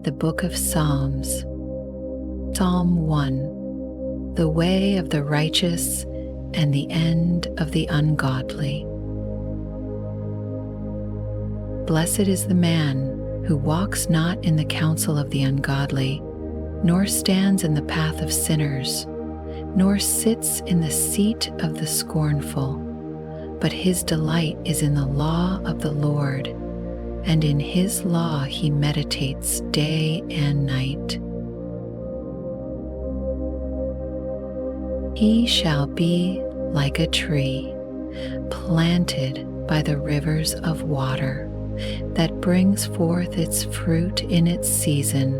the book of Psalms. Psalm 1. The way of the righteous and the end of the ungodly. Blessed is the man who walks not in the counsel of the ungodly, nor stands in the path of sinners, nor sits in the seat of the scornful, but his delight is in the law of the Lord, and in his law he meditates day and night. He shall be like a tree planted by the rivers of water, that brings forth its fruit in its season,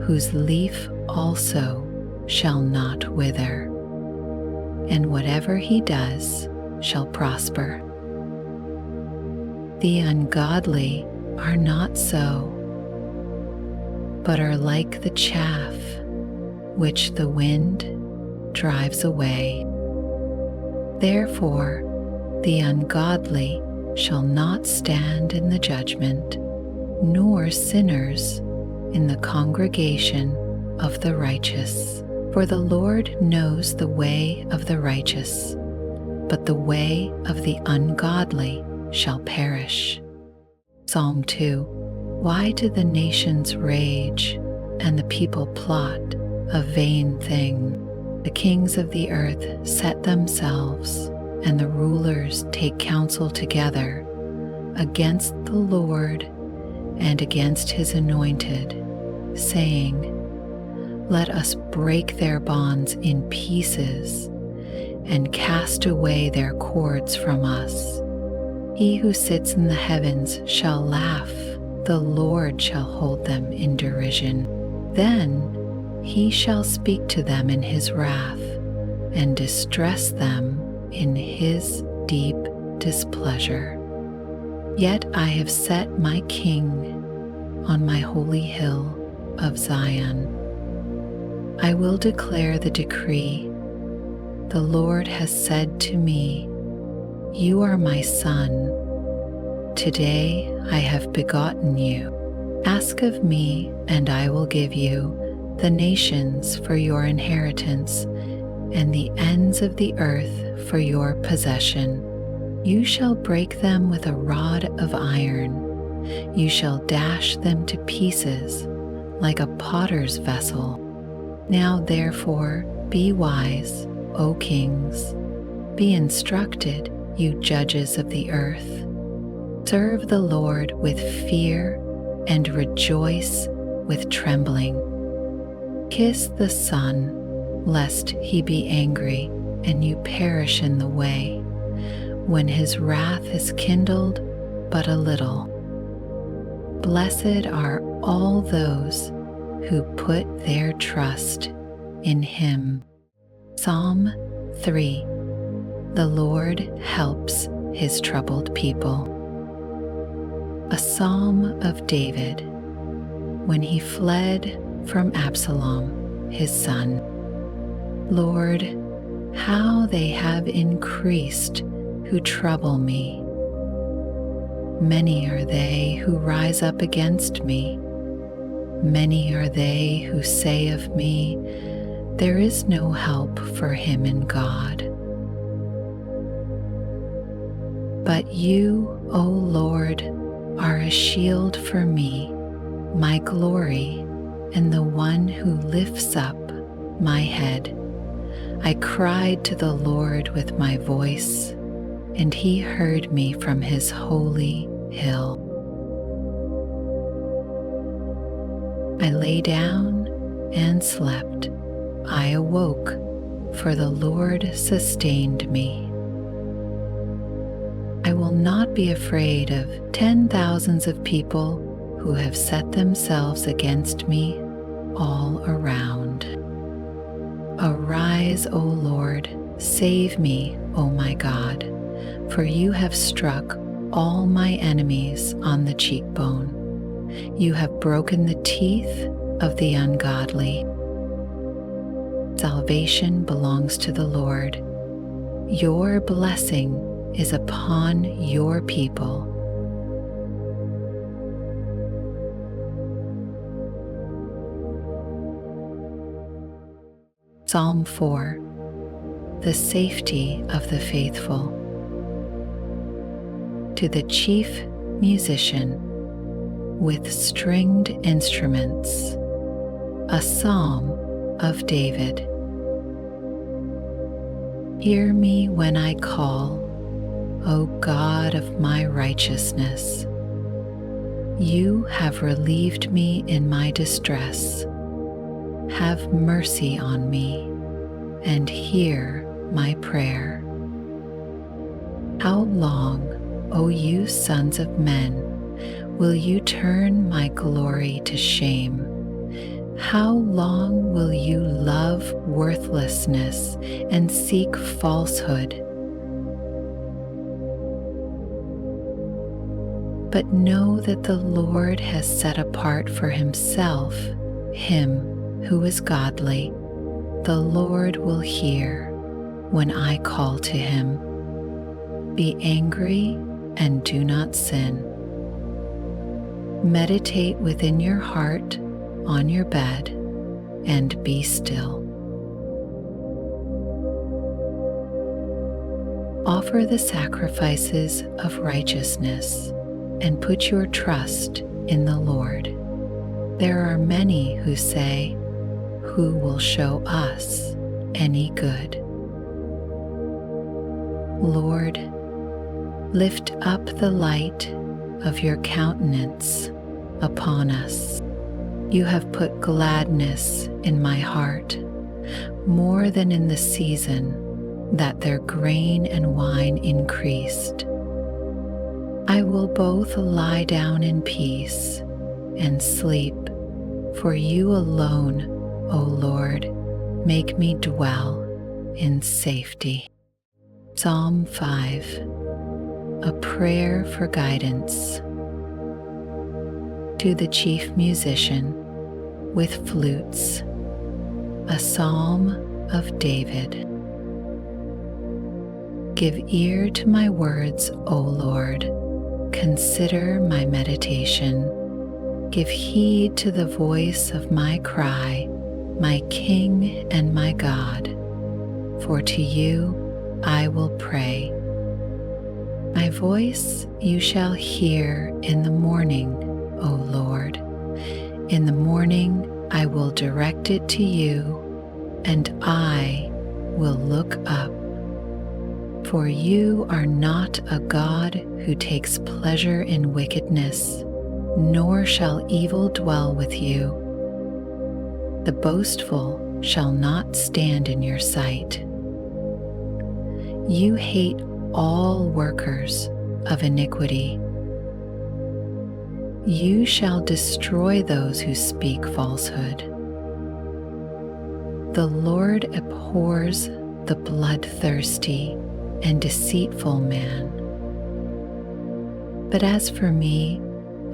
whose leaf also shall not wither, and whatever he does shall prosper. The ungodly are not so, but are like the chaff which the wind drives away. Therefore, the ungodly shall not stand in the judgment, nor sinners in the congregation of the righteous. For the Lord knows the way of the righteous, but the way of the ungodly shall perish. Psalm 2. Why do the nations rage, and the people plot a vain thing? The kings of the earth set themselves, and the rulers take counsel together against the Lord and against his anointed, saying, Let us break their bonds in pieces and cast away their cords from us. He who sits in the heavens shall laugh, the Lord shall hold them in derision. Then he shall speak to them in his wrath, and distress them in his deep displeasure. Yet I have set my King on my holy hill of Zion. I will declare the decree. The Lord has said to me, You are my son. Today I have begotten you. Ask of me, and I will give you the nations for your inheritance, and the ends of the earth for your possession. You shall break them with a rod of iron. You shall dash them to pieces like a potter's vessel. Now therefore be wise, O kings. Be instructed, you judges of the earth. Serve the Lord with fear and rejoice with trembling. Kiss the Son, lest he be angry and you perish in the way, when his wrath is kindled but a little. Blessed are all those who put their trust in him. Psalm 3. The Lord helps his troubled people. A psalm of David, when he fled from Absalom, his son. Lord, how they have increased who trouble me. Many are they who rise up against me. Many are they who say of me, There is no help for him in God. But you, O Lord, are a shield for me, my glory, and the one who lifts up my head. I cried to the Lord with my voice, and he heard me from his holy hill. I lay down and slept. I awoke, for the Lord sustained me. I will not be afraid of 10,000s of people who have set themselves against me all around. Arise, O Lord, save me, O my God, for you have struck all my enemies on the cheekbone. You have broken the teeth of the ungodly. Salvation belongs to the Lord. Your blessing is upon your people. Psalm 4. The safety of the faithful. To the chief musician with stringed instruments, a psalm of David. Hear me when I call, O God of my righteousness. You have relieved me in my distress. Have mercy on me and hear my prayer. How long, O you sons of men, will you turn my glory to shame? How long will you love worthlessness and seek falsehood? But know that the Lord has set apart for himself him who is godly. The Lord will hear when I call to him. Be angry and do not sin. Meditate within your heart on your bed and be still. Offer the sacrifices of righteousness and put your trust in the Lord. There are many who say, "Who will show us any good?" Lord, lift up the light of your countenance upon us. You have put gladness in my heart, more than in the season that their grain and wine increased. I will both lie down in peace and sleep, for you alone, O Lord, make me dwell in safety. Psalm 5. A prayer for guidance. To the chief musician with flutes, a psalm of David. Give ear to my words, O Lord. Consider my meditation. Give heed to the voice of my cry, my King and my God. For to you I will pray. My voice you shall hear in the morning, O Lord. In the morning I will direct it to you, and I will look up. For you are not a God who takes pleasure in wickedness, nor shall evil dwell with you. The boastful shall not stand in your sight. You hate all workers of iniquity. You shall destroy those who speak falsehood. The Lord abhors the bloodthirsty and deceitful man. But as for me,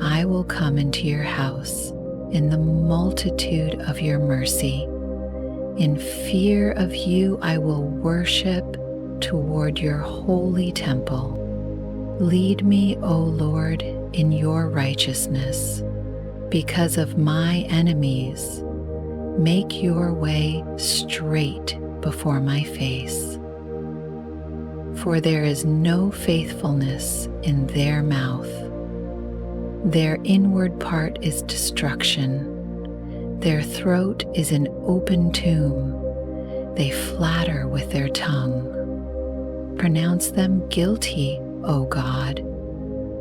I will come into your house in the multitude of your mercy. In fear of you, I will worship toward your holy temple. Lead me, O Lord, in your righteousness. Because of my enemies, make your way straight before my face. For there is no faithfulness in their mouth. Their inward part is destruction. Their throat is an open tomb. They flatter with their tongue. Pronounce them guilty, O God.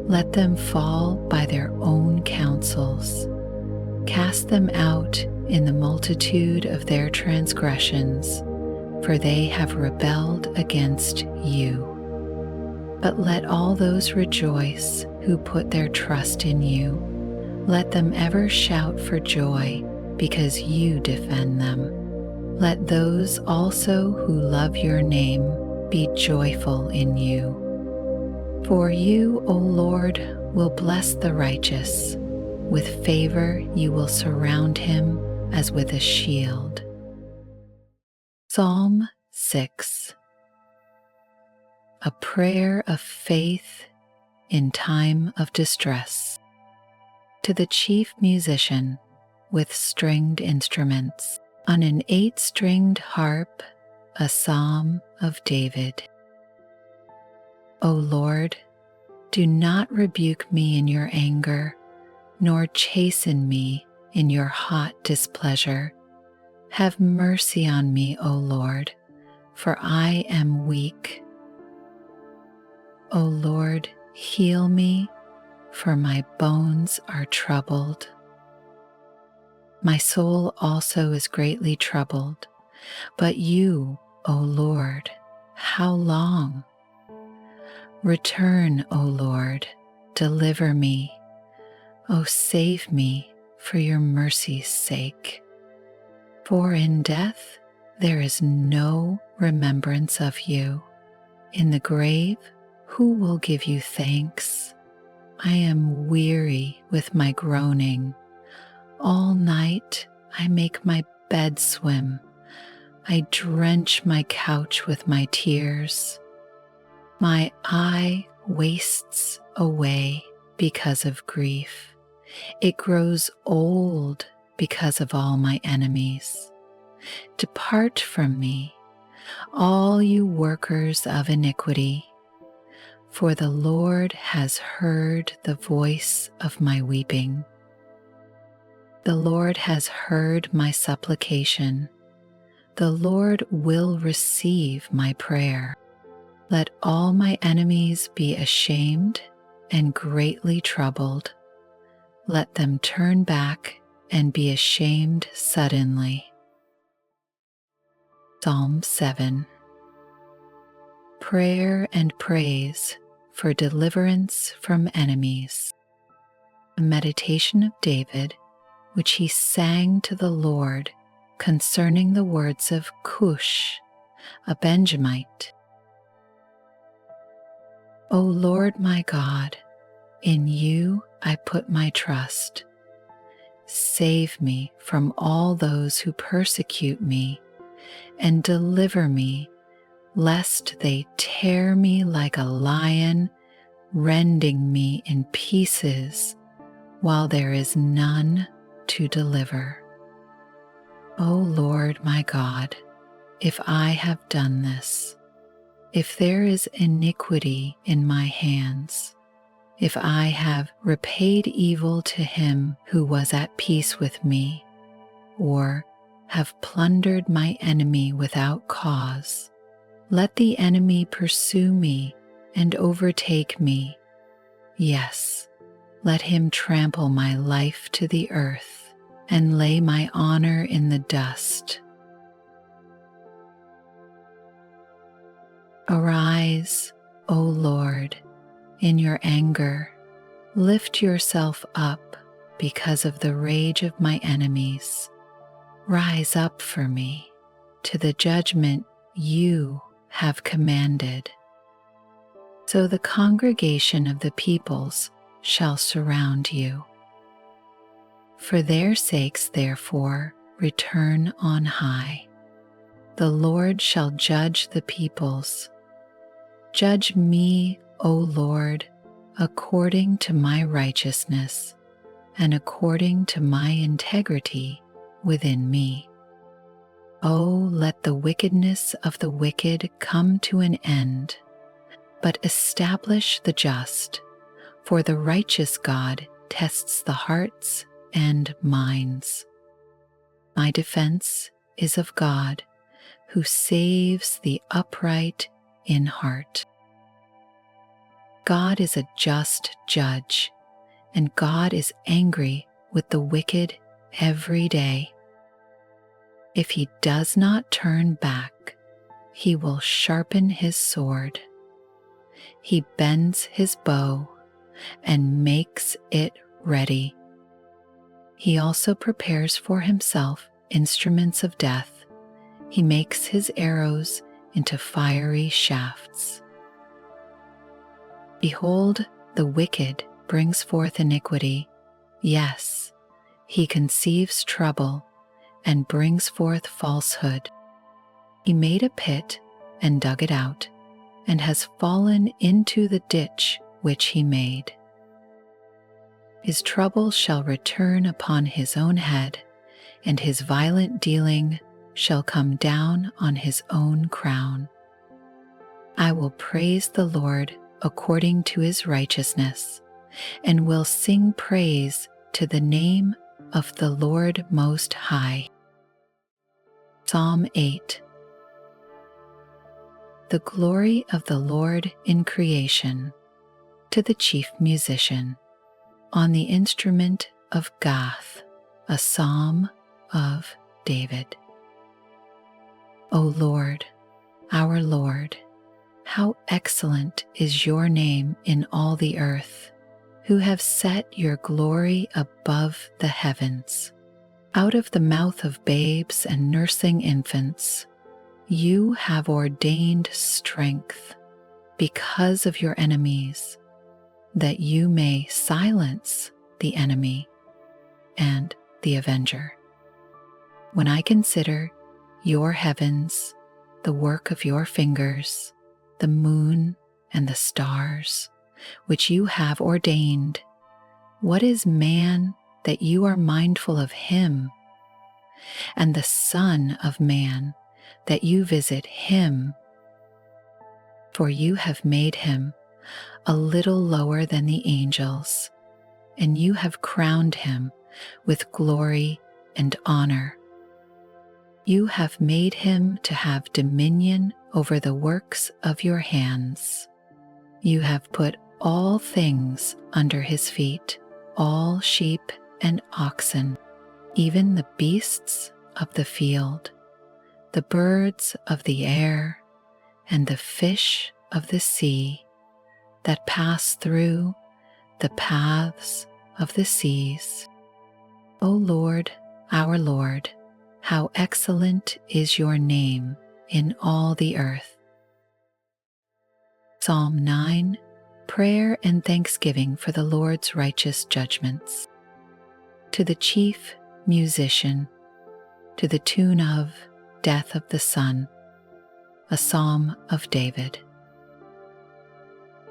Let them fall by their own counsels. Cast them out in the multitude of their transgressions, for they have rebelled against you. But let all those rejoice who put their trust in you. Let them ever shout for joy because you defend them. Let those also who love your name be joyful in you. For you, O Lord, will bless the righteous. With favor you will surround him as with a shield. Psalm 6. A prayer of faith in time of distress. To the chief musician with stringed instruments, on an 8-stringed harp, a psalm of David. O Lord, do not rebuke me in your anger, nor chasten me in your hot displeasure. Have mercy on me, O Lord, for I am weak. O Lord, heal me, for my bones are troubled. My soul also is greatly troubled. But you, O Lord, how long? Return, O Lord, deliver me. O save me for your mercy's sake. For in death there is no remembrance of you. In the grave, who will give you thanks? I am weary with my groaning. All night I make my bed swim. I drench my couch with my tears. My eye wastes away because of grief. It grows old because of all my enemies. Depart from me, all you workers of iniquity, for the Lord has heard the voice of my weeping. The Lord has heard my supplication. The Lord will receive my prayer. Let all my enemies be ashamed and greatly troubled. Let them turn back and be ashamed suddenly. Psalm 7. Prayer and praise for deliverance from enemies. A meditation of David, which he sang to the Lord concerning the words of Cush, a Benjamite. O Lord my God, in you I put my trust. Save me from all those who persecute me, and deliver me, lest they tear me like a lion, rending me in pieces, while there is none to deliver. O Lord my God, if I have done this, if there is iniquity in my hands, if I have repaid evil to him who was at peace with me, or have plundered my enemy without cause, let the enemy pursue me and overtake me. Yes, let him trample my life to the earth and lay my honor in the dust. Arise, O Lord, in your anger. Lift yourself up because of the rage of my enemies. Rise up for me to the judgment you have commanded. So the congregation of the peoples shall surround you. For their sakes, therefore, return on high. The Lord shall judge the peoples. Judge me, O Lord, according to my righteousness and according to my integrity within me. Oh, let the wickedness of the wicked come to an end, but establish the just, for the righteous God tests the hearts and minds. My defense is of God, who saves the upright in heart. God is a just judge, and God is angry with the wicked every day. If he does not turn back, he will sharpen his sword. He bends his bow and makes it ready. He also prepares for himself instruments of death. He makes his arrows into fiery shafts. Behold, the wicked brings forth iniquity. Yes, he conceives trouble and brings forth falsehood. He made a pit and dug it out, and has fallen into the ditch which he made. His trouble shall return upon his own head. and his violent dealing shall come down on his own crown. I will praise the Lord according to his righteousness, and will sing praise to the name of the Lord Most High. Psalm 8. The glory of the Lord in creation, to the chief musician, on the instrument of Gath, a psalm of David. O Lord, our Lord, how excellent is your name in all the earth, who have set your glory above the heavens. Out of the mouth of babes and nursing infants, you have ordained strength because of your enemies, that you may silence the enemy and the avenger. When I consider your heavens, the work of your fingers, the moon and the stars, which you have ordained, what is man that you are mindful of him, and the Son of Man that you visit him? For you have made him a little lower than the angels, and you have crowned him with glory and honor. You have made him to have dominion over the works of your hands. You have put all things under his feet, all sheep and oxen, even the beasts of the field, the birds of the air, and the fish of the sea that pass through the paths of the seas. O Lord, our Lord, how excellent is your name in all the earth. Psalm 9. Prayer and thanksgiving for the Lord's righteous judgments. To the chief musician, to the tune of Death of the Sun, a psalm of David.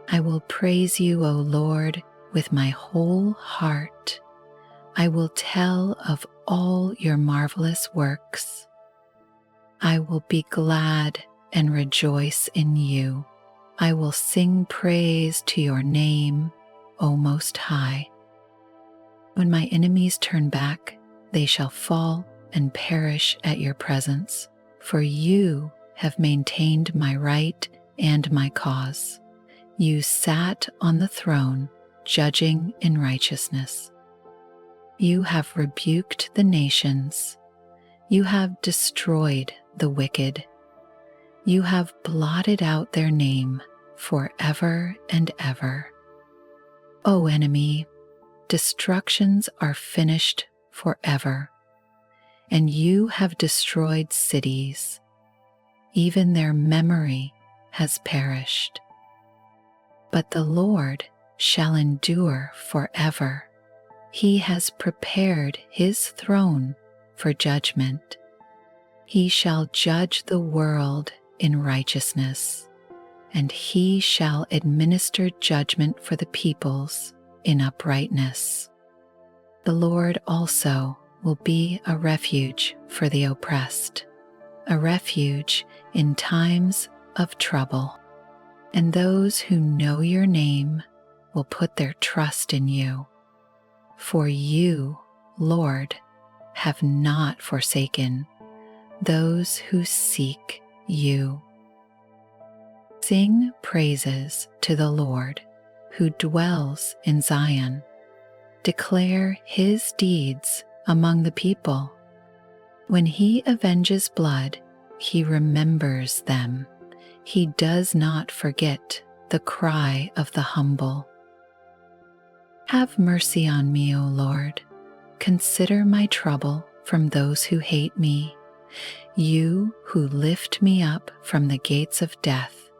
I will praise you, O Lord, with my whole heart. I will tell of all your marvelous works. I will be glad and rejoice in you. I will sing praise to your name, O Most High. When my enemies turn back, they shall fall and perish at your presence, for you have maintained my right and my cause. You sat on the throne, judging in righteousness. You have rebuked the nations. You have destroyed the wicked. You have blotted out their name forever and ever. O enemy, destructions are finished forever, and you have destroyed cities. Even their memory has perished. But the Lord shall endure forever. He has prepared his throne for judgment. He shall judge the world in righteousness, and he shall administer judgment for the peoples in uprightness. The Lord also will be a refuge for the oppressed, a refuge in times of trouble. And those who know your name will put their trust in you. For you, Lord, have not forsaken those who seek you. Sing praises to the Lord who dwells in Zion. Declare his deeds among the people. When he avenges blood, he remembers them. He does not forget the cry of the humble. Have mercy on me, O Lord. Consider my trouble from those who hate me. You who lift me up from the gates of death,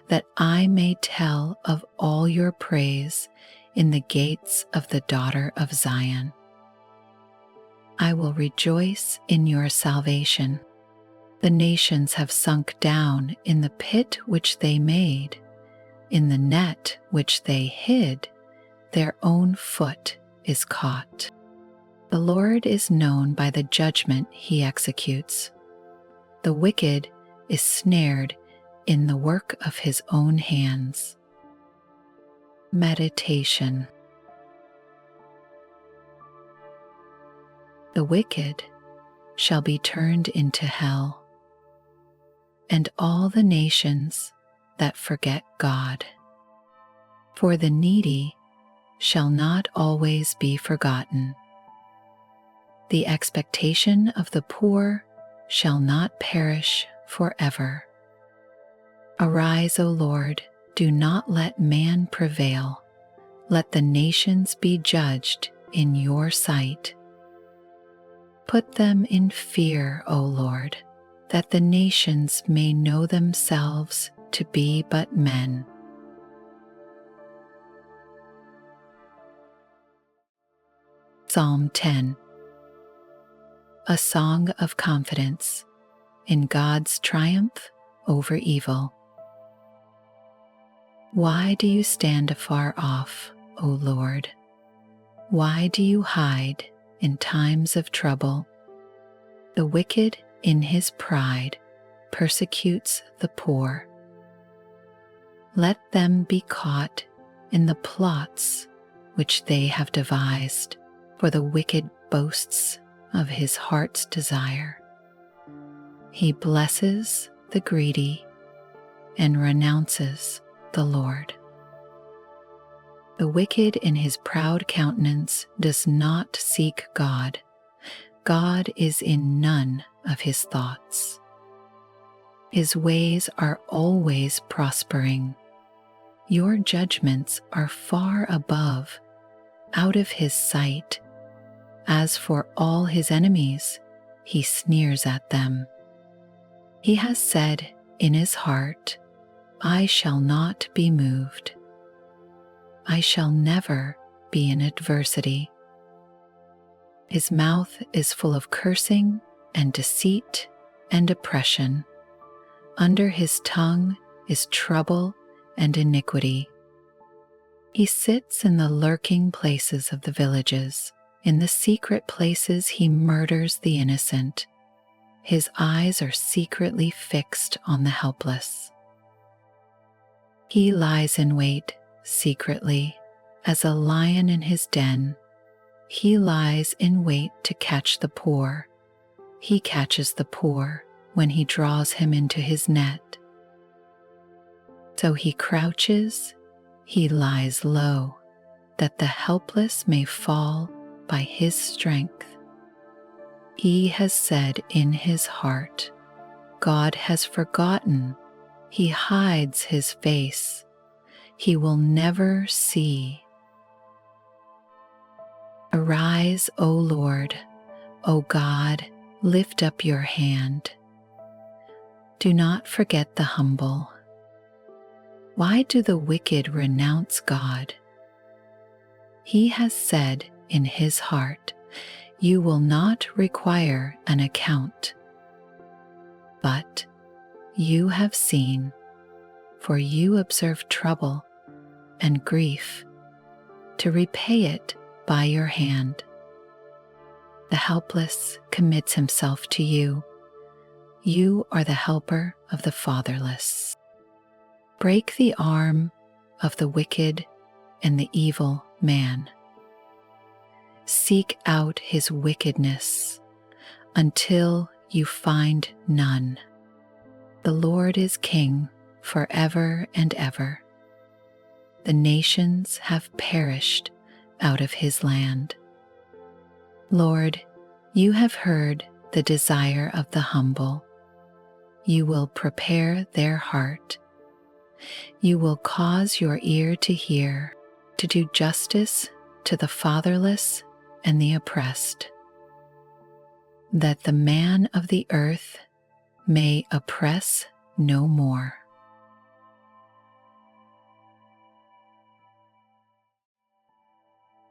that I may tell of all your praise in the gates of the daughter of Zion. I will rejoice in your salvation. The nations have sunk down in the pit which they made. In the net which they hid, their own foot is caught. The Lord is known by the judgment he executes. The wicked is snared in the work of his own hands. Meditation. The wicked shall be turned into hell, and all the nations that forget God. For the needy shall not always be forgotten. The expectation of the poor shall not perish forever. Arise, O Lord, do not let man prevail. Let the nations be judged in your sight. Put them in fear, O Lord, that the nations may know themselves to be but men. Psalm 10. A song of confidence in God's triumph over evil. Why do you stand afar off, O Lord? Why do you hide in times of trouble? The wicked in his pride persecutes the poor. Let them be caught in the plots which they have devised, for the wicked boasts of his heart's desire. He blesses the greedy and renounces the Lord. The wicked in his proud countenance does not seek God. God is in none of his thoughts. His ways are always prospering. Your judgments are far above, out of his sight. As for all his enemies, he sneers at them. He has said in his heart, I shall not be moved. I shall never be in adversity. His mouth is full of cursing and deceit and oppression. Under his tongue is trouble and iniquity. He sits in the lurking places of the villages. In the secret places he murders the innocent. His eyes are secretly fixed on the helpless. He lies in wait secretly as a lion in his den. He lies in wait to catch the poor. He catches the poor when he draws him into his net. So he crouches, he lies low, that the helpless may fall by his strength. He has said in his heart, God has forgotten. He hides his face. He will never see. Arise, O Lord, O God, lift up your hand. Do not forget the humble. Why do the wicked renounce God? He has said in his heart, you will not require an account. But you have seen, for you observe trouble and grief, to repay it by your hand. The helpless commits himself to you. You are the helper of the fatherless. Break the arm of the wicked and the evil man. Seek out his wickedness until you find none. The Lord is king forever and ever. The nations have perished out of his land. Lord, you have heard the desire of the humble. You will prepare their heart. You will cause your ear to hear, to do justice to the fatherless and the oppressed, that the man of the earth may oppress no more.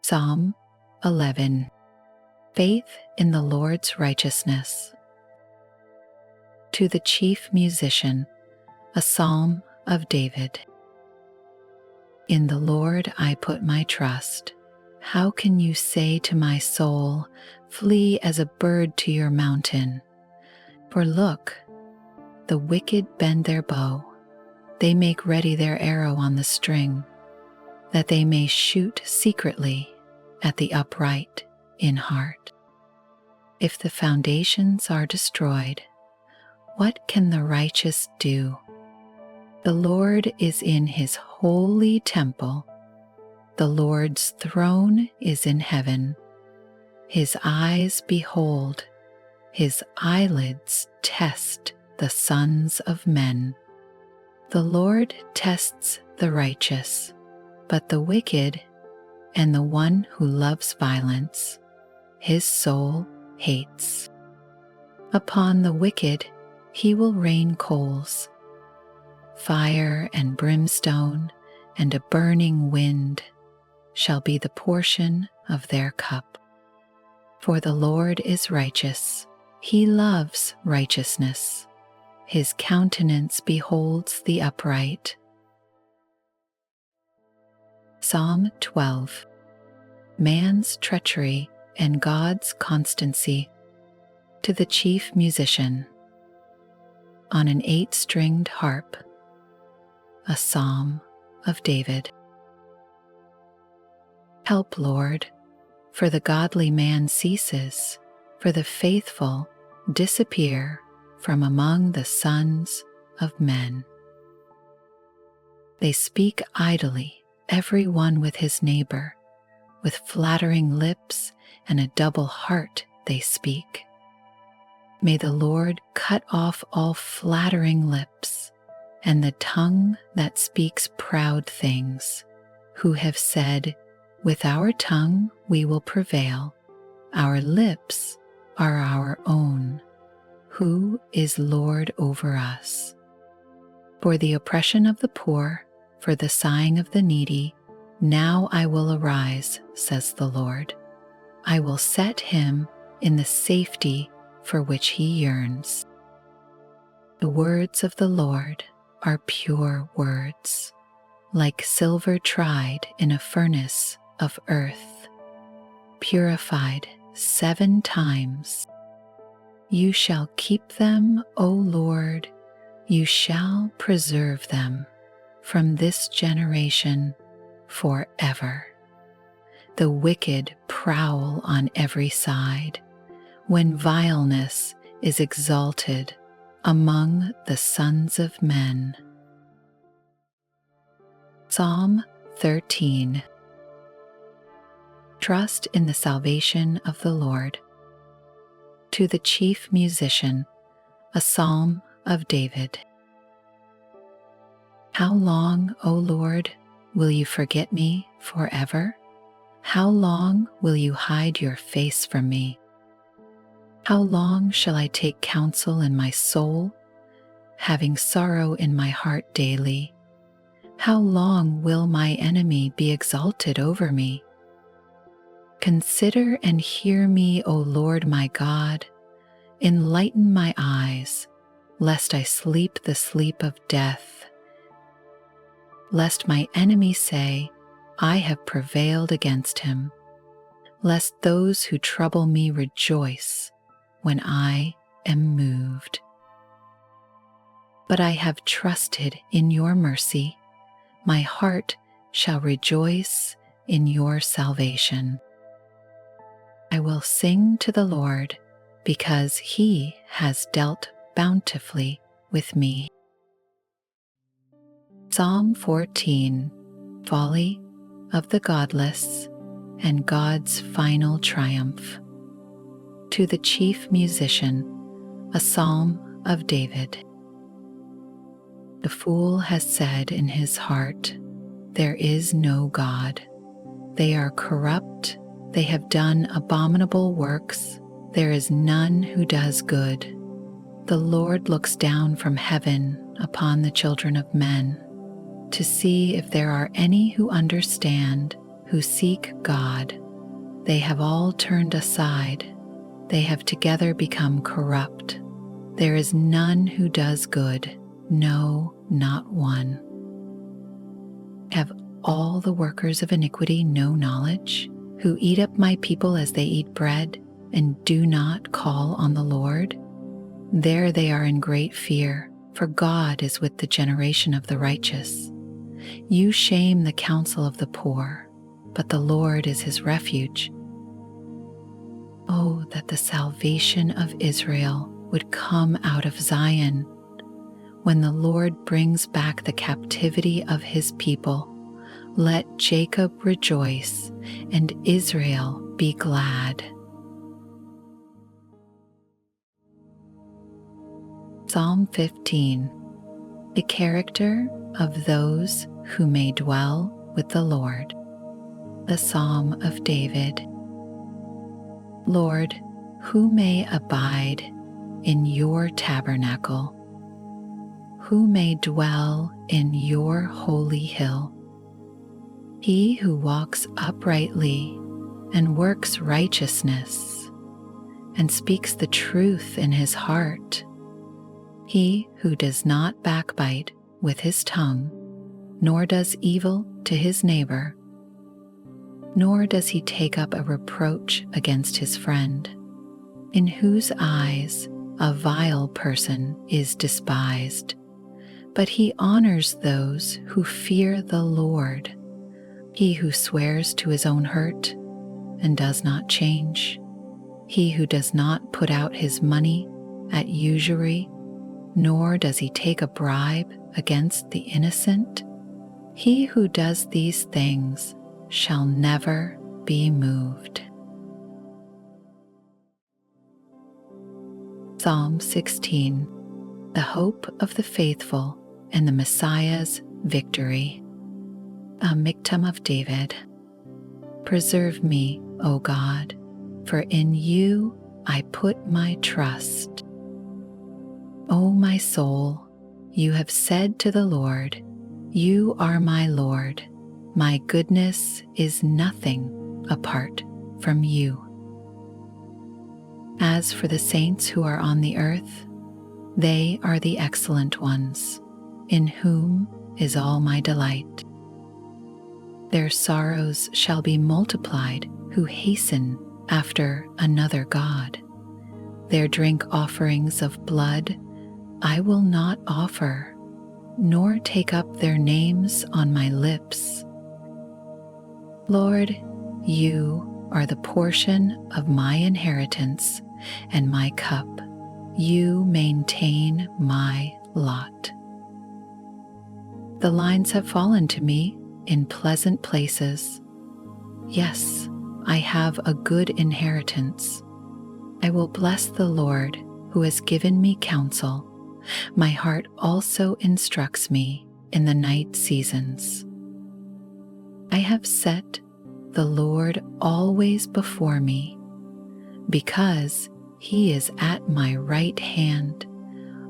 Psalm 11. Faith in the Lord's righteousness. To the chief musician, a psalm of David. In the Lord I put my trust. How can you say to my soul, flee as a bird to your mountain? For look, the wicked bend their bow. They make ready their arrow on the string, that they may shoot secretly at the upright in heart. If the foundations are destroyed, what can the righteous do? The Lord is in his holy temple. The Lord's throne is in heaven. His eyes behold, his eyelids test the sons of men. The Lord tests the righteous, but the wicked and the one who loves violence, his soul hates. Upon the wicked he will rain coals, fire and brimstone and a burning wind shall be the portion of their cup. For the Lord is righteous, he loves righteousness. His countenance beholds the upright. Psalm 12. Man's treachery and God's constancy. To the chief musician. On an 8-stringed harp. A psalm of David. Help, Lord, for the godly man ceases, for the faithful disappear from among the sons of men. They speak idly, every one with his neighbor, with flattering lips and a double heart they speak. May the Lord cut off all flattering lips and the tongue that speaks proud things, who have said, with our tongue we will prevail, our lips are our own. Who is Lord over us? For the oppression of the poor, for the sighing of the needy, now I will arise, says the Lord. I will set him in the safety for which he yearns. The words of the Lord are pure words, like silver tried in a furnace of earth, purified 7 times. You shall keep them, O Lord, you shall preserve them from this generation forever. The wicked prowl on every side, when vileness is exalted among the sons of men. Psalm 13. Trust in the salvation of the Lord. To the chief musician, a psalm of David. How long, O Lord, will you forget me forever? How long will you hide your face from me? How long shall I take counsel in my soul, having sorrow in my heart daily? How long will my enemy be exalted over me? Consider and hear me, O Lord my God. Enlighten my eyes, lest I sleep the sleep of death, lest my enemy say, I have prevailed against him, lest those who trouble me rejoice when I am moved. But I have trusted in your mercy. My heart shall rejoice in your salvation. I will sing to the Lord, because he has dealt bountifully with me. Psalm 14. Folly of the godless and God's final triumph. To the chief musician, a psalm of David. The fool has said in his heart, there is no God. They are corrupt, they have done abominable works, there is none who does good. The Lord looks down from heaven upon the children of men, to see if there are any who understand, who seek God. They have all turned aside, they have together become corrupt. There is none who does good, no, not one. Have all the workers of iniquity no knowledge? who eat up my people as they eat bread and do not call on the Lord? There they are in great fear, for God is with the generation of the righteous. You shame the counsel of the poor, but the Lord is his refuge. Oh, that the salvation of Israel would come out of Zion. When the Lord brings back the captivity of his people, let Jacob rejoice and Israel be glad. Psalm 15. The character of those who may dwell with the Lord. The Psalm of David. Lord, who may abide in your tabernacle? Who may dwell in your holy hill? He who walks uprightly and works righteousness and speaks the truth in his heart. He who does not backbite with his tongue, nor does evil to his neighbor, nor does he take up a reproach against his friend, in whose eyes a vile person is despised, but he honors those who fear the Lord. He who swears to his own hurt and does not change, he who does not put out his money at usury, nor does he take a bribe against the innocent, he who does these things shall never be moved. Psalm 16. The hope of the faithful and the Messiah's victory. A Miktam of David. Preserve me, O God, for in you I put my trust. O my soul, you have said to the Lord, you are my Lord. My goodness is nothing apart from you. As for the saints who are on the earth, they are the excellent ones, in whom is all my delight. Their sorrows shall be multiplied who hasten after another God. Their drink offerings of blood I will not offer, nor take up their names on my lips. Lord, you are the portion of my inheritance and my cup. You maintain my lot. The lines have fallen to me in pleasant places. Yes, I have a good inheritance. I will bless the Lord who has given me counsel. My heart also instructs me in the night seasons. I have set the Lord always before me. Because he is at my right hand,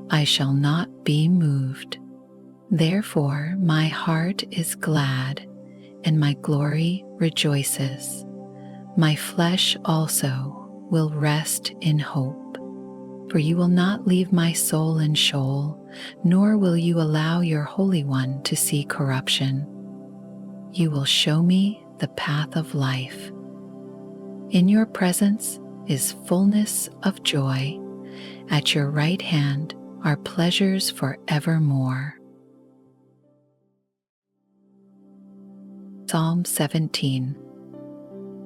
I shall not be moved. Therefore my heart is glad, and my glory rejoices. My flesh also will rest in hope. For you will not leave my soul in Sheol, nor will you allow your Holy One to see corruption. You will show me the path of life. In your presence is fullness of joy. At your right hand are pleasures forevermore. Psalm 17.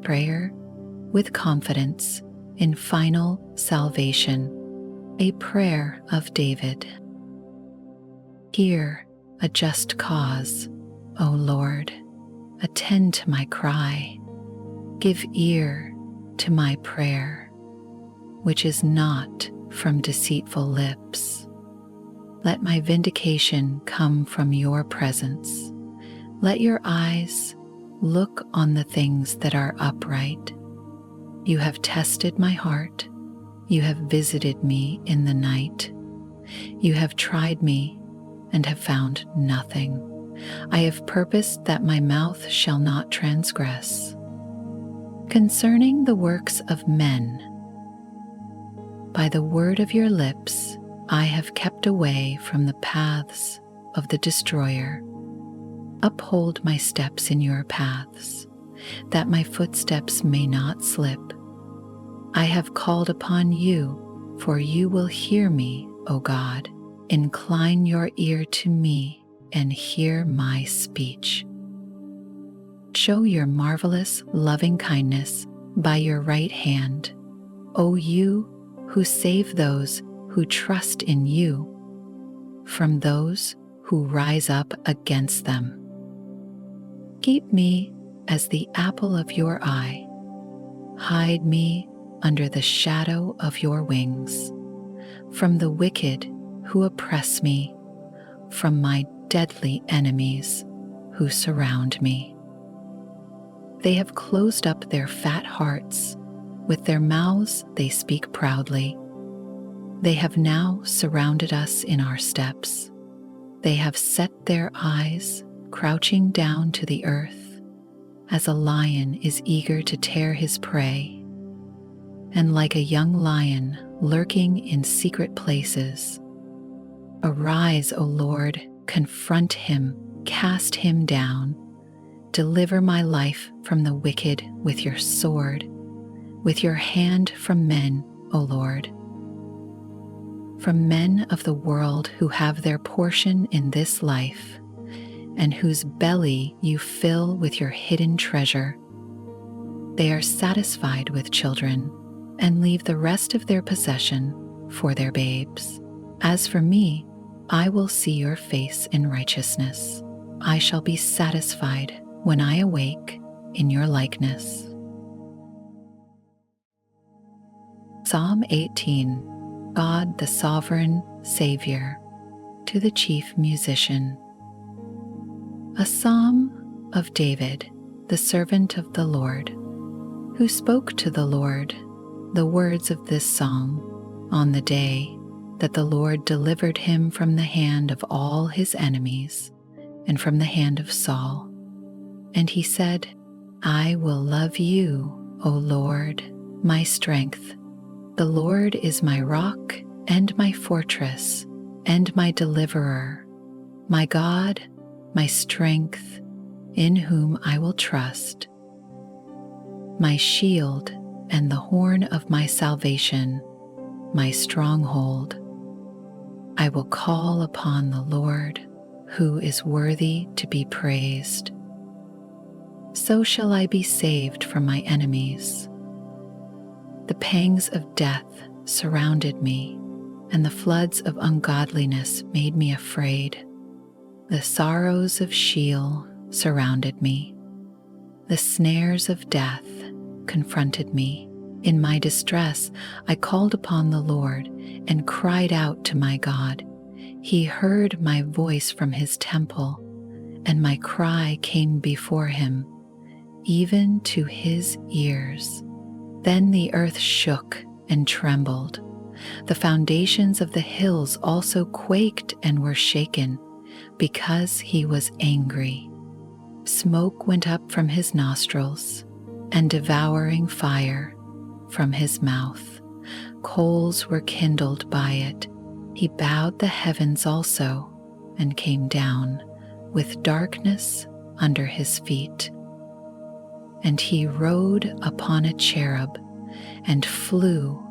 Prayer with confidence in final salvation. A prayer of David. Hear a just cause, O Lord. Attend to my cry. Give ear to my prayer, which is not from deceitful lips. Let my vindication come from your presence. Let your eyes look on the things that are upright. You have tested my heart. You have visited me in the night. You have tried me and have found nothing. I have purposed that my mouth shall not transgress. Concerning the works of men, by the word of your lips, I have kept away from the paths of the destroyer. Uphold my steps in your paths, that my footsteps may not slip. I have called upon you, for you will hear me, O God. Incline your ear to me and hear my speech. Show your marvelous loving kindness by your right hand, O you who save those who trust in you from those who rise up against them. Keep me as the apple of your eye. Hide me under the shadow of your wings, from the wicked who oppress me, from my deadly enemies who surround me. They have closed up their fat hearts. With their mouths they speak proudly. They have now surrounded us in our steps. They have set their eyes, crouching down to the earth, as a lion is eager to tear his prey, and like a young lion lurking in secret places. Arise, O Lord, confront him, cast him down. Deliver my life from the wicked with your sword, with your hand from men, O Lord. From men of the world who have their portion in this life, and whose belly you fill with your hidden treasure. They are satisfied with children and leave the rest of their possession for their babes. As for me, I will see your face in righteousness. I shall be satisfied when I awake in your likeness. Psalm 18. God the Sovereign Savior, to the Chief Musician. A psalm of David, the servant of the Lord, who spoke to the Lord the words of this psalm on the day that the Lord delivered him from the hand of all his enemies and from the hand of Saul. And he said, I will love you, O Lord, my strength. The Lord is my rock and my fortress and my deliverer, my God, my strength, in whom I will trust, my shield and the horn of my salvation, my stronghold. I will call upon the Lord, who is worthy to be praised. So shall I be saved from my enemies. The pangs of death surrounded me, and the floods of ungodliness made me afraid. The sorrows of Sheol surrounded me. The snares of death confronted me. In my distress, I called upon the Lord and cried out to my God. He heard my voice from his temple, and my cry came before him, even to his ears. Then the earth shook and trembled. The foundations of the hills also quaked and were shaken, because he was angry. Smoke went up from his nostrils, and devouring fire from his mouth. Coals were kindled by it. He bowed the heavens also, and came down with darkness under his feet. And he rode upon a cherub and flew.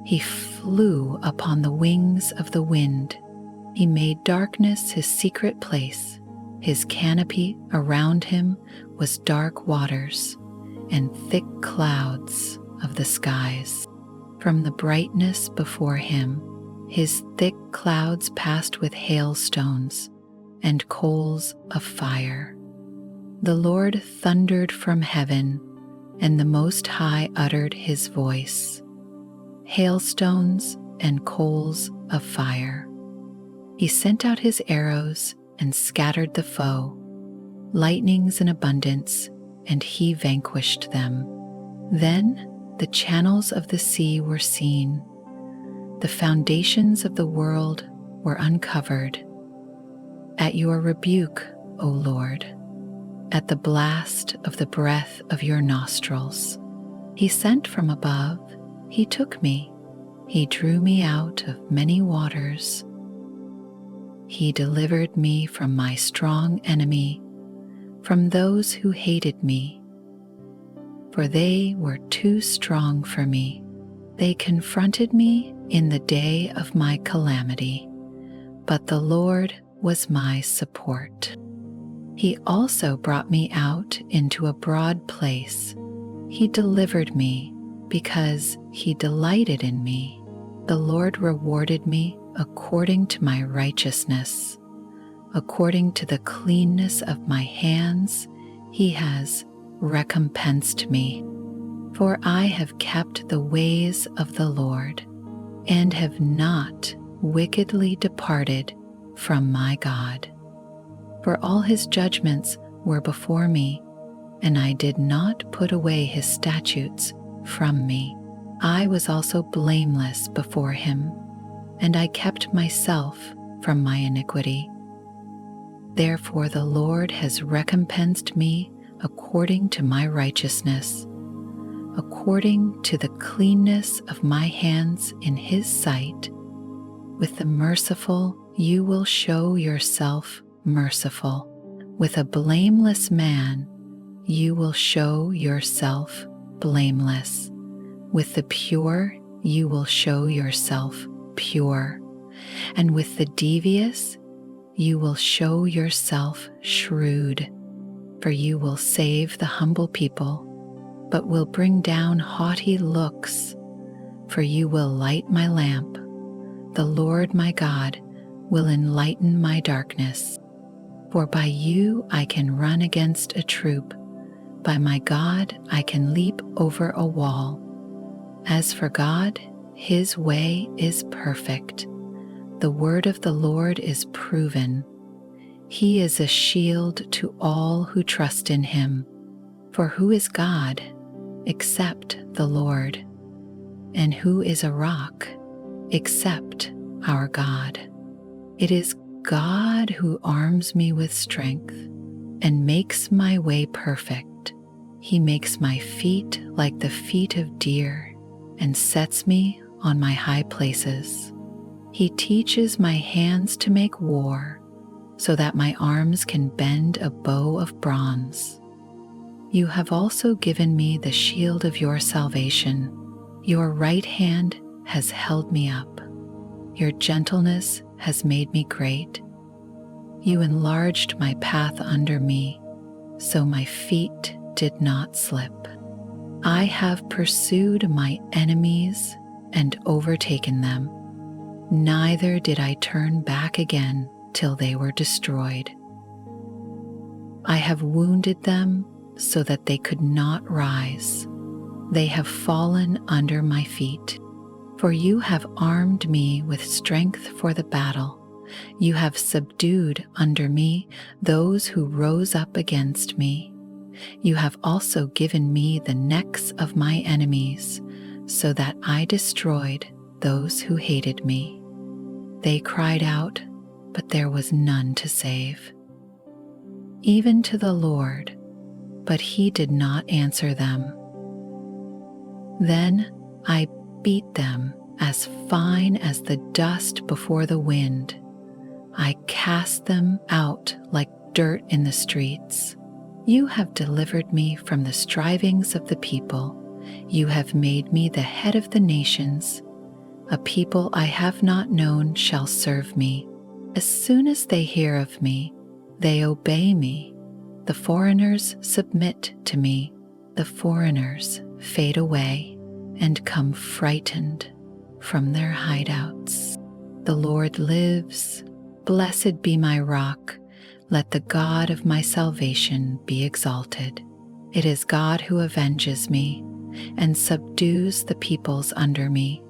He flew upon the wings of the wind. He made darkness his secret place. His canopy around him was dark waters and thick clouds of the skies. From the brightness before him, his thick clouds passed with hailstones and coals of fire. The Lord thundered from heaven, and the Most High uttered his voice. Hailstones and coals of fire. He sent out his arrows and scattered the foe, lightnings in abundance, and he vanquished them. Then the channels of the sea were seen. The foundations of the world were uncovered. At your rebuke, O Lord, at the blast of the breath of your nostrils, he sent from above, he took me, he drew me out of many waters. He delivered me from my strong enemy, from those who hated me. for they were too strong for me. They confronted me in the day of my calamity, but the Lord was my support. He also brought me out into a broad place. He delivered me because he delighted in me. The Lord rewarded me according to my righteousness. According to the cleanness of my hands, he has recompensed me. For I have kept the ways of the Lord, and have not wickedly departed from my God. For all his judgments were before me, and I did not put away his statutes from me. I was also blameless before him, and I kept myself from my iniquity. Therefore the Lord has recompensed me according to my righteousness, according to the cleanness of my hands in his sight. With the merciful you will show yourself merciful. With a blameless man you will show yourself blameless. With the pure you will show yourself pure. And with the devious you will show yourself shrewd. For you will save the humble people, but will bring down haughty looks. For you will light my lamp. The Lord my God will enlighten my darkness. For by you I can run against a troop. By my God I can leap over a wall. As for God, his way is perfect. The word of the Lord is proven. He is a shield to all who trust in him. For who is God except the Lord? And who is a rock except our God? It is God who arms me with strength and makes my way perfect. He makes my feet like the feet of deer and sets me on my high places. He teaches my hands to make war, so that my arms can bend a bow of bronze. You have also given me the shield of your salvation. Your right hand has held me up. Your gentleness has made me great. You enlarged my path under me, so my feet did not slip. I have pursued my enemies and overtaken them. Neither did I turn back again till they were destroyed. I have wounded them so that they could not rise. They have fallen under my feet. For you have armed me with strength for the battle. You have subdued under me those who rose up against me. You have also given me the necks of my enemies, so that I destroyed those who hated me. They cried out, but there was none to save. Even to the Lord, but he did not answer them. Then I beat them as fine as the dust before the wind. I cast them out like dirt in the streets. You have delivered me from the strivings of the people. You have made me the head of the nations. A people I have not known shall serve me. As soon as they hear of me, they obey me. The foreigners submit to me. The foreigners fade away and come frightened from their hideouts. The Lord lives. Blessed be my rock. Let the God of my salvation be exalted. It is God who avenges me and subdues the peoples under me.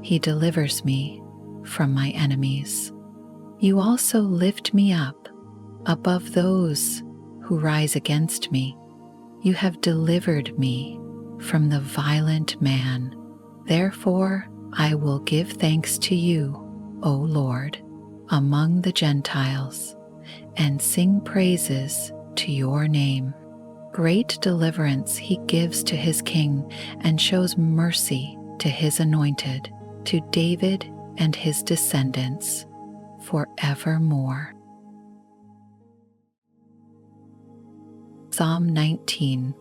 He delivers me from my enemies. You also lift me up above those who rise against me. You have delivered me from the violent man. Therefore, I will give thanks to you, O Lord, among the Gentiles, and sing praises to your name. Great deliverance he gives to his king and shows mercy to his anointed, to David and his descendants forevermore. Psalm 19.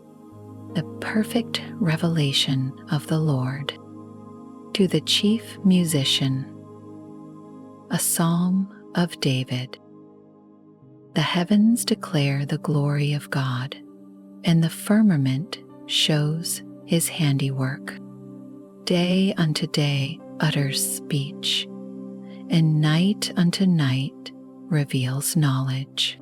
a perfect revelation of the Lord. To the chief musician, a psalm of David. The heavens declare the glory of God, and the firmament shows his handiwork. Day unto day utters speech, and night unto night reveals knowledge.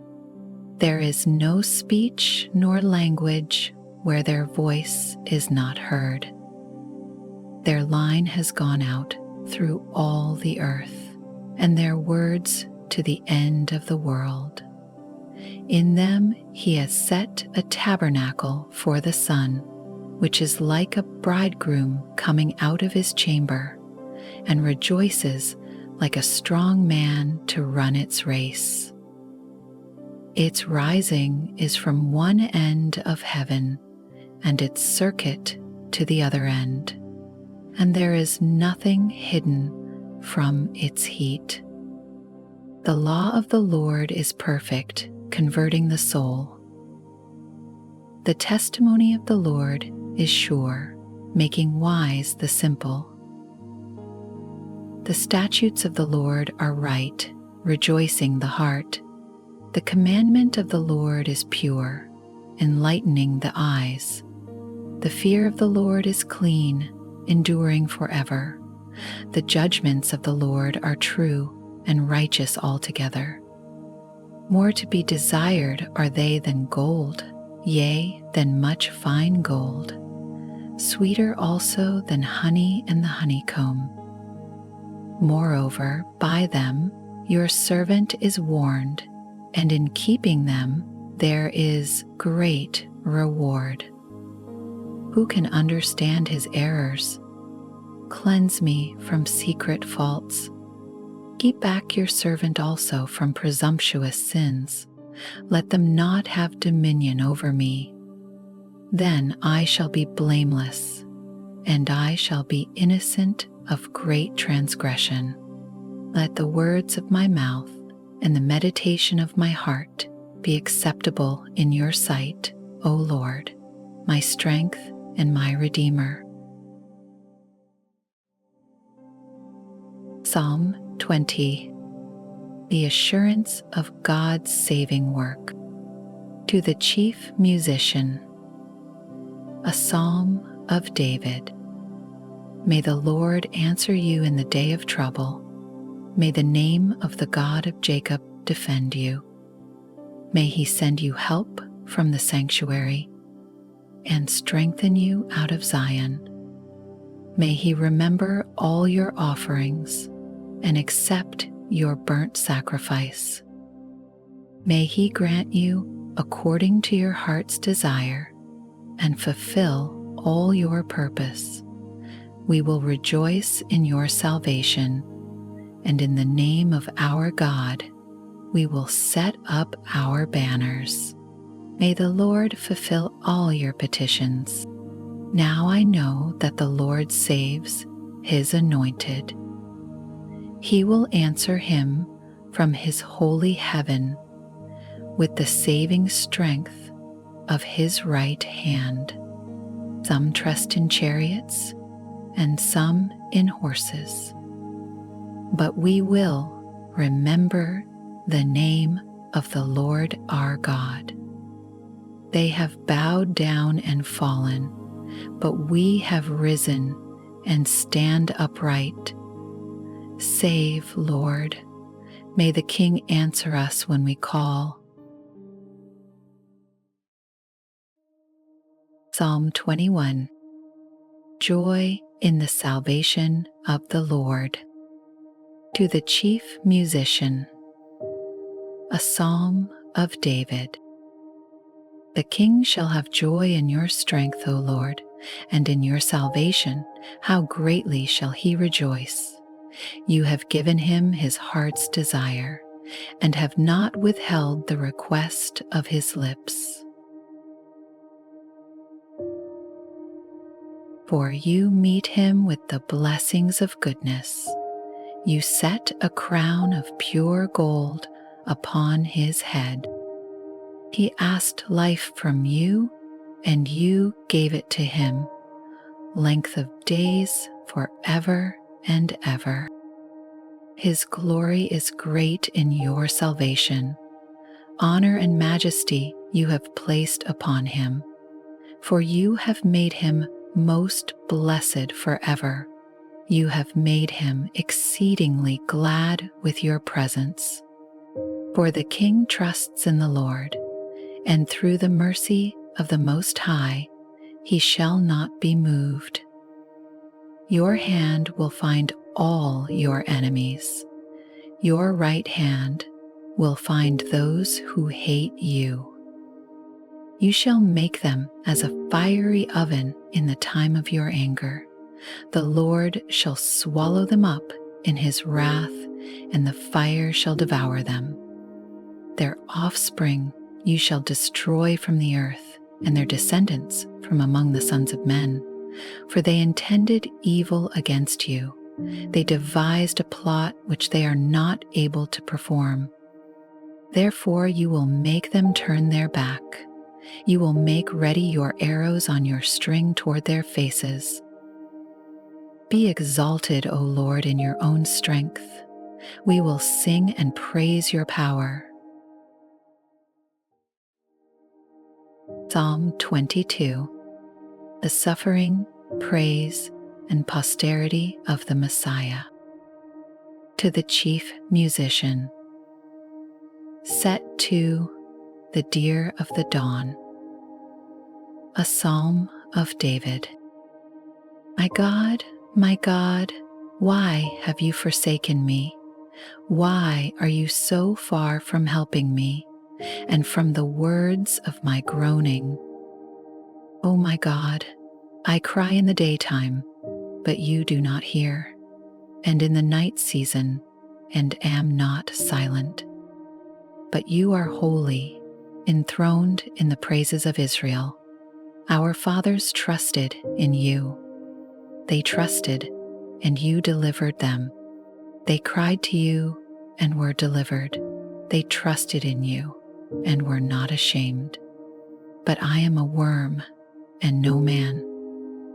There is no speech nor language where their voice is not heard. Their line has gone out through all the earth, and their words to the end of the world. In them he has set a tabernacle for the sun, which is like a bridegroom coming out of his chamber, and rejoices like a strong man to run its race. Its rising is from one end of heaven, and its circuit to the other end, and there is nothing hidden from its heat. The law of the Lord is perfect, converting the soul. The testimony of the Lord is sure, making wise the simple. The statutes of the Lord are right, rejoicing the heart. The commandment of the Lord is pure, enlightening the eyes. The fear of the Lord is clean, enduring forever. The judgments of the Lord are true and righteous altogether. More to be desired are they than gold, yea, than much fine gold, sweeter also than honey and the honeycomb. Moreover, by them your servant is warned, and in keeping them there is great reward. Who can understand his errors? Cleanse me from secret faults. Keep back your servant also from presumptuous sins. Let them not have dominion over me. Then I shall be blameless, and I shall be innocent of great transgression. Let the words of my mouth and the meditation of my heart be acceptable in your sight, O Lord, my strength and my Redeemer. Psalm 20. The assurance of God's saving work. To the chief musician, a psalm of David. May the Lord answer you in the day of trouble. May the name of the God of Jacob defend you. May he send you help from the sanctuary and strengthen you out of Zion. May he remember all your offerings and accept your burnt sacrifice. May he grant you according to your heart's desire and fulfill all your purpose. We will rejoice in your salvation, and in the name of our God, we will set up our banners. May the Lord fulfill all your petitions. Now I know that the Lord saves his anointed. He will answer him from his holy heaven with the saving strength of his right hand. Some trust in chariots and some in horses, but we will remember the name of the Lord our God. They have bowed down and fallen, but we have risen and stand upright. Save, Lord. May the King answer us when we call. Psalm 21. Joy in the salvation of the Lord. To the chief musician, a psalm of David. The king shall have joy in your strength, O Lord, and in your salvation, how greatly shall he rejoice. You have given him his heart's desire, and have not withheld the request of his lips. For you meet him with the blessings of goodness. You set a crown of pure gold upon his head. He asked life from you and you gave it to him, length of days forever and ever. His glory is great in your salvation. Honor and majesty you have placed upon him, for you have made him most blessed forever. You have made him exceedingly glad with your presence. For the king trusts in the Lord, and through the mercy of the Most High, he shall not be moved. Your hand will find all your enemies. Your right hand will find those who hate you. You shall make them as a fiery oven in the time of your anger. The Lord shall swallow them up in his wrath, and the fire shall devour them. Their offspring you shall destroy from the earth, and their descendants from among the sons of men. For they intended evil against you. They devised a plot which they are not able to perform. Therefore you will make them turn their back. You will make ready your arrows on your string toward their faces. Be exalted, O Lord, in your own strength. We will sing and praise your power. Psalm 22. The suffering, praise, and posterity of the Messiah. To the chief musician. Set to the deer of the dawn. A psalm of David. My God, why have you forsaken me? Why are you so far from helping me, and from the words of my groaning? O my God, I cry in the daytime, but you do not hear, and in the night season, and am not silent. But you are holy, enthroned in the praises of Israel. Our fathers trusted in you. They trusted, and you delivered them. They cried to you and were delivered. They trusted in you and were not ashamed. But I am a worm and no man,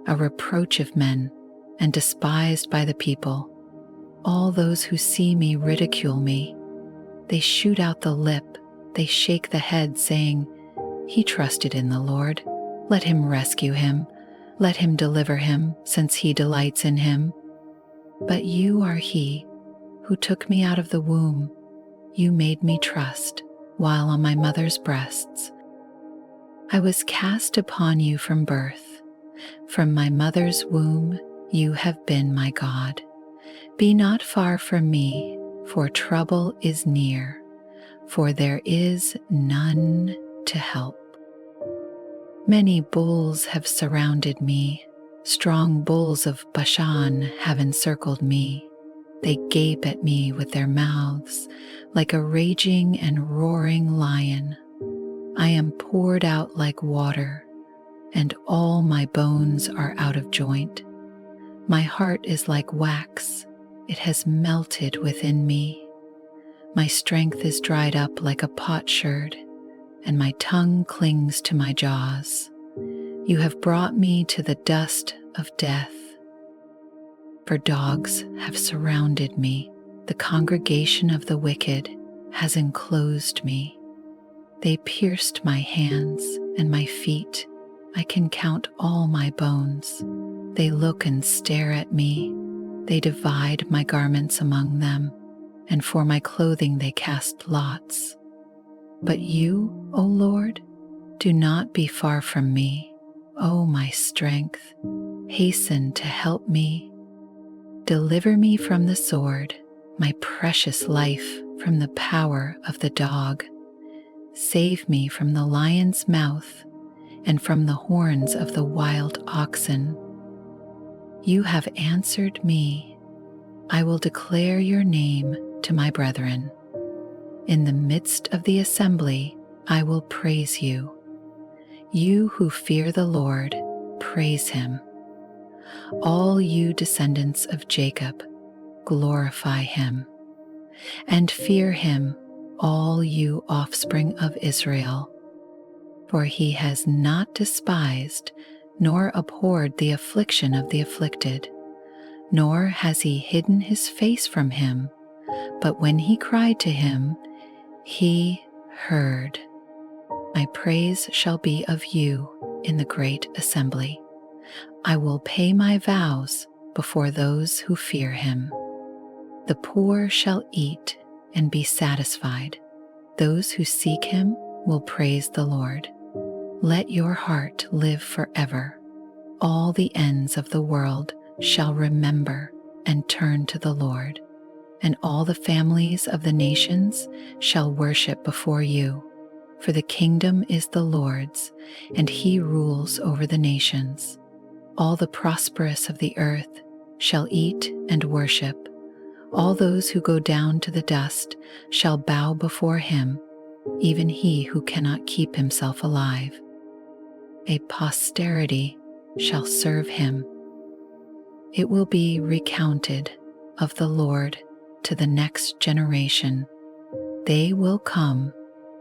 a reproach of men and despised by the people. All those who see me ridicule me. They shoot out the lip, they shake the head, saying, He trusted in the Lord. Let him rescue him. Let him deliver him, since he delights in him. But you are he who took me out of the womb. You made me trust while on my mother's breasts. I was cast upon you from birth. From my mother's womb you have been my God. Be not far from me, for trouble is near, for there is none to help. Many bulls have surrounded me. Strong bulls of Bashan have encircled me. They gape at me with their mouths like a raging and roaring lion. I am poured out like water, and all my bones are out of joint. My heart is like wax. It has melted within me. My strength is dried up like a potsherd, and my tongue clings to my jaws. You have brought me to the dust of death. For dogs have surrounded me. The congregation of the wicked has enclosed me. They pierced my hands and my feet. I can count all my bones. They look and stare at me. They divide my garments among them, and for my clothing they cast lots. But you, O Lord, do not be far from me. O my strength, hasten to help me. Deliver me from the sword, my precious life from the power of the dog. Save me from the lion's mouth and from the horns of the wild oxen. You have answered me. I will declare your name to my brethren. In the midst of the assembly, I will praise you. You who fear the Lord, praise him. All you descendants of Jacob, glorify him. And fear him, all you offspring of Israel. For he has not despised nor abhorred the affliction of the afflicted, nor has he hidden his face from him, but when he cried to him, he heard. My praise shall be of you in the great assembly. I will pay my vows before those who fear him. The poor shall eat and be satisfied. Those who seek him will praise the Lord. Let your heart live forever. All the ends of the world shall remember and turn to the Lord, and all the families of the nations shall worship before you. For the kingdom is the Lord's, and he rules over the nations. All the prosperous of the earth shall eat and worship. All those who go down to the dust shall bow before him, even he who cannot keep himself alive. A posterity shall serve him. It will be recounted of the Lord to the next generation. They will come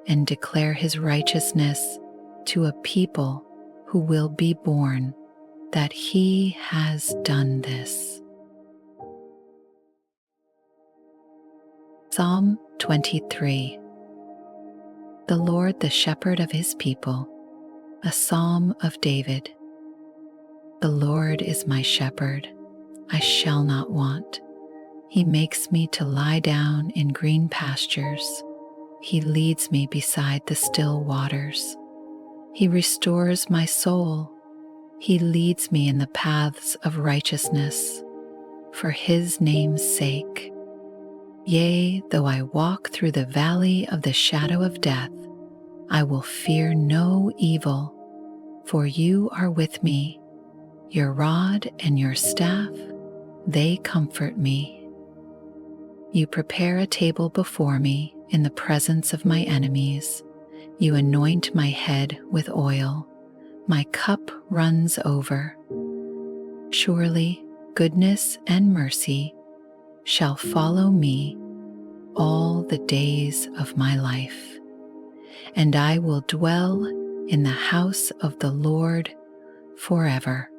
and declare his righteousness to a people who will be born, that he has done this. Psalm 23. The Lord the shepherd of his people, a psalm of David. The Lord is my shepherd, I shall not want. He makes me to lie down in green pastures. He leads me beside the still waters. He restores my soul. He leads me in the paths of righteousness, for his name's sake. Yea, though I walk through the valley of the shadow of death, I will fear no evil, for you are with me. Your rod and your staff, they comfort me. You prepare a table before me in the presence of my enemies. You anoint my head with oil. My cup runs over. Surely goodness and mercy shall follow me all the days of my life, and I will dwell in the house of the Lord forever.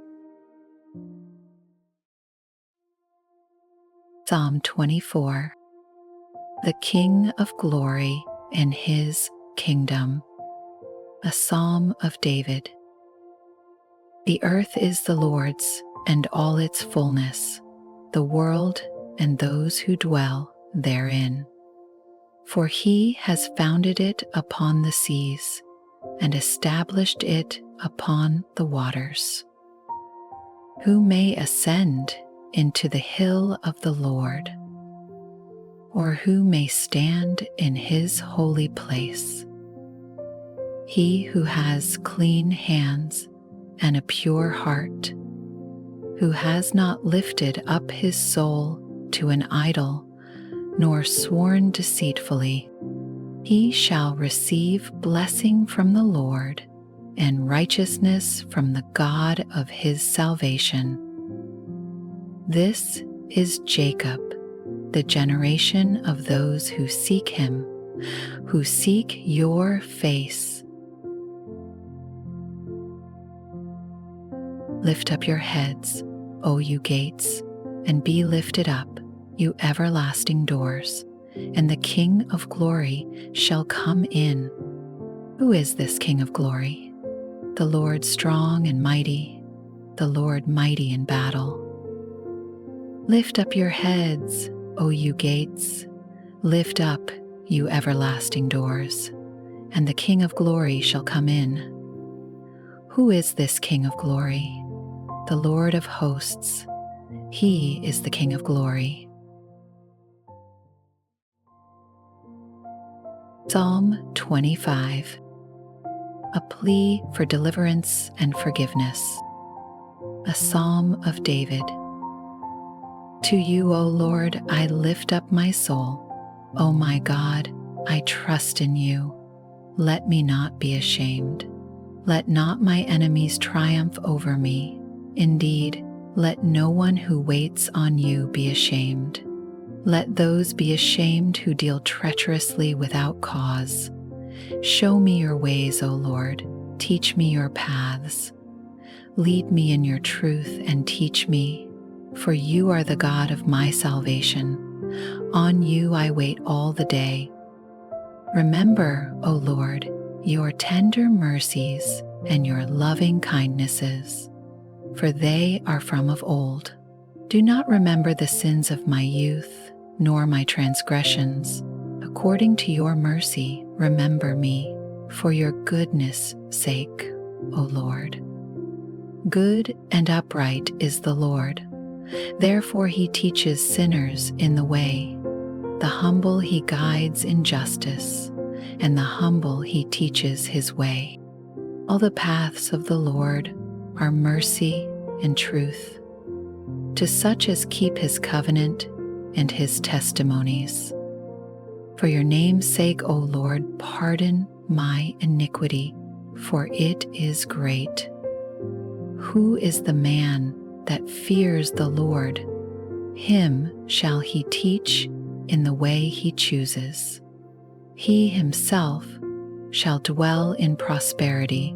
Psalm 24. The King of Glory and his kingdom, a psalm of David. The earth is the Lord's and all its fullness, the world and those who dwell therein. For he has founded it upon the seas and established it upon the waters. Who may ascend into the hill of the Lord, or who may stand in his holy place? He who has clean hands and a pure heart, who has not lifted up his soul to an idol, nor sworn deceitfully, he shall receive blessing from the Lord and righteousness from the God of his salvation. This is Jacob, the generation of those who seek him, who seek your face. Lift up your heads, O you gates, and be lifted up, you everlasting doors, and the King of glory shall come in. Who is this King of glory? The Lord strong and mighty, the Lord mighty in battle. Lift up your heads, O you gates, lift up, you everlasting doors, and the King of glory shall come in. Who is this King of glory? The Lord of hosts. He is the King of glory. Psalm 25. A plea for deliverance and forgiveness. A psalm of David. To you, O Lord, I lift up my soul. O my God, I trust in you. Let me not be ashamed. Let not my enemies triumph over me. Indeed, let no one who waits on you be ashamed. Let those be ashamed who deal treacherously without cause. Show me your ways, O Lord. teach me your paths. Lead me in your truth and teach me, for you are the God of my salvation. On you I wait all the day. Remember, O Lord, your tender mercies and your loving kindnesses, for they are from of old. Do not remember the sins of my youth, nor my transgressions. According to your mercy, remember me, for your goodness' sake, O Lord. Good and upright is the Lord. Therefore he teaches sinners in the way. The humble he guides in justice, and the humble he teaches his way. All the paths of the Lord are mercy and truth, to such as keep his covenant and his testimonies. For your name's sake, O Lord, pardon my iniquity, for it is great. Who is the man that fears the Lord? Him shall he teach in the way he chooses. He himself shall dwell in prosperity,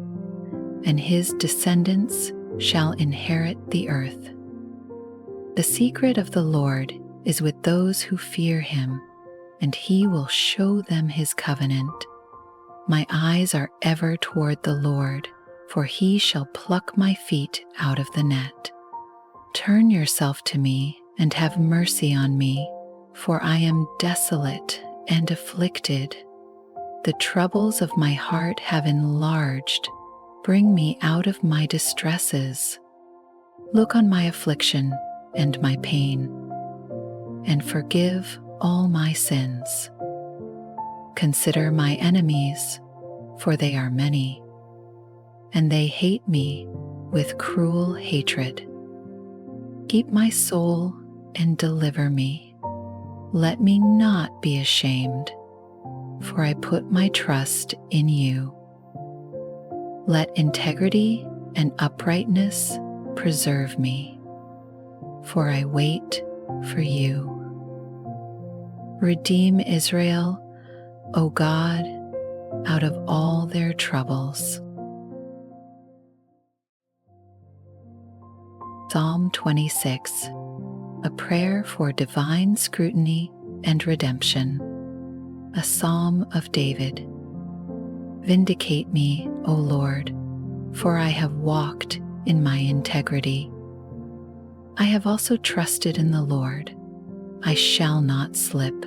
and his descendants shall inherit the earth. The secret of the Lord is with those who fear him, and he will show them his covenant. My eyes are ever toward the Lord, for he shall pluck my feet out of the net. Turn yourself to me and have mercy on me, for I am desolate and afflicted. The troubles of my heart have enlarged. Bring me out of my distresses. Look on my affliction and my pain, and forgive all my sins. Consider my enemies, for they are many, and they hate me with cruel hatred. Keep my soul and deliver me. Let me not be ashamed, for I put my trust in you. Let integrity and uprightness preserve me, for I wait for you. Redeem Israel, O God, out of all their troubles. Psalm 26, a prayer for divine scrutiny and redemption. A psalm of David. Vindicate me, O Lord, for I have walked in my integrity. I have also trusted in the Lord. I shall not slip.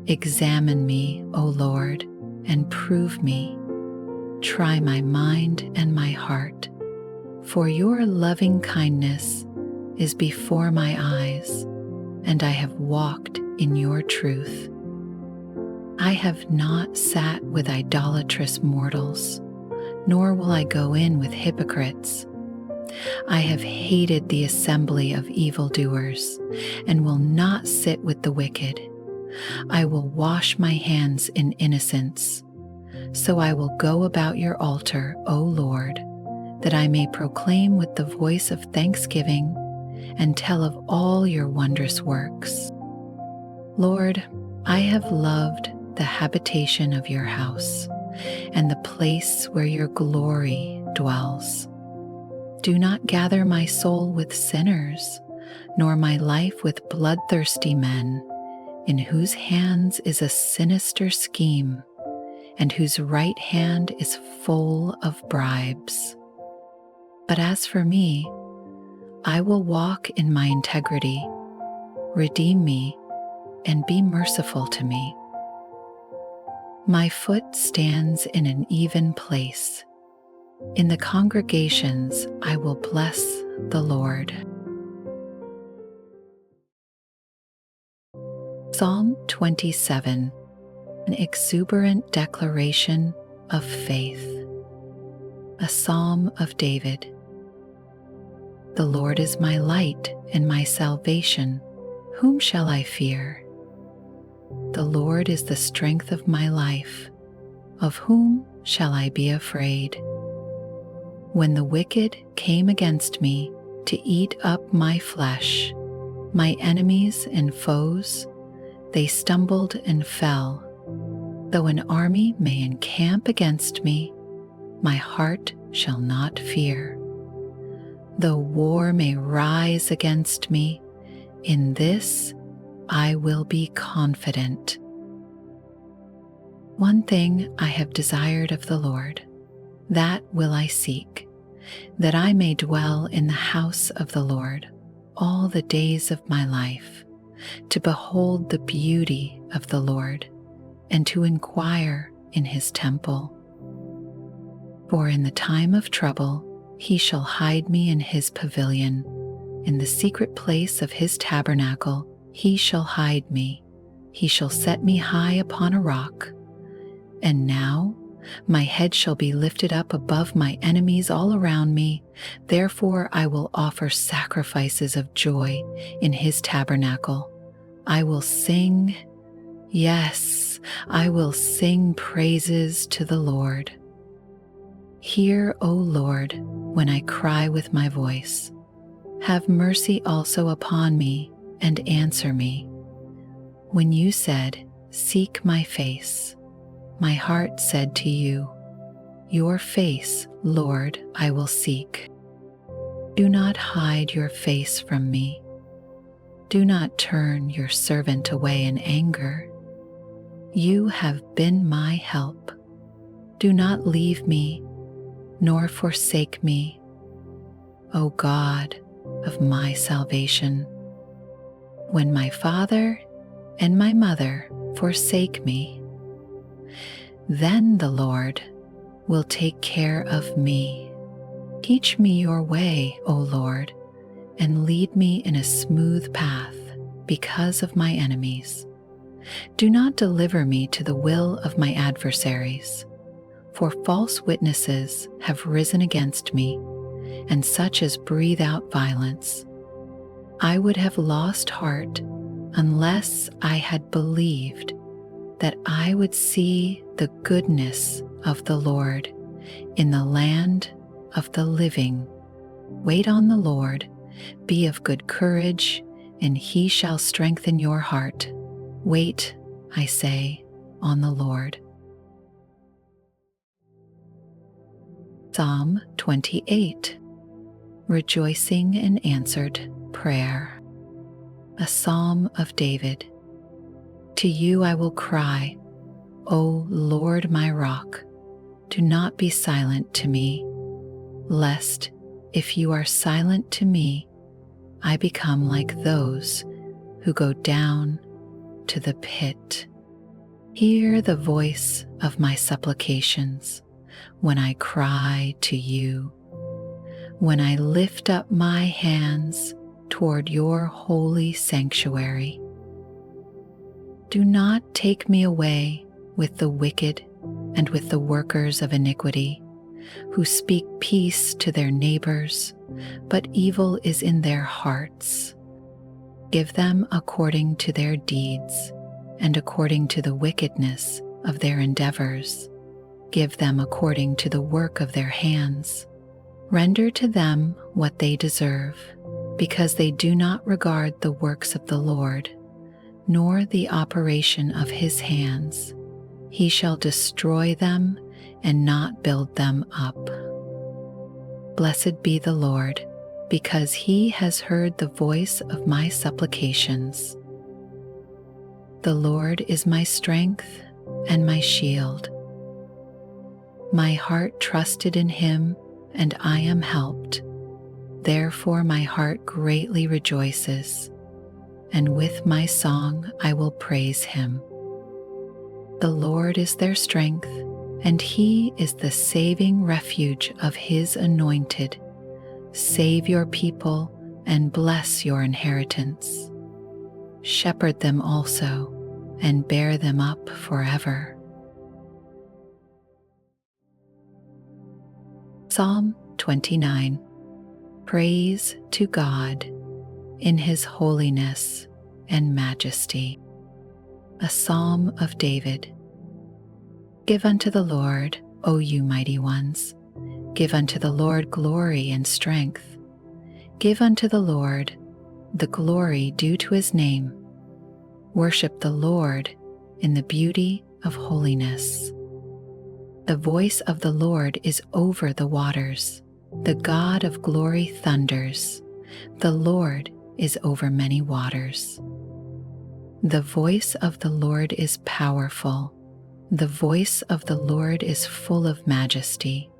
Examine me, O Lord, and prove me. Try my mind and my heart, for your loving kindness is before my eyes, and I have walked in your truth. I have not sat with idolatrous mortals, nor will I go in with hypocrites. I have hated the assembly of evildoers, and will not sit with the wicked. I will wash my hands in innocence. So I will go about your altar, O Lord, that I may proclaim with the voice of thanksgiving and tell of all your wondrous works. Lord, I have loved the habitation of your house and the place where your glory dwells. Do not gather my soul with sinners, nor my life with bloodthirsty men, in whose hands is a sinister scheme, and whose right hand is full of bribes. But as for me, I will walk in my integrity. Redeem me and be merciful to me. My foot stands in an even place. In the congregations I will bless the Lord. Psalm 27, an exuberant declaration of faith. A psalm of David. The Lord is my light and my salvation. Whom shall I fear? The Lord is the strength of my life. Of whom shall I be afraid? When the wicked came against me to eat up my flesh, my enemies and foes, they stumbled and fell. Though an army may encamp against me, my heart shall not fear. Though war may rise against me, in this I will be confident. One thing I have desired of the Lord, that will I seek, that I may dwell in the house of the Lord all the days of my life, to behold the beauty of the Lord, and to inquire in his temple. For in the time of trouble he shall hide me in his pavilion. In the secret place of his tabernacle he shall hide me. He shall set me high upon a rock. And now my head shall be lifted up above my enemies all around me. Therefore I will offer sacrifices of joy in his tabernacle. I will sing, yes, I will sing praises to the Lord. Hear, O Lord, when I cry with my voice. Have mercy also upon me and answer me. When you said, "Seek my face," my heart said to you, "Your face, Lord, I will seek." Do not hide your face from me. Do not turn your servant away in anger. You have been my help. Do not leave me, nor forsake me, O God of my salvation. When my father and my mother forsake me, then the Lord will take care of me. Teach me your way, O Lord, and lead me in a smooth path because of my enemies. Do not deliver me to the will of my adversaries, for false witnesses have risen against me, and such as breathe out violence. I would have lost heart unless I had believed that I would see the goodness of the Lord in the land of the living. Wait on the Lord, be of good courage, and he shall strengthen your heart. Wait, I say, on the Lord. Psalm 28. Rejoicing in answered prayer. A psalm of David. To you I will cry, O Lord my rock, do not be silent to me, lest, if you are silent to me, I become like those who go down to the pit. Hear the voice of my supplications when I cry to you, when I lift up my hands toward your holy sanctuary. Do not take me away with the wicked and with the workers of iniquity, who speak peace to their neighbors, but evil is in their hearts. Give them according to their deeds and according to the wickedness of their endeavors. Give them according to the work of their hands. Render to them what they deserve, because they do not regard the works of the Lord, nor the operation of his hands. He shall destroy them and not build them up. Blessed be the Lord, because he has heard the voice of my supplications. The Lord is my strength and my shield. My heart trusted in him, and I am helped. Therefore my heart greatly rejoices, and with my song I will praise him. The Lord is their strength, and he is the saving refuge of his anointed. Save your people and bless your inheritance. Shepherd them also, and bear them up forever. Psalm 29. Praise to God in his holiness and majesty. A psalm of David. Give unto the Lord, O you mighty ones. Give unto the Lord glory and strength. Give unto the Lord the glory due to his name. Worship the Lord in the beauty of holiness. The voice of the Lord is over the waters. The God of glory thunders. The Lord is over many waters. The voice of the Lord is powerful. The voice of the Lord is full of majesty.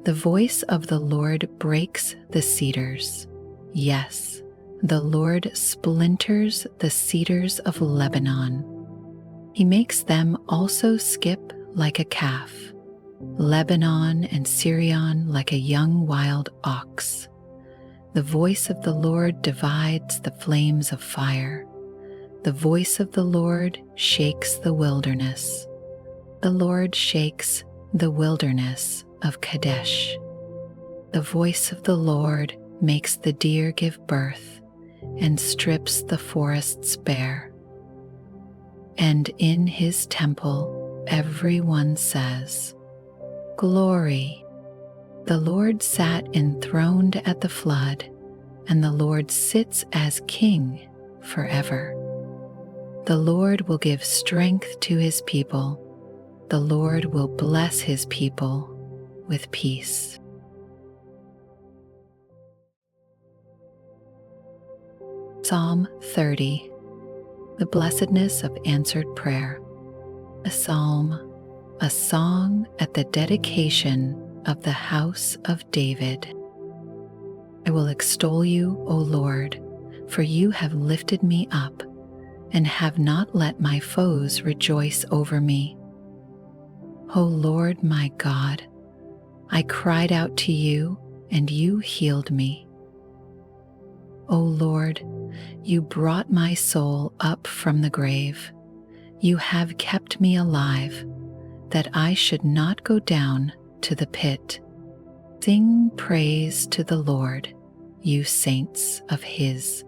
The voice of the Lord breaks the cedars. Yes, the Lord splinters the cedars of Lebanon. He makes them also skip like a calf, Lebanon and Syrian like a young wild ox. The voice of the Lord divides the flames of fire. The voice of the Lord shakes the wilderness. The Lord shakes the wilderness of Kadesh. The voice of the Lord makes the deer give birth and strips the forests bare. And in his temple everyone says, Glory. The Lord sat enthroned at the flood, and the Lord sits as King forever. The Lord will give strength to his people. The Lord will bless his people with peace. Psalm 30. The blessedness of answered prayer. A psalm, a song at the dedication of the house of David. I will extol you, O Lord, for you have lifted me up and have not let my foes rejoice over me. O Lord my God, I cried out to you and you healed me. O Lord, you brought my soul up from the grave. You have kept me alive, that I should not go down to the pit. Sing praise to the Lord, you saints of his,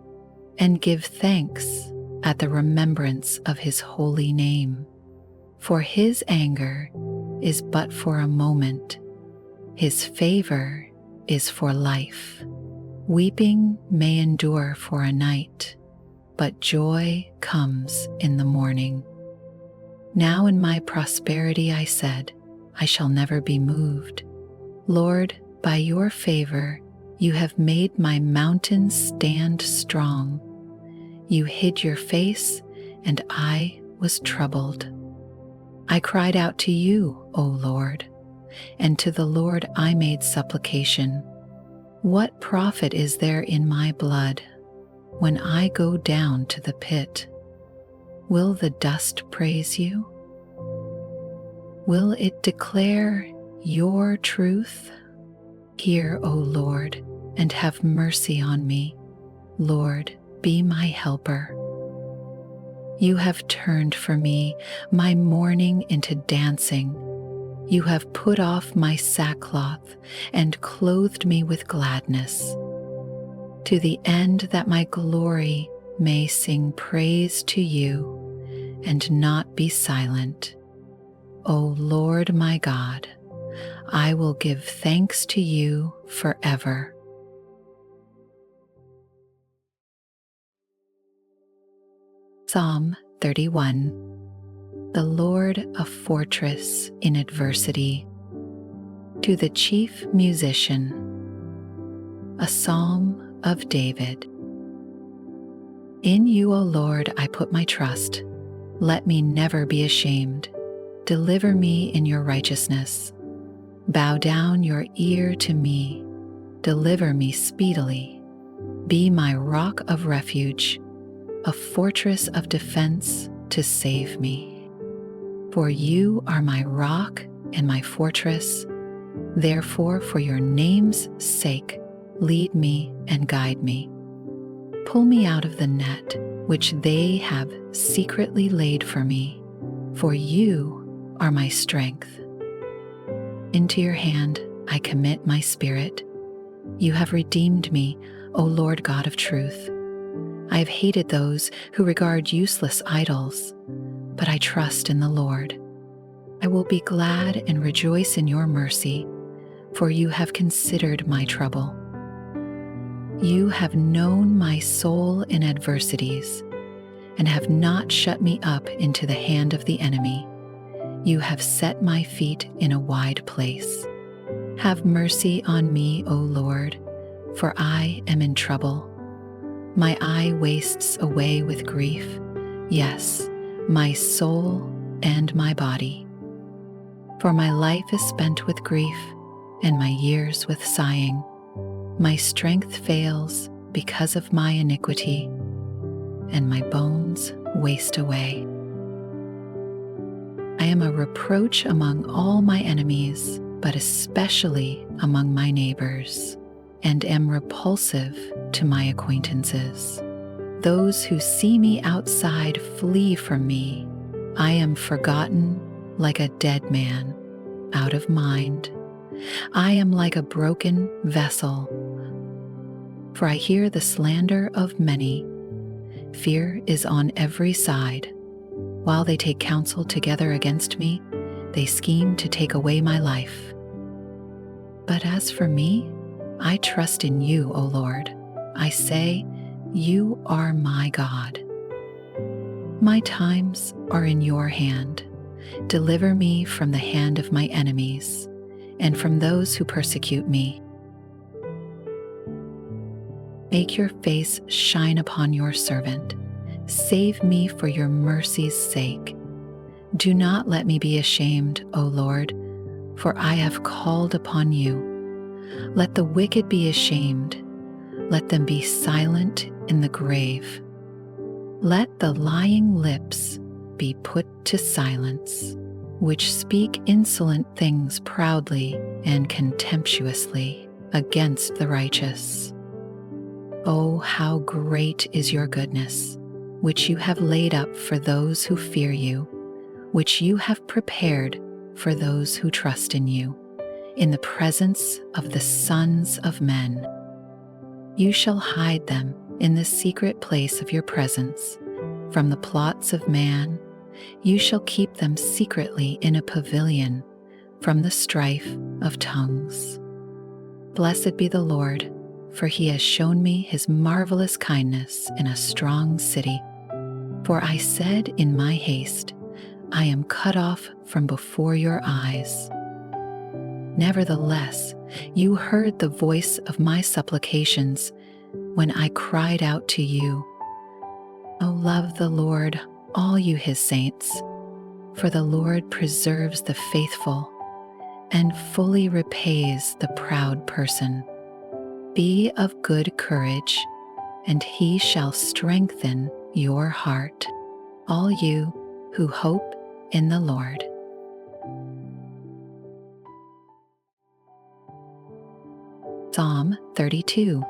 and give thanks at the remembrance of his holy name. For his anger is but for a moment, his favor is for life. Weeping may endure for a night, but joy comes in the morning. Now in my prosperity I said, I shall never be moved. Lord, by your favor, you have made my mountains stand strong. You hid your face, and I was troubled. I cried out to you, O Lord, and to the Lord I made supplication. What profit is there in my blood when I go down to the pit? Will the dust praise you? Will it declare your truth? Hear, O Lord, and have mercy on me. Lord, be my helper. You have turned for me my mourning into dancing. You have put off my sackcloth and clothed me with gladness, to the end that my glory may sing praise to you and not be silent. O Lord my God, I will give thanks to you forever. Psalm 31. The Lord a fortress in adversity. To the chief musician. A psalm of David. In you, O Lord, I put my trust. Let me never be ashamed. Deliver me in your righteousness. Bow down your ear to me. Deliver me speedily. Be my rock of refuge, a fortress of defense to save me. For you are my rock and my fortress. Therefore, for your name's sake, lead me and guide me. Pull me out of the net which they have secretly laid for me, for you are my strength. Into your hand I commit my spirit. You have redeemed me, O Lord God of truth. I have hated those who regard useless idols, but I trust in the Lord. I will be glad and rejoice in your mercy, for you have considered my trouble. You have known my soul in adversities, and have not shut me up into the hand of the enemy. You have set my feet in a wide place. Have mercy on me, O Lord, for I am in trouble. My eye wastes away with grief, yes, my soul and my body. For my life is spent with grief, and my years with sighing. My strength fails because of my iniquity, and my bones waste away. I am a reproach among all my enemies, but especially among my neighbors, and am repulsive to my acquaintances. Those who see me outside flee from me. I am forgotten like a dead man, out of mind. I am like a broken vessel, for I hear the slander of many. Fear is on every side. While they take counsel together against me, they scheme to take away my life. But as for me, I trust in you, O Lord. I say, you are my God. My times are in your hand. Deliver me from the hand of my enemies and from those who persecute me. Make your face shine upon your servant. Save me for your mercy's sake. Do not let me be ashamed, O Lord, for I have called upon you. Let the wicked be ashamed. Let them be silent in the grave. Let the lying lips be put to silence, which speak insolent things proudly and contemptuously against the righteous. Oh, how great is your goodness, which you have laid up for those who fear you, which you have prepared for those who trust in you, in the presence of the sons of men. You shall hide them in the secret place of your presence. From the plots of man, you shall keep them secretly in a pavilion from the strife of tongues. Blessed be the Lord, for he has shown me his marvelous kindness in a strong city. For I said in my haste, I am cut off from before your eyes. Nevertheless, you heard the voice of my supplications when I cried out to you. O love the Lord, all you his saints, for the Lord preserves the faithful and fully repays the proud person. Be of good courage, and he shall strengthen your heart, all you who hope in the Lord. Psalm 32.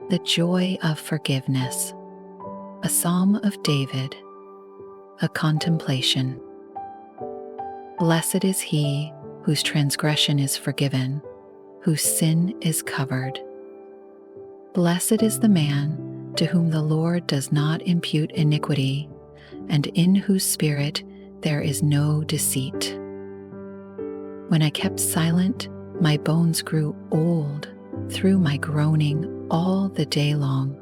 The joy of forgiveness. A psalm of David. A contemplation. Blessed is he whose transgression is forgiven, whose sin is covered. Blessed is the man to whom the Lord does not impute iniquity, and in whose spirit there is no deceit. When I kept silent, my bones grew old through my groaning all the day long.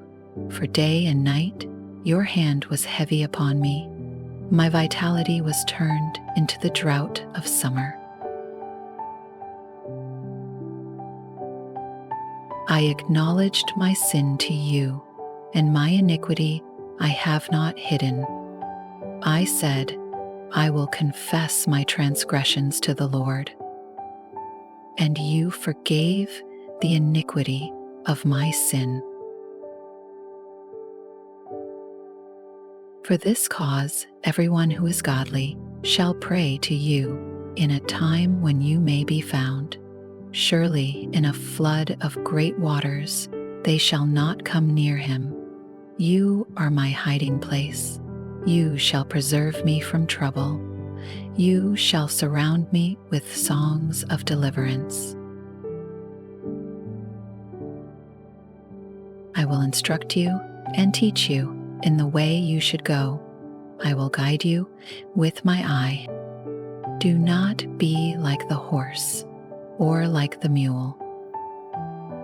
For day and night your hand was heavy upon me. My vitality was turned into the drought of summer. I acknowledged my sin to you, and my iniquity I have not hidden. I said, I will confess my transgressions to the Lord. And you forgave the iniquity of my sin. For this cause, everyone who is godly shall pray to you in a time when you may be found. Surely in a flood of great waters they shall not come near him. You are my hiding place. You shall preserve me from trouble. You shall surround me with songs of deliverance. I will instruct you and teach you in the way you should go. I will guide you with my eye. Do not be like the horse or like the mule,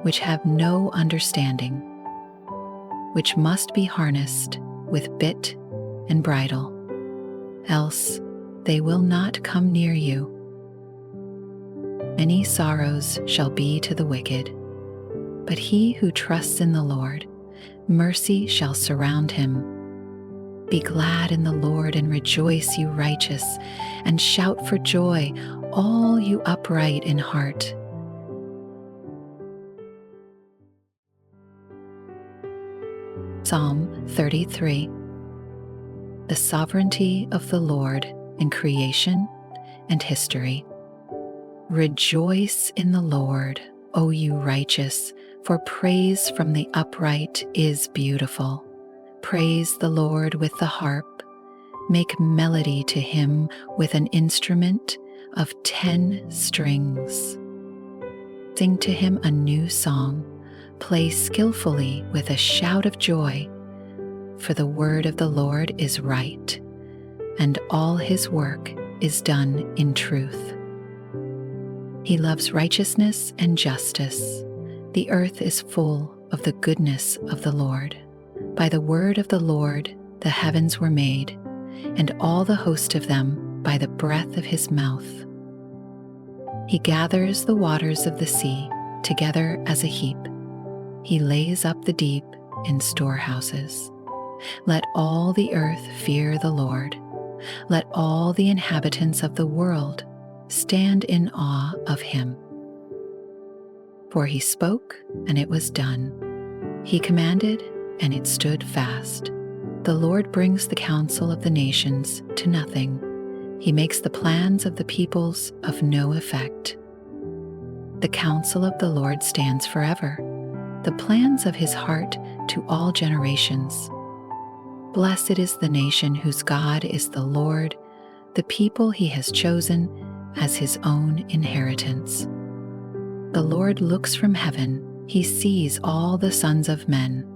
which have no understanding, which must be harnessed with bit and bridle, else they will not come near you. Many sorrows shall be to the wicked, but he who trusts in the Lord, mercy shall surround him. Be glad in the Lord and rejoice, you righteous, and shout for joy, all you upright in heart. Psalm 33. The sovereignty of the Lord in creation and history. Rejoice in the Lord, O you righteous, for praise from the upright is beautiful. Praise the Lord with the harp. Make melody to him with an instrument of 10 strings. Sing to him a new song. Play skillfully with a shout of joy. For the word of the Lord is right, and all his work is done in truth. He loves righteousness and justice. The earth is full of the goodness of the Lord. By the word of the Lord the heavens were made, and all the host of them by the breath of his mouth. He gathers the waters of the sea together as a heap. He lays up the deep in storehouses. Let all the earth fear the Lord. Let all the inhabitants of the world stand in awe of him. For he spoke, and it was done. He commanded, and it stood fast. The Lord brings the counsel of the nations to nothing. He makes the plans of the peoples of no effect. The counsel of the Lord stands forever, the plans of his heart to all generations. Blessed is the nation whose God is the Lord, the people he has chosen as his own inheritance. The Lord looks from heaven, he sees all the sons of men.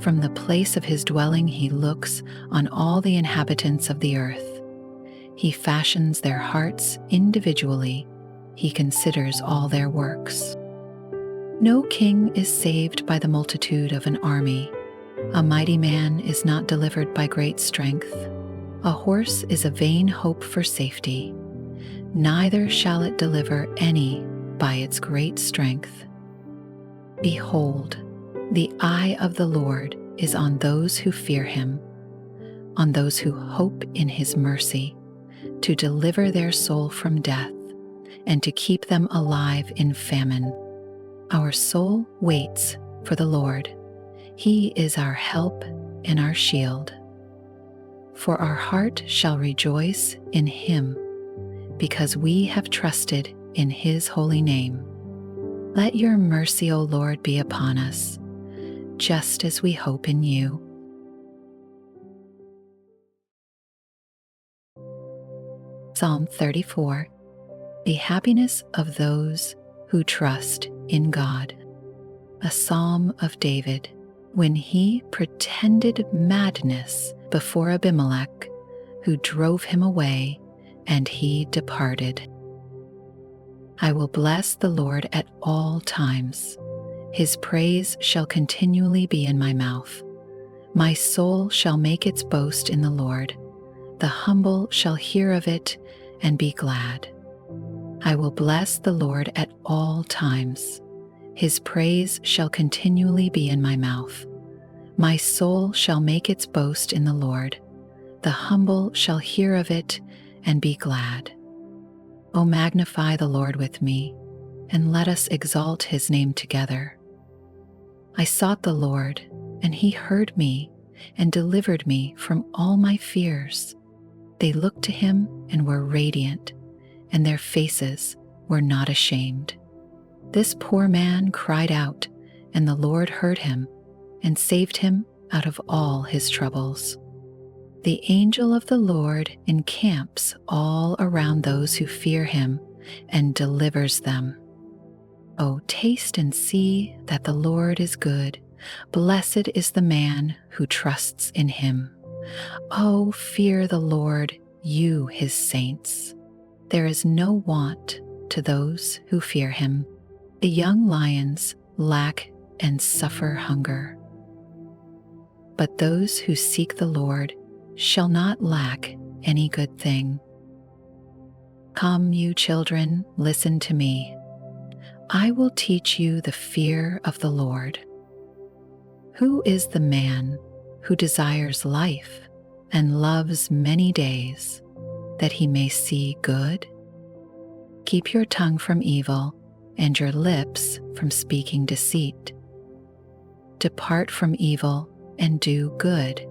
From the place of his dwelling he looks on all the inhabitants of the earth. He fashions their hearts individually, he considers all their works. No king is saved by the multitude of an army. A mighty man is not delivered by great strength. A horse is a vain hope for safety. Neither shall it deliver any by its great strength. Behold, the eye of the Lord is on those who fear him, on those who hope in his mercy, to deliver their soul from death and to keep them alive in famine. Our soul waits for the Lord. He is our help and our shield. For our heart shall rejoice in him, because we have trusted in his holy name. Let your mercy, O Lord, be upon us, just as we hope in you. Psalm 34. The happiness of those who trust in God. A psalm of David, when he pretended madness before Abimelech, who drove him away, and he departed. I will bless the Lord at all times. His praise shall continually be in my mouth. My soul shall make its boast in the Lord. The humble shall hear of it and be glad. I will bless the Lord at all times. His praise shall continually be in my mouth. My soul shall make its boast in the Lord. The humble shall hear of it and be glad. O magnify the Lord with me, and let us exalt his name together. I sought the Lord, and he heard me and delivered me from all my fears. They looked to him and were radiant, and their faces were not ashamed. This poor man cried out, and the Lord heard him and saved him out of all his troubles. The angel of the Lord encamps all around those who fear him and delivers them. O taste and see that the Lord is good. Blessed is the man who trusts in him. O fear the Lord, you his saints. There is no want to those who fear him. The young lions lack and suffer hunger, but those who seek the Lord shall not lack any good thing. Come, you children, listen to me. I will teach you the fear of the Lord. Who is the man who desires life and loves many days, that he may see good? Keep your tongue from evil and your lips from speaking deceit. Depart from evil and do good.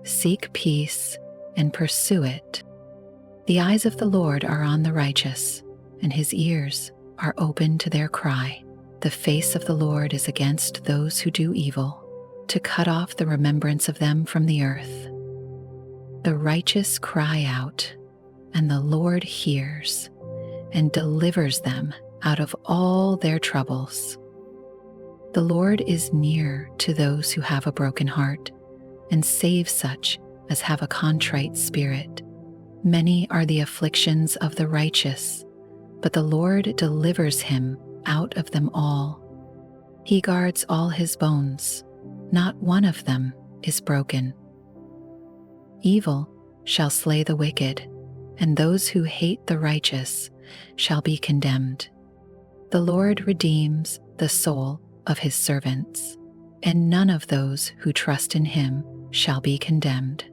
Seek peace and pursue it. The eyes of the Lord are on the righteous, and his ears are open to their cry. The face of the Lord is against those who do evil, to cut off the remembrance of them from the earth. The righteous cry out, and the Lord hears and delivers them out of all their troubles. The Lord is near to those who have a broken heart, and saves such as have a contrite spirit. Many are the afflictions of the righteous, but the Lord delivers him out of them all. He guards all his bones, not one of them is broken. Evil shall slay the wicked, and those who hate the righteous shall be condemned. The Lord redeems the soul of his servants, and none of those who trust in him shall be condemned.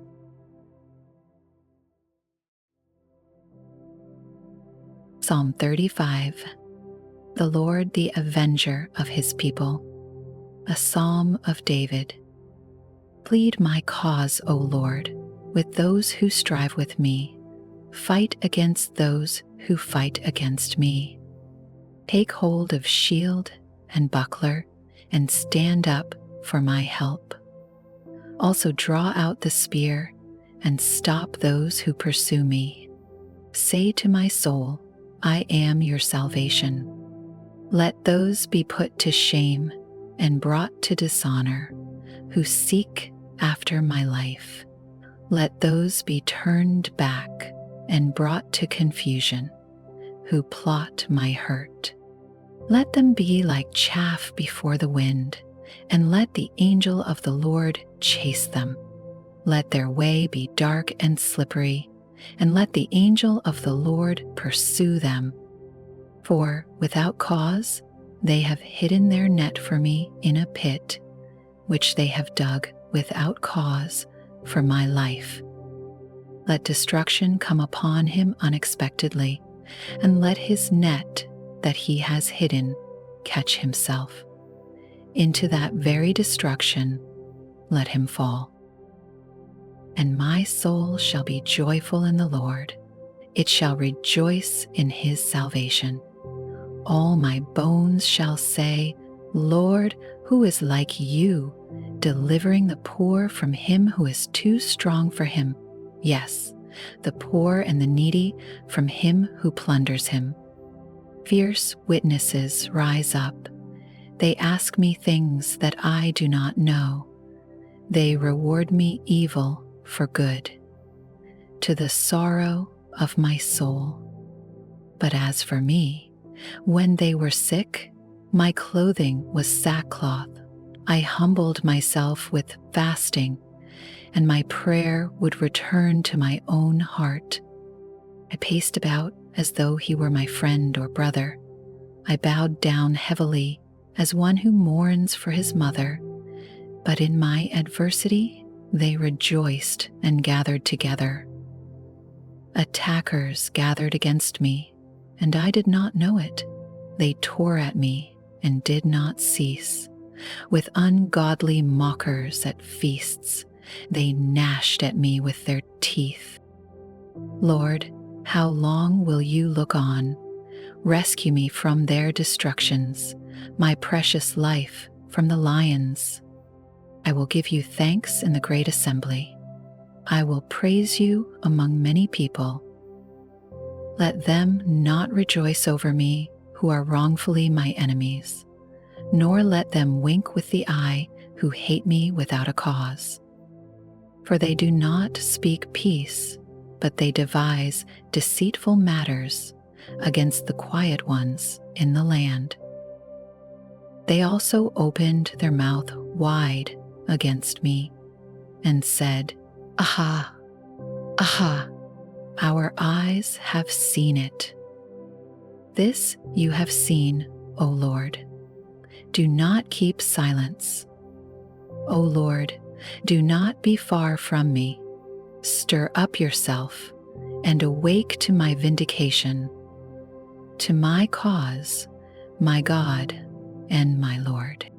Psalm 35. The Lord the avenger of his people. A psalm of David. Plead my cause, O Lord, with those who strive with me. Fight against those who fight against me. Take hold of shield and buckler, and stand up for my help. Also draw out the spear, and stop those who pursue me. Say to my soul, I am your salvation. Let those be put to shame and brought to dishonor who seek after my life. Let those be turned back and brought to confusion who plot my hurt. Let them be like chaff before the wind, and let the angel of the Lord chase them. Let their way be dark and slippery, and let the angel of the Lord pursue them. For without cause they have hidden their net for me in a pit, which they have dug without cause for my life. Let destruction come upon him unexpectedly, and let his net that he has hidden catch himself. Into that very destruction let him fall. And my soul shall be joyful in the Lord. It shall rejoice in his salvation. All my bones shall say, Lord, who is like you, delivering the poor from him who is too strong for him? Yes, the poor and the needy from him who plunders him. Fierce witnesses rise up. They ask me things that I do not know. They reward me evil for good, to the sorrow of my soul. But as for me, when they were sick, my clothing was sackcloth. I humbled myself with fasting, and my prayer would return to my own heart. I paced about as though he were my friend or brother. I bowed down heavily as one who mourns for his mother. But in my adversity, they rejoiced and gathered together. Attackers gathered against me, and I did not know it. They tore at me and did not cease. With ungodly mockers at feasts, they gnashed at me with their teeth. Lord, how long will you look on? Rescue me from their destructions, my precious life from the lions. I will give you thanks in the great assembly. I will praise you among many people. Let them not rejoice over me who are wrongfully my enemies, nor let them wink with the eye who hate me without a cause. For they do not speak peace, but they devise deceitful matters against the quiet ones in the land. They also opened their mouth wide against me and said, Aha, aha, Our eyes have seen it. This you have seen, O Lord. Do not keep silence. O Lord, do not be far from me. Stir up yourself and awake to my vindication, to my cause, my God and my Lord.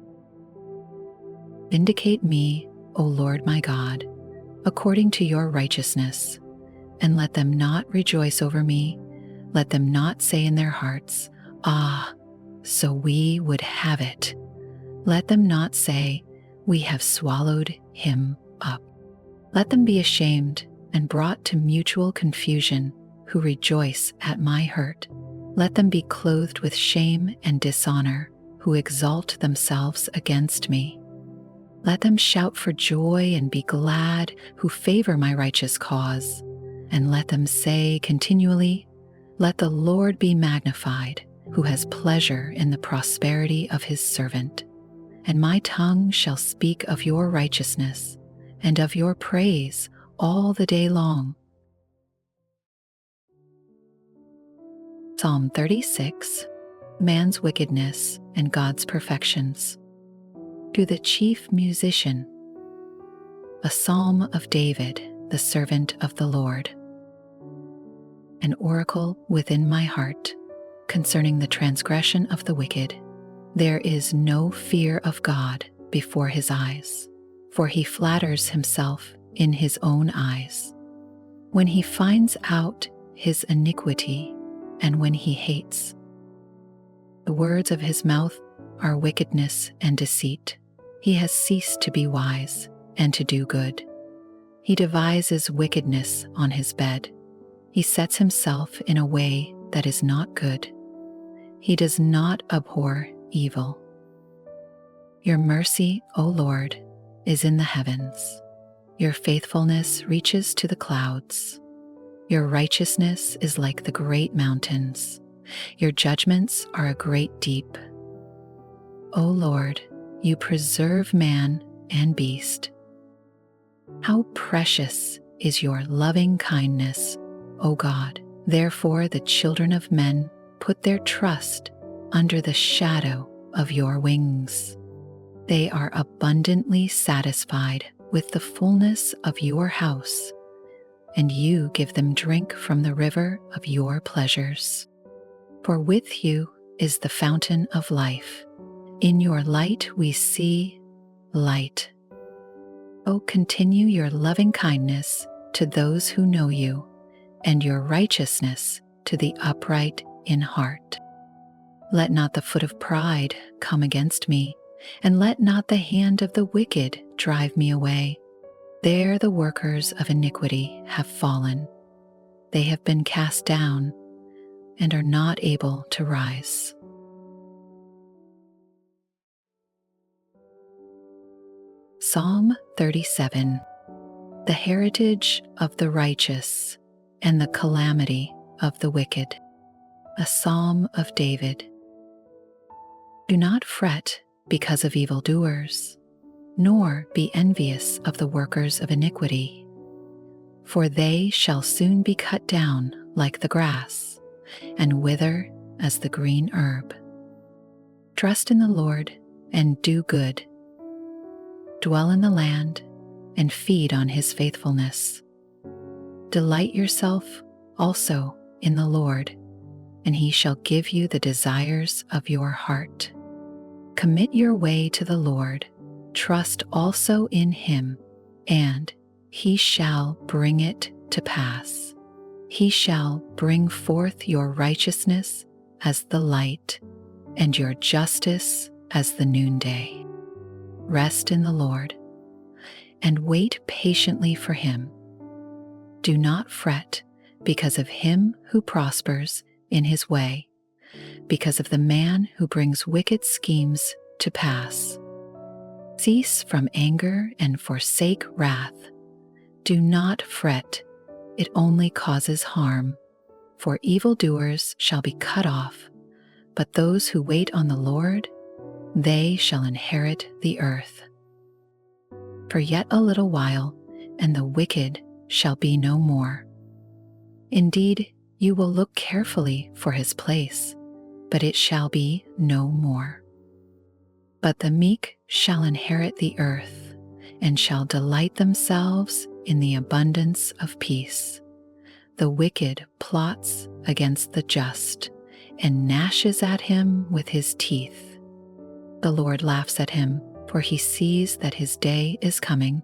Vindicate me, O Lord my God, according to your righteousness, and let them not rejoice over me. Let them not say in their hearts, "Ah, so we would have it." Let them not say, "We have swallowed him up." Let them be ashamed and brought to mutual confusion who rejoice at my hurt. Let them be clothed with shame and dishonor who exalt themselves against me. Let them shout for joy and be glad who favor my righteous cause. And let them say continually, "Let the Lord be magnified, who has pleasure in the prosperity of his servant." And my tongue shall speak of your righteousness and of your praise all the day long. Psalm 36, Man's Wickedness and God's Perfections. To the chief musician, a psalm of David, the servant of the Lord. An oracle within my heart concerning the transgression of the wicked. There is no fear of God before his eyes, for he flatters himself in his own eyes. When he finds out his iniquity and when he hates, the words of his mouth are wickedness and deceit. He has ceased to be wise and to do good. He devises wickedness on his bed. He sets himself in a way that is not good. He does not abhor evil. Your mercy, O Lord, is in the heavens. Your faithfulness reaches to the clouds. Your righteousness is like the great mountains. Your judgments are a great deep. O Lord, you preserve man and beast. How precious is your loving kindness, O God. Therefore the children of men put their trust under the shadow of your wings. They are abundantly satisfied with the fullness of your house, and you give them drink from the river of your pleasures. For with you is the fountain of life. In your light we see light. O continue your loving kindness to those who know you, and your righteousness to the upright in heart. Let not the foot of pride come against me, and let not the hand of the wicked drive me away. There the workers of iniquity have fallen. They have been cast down and are not able to rise. Psalm 37. The heritage of the righteous and the calamity of the wicked. A psalm of David. Do not fret because of evildoers, nor be envious of the workers of iniquity, for they shall soon be cut down like the grass, and wither as the green herb. Trust in the Lord and do good. Dwell in the land and feed on his faithfulness. Delight yourself also in the Lord, and he shall give you the desires of your heart. Commit your way to the Lord, trust also in him, and he shall bring it to pass. He shall bring forth your righteousness as the light, and your justice as the noonday. Rest in the Lord, and wait patiently for him. Do not fret because of him who prospers in his way, because of the man who brings wicked schemes to pass. Cease from anger and forsake wrath. Do not fret, it only causes harm, for evildoers shall be cut off, but those who wait on the Lord, they shall inherit the earth. For yet a little while, and the wicked shall be no more. Indeed, you will look carefully for his place, but it shall be no more. But the meek shall inherit the earth, and shall delight themselves in the abundance of peace. The wicked plots against the just, and gnashes at him with his teeth. The Lord laughs at him, for he sees that his day is coming.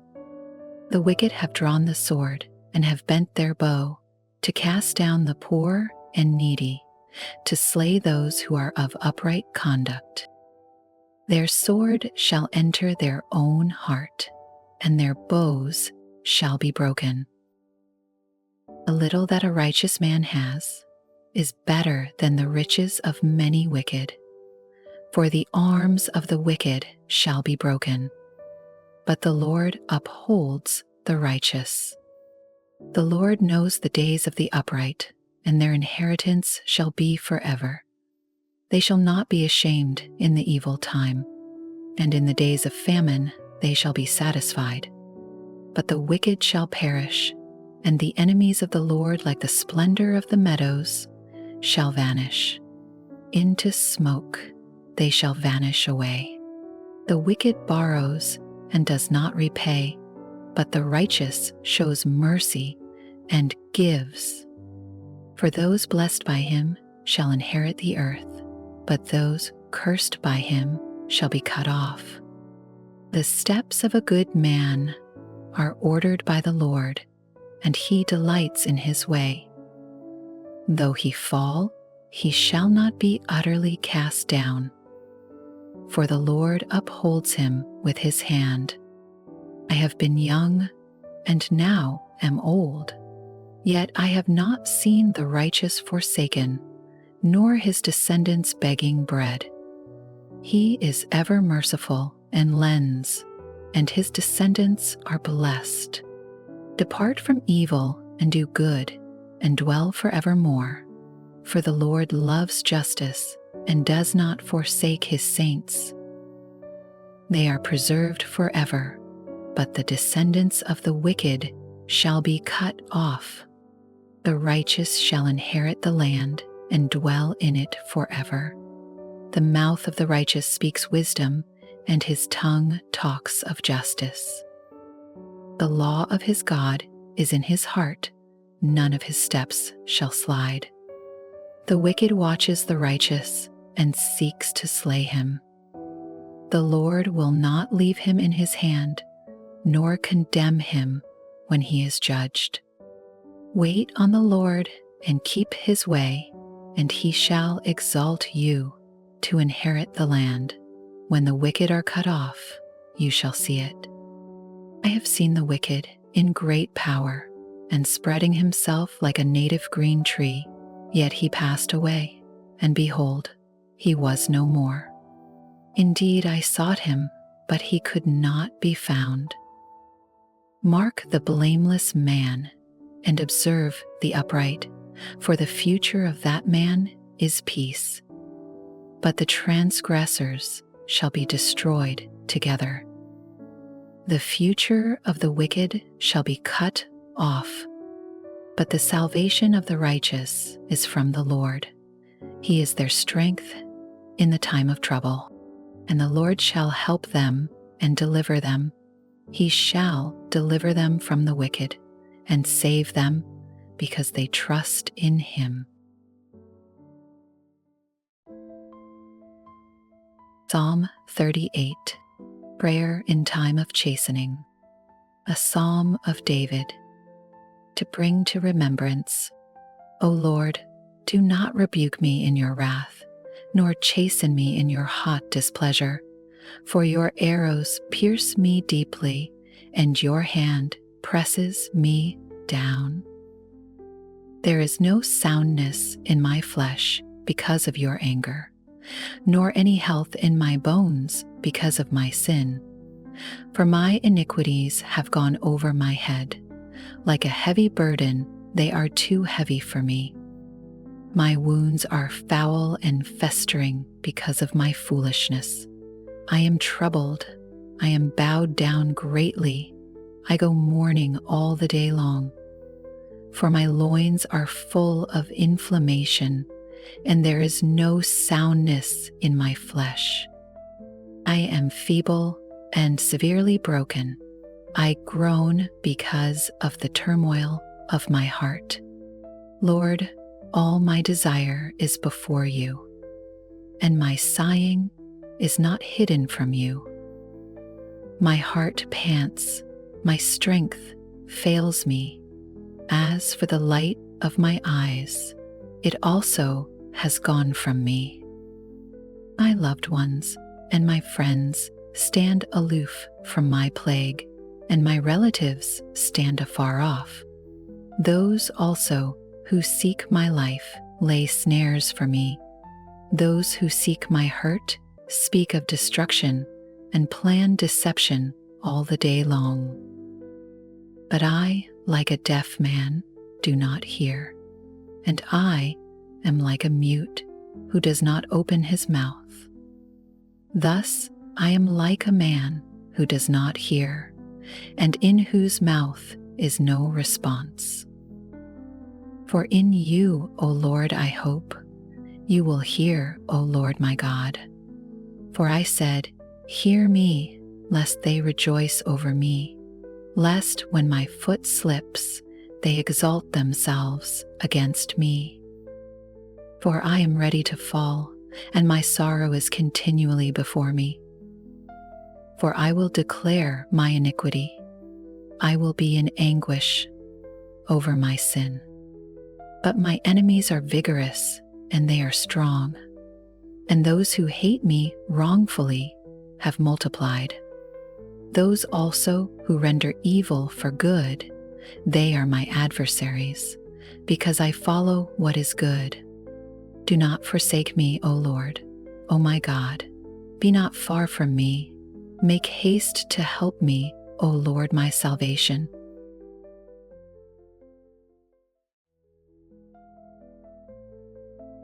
The wicked have drawn the sword, and have bent their bow, to cast down the poor and needy, to slay those who are of upright conduct. Their sword shall enter their own heart, and their bows shall be broken. The little that a righteous man has is better than the riches of many wicked. For the arms of the wicked shall be broken, but the Lord upholds the righteous. The Lord knows the days of the upright, and their inheritance shall be forever. They shall not be ashamed in the evil time, and in the days of famine they shall be satisfied. But the wicked shall perish, and the enemies of the Lord, like the splendor of the meadows, shall vanish. Into smoke they shall vanish away. The wicked borrows and does not repay, but the righteous shows mercy and gives. For those blessed by him shall inherit the earth, but those cursed by him shall be cut off. The steps of a good man are ordered by the Lord, and he delights in his way. Though he fall, he shall not be utterly cast down, for the Lord upholds him with his hand. I have been young, and now am old, yet I have not seen the righteous forsaken, nor his descendants begging bread. He is ever merciful and lends, and his descendants are blessed. Depart from evil and do good, and dwell forevermore. For the Lord loves justice and does not forsake his saints. They are preserved forever, but the descendants of the wicked shall be cut off. The righteous shall inherit the land and dwell in it forever. The mouth of the righteous speaks wisdom, and his tongue talks of justice. The law of his God is in his heart, none of his steps shall slide. The wicked watches the righteous and seeks to slay him. The Lord will not leave him in his hand, nor condemn him when he is judged. Wait on the Lord and keep his way, and he shall exalt you to inherit the land. When the wicked are cut off, you shall see it. I have seen the wicked in great power, and spreading himself like a native green tree, yet he passed away, and behold, he was no more. Indeed, I sought him, but he could not be found. Mark the blameless man, and observe the upright, for the future of that man is peace. But the transgressors shall be destroyed together. The future of the wicked shall be cut off, but the salvation of the righteous is from the Lord. He is their strength in the time of trouble, and the Lord shall help them and deliver them. He shall deliver them from the wicked and save them because they trust in him. Psalm 38, Prayer in Time of Chastening, a Psalm of David, to bring to remembrance, O Lord, do not rebuke me in your wrath, nor chasten me in your hot displeasure, for your arrows pierce me deeply, and your hand presses me down. There is no soundness in my flesh because of your anger, nor any health in my bones because of my sin. For my iniquities have gone over my head. Like a heavy burden, they are too heavy for me. My wounds are foul and festering because of my foolishness. I am troubled. I am bowed down greatly. I go mourning all the day long. for my loins are full of inflammation, and there is no soundness in my flesh. I am feeble and severely broken. I groan because of the turmoil of my heart. Lord, all my desire is before you, and my sighing is not hidden from you. My heart pants, my strength fails me. As for the light of my eyes, it also has gone from me. My loved ones and my friends stand aloof from my plague, and my relatives stand afar off. Those also who seek my life lay snares for me. Those who seek my hurt speak of destruction and plan deception all the day long. But I, like a deaf man, do not hear, and I am like a mute who does not open his mouth. Thus I am like a man who does not hear, and in whose mouth is no response. For in you, O Lord, I hope. You will hear, O Lord my God. For I said, hear me, lest they rejoice over me, lest when my foot slips, they exalt themselves against me. For I am ready to fall, and my sorrow is continually before me. For I will declare my iniquity. I will be in anguish over my sin. But my enemies are vigorous, and they are strong, and those who hate me wrongfully have multiplied. Those also who render evil for good, they are my adversaries, because I follow what is good. Do not forsake me, O Lord, O my God. Be not far from me. Make haste to help me, O Lord, my salvation.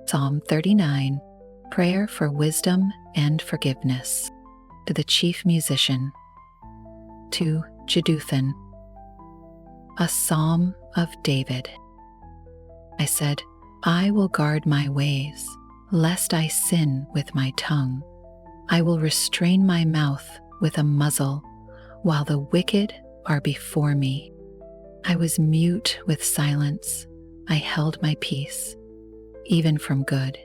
Psalm 39, Prayer for Wisdom and Forgiveness. To the chief musician. To Jeduthun. A psalm of David. I said, I will guard my ways, lest I sin with my tongue. I will restrain my mouth with a muzzle, while the wicked are before me. I was mute with silence. I held my peace, even from good.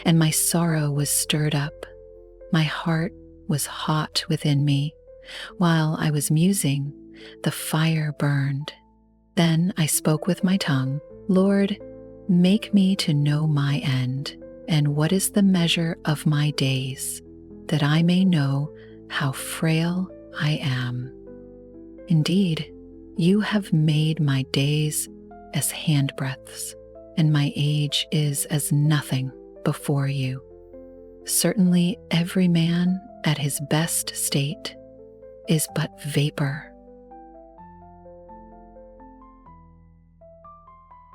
And my sorrow was stirred up. My heart was hot within me. While I was musing, the fire burned. Then I spoke with my tongue, Lord, make me to know my end, and what is the measure of my days, that I may know how frail I am. Indeed, you have made my days as handbreadths, and my age is as nothing before you. Certainly every man at his best state is but vapor.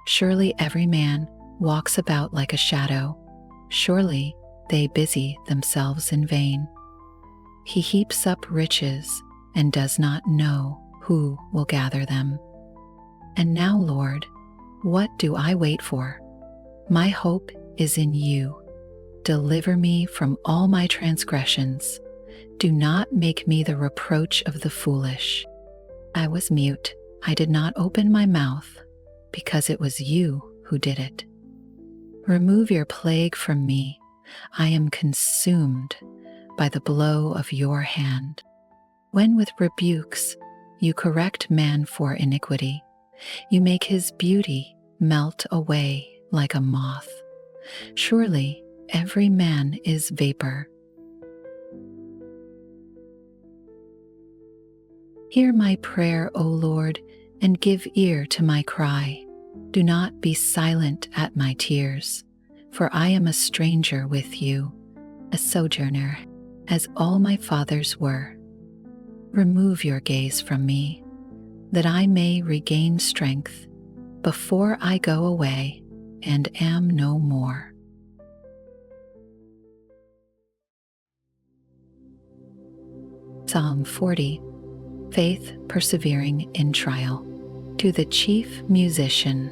Surely every man walks about like a shadow. Surely they busy themselves in vain. He heaps up riches and does not know who will gather them. And now, Lord, what do I wait for? My hope is in you. Deliver me from all my transgressions. Do not make me the reproach of the foolish. I was mute. I did not open my mouth, because it was you who did it. Remove your plague from me. I am consumed by the blow of your hand. When with rebukes you correct man for iniquity, you make his beauty melt away like a moth. Surely every man is vapor. Hear my prayer, O Lord, and give ear to my cry. Do not be silent at my tears, for I am a stranger with you, a sojourner, as all my fathers were. Remove your gaze from me, that I may regain strength before I go away and am no more. Psalm 40, Faith persevering in trial. To the chief musician,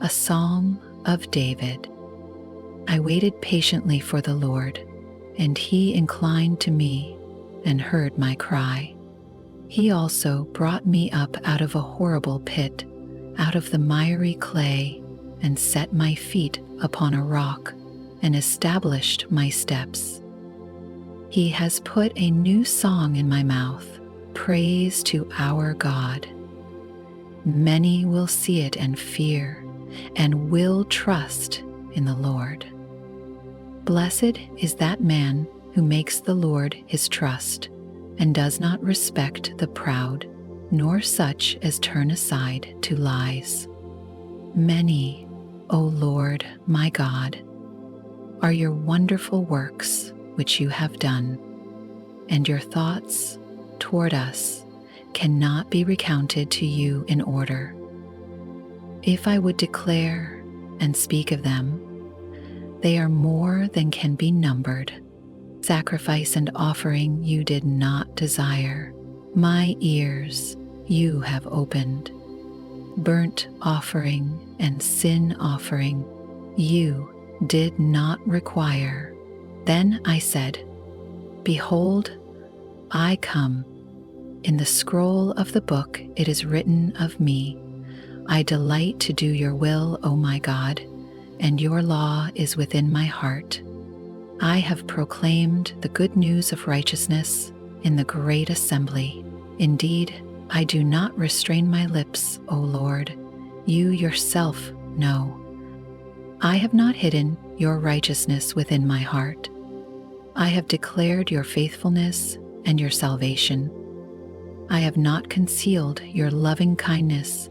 a psalm of David. I waited patiently for the Lord, and he inclined to me and heard my cry. He also brought me up out of a horrible pit, out of the miry clay, and set my feet upon a rock, and established my steps. He has put a new song in my mouth, praise to our God. Many will see it and fear, and will trust in the Lord. Blessed is that man who makes the Lord his trust, and does not respect the proud, nor such as turn aside to lies. Many, O Lord my God, are your wonderful works which you have done, and your thoughts toward us cannot be recounted to you in order. If I would declare and speak of them, they are more than can be numbered. Sacrifice and offering you did not desire. My ears you have opened. Burnt offering and sin offering you did not require. Then I said, Behold, I come. In the scroll of the book it is written of me, I delight to do your will, O my God, and your law is within my heart. I have proclaimed the good news of righteousness in the great assembly. Indeed, I do not restrain my lips, O Lord. You yourself know. I have not hidden your righteousness within my heart. I have declared your faithfulness and your salvation. I have not concealed your loving kindness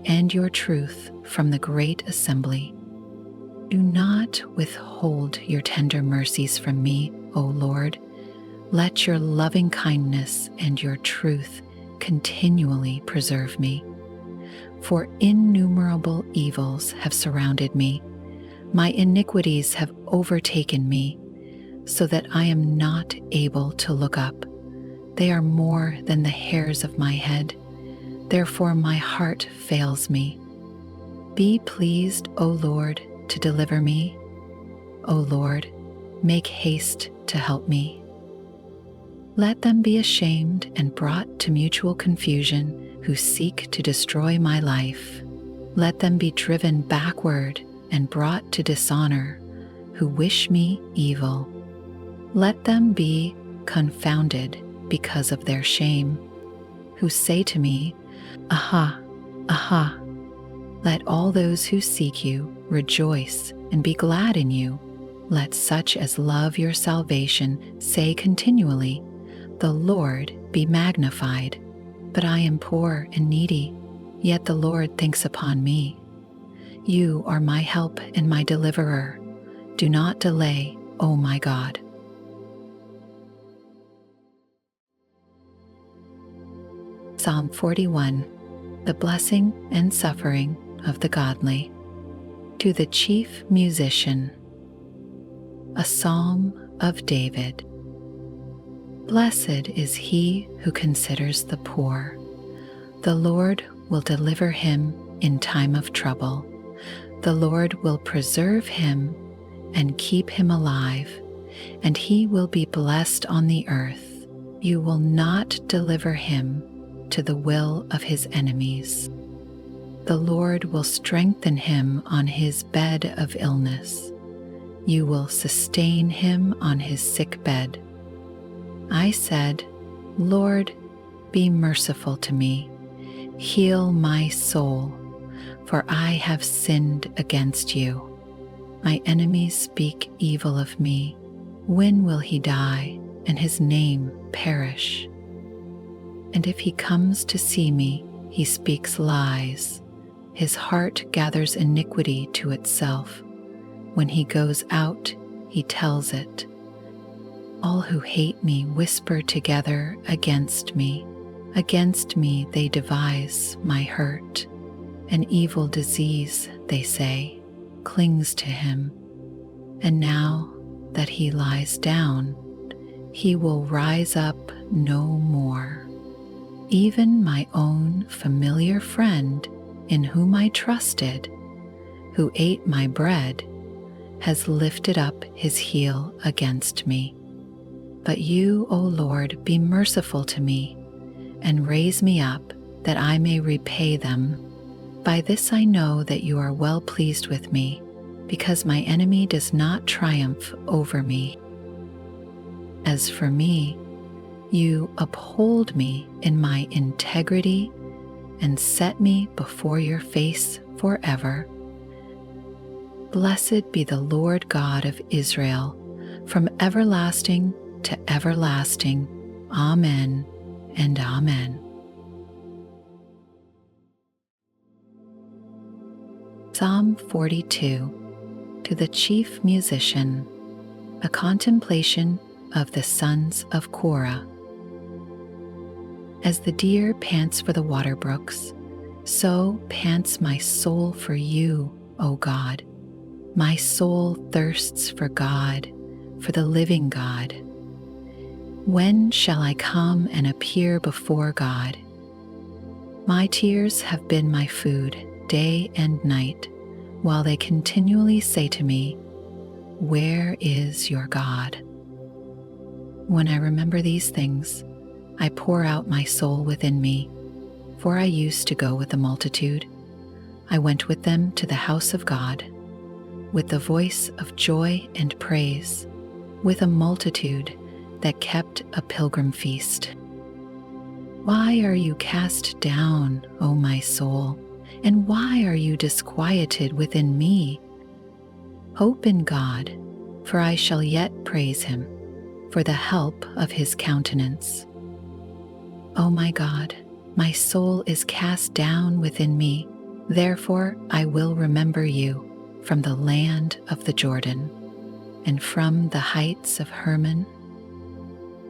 and your truth from the great assembly. Do not withhold your tender mercies from me, O Lord. Let your loving kindness and your truth continually preserve me. For innumerable evils have surrounded me. My iniquities have overtaken me, so that I am not able to look up. They are more than the hairs of my head. Therefore my heart fails me. Be pleased, O Lord, to deliver me. O Lord, make haste to help me. Let them be ashamed and brought to mutual confusion who seek to destroy my life. Let them be driven backward and brought to dishonor who wish me evil. Let them be confounded because of their shame, who say to me, Aha, aha. Let all those who seek you rejoice and be glad in you. Let such as love your salvation say continually, The Lord be magnified. But I am poor and needy, yet the Lord thinks upon me. You are my help and my deliverer. Do not delay, O my God. Psalm 41. The blessing and suffering of the godly. To the chief musician. A psalm of David. Blessed is he who considers the poor. The Lord will deliver him in time of trouble. The Lord will preserve him and keep him alive, and he will be blessed on the earth. You will not deliver him to the will of his enemies. The Lord will strengthen him on his bed of illness. You will sustain him on his sick bed. I said, Lord, be merciful to me. Heal my soul, for I have sinned against you. My enemies speak evil of me. When will he die and his name perish? And if he comes to see me, he speaks lies. His heart gathers iniquity to itself. When he goes out, he tells it. All who hate me whisper together against me. Against me they devise my hurt. An evil disease, they say, clings to him. And now that he lies down, he will rise up no more. Even my own familiar friend, in whom I trusted, who ate my bread, has lifted up his heel against me. But you, O Lord, be merciful to me, and raise me up, that I may repay them. By this I know that you are well pleased with me, because my enemy does not triumph over me. As for me, you uphold me in my integrity and set me before your face forever. Blessed be the Lord God of Israel, from everlasting to everlasting. Amen and amen. Psalm 42, to the chief musician, a contemplation of the sons of Korah. As the deer pants for the water brooks, so pants my soul for you, O God. My soul thirsts for God, for the living God. When shall I come and appear before God? My tears have been my food day and night, while they continually say to me, "Where is your God?" When I remember these things, I pour out my soul within me, for I used to go with the multitude. I went with them to the house of God, with the voice of joy and praise, with a multitude that kept a pilgrim feast. Why are you cast down, O my soul, and why are you disquieted within me? Hope in God, for I shall yet praise him, for the help of his countenance. O my God, my soul is cast down within me, therefore I will remember you from the land of the Jordan, and from the heights of Hermon,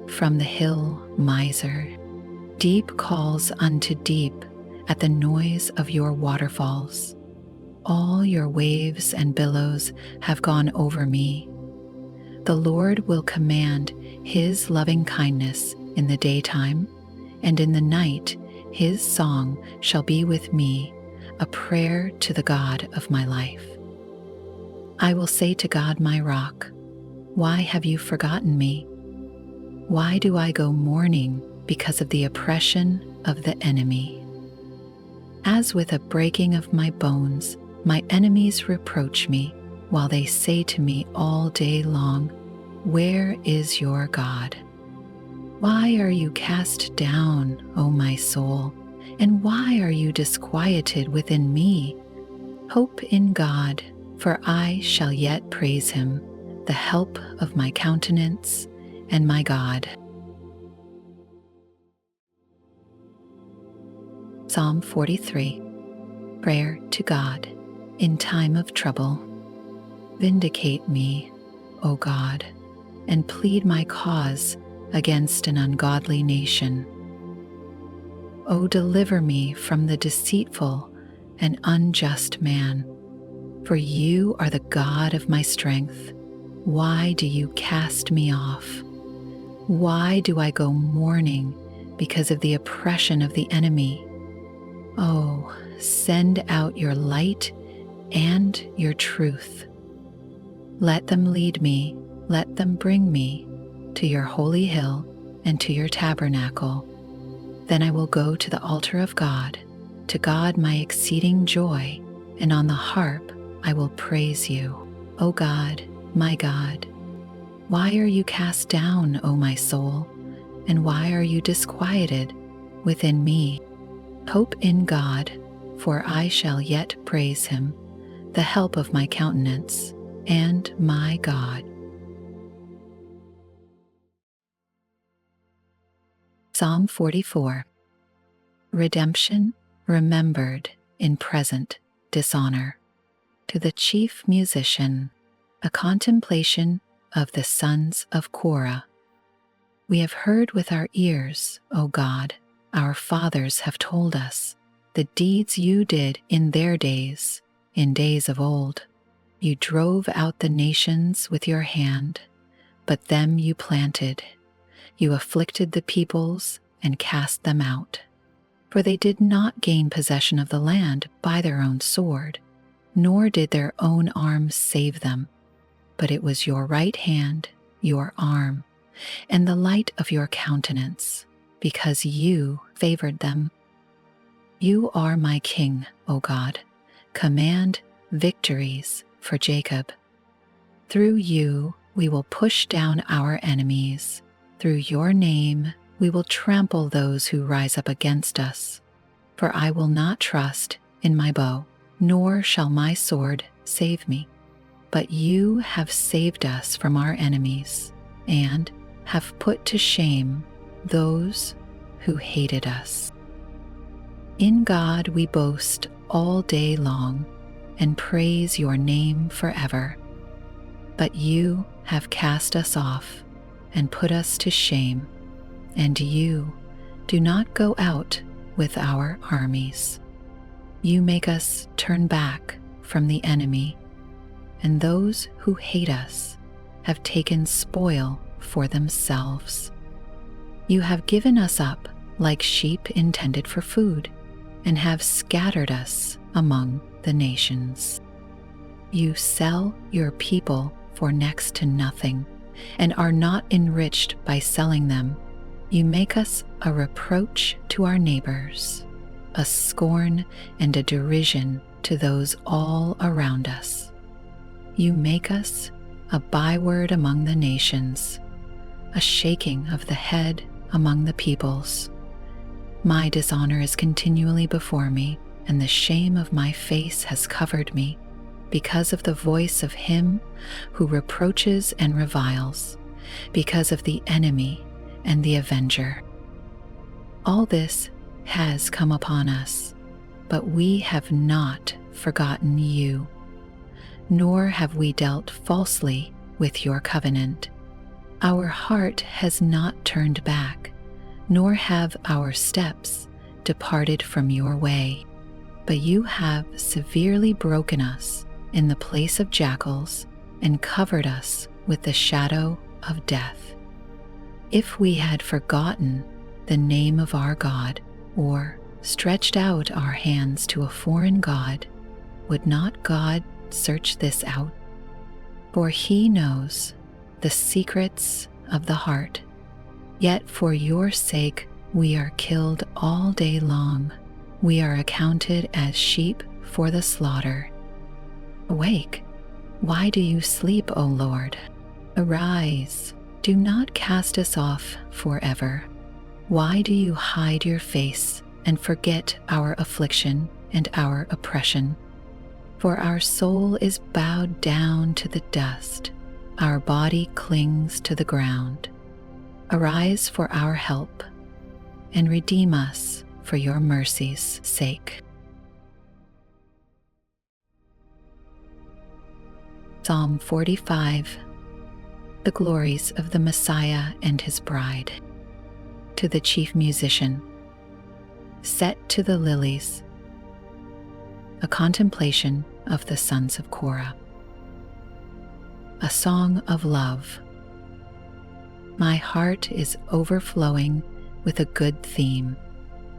from the hill Mizar. Deep calls unto deep at the noise of your waterfalls. All your waves and billows have gone over me. The Lord will command his loving kindness in the daytime, and in the night his song shall be with me, a prayer to the God of my life. I will say to God my rock, why have you forgotten me? Why do I go mourning because of the oppression of the enemy? As with a breaking of my bones, my enemies reproach me, while they say to me all day long, "Where is your God?" Why are you cast down, O my soul, and why are you disquieted within me? Hope in God, for I shall yet praise him, the help of my countenance and my God. Psalm 43, prayer to God in time of trouble. Vindicate me, O God, and plead my cause against an ungodly nation. O deliver me from the deceitful and unjust man, for you are the God of my strength. Why do you cast me off? Why do I go mourning because of the oppression of the enemy? Oh, send out your light and your truth. Let them lead me, let them bring me to your holy hill and to your tabernacle. Then I will go to the altar of God, to God my exceeding joy, and on the harp I will praise you. O God, my God, why are you cast down, O my soul, and why are you disquieted within me? Hope in God, for I shall yet praise him, the help of my countenance and my God. Psalm 44, redemption remembered in present dishonor. To the chief musician, a contemplation of the sons of Korah. We have heard with our ears, O God, our fathers have told us, the deeds you did in their days, in days of old. You drove out the nations with your hand, but them you planted. You afflicted the peoples and cast them out. For they did not gain possession of the land by their own sword, nor did their own arms save them, but it was your right hand, your arm, and the light of your countenance, because you favored them. You are my King, O God. Command victories for Jacob. Through you we will push down our enemies. Through your name we will trample those who rise up against us. For I will not trust in my bow, nor shall my sword save me. But you have saved us from our enemies, and have put to shame those who hated us. In God we boast all day long, and praise your name forever. But you have cast us off and put us to shame, and you do not go out with our armies. You make us turn back from the enemy, and those who hate us have taken spoil for themselves. You have given us up like sheep intended for food, and have scattered us among the nations. You sell your people for next to nothing, and are not enriched by selling them. You make us a reproach to our neighbors, a scorn and a derision to those all around us. You make us a byword among the nations, a shaking of the head among the peoples. My dishonor is continually before me, and the shame of my face has covered me, because of the voice of him who reproaches and reviles, because of the enemy and the avenger. All this has come upon us, but we have not forgotten you, nor have we dealt falsely with your covenant. Our heart has not turned back, nor have our steps departed from your way. But you have severely broken us in the place of jackals and covered us with the shadow of death. If we had forgotten the name of our God, or stretched out our hands to a foreign god, would not God search this out? For he knows the secrets of the heart. Yet for your sake we are killed all day long. We are accounted as sheep for the slaughter. Awake, why do you sleep, O Lord? Arise, do not cast us off forever. Why do you hide your face and forget our affliction and our oppression? For our soul is bowed down to the dust, our body clings to the ground. Arise for our help, and redeem us for your mercy's sake. Psalm 45. The glories of the Messiah and his bride. To the chief musician. Set to the lilies. A contemplation of the sons of Korah. A song of love. My heart is overflowing with a good theme.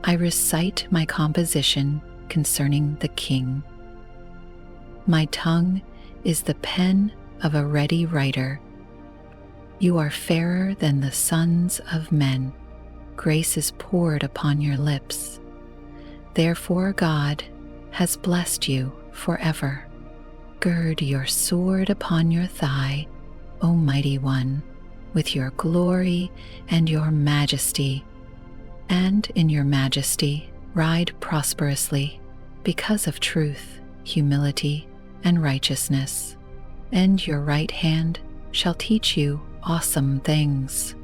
I recite my composition concerning the King. My tongue is the pen of a ready writer. You are fairer than the sons of men. Grace is poured upon your lips. Therefore God has blessed you forever. Gird your sword upon your thigh, O mighty one, with your glory and your majesty. And in your majesty ride prosperously, because of truth, humility, and righteousness. And your right hand shall teach you awesome things.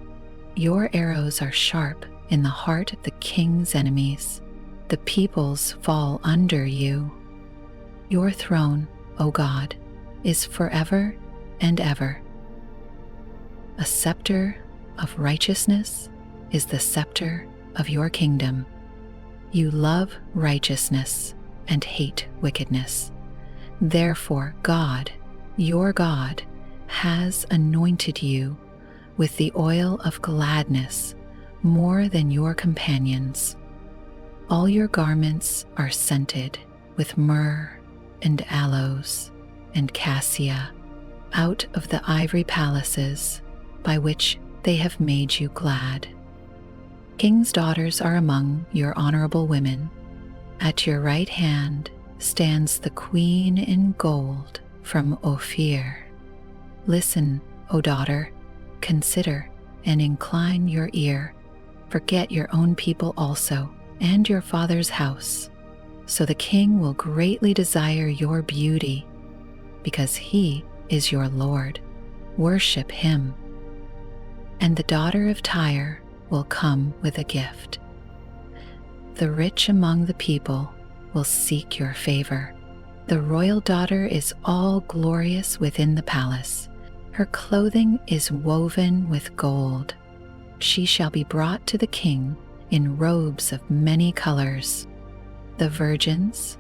Your arrows are sharp in the heart of the king's enemies. The peoples fall under you. Your throne, O God, is forever and ever. A scepter of righteousness is the scepter of your kingdom. You love righteousness and hate wickedness. Therefore God, your God, has anointed you with the oil of gladness more than your companions. All your garments are scented with myrrh and aloes and cassia out of the ivory palaces by which they have made you glad. King's daughters are among your honorable women. At your right hand stands the queen in gold from Ophir. Listen, O daughter, consider and incline your ear. Forget your own people also, and your father's house. So the king will greatly desire your beauty, because he is your Lord. Worship him. And the daughter of Tyre will come with a gift. The rich among the people will seek your favor. The royal daughter is all glorious within the palace. Her clothing is woven with gold. She shall be brought to the king in robes of many colors. The virgins,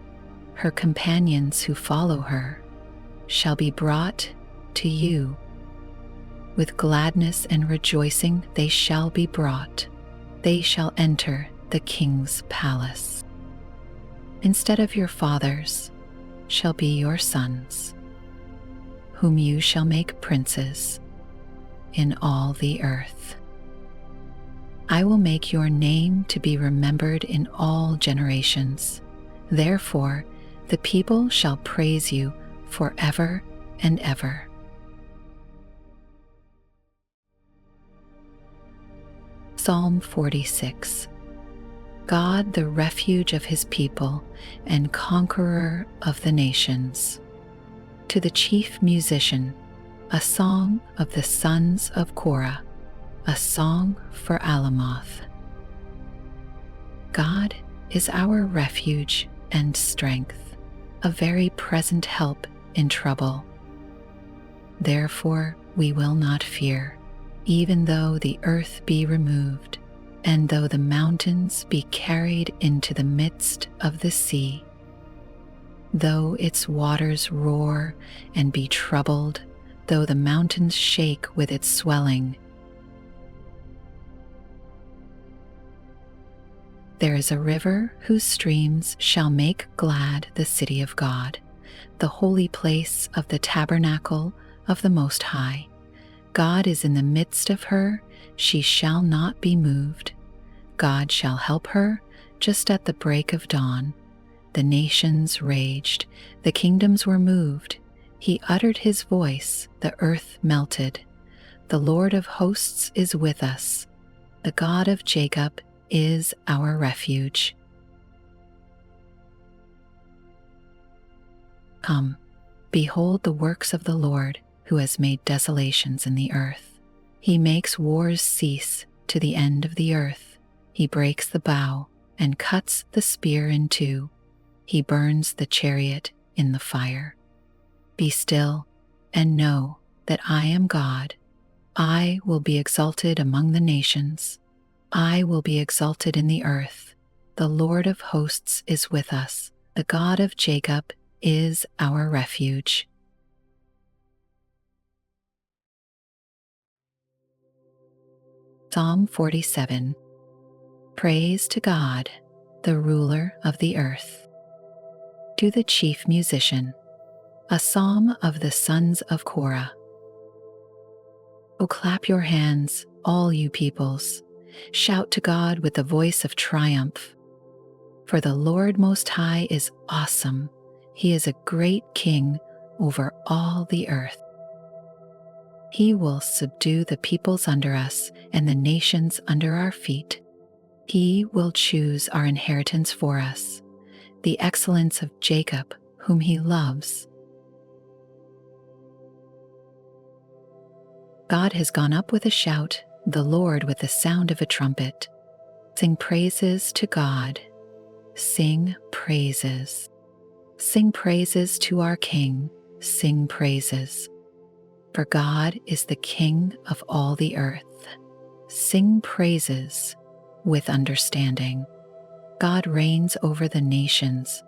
her companions who follow her, shall be brought to you. With gladness and rejoicing they shall be brought. They shall enter the king's palace. Instead of your fathers shall be your sons, whom you shall make princes in all the earth. I will make your name to be remembered in all generations. Therefore, the people shall praise you forever and ever. Psalm 46. God, the refuge of his people and conqueror of the nations. To the chief musician, a song of the sons of Korah, a song for Alamoth. God is our refuge and strength, a very present help in trouble. Therefore we will not fear, even though the earth be removed, and though the mountains be carried into the midst of the sea. Though its waters roar and be troubled, though the mountains shake with its swelling. There is a river whose streams shall make glad the city of God, the holy place of the tabernacle of the Most High. God is in the midst of her, she shall not be moved. God shall help her just at the break of dawn. The nations raged, the kingdoms were moved. He uttered his voice, the earth melted. The Lord of hosts is with us. The God of Jacob is our refuge. Come, behold the works of the Lord, who has made desolations in the earth. He makes wars cease to the end of the earth. He breaks the bow and cuts the spear in two. He burns the chariot in the fire. Be still and know that I am God. I will be exalted among the nations. I will be exalted in the earth. The Lord of hosts is with us. The God of Jacob is our refuge. Psalm 47. Praise to God, the ruler of the earth. To the chief musician, a psalm of the sons of Korah. O clap your hands, all you peoples. Shout to God with the voice of triumph. For the Lord Most High is awesome. He is a great king over all the earth. He will subdue the peoples under us and the nations under our feet. He will choose our inheritance for us, the excellence of Jacob, whom he loves. God has gone up with a shout, the Lord with the sound of a trumpet. Sing praises to God. Sing praises. Sing praises to our King. Sing praises. For God is the King of all the earth. Sing praises with understanding. God reigns over the nations.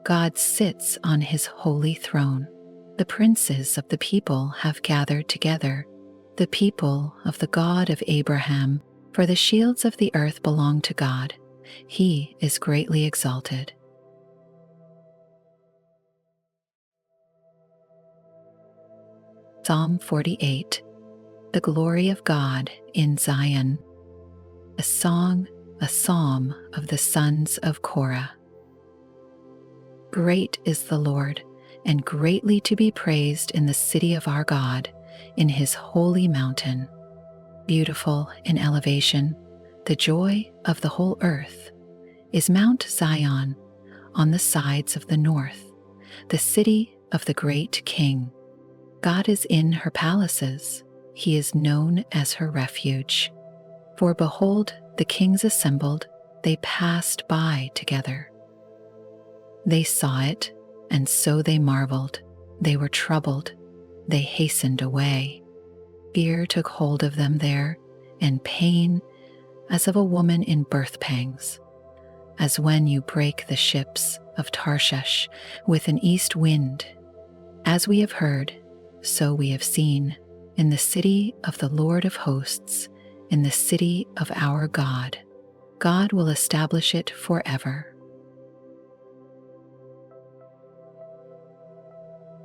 God sits on his holy throne. The princes of the people have gathered together, the people of the God of Abraham, for the shields of the earth belong to God. He is greatly exalted. Psalm 48. The glory of God in Zion. A song, a psalm of the sons of Korah. Great is the Lord, and greatly to be praised in the city of our God, in his holy mountain. Beautiful in elevation, the joy of the whole earth, is Mount Zion on the sides of the north, the city of the great King. God is in her palaces. He is known as her refuge. For behold, the kings assembled, they passed by together. They saw it, and so they marveled. They were troubled. They hastened away. Fear took hold of them there, and pain as of a woman in birth pangs, as when you break the ships of Tarshish with an east wind. As we have heard, so we have seen, in the city of the Lord of hosts, in the city of our God. God will establish it forever.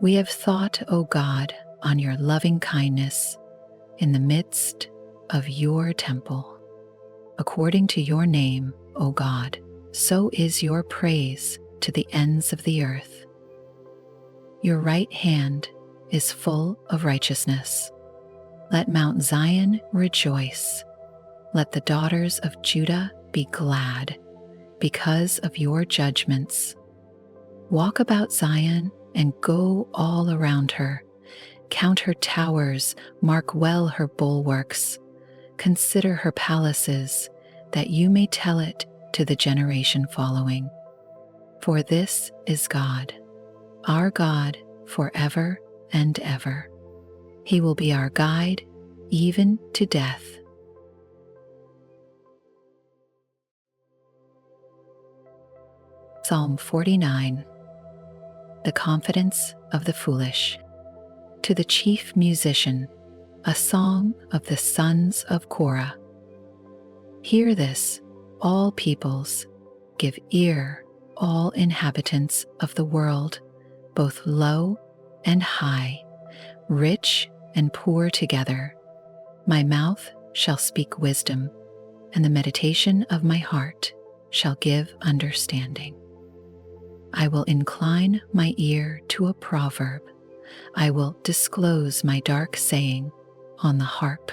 We have thought, O God, on your loving kindness in the midst of your temple. According to your name, O God, so is your praise to the ends of the earth. Your right hand is full of righteousness. Let Mount Zion rejoice. Let the daughters of Judah be glad because of your judgments. Walk about Zion and go all around her. Count her towers, mark well her bulwarks. Consider her palaces, that you may tell it to the generation following. For this is God, our God forever and ever. He will be our guide even to death. Psalm 49. The confidence of the foolish. To the chief musician, a song of the sons of Korah. Hear this, all peoples. Give ear, all inhabitants of the world, both low and high, rich and poor together. My mouth shall speak wisdom, and the meditation of my heart shall give understanding. I will incline my ear to a proverb. I will disclose my dark saying on the harp.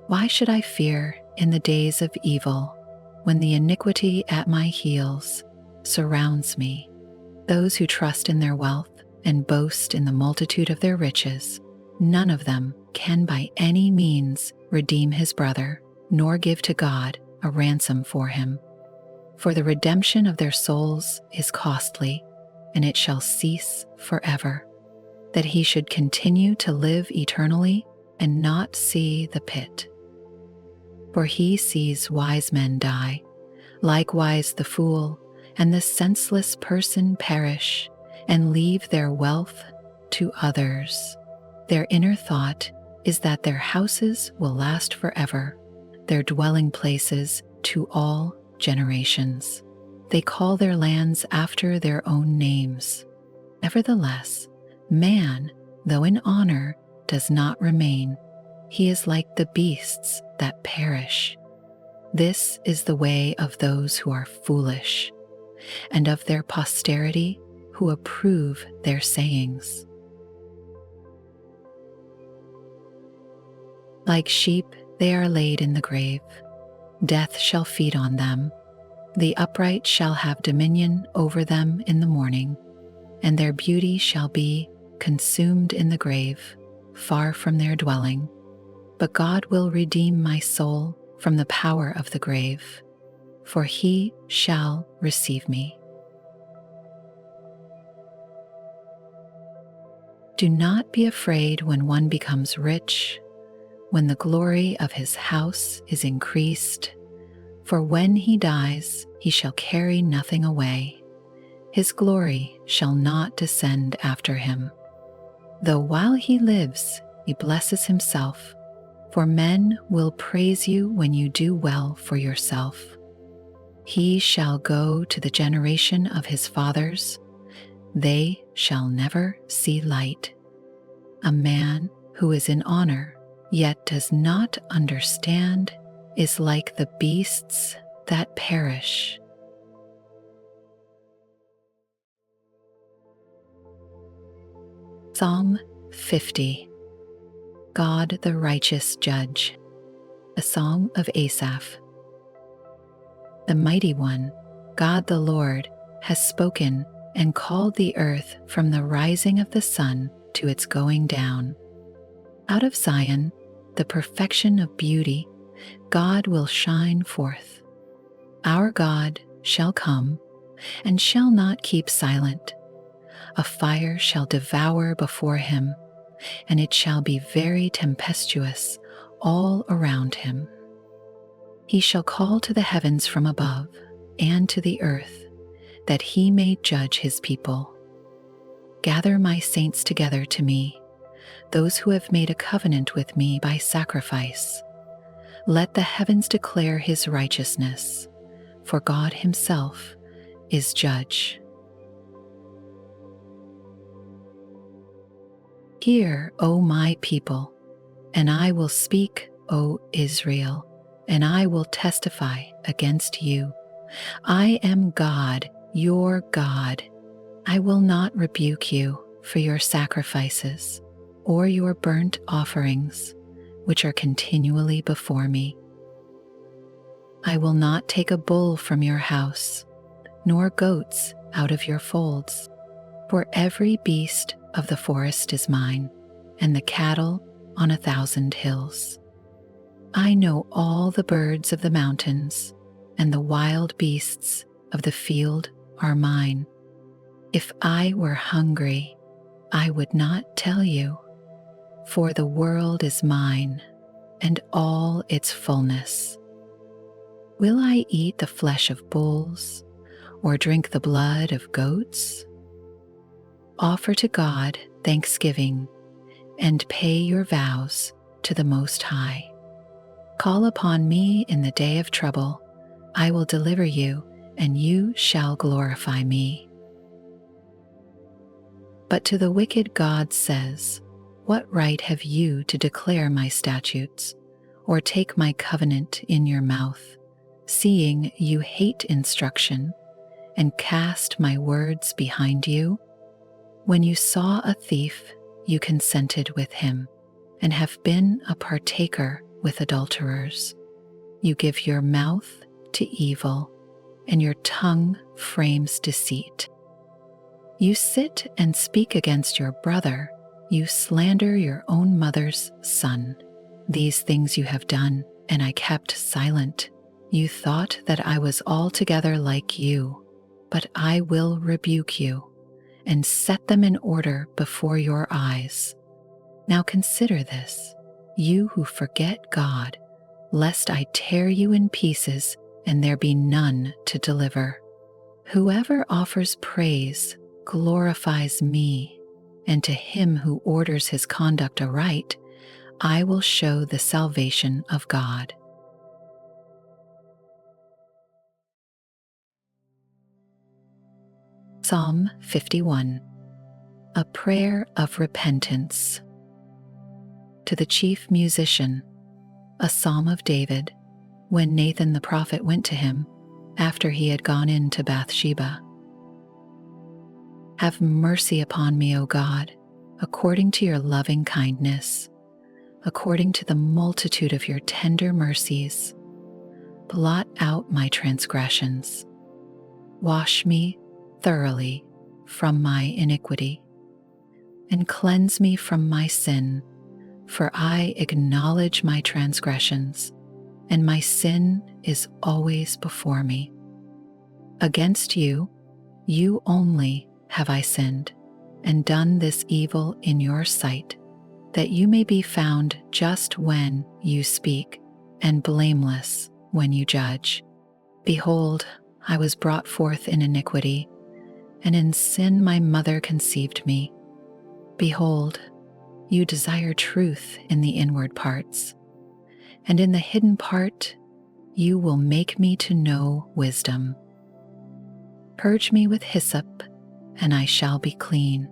Why should I fear in the days of evil, when the iniquity at my heels surrounds me? Those who trust in their wealth and boast in the multitude of their riches, none of them can by any means redeem his brother, nor give to God a ransom for him. For the redemption of their souls is costly, and it shall cease forever, that he should continue to live eternally and not see the pit. For he sees wise men die, likewise the fool and the senseless person perish, and leave their wealth to others. Their inner thought is that their houses will last forever, their dwelling places to all generations. They call their lands after their own names. Nevertheless, man, though in honor, does not remain. He is like the beasts that perish. This is the way of those who are foolish, and of their posterity who approve their sayings. Like sheep, they are laid in the grave. Death shall feed on them. The upright shall have dominion over them in the morning, and their beauty shall be consumed in the grave, far from their dwelling. But God will redeem my soul from the power of the grave, for he shall receive me. Do not be afraid when one becomes rich, when the glory of his house is increased, for when he dies, he shall carry nothing away. His glory shall not descend after him. Though while he lives, he blesses himself, for men will praise you when you do well for yourself. He shall go to the generation of his fathers. They shall never see light. A man who is in honor, yet does not understand, is like the beasts that perish. Psalm 50. God the righteous judge. A song of Asaph. The mighty one, God the Lord, has spoken and called the earth from the rising of the sun to its going down. Out of Zion, the perfection of beauty, God will shine forth. Our God shall come and shall not keep silent. A fire shall devour before him, and it shall be very tempestuous all around him. He shall call to the heavens from above and to the earth, that he may judge his people. Gather my saints together to me, those who have made a covenant with me by sacrifice. Let the heavens declare his righteousness, for God himself is judge. Hear, O my people, and I will speak, O Israel, and I will testify against you. I am God, your God. I will not rebuke you for your sacrifices or your burnt offerings, which are continually before me. I will not take a bull from your house, nor goats out of your folds, for every beast of the forest is mine, and the cattle on 1,000 hills. I know all the birds of the mountains, and the wild beasts of the field are mine. If I were hungry, I would not tell you, for the world is mine, and all its fullness. Will I eat the flesh of bulls, or drink the blood of goats? Offer to God thanksgiving, and pay your vows to the Most High. Call upon me in the day of trouble. I will deliver you, and you shall glorify me. But to the wicked God says, what right have you to declare my statutes, or take my covenant in your mouth, seeing you hate instruction, and cast my words behind you? When you saw a thief, you consented with him, and have been a partaker with adulterers. You give your mouth to evil, and your tongue frames deceit. You sit and speak against your brother. You slander your own mother's son. These things you have done, and I kept silent. You thought that I was altogether like you, but I will rebuke you and set them in order before your eyes. Now consider this, you who forget God, lest I tear you in pieces and there be none to deliver. Whoever offers praise glorifies me, and to him who orders his conduct aright, I will show the salvation of God. Psalm 51. A prayer of repentance. To the chief musician, a psalm of David, when Nathan the prophet went to him after he had gone in to Bathsheba. Have mercy upon me, O God, according to your loving kindness, according to the multitude of your tender mercies. Blot out my transgressions. Wash me thoroughly from my iniquity, and cleanse me from my sin, for I acknowledge my transgressions, and my sin is always before me. Against you, you only have I sinned, and done this evil in your sight, that you may be found just when you speak, and blameless when you judge. Behold, I was brought forth in iniquity, and in sin my mother conceived me. Behold, you desire truth in the inward parts, and in the hidden part you will make me to know wisdom. Purge me with hyssop, and I shall be clean.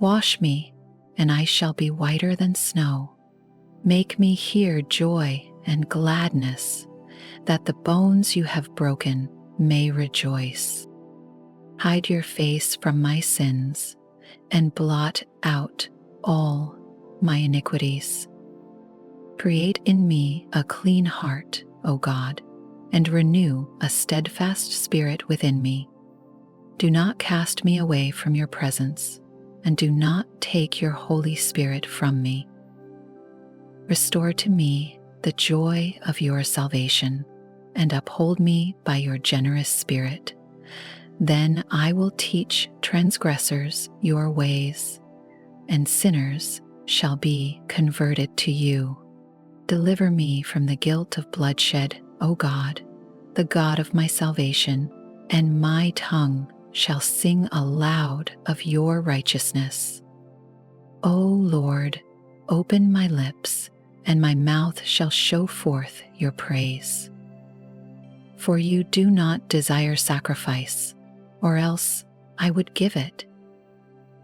Wash me, and I shall be whiter than snow. Make me hear joy and gladness, that the bones you have broken may rejoice. Hide your face from my sins, and blot out all my iniquities. Create in me a clean heart, O God, and renew a steadfast spirit within me. Do not cast me away from your presence, and do not take your Holy Spirit from me. Restore to me the joy of your salvation, and uphold me by your generous spirit. Then I will teach transgressors your ways, and sinners shall be converted to you. Deliver me from the guilt of bloodshed, O God, the God of my salvation, and my tongue shall sing aloud of your righteousness. O Lord, open my lips, and my mouth shall show forth your praise. For you do not desire sacrifice, or else I would give it.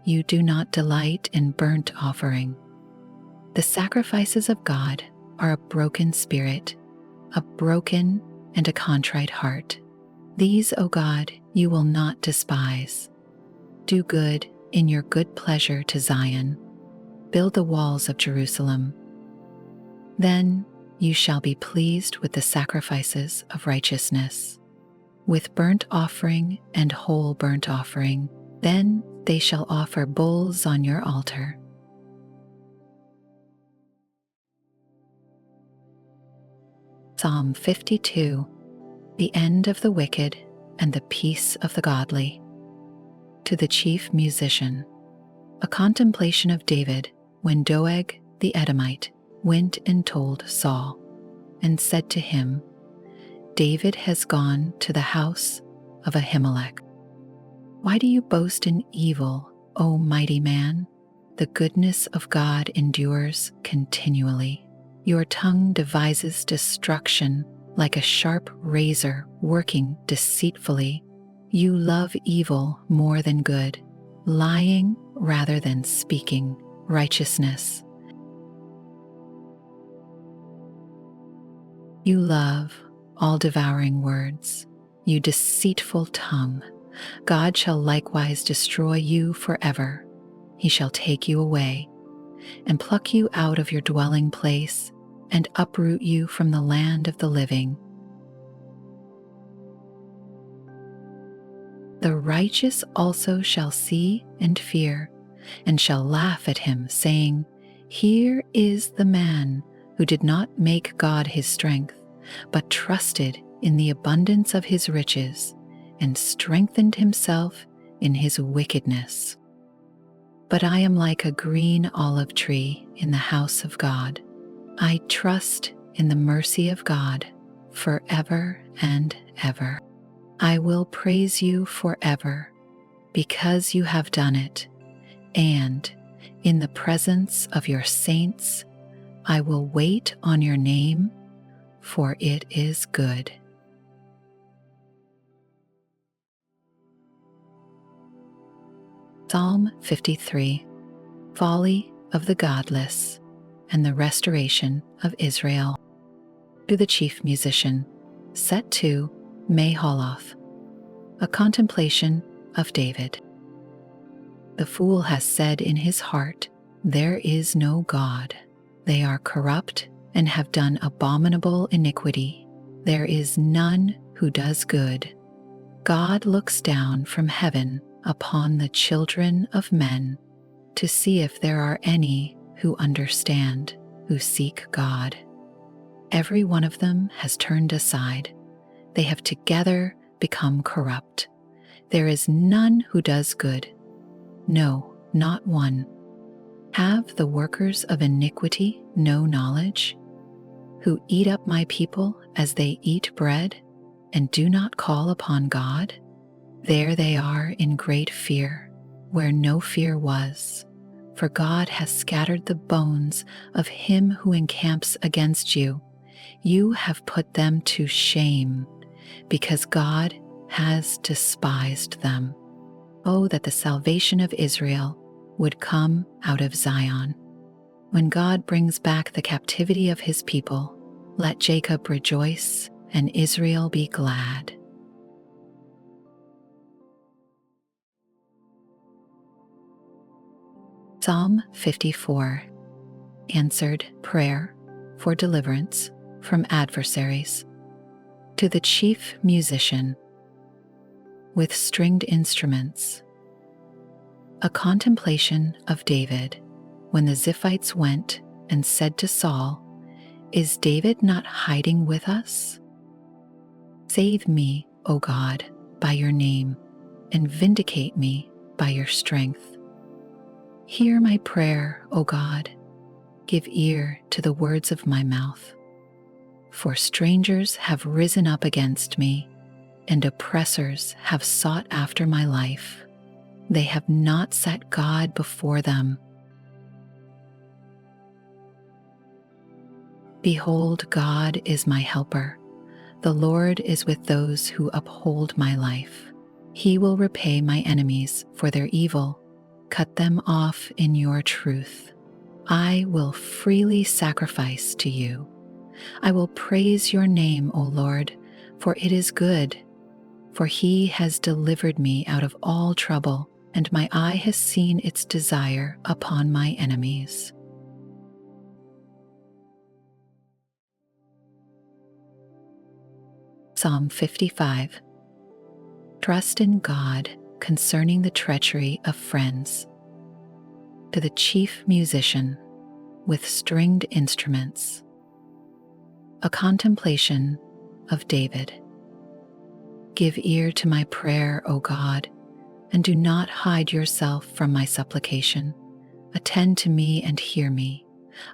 You do not delight in burnt offering. The sacrifices of God are a broken spirit, a broken and a contrite heart. These, O God, you will not despise. Do good in your good pleasure to Zion. Build the walls of Jerusalem. Then you shall be pleased with the sacrifices of righteousness, with burnt offering and whole burnt offering. Then they shall offer bulls on your altar. Psalm 52. The end of the wicked and the peace of the godly. To the chief musician. A contemplation of David when Doeg the Edomite went and told Saul, and said to him, David has gone to the house of Ahimelech. Why do you boast in evil, O mighty man? The goodness of God endures continually. Your tongue devises destruction like a sharp razor working deceitfully. You love evil more than good, lying rather than speaking righteousness. You love all devouring words, you deceitful tongue. God shall likewise destroy you forever. He shall take you away, and pluck you out of your dwelling place, and uproot you from the land of the living. The righteous also shall see and fear, and shall laugh at him, saying, Here is the man who did not make God his strength, but trusted in the abundance of his riches, and strengthened himself in his wickedness. But I am like a green olive tree in the house of God. I trust in the mercy of God forever and ever. I will praise you forever, because you have done it, and in the presence of your saints I will wait on your name, for it is good. Psalm 53. Folly of the godless and the restoration of Israel. To the chief musician, set to Mahalath. A contemplation of David. The fool has said in his heart, There is no God. They are corrupt and have done abominable iniquity. There is none who does good. God looks down from heaven upon the children of men to see if there are any who understand, who seek God. Every one of them has turned aside. They have together become corrupt. There is none who does good. No, not one. Have the workers of iniquity no knowledge, who eat up my people as they eat bread, and do not call upon God? There they are in great fear, where no fear was, for God has scattered the bones of him who encamps against you. You have put them to shame because God has despised them. Oh, that the salvation of Israel would come out of Zion. When God brings back the captivity of his people, let Jacob rejoice and Israel be glad. Psalm 54. Answered prayer for deliverance from adversaries. To the chief musician, with stringed instruments. A contemplation of David, when the Ziphites went and said to Saul, "Is David not hiding with us?" Save me, O God, by your name, and vindicate me by your strength. Hear my prayer, O God. Give ear to the words of my mouth. For strangers have risen up against me, and oppressors have sought after my life. They have not set God before them. Behold, God is my helper. The Lord is with those who uphold my life. He will repay my enemies for their evil. Cut them off in your truth. I will freely sacrifice to you. I will praise your name, O Lord, for it is good. For he has delivered me out of all trouble, and my eye has seen its desire upon my enemies. Psalm 55. Trust in God concerning the treachery of friends. To the chief musician, with stringed instruments. A contemplation of David. Give ear to my prayer, O God, and do not hide yourself from my supplication. Attend to me and hear me.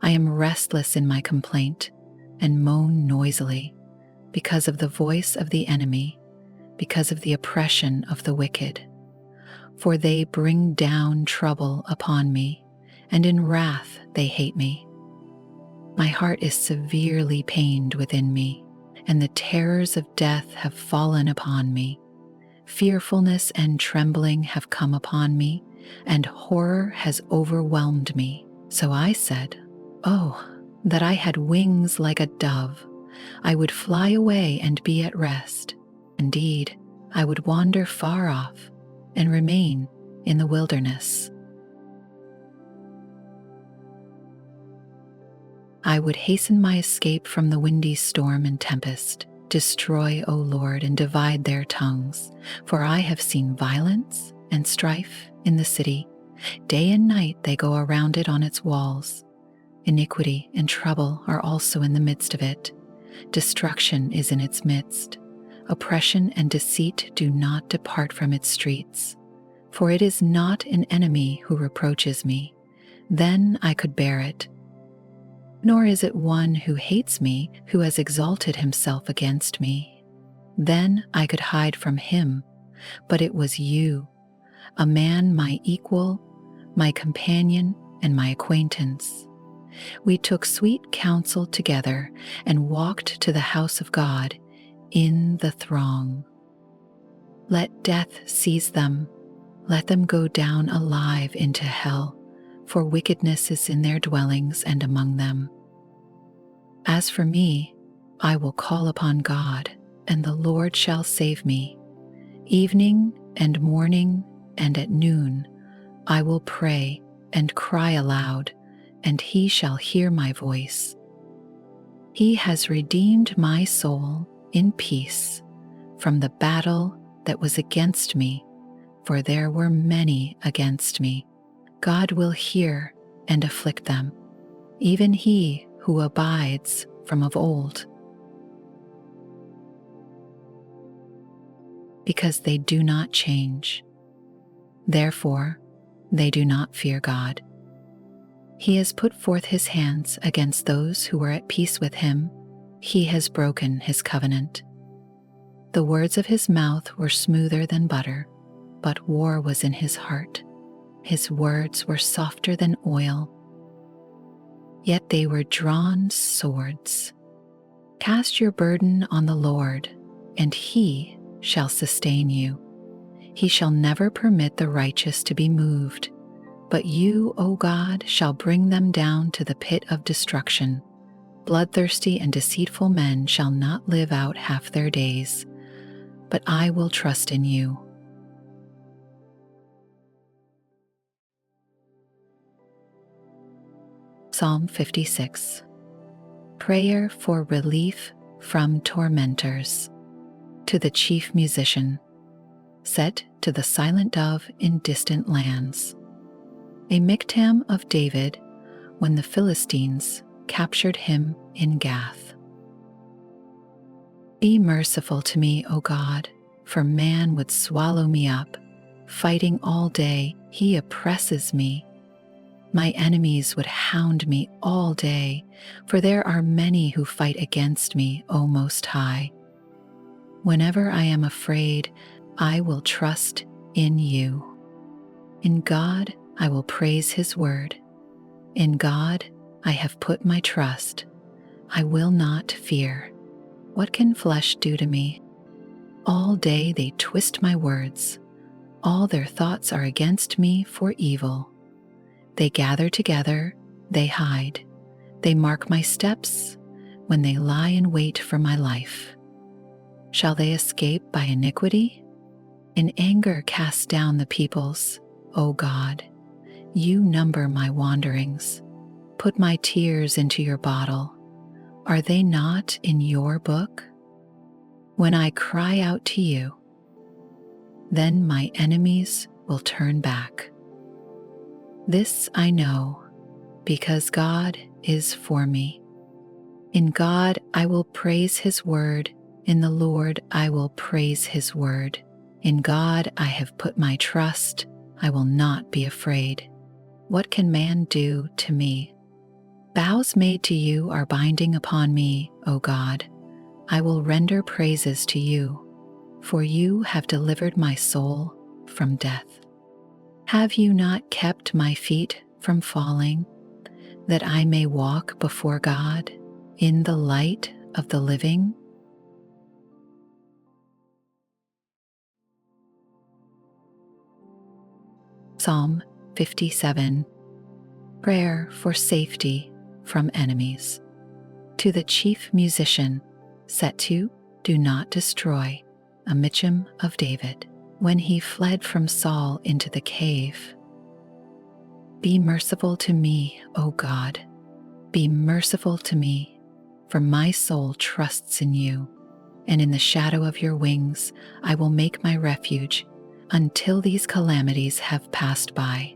I am restless in my complaint and moan noisily because of the voice of the enemy, because of the oppression of the wicked. For they bring down trouble upon me, and in wrath they hate me. My heart is severely pained within me, and the terrors of death have fallen upon me. Fearfulness and trembling have come upon me, and horror has overwhelmed me. So I said, "Oh, that I had wings like a dove! I would fly away and be at rest. Indeed, I would wander far off and remain in the wilderness. I would hasten my escape from the windy storm and tempest. Destroy, O Lord, and divide their tongues, for I have seen violence and strife in the city. Day and night they go around it on its walls. Iniquity and trouble are also in the midst of it. Destruction is in its midst. Oppression and deceit do not depart from its streets. For it is not an enemy who reproaches me. Then I could bear it. Nor is it one who hates me who has exalted himself against me. Then I could hide from him. But it was you, a man my equal, my companion, and my acquaintance. We took sweet counsel together and walked to the house of God in the throng. Let death seize them. Let them go down alive into hell, for wickedness is in their dwellings and among them. As for me, I will call upon God, and the Lord shall save me. Evening and morning and at noon, I will pray and cry aloud, and he shall hear my voice. He has redeemed my soul in peace from the battle that was against me, for there were many against me. God will hear and afflict them, even he who abides from of old. Because they do not change, therefore they do not fear God. He has put forth his hands against those who were at peace with him. He has broken his covenant. The words of his mouth were smoother than butter, but war was in his heart. His words were softer than oil, yet they were drawn swords. Cast your burden on the Lord, and He shall sustain you. He shall never permit the righteous to be moved, but you, O God, shall bring them down to the pit of destruction. Bloodthirsty and deceitful men shall not live out half their days, but I will trust in you. Psalm 56. Prayer for relief from tormentors. To the chief musician, set to the silent dove in distant lands. A miktam of David when the Philistines captured him in Gath. Be merciful to me, O God, for man would swallow me up. Fighting all day, he oppresses me. My enemies would hound me all day, for there are many who fight against me, O Most High. Whenever I am afraid, I will trust in you. In God, I will praise His word. In God, I have put my trust. I will not fear. What can flesh do to me? All day they twist my words. All their thoughts are against me for evil. They gather together, they hide. They mark my steps when they lie in wait for my life. Shall they escape by iniquity? In anger cast down the peoples, O God. You number my wanderings. Put my tears into your bottle. Are they not in your book? When I cry out to you, then my enemies will turn back. This I know, because God is for me. In God I will praise His word. In the Lord I will praise His word. In God I have put my trust. I will not be afraid. What can man do to me? Vows made to you are binding upon me, O God. I will render praises to you, for you have delivered my soul from death. Have you not kept my feet from falling, that I may walk before God in the light of the living? Psalm 57. Prayer for safety from enemies. To the chief musician, set to Do Not Destroy, a Michtam of David, when he fled from Saul into the cave. Be merciful to me, O God. Be merciful to me, for my soul trusts in you, and in the shadow of your wings I will make my refuge until these calamities have passed by.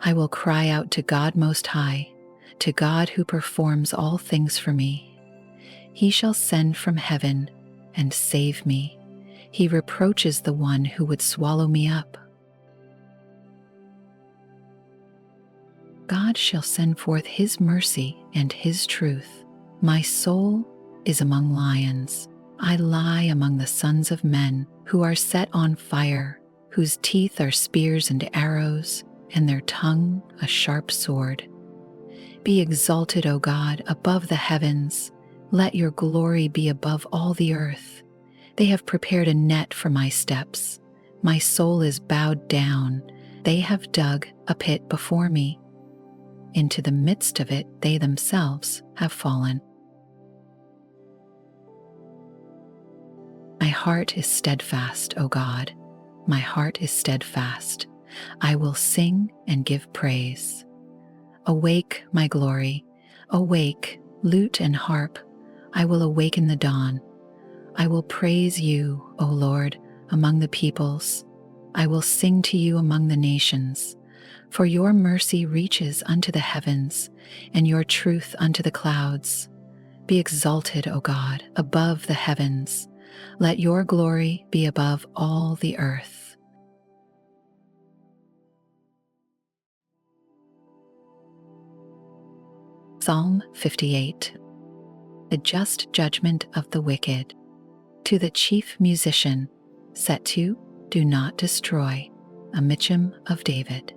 I will cry out to God Most High, to God who performs all things for me. He shall send from heaven and save me. He reproaches the one who would swallow me up. God shall send forth His mercy and His truth. My soul is among lions. I lie among the sons of men who are set on fire, whose teeth are spears and arrows, and their tongue a sharp sword. Be exalted, O God, above the heavens. Let your glory be above all the earth. They have prepared a net for my steps. My soul is bowed down. They have dug a pit before me. Into the midst of it they themselves have fallen. My heart is steadfast, O God. My heart is steadfast. I will sing and give praise. Awake, my glory. Awake, lute and harp. I will awaken the dawn. I will praise you, O Lord, among the peoples. I will sing to you among the nations. For your mercy reaches unto the heavens, and your truth unto the clouds. Be exalted, O God, above the heavens. Let your glory be above all the earth. Psalm 58. The just judgment of the wicked. To the chief musician, set to Do Not Destroy, a Michtam of David.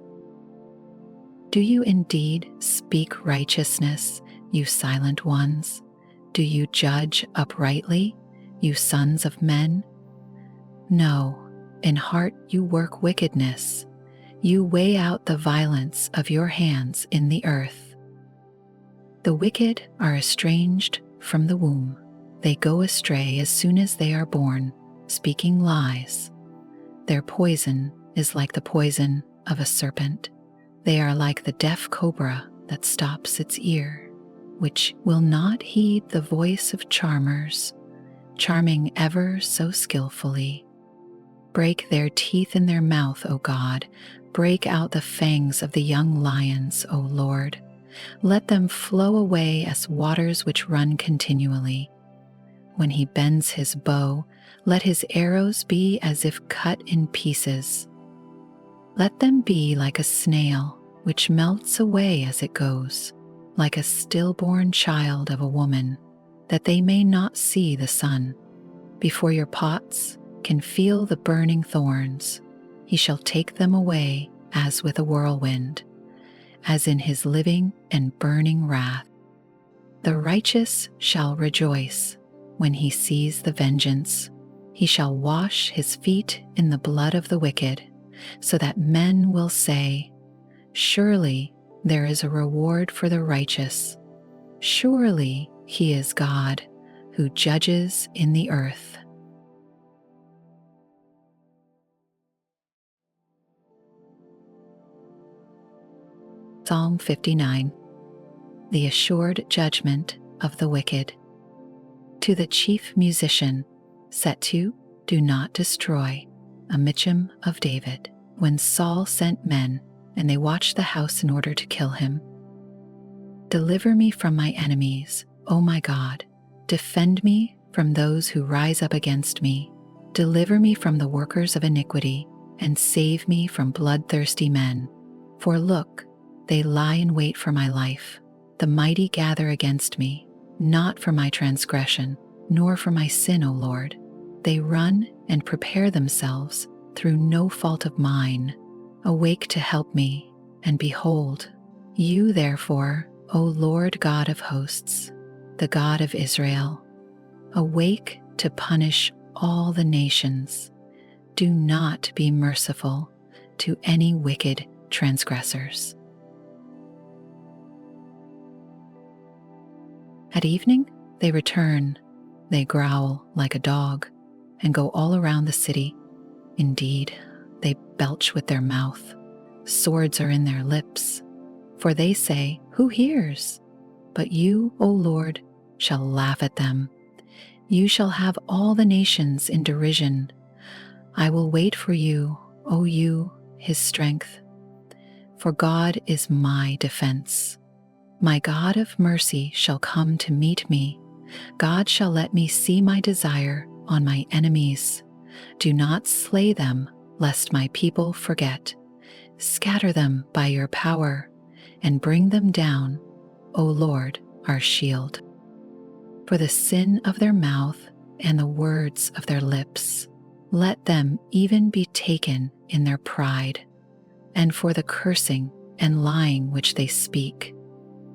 Do you indeed speak righteousness, you silent ones? Do you judge uprightly, you sons of men? No, in heart you work wickedness. You weigh out the violence of your hands in the earth. The wicked are estranged from the womb. They go astray as soon as they are born, speaking lies. Their poison is like the poison of a serpent. They are like the deaf cobra that stops its ear, which will not heed the voice of charmers, charming ever so skillfully. Break their teeth in their mouth, O God. Break out the fangs of the young lions, O Lord. Let them flow away as waters which run continually. When he bends his bow, let his arrows be as if cut in pieces. Let them be like a snail, which melts away as it goes, like a stillborn child of a woman, that they may not see the sun. Before your pots can feel the burning thorns, he shall take them away as with a whirlwind, as in his living and burning wrath. The righteous shall rejoice when he sees the vengeance. He shall wash his feet in the blood of the wicked, so that men will say, surely there is a reward for the righteous. Surely he is God who judges in the earth. Psalm 59. The assured judgment of the wicked. To the chief musician, set to Do Not Destroy, a michtam of David. When Saul sent men, and they watched the house in order to kill him. Deliver me from my enemies, O my God. Defend me from those who rise up against me. Deliver me from the workers of iniquity, and save me from bloodthirsty men. For look, they lie in wait for my life. The mighty gather against me, not for my transgression, nor for my sin, O Lord. They run and prepare themselves through no fault of mine. Awake to help me, and behold, you therefore, O Lord God of hosts, the God of Israel, awake to punish all the nations. Do not be merciful to any wicked transgressors. At evening, they return. They growl like a dog and go all around the city. Indeed, they belch with their mouth. Swords are in their lips. For they say, who hears? But you, O Lord, shall laugh at them. You shall have all the nations in derision. I will wait for you, O you, his strength. For God is my defense. My God of mercy shall come to meet me. God shall let me see my desire on my enemies. Do not slay them, lest my people forget. Scatter them by your power, and bring them down, O Lord, our shield. For the sin of their mouth and the words of their lips, let them even be taken in their pride, and for the cursing and lying which they speak.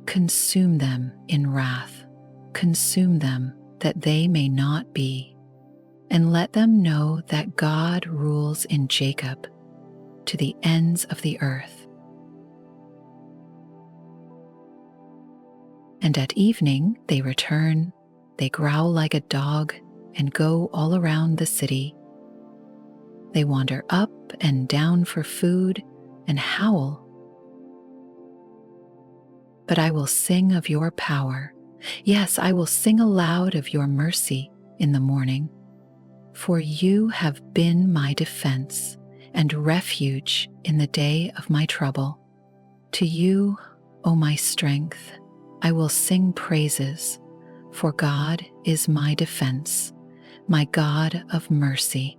Consume them in wrath, consume them that they may not be, and let them know that God rules in Jacob to the ends of the earth. And at evening they return, they growl like a dog and go all around the city. They wander up and down for food and howl. But I will sing of your power. Yes, I will sing aloud of your mercy in the morning. For you have been my defense and refuge in the day of my trouble. To you, O my strength, I will sing praises, for God is my defense, my God of mercy.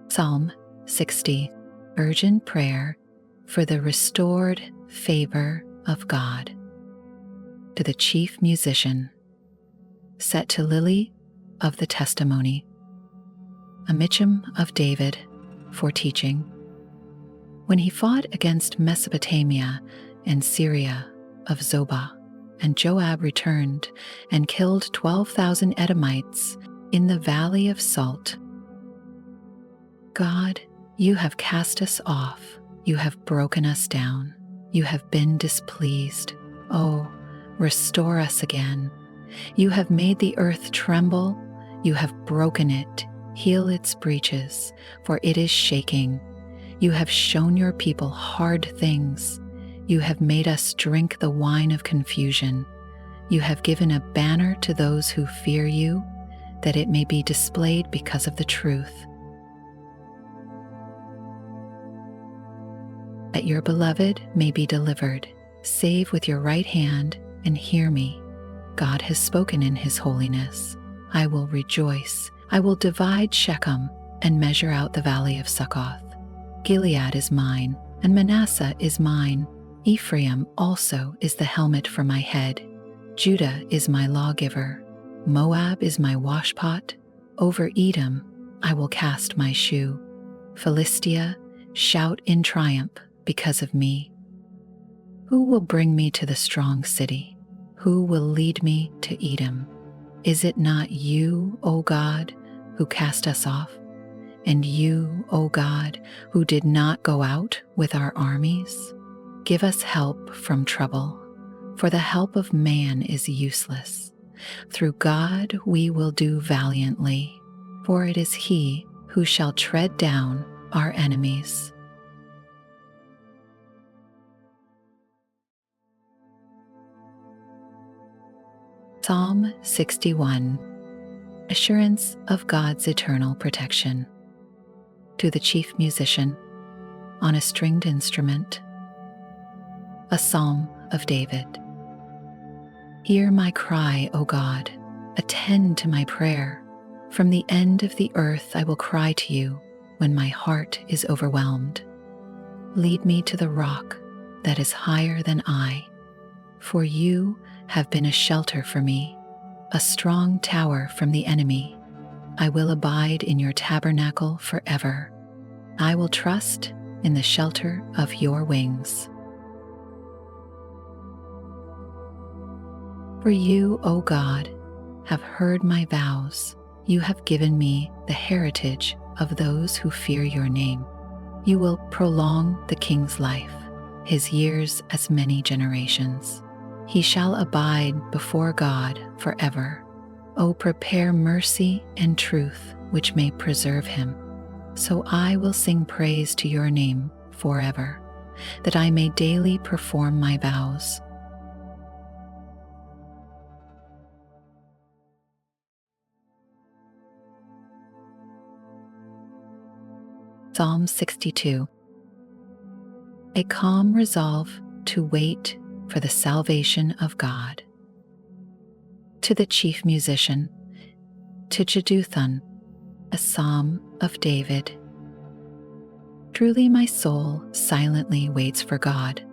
Psalm 60. Urgent prayer for the restored favor of God. To the chief musician, set to Lily of the testimony, a michtam of David for teaching. when he fought against Mesopotamia and Syria of Zobah, and Joab returned and killed 12,000 Edomites in the valley of Salt. God, you have cast us off, you have broken us down, you have been displeased. Oh, restore us again. You have made the earth tremble, you have broken it, heal its breaches, for it is shaking. You have shown your people hard things. You have made us drink the wine of confusion. You have given a banner to those who fear you, that it may be displayed because of the truth. That your beloved may be delivered. Save with your right hand and hear me. God has spoken in his holiness. I will rejoice. I will divide Shechem and measure out the valley of Succoth. Gilead is mine, and Manasseh is mine. Ephraim also is the helmet for my head. Judah is my lawgiver. Moab is my washpot. Over Edom I will cast my shoe. Philistia, shout in triumph because of me. Who will bring me to the strong city? Who will lead me to Edom? Is it not you, O God, who cast us off? And you, O God, who did not go out with our armies? Give us help from trouble, for the help of man is useless. Through God we will do valiantly, for it is he who shall tread down our enemies. Psalm 61. Assurance of God's eternal protection. To the chief musician, on a stringed instrument, a psalm of David. Hear my cry, O God, attend to my prayer. From the end of the earth I will cry to you when my heart is overwhelmed. Lead me to the rock that is higher than I, for you have been a shelter for me, a strong tower from the enemy. I will abide in your tabernacle forever. I will trust in the shelter of your wings. For you, O God, have heard my vows. You have given me the heritage of those who fear your name. You will prolong the king's life, his years as many generations. He shall abide before God forever. O prepare mercy and truth, which may preserve him. So I will sing praise to your name forever, that I may daily perform my vows. Psalm 62. A calm resolve to wait for the salvation of God. To the chief musician, to Jeduthun, a psalm of David. Truly my soul silently waits for God.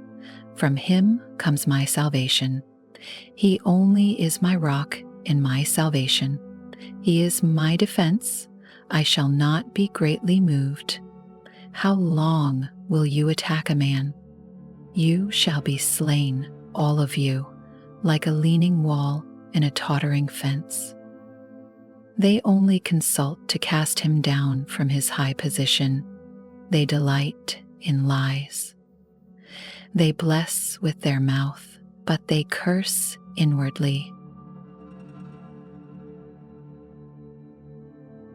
From him comes my salvation. He only is my rock and my salvation. He is my defense. I shall not be greatly moved. How long will you attack a man? You shall be slain, all of you, like a leaning wall and a tottering fence. They only consult to cast him down from his high position. They delight in lies. They bless with their mouth, but they curse inwardly.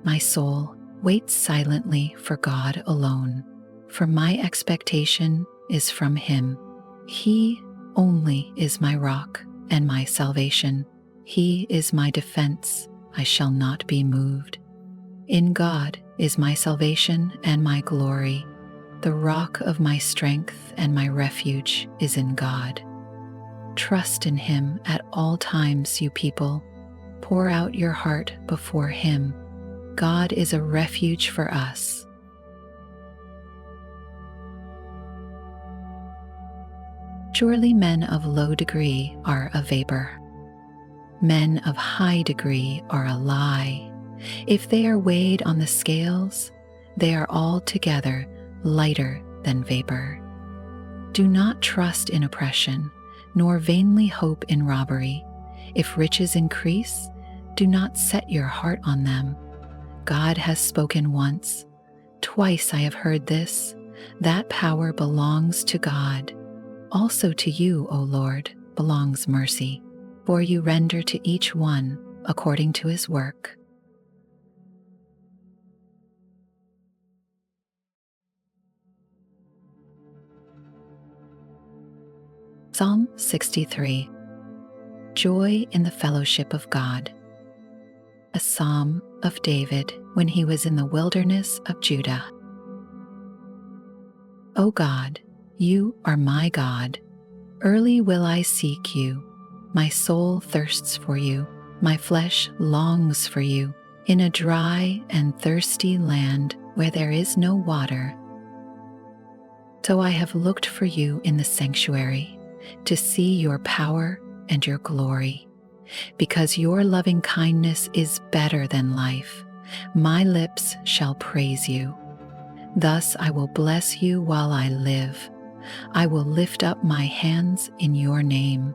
My soul waits silently for God alone, for my expectation is from him. He only is my rock and my salvation. He is my defense. I shall not be moved. In God is my salvation and my glory. The rock of my strength and my refuge is in God. Trust in him at all times, you people. Pour out your heart before him. God is a refuge for us. Surely men of low degree are a vapor. Men of high degree are a lie. If they are weighed on the scales, they are altogether lighter than vapor. Do not trust in oppression, nor vainly hope in robbery. If riches increase, do not set your heart on them. God has spoken once. Twice I have heard this. That power belongs to God. Also to you, O Lord, belongs mercy, for you render to each one according to his work. Psalm 63. Joy in the fellowship of God. A psalm of David when he was in the wilderness of Judah. O God, you are my God. Early will I seek you. My soul thirsts for you. My flesh longs for you in a dry and thirsty land where there is no water. So I have looked for you in the sanctuary to see your power and your glory. Because your loving kindness is better than life, my lips shall praise you. Thus I will bless you while I live. I will lift up my hands in your name.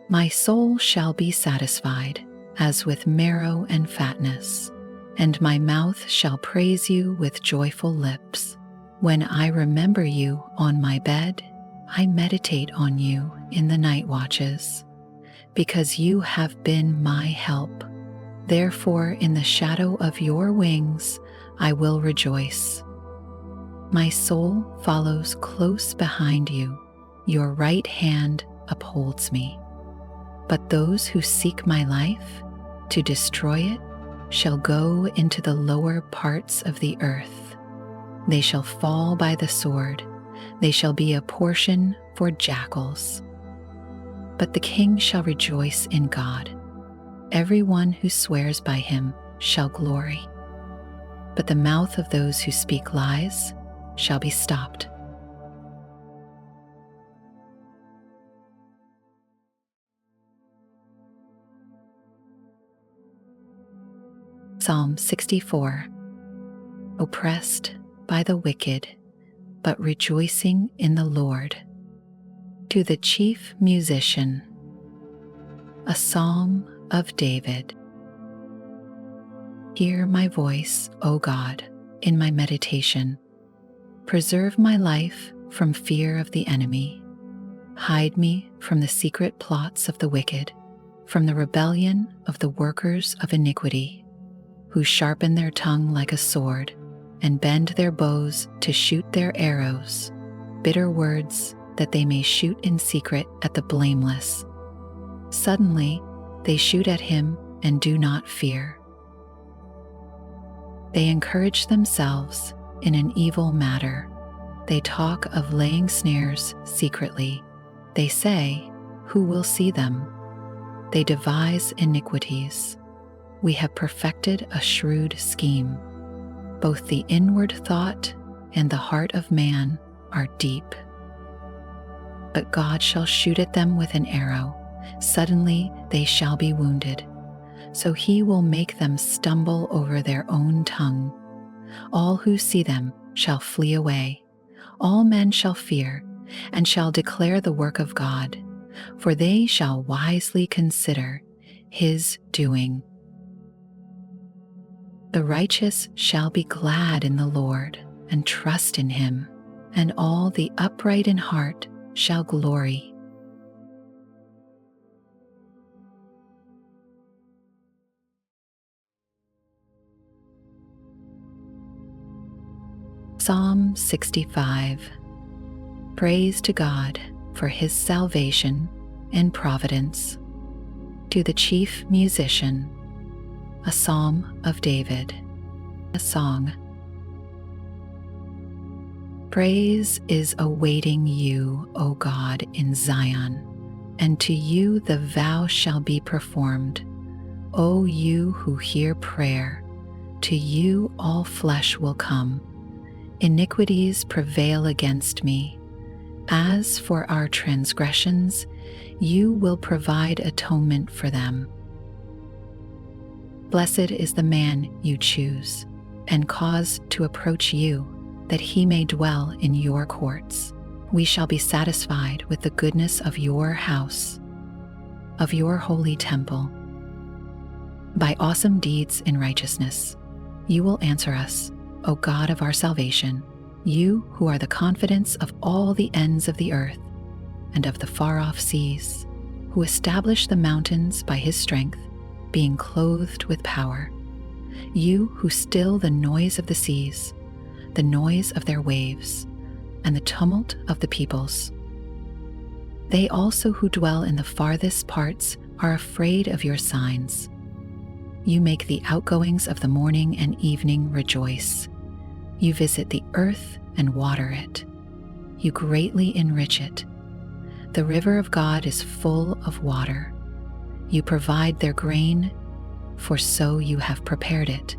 My soul shall be satisfied as with marrow and fatness, and my mouth shall praise you with joyful lips. When I remember you on my bed, I meditate on you in the night watches, because you have been my help. Therefore, in the shadow of your wings, I will rejoice. My soul follows close behind you. Your right hand upholds me. But those who seek my life to destroy it shall go into the lower parts of the earth. They shall fall by the sword. They shall be a portion for jackals. But the king shall rejoice in God. Everyone who swears by him shall glory. But the mouth of those who speak lies shall be stopped. Psalm 64. Oppressed by the wicked, but rejoicing in the Lord. To the chief musician. A psalm of David. Hear my voice, O God, in my meditation. Preserve my life from fear of the enemy. Hide me from the secret plots of the wicked, from the rebellion of the workers of iniquity, who sharpen their tongue like a sword and bend their bows to shoot their arrows, bitter words that they may shoot in secret at the blameless. Suddenly they shoot at him and do not fear. They encourage themselves in an evil matter. They talk of laying snares secretly. They say, who will see them? They devise iniquities. We have perfected a shrewd scheme. Both the inward thought and the heart of man are deep. But God shall shoot at them with an arrow. Suddenly they shall be wounded. So he will make them stumble over their own tongue. All who see them shall flee away. All men shall fear and shall declare the work of God, for they shall wisely consider his doing. The righteous shall be glad in the Lord and trust in him, and all the upright in heart shall glory. Psalm 65. Praise to God for his salvation and providence. To the chief musician, a psalm of David, a song. Praise is awaiting you, O God, in Zion, and to you the vow shall be performed. O you who hear prayer, to you all flesh will come. Iniquities prevail against me. As for our transgressions, you will provide atonement for them. Blessed is the man you choose and cause to approach you, that he may dwell in your courts. We shall be satisfied with the goodness of your house, of your holy temple. By awesome deeds in righteousness, you will answer us, O God of our salvation, you who are the confidence of all the ends of the earth and of the far-off seas, who establish the mountains by his strength, being clothed with power. You who still the noise of the seas, the noise of their waves, and the tumult of the peoples. They also who dwell in the farthest parts are afraid of your signs. You make the outgoings of the morning and evening rejoice. You visit the earth and water it. You greatly enrich it. The river of God is full of water. You provide their grain, for so you have prepared it.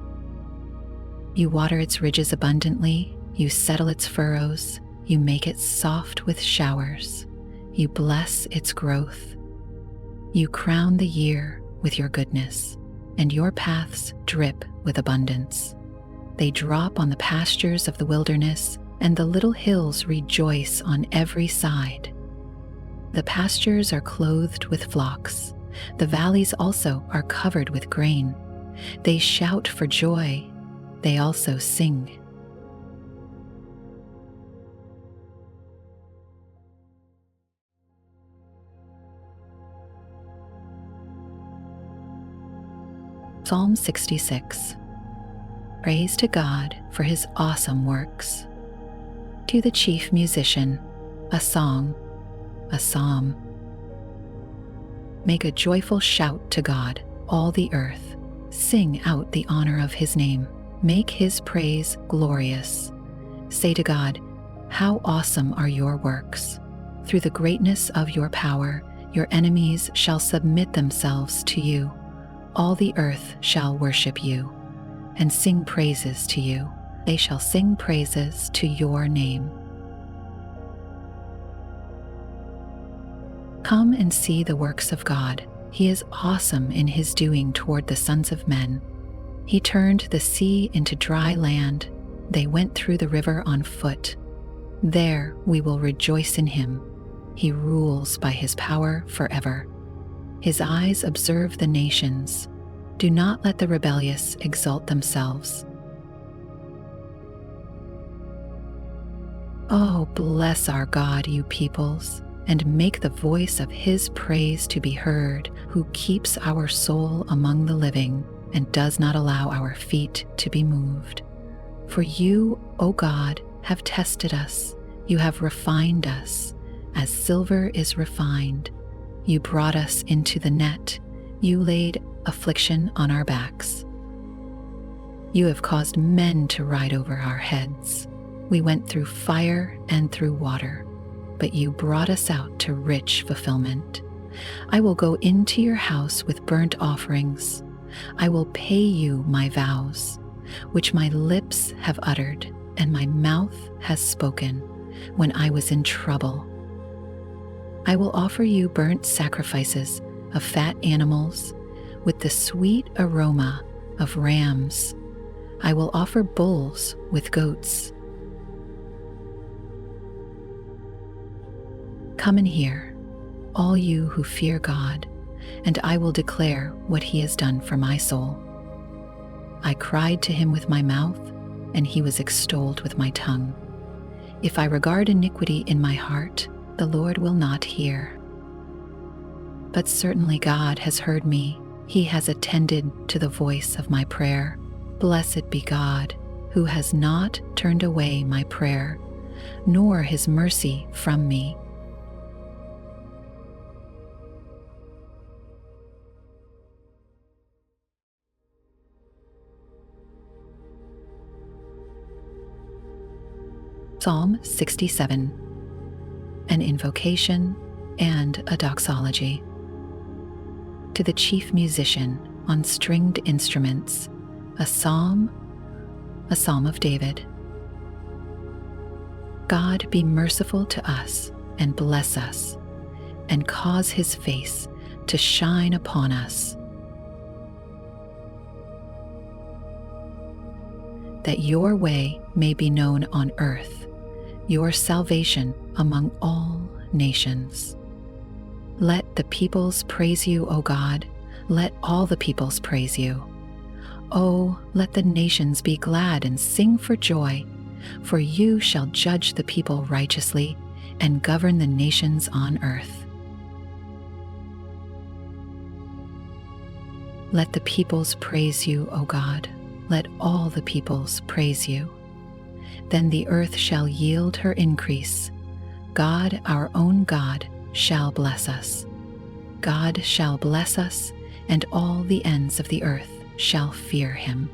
You water its ridges abundantly. You settle its furrows. You make it soft with showers. You bless its growth. You crown the year with your goodness, and your paths drip with abundance. They drop on the pastures of the wilderness, and the little hills rejoice on every side. The pastures are clothed with flocks. The valleys also are covered with grain. They shout for joy. They also sing. Psalm 66. Praise to God for his awesome works. To the chief musician, a song, a psalm. Make a joyful shout to God, all the earth. Sing out the honor of his name. Make his praise glorious. Say to God, how awesome are your works. Through the greatness of your power, your enemies shall submit themselves to you. All the earth shall worship you and sing praises to you. They shall sing praises to your name. Come and see the works of God. He is awesome in his doing toward the sons of men. He turned the sea into dry land. They went through the river on foot. There we will rejoice in him. He rules by his power forever. His eyes observe the nations. Do not let the rebellious exalt themselves. Oh, bless our God, you peoples, and make the voice of his praise to be heard, who keeps our soul among the living and does not allow our feet to be moved. For you, O God, have tested us. You have refined us, as silver is refined. You brought us into the net. You laid affliction on our backs. You have caused men to ride over our heads. We went through fire and through water, but you brought us out to rich fulfillment. I will go into your house with burnt offerings. I will pay you my vows, which my lips have uttered and my mouth has spoken when I was in trouble. I will offer you burnt sacrifices of fat animals with the sweet aroma of rams. I will offer bulls with goats. Come and hear, all you who fear God, and I will declare what he has done for my soul. I cried to him with my mouth, and he was extolled with my tongue. If I regard iniquity in my heart, the Lord will not hear. But certainly God has heard me. He has attended to the voice of my prayer. Blessed be God, who has not turned away my prayer, nor his mercy from me. Psalm 67. An invocation and a doxology. To the chief musician on stringed instruments, a psalm of David. God be merciful to us and bless us, and cause his face to shine upon us. that your way may be known on earth, your salvation among all nations. Let the peoples praise you, O God. Let all the peoples praise you. Oh, let the nations be glad and sing for joy, for you shall judge the people righteously and govern the nations on earth. Let the peoples praise you, O God. Let all the peoples praise you. Then the earth shall yield her increase. God, our own God, shall bless us. God shall bless us, and all the ends of the earth shall fear him.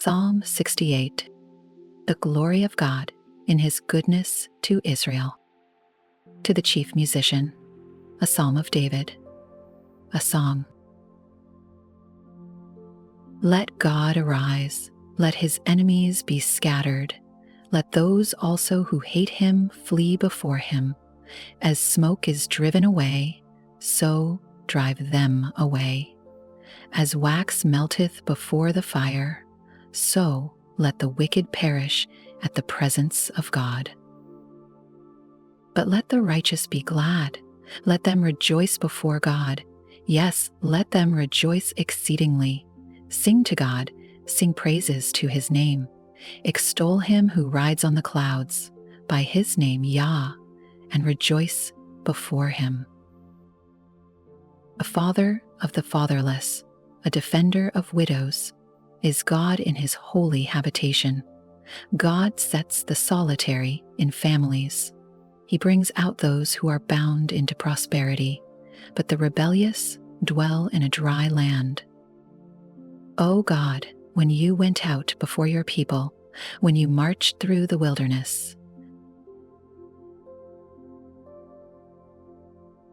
Psalm 68. The glory of God in his goodness to Israel. To the chief musician, a psalm of David, a song. Let God arise, let his enemies be scattered, let those also who hate him flee before him. As smoke is driven away, so drive them away. As wax melteth before the fire, so let the wicked perish at the presence of God. But let the righteous be glad, let them rejoice before God. Yes, let them rejoice exceedingly. Sing to God, sing praises to his name. Extol him who rides on the clouds, by his name Yah, and rejoice before him. A father of the fatherless, a defender of widows, is God in his holy habitation. God sets the solitary in families. He brings out those who are bound into prosperity, but the rebellious dwell in a dry land. O God, when you went out before your people, when you marched through the wilderness,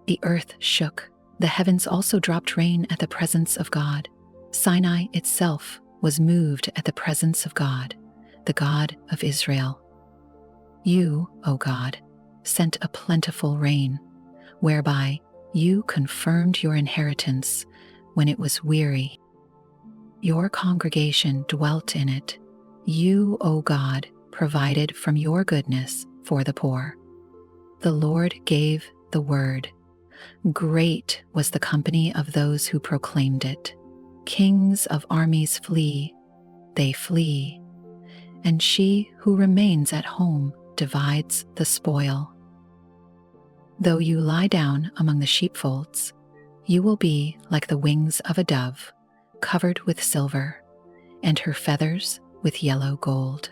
the earth shook, the heavens also dropped rain at the presence of God. Sinai itself was moved at the presence of God, the God of Israel. You, O God, sent a plentiful rain, whereby you confirmed your inheritance when it was weary. Your congregation dwelt in it. You, O God, provided from your goodness for the poor. The Lord gave the word. Great was the company of those who proclaimed it. Kings of armies flee, they flee, and she who remains at home divides the spoil. Though you lie down among the sheepfolds, you will be like the wings of a dove, covered with silver, and her feathers with yellow gold.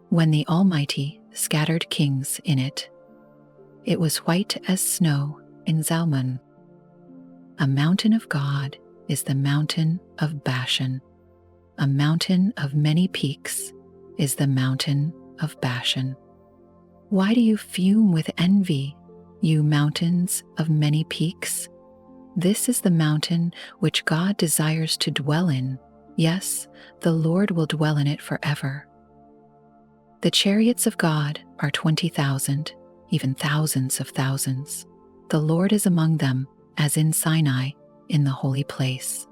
When the Almighty scattered kings in it, it was white as snow in Zalmon. A mountain of God is the mountain of Bashan. A mountain of many peaks is the mountain of Bashan. Why do you fume with envy, you mountains of many peaks? This is the mountain which God desires to dwell in. Yes, the Lord will dwell in it forever. The chariots of God are 20,000, even thousands of thousands. The Lord is among them, as in Sinai, in the holy place.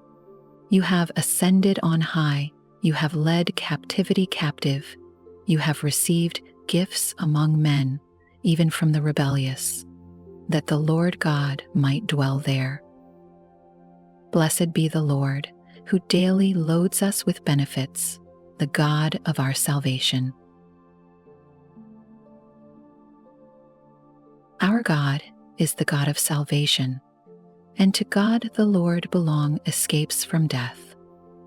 You have ascended on high, you have led captivity captive, you have received gifts among men, even from the rebellious, that the Lord God might dwell there. Blessed be the Lord, who daily loads us with benefits, the God of our salvation. Our God is the God of salvation, and to God the Lord belong escapes from death.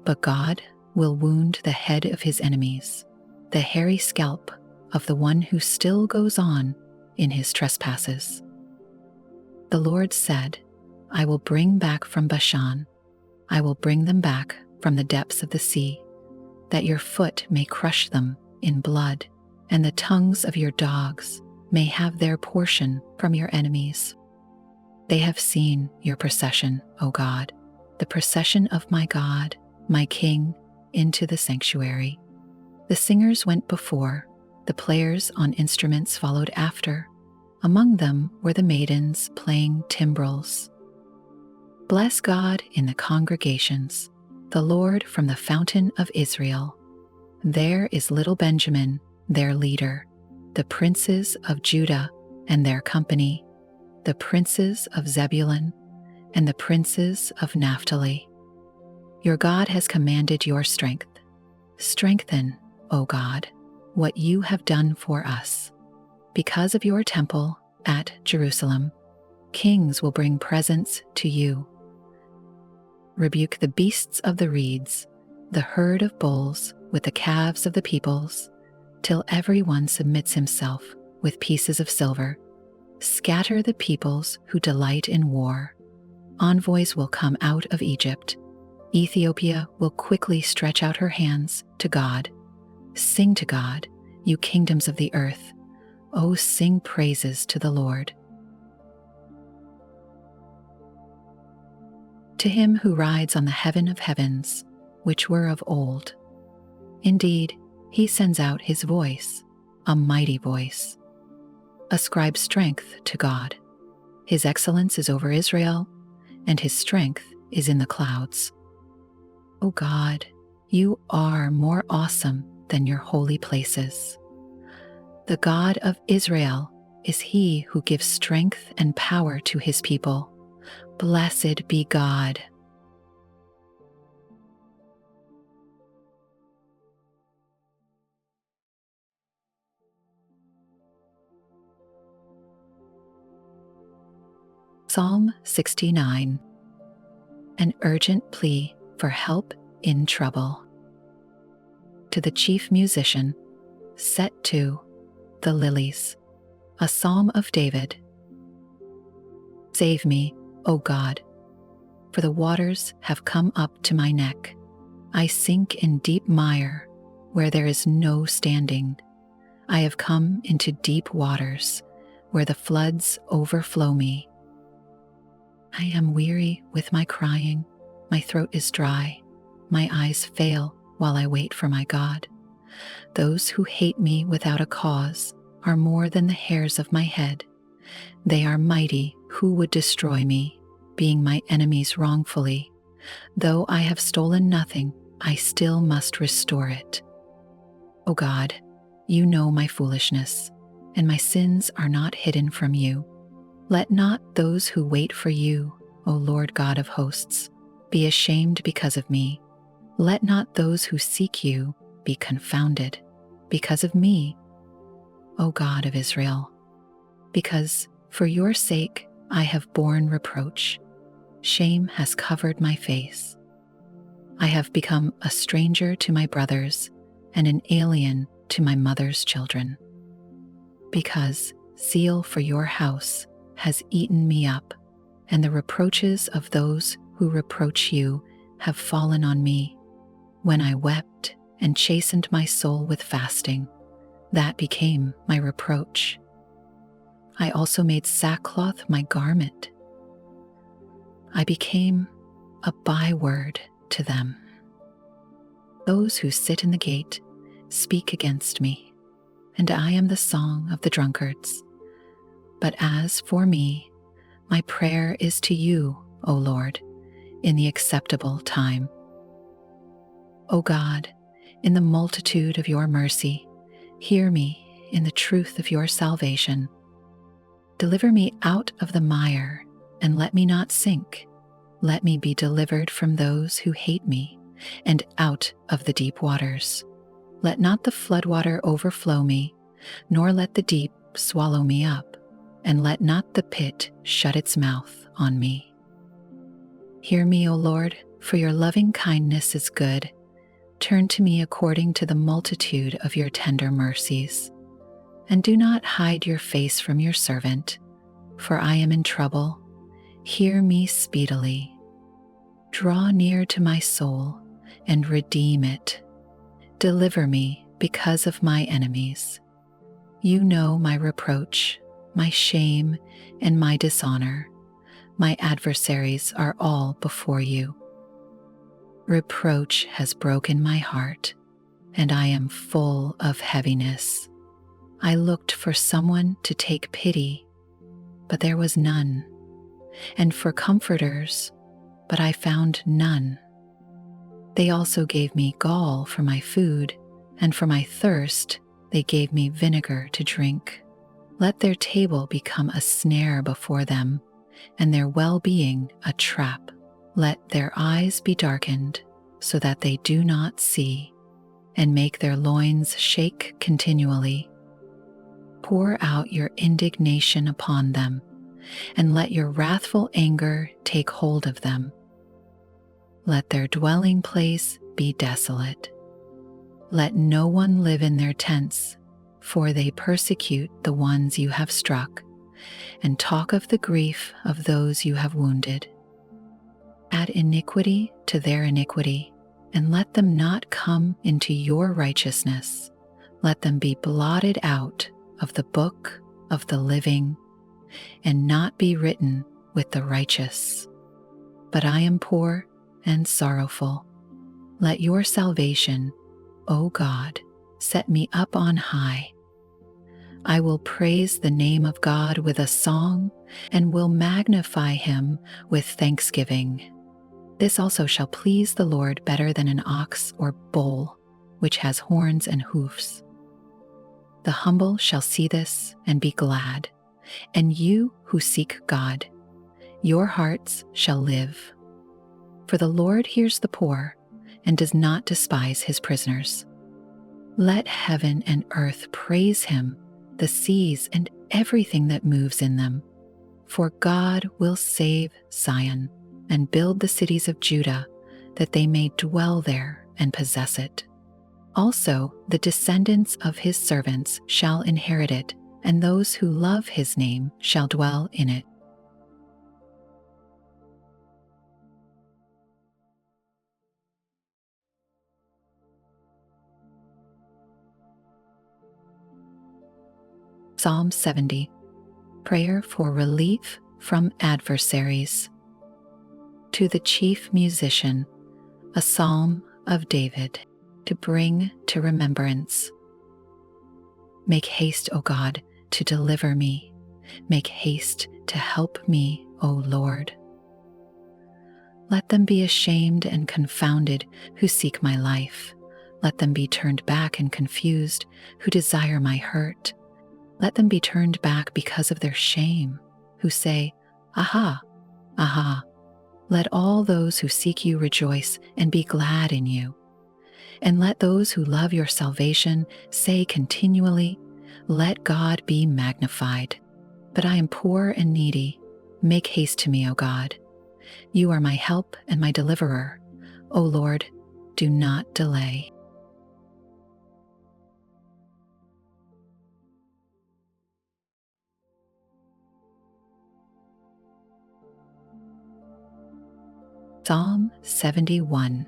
But God will wound the head of his enemies, the hairy scalp of the one who still goes on in his trespasses. The Lord said, I will bring back from Bashan, I will bring them back from the depths of the sea, that your foot may crush them in blood, and the tongues of your dogs may have their portion from your enemies. They have seen your procession, O God, the procession of my God, my King, into the sanctuary. The singers went before, The players on instruments followed after. Among them were the maidens playing timbrels. Bless God in the congregations, the Lord from the fountain of Israel. There is little Benjamin, their leader, the princes of Judah and their company, the princes of Zebulun and the princes of Naphtali. Your God has commanded your strength. Strengthen, O God, what you have done for us. Because of your temple at Jerusalem, kings will bring presents to you. Rebuke the beasts of the reeds, the herd of bulls with the calves of the peoples, till everyone submits himself with pieces of silver. Scatter the peoples who delight in war. Envoys will come out of Egypt. Ethiopia will quickly stretch out her hands to God. Sing to God, you kingdoms of the earth. Oh, sing praises to the Lord. To him who rides on the heaven of heavens, which were of old. Indeed, he sends out his voice, a mighty voice. Ascribe strength to God. His excellence is over Israel, and his strength is in the clouds. O God, you are more awesome than your holy places. The God of Israel is he who gives strength and power to his people. Blessed be God. Psalm 69. An urgent plea for help in trouble. To the chief musician, set to the lilies, a psalm of David. Save me, O God, for the waters have come up to my neck. I sink in deep mire where there is no standing. I have come into deep waters where the floods overflow me. I am weary with my crying. My throat is dry. My eyes fail while I wait for my God. Those who hate me without a cause are more than the hairs of my head. They are mighty who would destroy me, being my enemies wrongfully. Though I have stolen nothing, I still must restore it. O God, you know my foolishness, and my sins are not hidden from you. Let not those who wait for you, O Lord God of hosts, be ashamed because of me. Let not those who seek you be confounded because of me, O God of Israel. Because for your sake I have borne reproach. Shame has covered my face. I have become a stranger to my brothers and an alien to my mother's children. Because zeal for your house has eaten me up, and the reproaches of those who reproach you have fallen on me. When I wept and chastened my soul with fasting, that became my reproach. I also made sackcloth my garment. I became a byword to them. Those who sit in the gate speak against me, and I am the song of the drunkards. But as for me, my prayer is to you, O Lord, in the acceptable time. O God, in the multitude of your mercy, hear me in the truth of your salvation. Deliver me out of the mire, and let me not sink. Let me be delivered from those who hate me, and out of the deep waters. Let not the floodwater overflow me, nor let the deep swallow me up, and let not the pit shut its mouth on me. Hear me, O Lord, for your loving kindness is good. Turn to me according to the multitude of your tender mercies. And do not hide your face from your servant, for I am in trouble. Hear me speedily. Draw near to my soul and redeem it. Deliver me because of my enemies. You know my reproach, my shame, and my dishonor. My adversaries are all before you. Reproach has broken my heart, and I am full of heaviness. I looked for someone to take pity, but there was none, and for comforters, but I found none. They also gave me gall for my food, and for my thirst they gave me vinegar to drink. Let their table become a snare before them, and their well-being a trap. Let their eyes be darkened, so that they do not see, and make their loins shake continually. Pour out your indignation upon them, and let your wrathful anger take hold of them. Let their dwelling place be desolate. Let no one live in their tents, for they persecute the ones you have struck, and talk of the grief of those you have wounded. Add iniquity to their iniquity, and let them not come into your righteousness. Let them be blotted out of the book of the living, and not be written with the righteous. But I am poor and sorrowful. Let your salvation, O God, set me up on high. I will praise the name of God with a song, and will magnify him with thanksgiving. This also shall please the Lord better than an ox or bull, which has horns and hoofs. The humble shall see this and be glad, and you who seek God, your hearts shall live. For the Lord hears the poor and does not despise his prisoners. Let heaven and earth praise him, the seas and everything that moves in them. For God will save Zion and build the cities of Judah, that they may dwell there and possess it. Also, the descendants of his servants shall inherit it, and those who love his name shall dwell in it. Psalm 70. Prayer for relief from adversaries. To the chief musician, a psalm of David, to bring to remembrance. Make haste, O God, to deliver me. Make haste to help me, O Lord. Let them be ashamed and confounded who seek my life. Let them be turned back and confused who desire my hurt. Let them be turned back because of their shame, who say, Aha, aha. Let all those who seek you rejoice and be glad in you. And let those who love your salvation say continually, Let God be magnified. But I am poor and needy. Make haste to me, O God. You are my help and my deliverer. O Lord, do not delay. Psalm 71.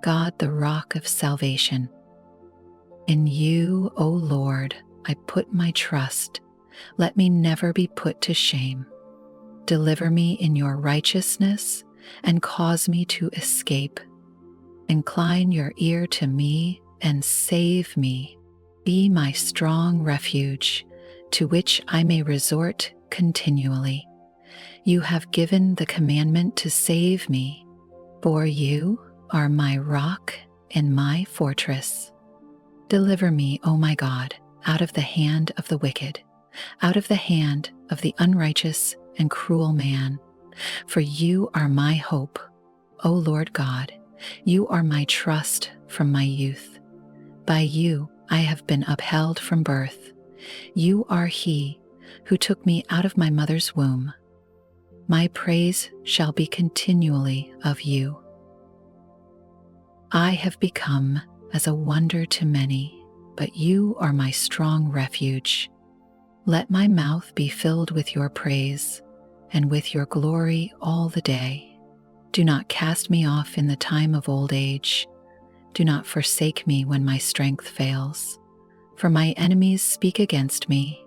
God, the rock of salvation. In you, O Lord, I put my trust. Let me never be put to shame. Deliver me in your righteousness and cause me to escape. Incline your ear to me and save me. Be my strong refuge, to which I may resort continually. You have given the commandment to save me, for you are my rock and my fortress. Deliver me, O my God, out of the hand of the wicked, out of the hand of the unrighteous and cruel man. For you are my hope, O Lord God. You are my trust from my youth. By you I have been upheld from birth. You are he who took me out of my mother's womb. My praise shall be continually of you. I have become as a wonder to many, but you are my strong refuge. Let my mouth be filled with your praise and with your glory all the day. Do not cast me off in the time of old age. Do not forsake me when my strength fails. For my enemies speak against me,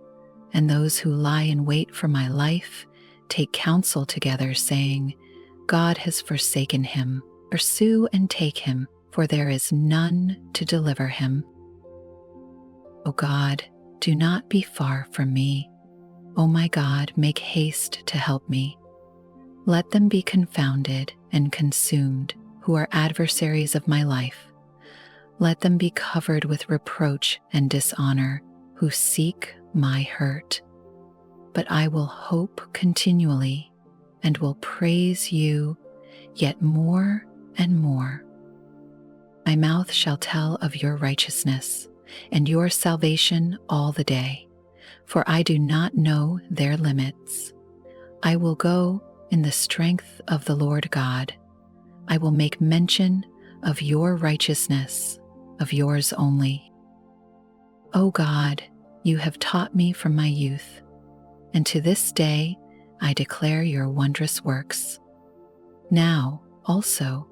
and those who lie in wait for my life take counsel together, saying, God has forsaken him. Pursue and take him, for there is none to deliver him. O God, do not be far from me. O my God, make haste to help me. Let them be confounded and consumed who are adversaries of my life. Let them be covered with reproach and dishonor who seek my hurt. But I will hope continually and will praise you yet more and more. My mouth shall tell of your righteousness and your salvation all the day, for I do not know their limits. I will go in the strength of the Lord God. I will make mention of your righteousness, of yours only. O God, you have taught me from my youth, and to this day I declare your wondrous works. Now, also,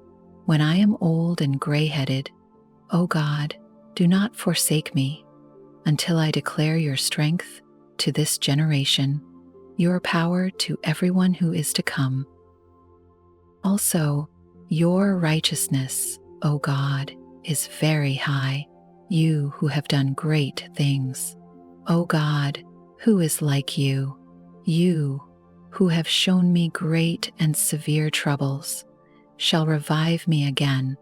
when I am old and gray-headed, O God, do not forsake me until I declare your strength to this generation, your power to everyone who is to come. Also, your righteousness, O God, is very high, you who have done great things. O God, who is like you? You who have shown me great and severe troubles, shall revive me again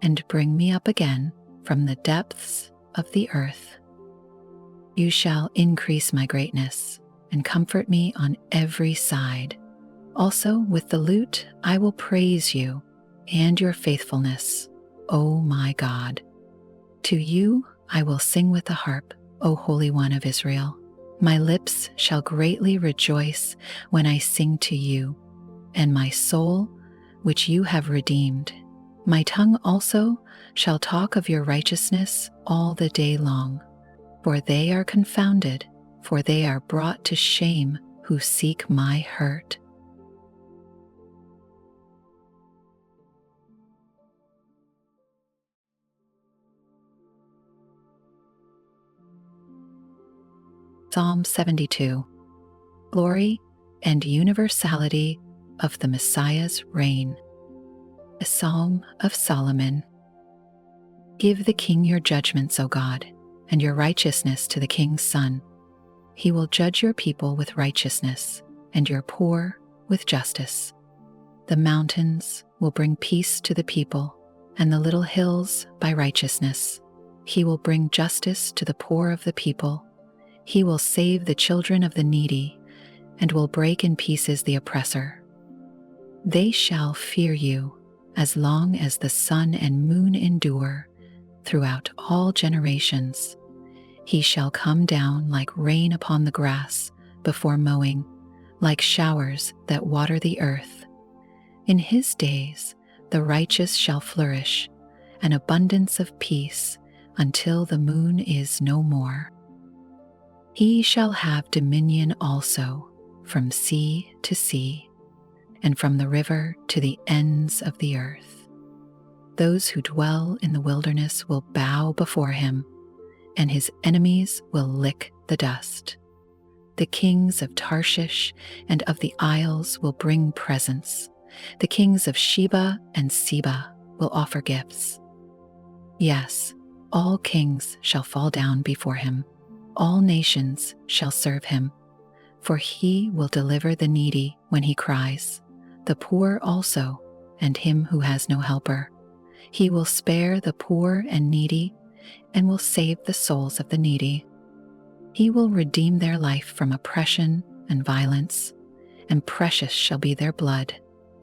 and bring me up again from the depths of the earth. You shall increase my greatness and comfort me on every side. Also with the lute I will praise you and your faithfulness, O my God. To you I will sing with the harp, O Holy One of Israel. My lips shall greatly rejoice when I sing to you, and my soul, which you have redeemed. My tongue also shall talk of your righteousness all the day long. For they are confounded, for they are brought to shame who seek my hurt. Psalm 72. Glory and universality of the Messiah's reign. A Psalm of Solomon. Give the king your judgments, O God, and your righteousness to the king's son. He will judge your people with righteousness, and your poor with justice. The mountains will bring peace to the people, and the little hills by righteousness. He will bring justice to the poor of the people. He will save the children of the needy, and will break in pieces the oppressor. They shall fear you as long as the sun and moon endure, throughout all generations. He shall come down like rain upon the grass before mowing, like showers that water the earth. In his days the righteous shall flourish, an abundance of peace until the moon is no more. He shall have dominion also from sea to sea, and from the river to the ends of the earth. Those who dwell in the wilderness will bow before him, and his enemies will lick the dust. The kings of Tarshish and of the isles will bring presents. The kings of Sheba and Seba will offer gifts. Yes, all kings shall fall down before him. All nations shall serve him, for he will deliver the needy when he cries, the poor also, and him who has no helper. He will spare the poor and needy, and will save the souls of the needy. He will redeem their life from oppression and violence, and precious shall be their blood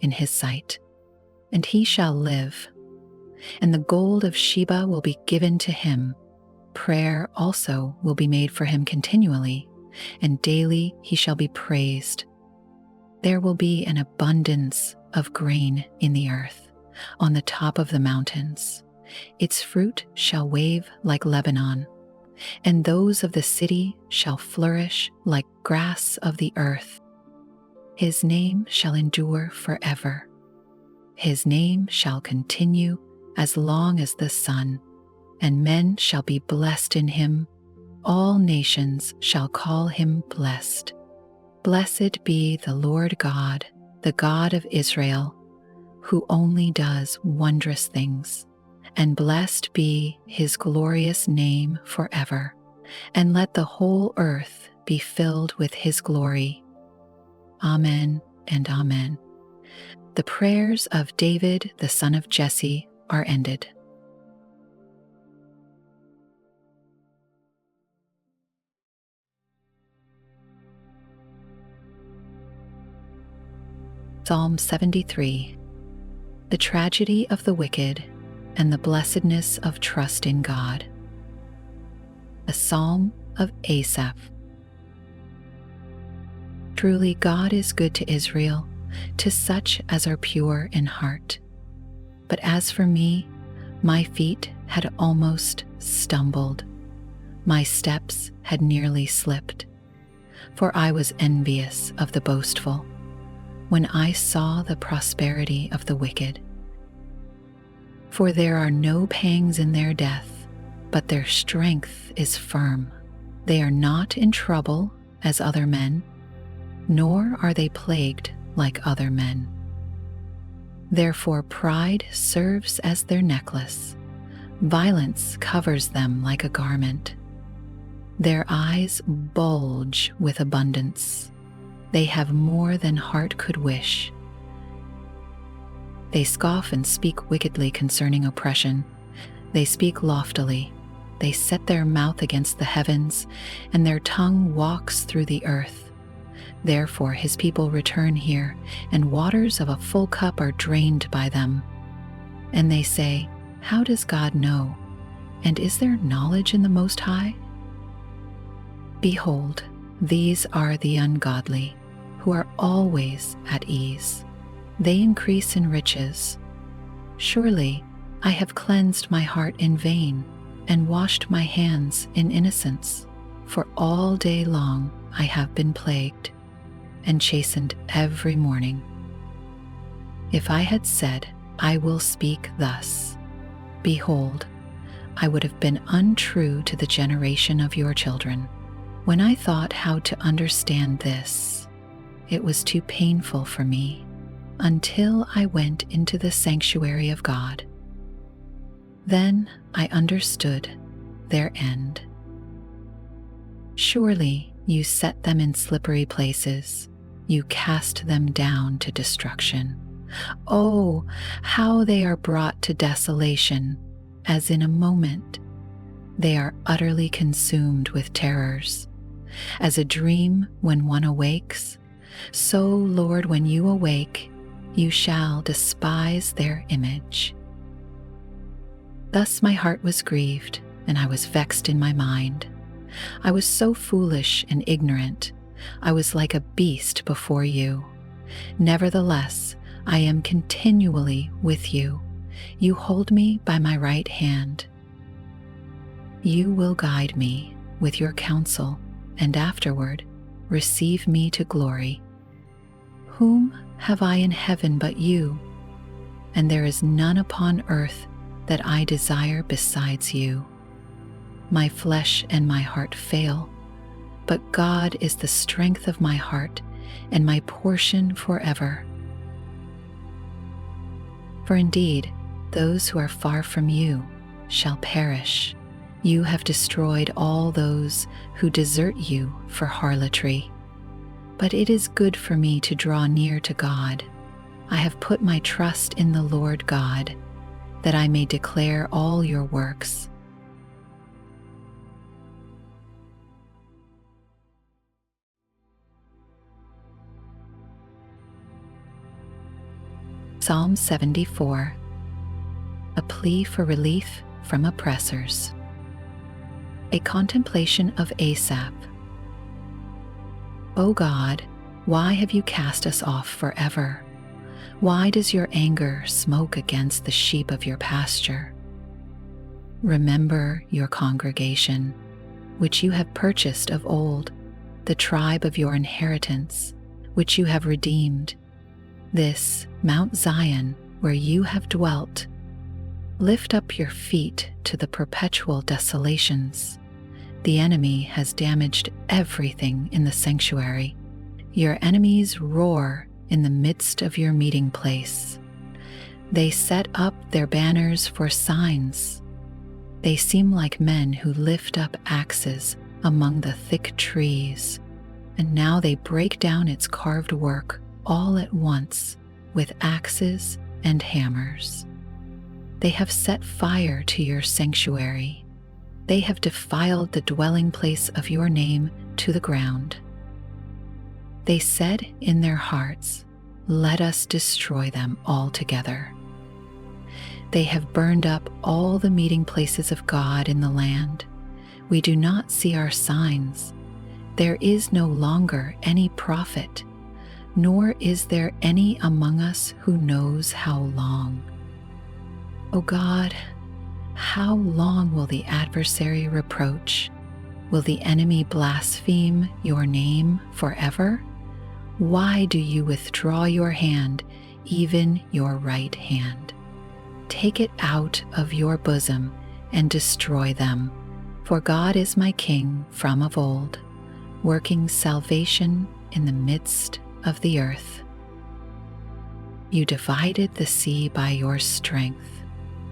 in his sight. And he shall live, and the gold of Sheba will be given to him. Prayer also will be made for him continually, and daily he shall be praised. There will be an abundance of grain in the earth, on the top of the mountains. Its fruit shall wave like Lebanon, and those of the city shall flourish like grass of the earth. His name shall endure forever. His name shall continue as long as the sun, and men shall be blessed in him. All nations shall call him blessed. Blessed be the Lord God, the God of Israel, who only does wondrous things, and blessed be his glorious name forever. and let the whole earth be filled with his glory. Amen and amen. The prayers of David, the son of Jesse, are ended. Psalm 73. The tragedy of the wicked and the blessedness of trust in God. A psalm of Asaph. Truly God is good to Israel, to such as are pure in heart. But as for me, my feet had almost stumbled. My steps had nearly slipped. For I was envious of the boastful, when I saw the prosperity of the wicked. For there are no pangs in their death, but their strength is firm. They are not in trouble as other men, nor are they plagued like other men. Therefore pride serves as their necklace, violence covers them like a garment. Their eyes bulge with abundance. They have more than heart could wish. They scoff and speak wickedly concerning oppression. They speak loftily. They set their mouth against the heavens, and their tongue walks through the earth. Therefore his people return here, and waters of a full cup are drained by them. And they say, how does God know? And is there knowledge in the Most High? Behold, these are the ungodly, who are always at ease. They increase in riches. Surely I have cleansed my heart in vain, and washed my hands in innocence. For all day long I have been plagued, and chastened every morning. If I had said, I will speak thus, behold, I would have been untrue to the generation of your children. When I thought how to understand this, it was too painful for me, until I went into the sanctuary of God. Then I understood their end. Surely you set them in slippery places. You cast them down to destruction. Oh, how they are brought to desolation, as in a moment. They are utterly consumed with terrors. As a dream when one awakes, so, Lord, when you awake, you shall despise their image. Thus my heart was grieved, and I was vexed in my mind. I was so foolish and ignorant. I was like a beast before you. Nevertheless, I am continually with you. You hold me by my right hand. You will guide me with your counsel, and afterward receive me to glory. Whom have I in heaven but you? And there is none upon earth that I desire besides you. My flesh and my heart fail, but God is the strength of my heart and my portion forever. For indeed, those who are far from you shall perish. You have destroyed all those who desert you for harlotry. But it is good for me to draw near to God. I have put my trust in the Lord God, that I may declare all your works. Psalm 74. A plea for relief from oppressors. A contemplation of Asaph. O God, why have you cast us off forever? Why does your anger smoke against the sheep of your pasture? Remember your congregation, which you have purchased of old, the tribe of your inheritance, which you have redeemed, this Mount Zion, where you have dwelt. Lift up your feet to the perpetual desolations. The enemy has damaged everything in the sanctuary. Your enemies roar in the midst of your meeting place. They set up their banners for signs. They seem like men who lift up axes among the thick trees, and now they break down its carved work all at once with axes and hammers. They have set fire to your sanctuary. They have defiled the dwelling place of your name to the ground. They said in their hearts, "Let us destroy them altogether." They have burned up all the meeting places of God in the land. We do not see our signs. There is no longer any prophet, nor is there any among us who knows how long. O God, how long will the adversary reproach? Will the enemy blaspheme your name forever? Why do you withdraw your hand, even your right hand? Take it out of your bosom and destroy them. For God is my King from of old, working salvation in the midst of the earth. You divided the sea by your strength.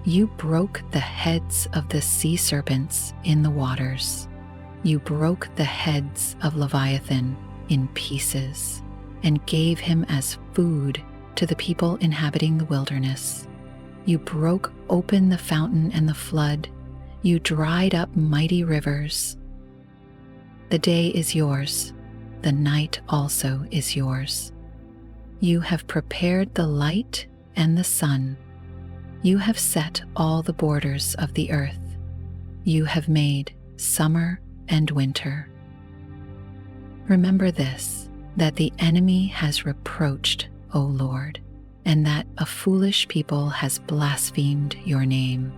You broke the heads of the sea serpents in the waters. You broke the heads of Leviathan in pieces and gave him as food to the people inhabiting the wilderness. You broke open the fountain and the flood. You dried up mighty rivers. The day is yours. The night also is yours. You have prepared the light and the sun. You have set all the borders of the earth. You have made summer and winter. Remember this, that the enemy has reproached, O Lord, and that a foolish people has blasphemed your name.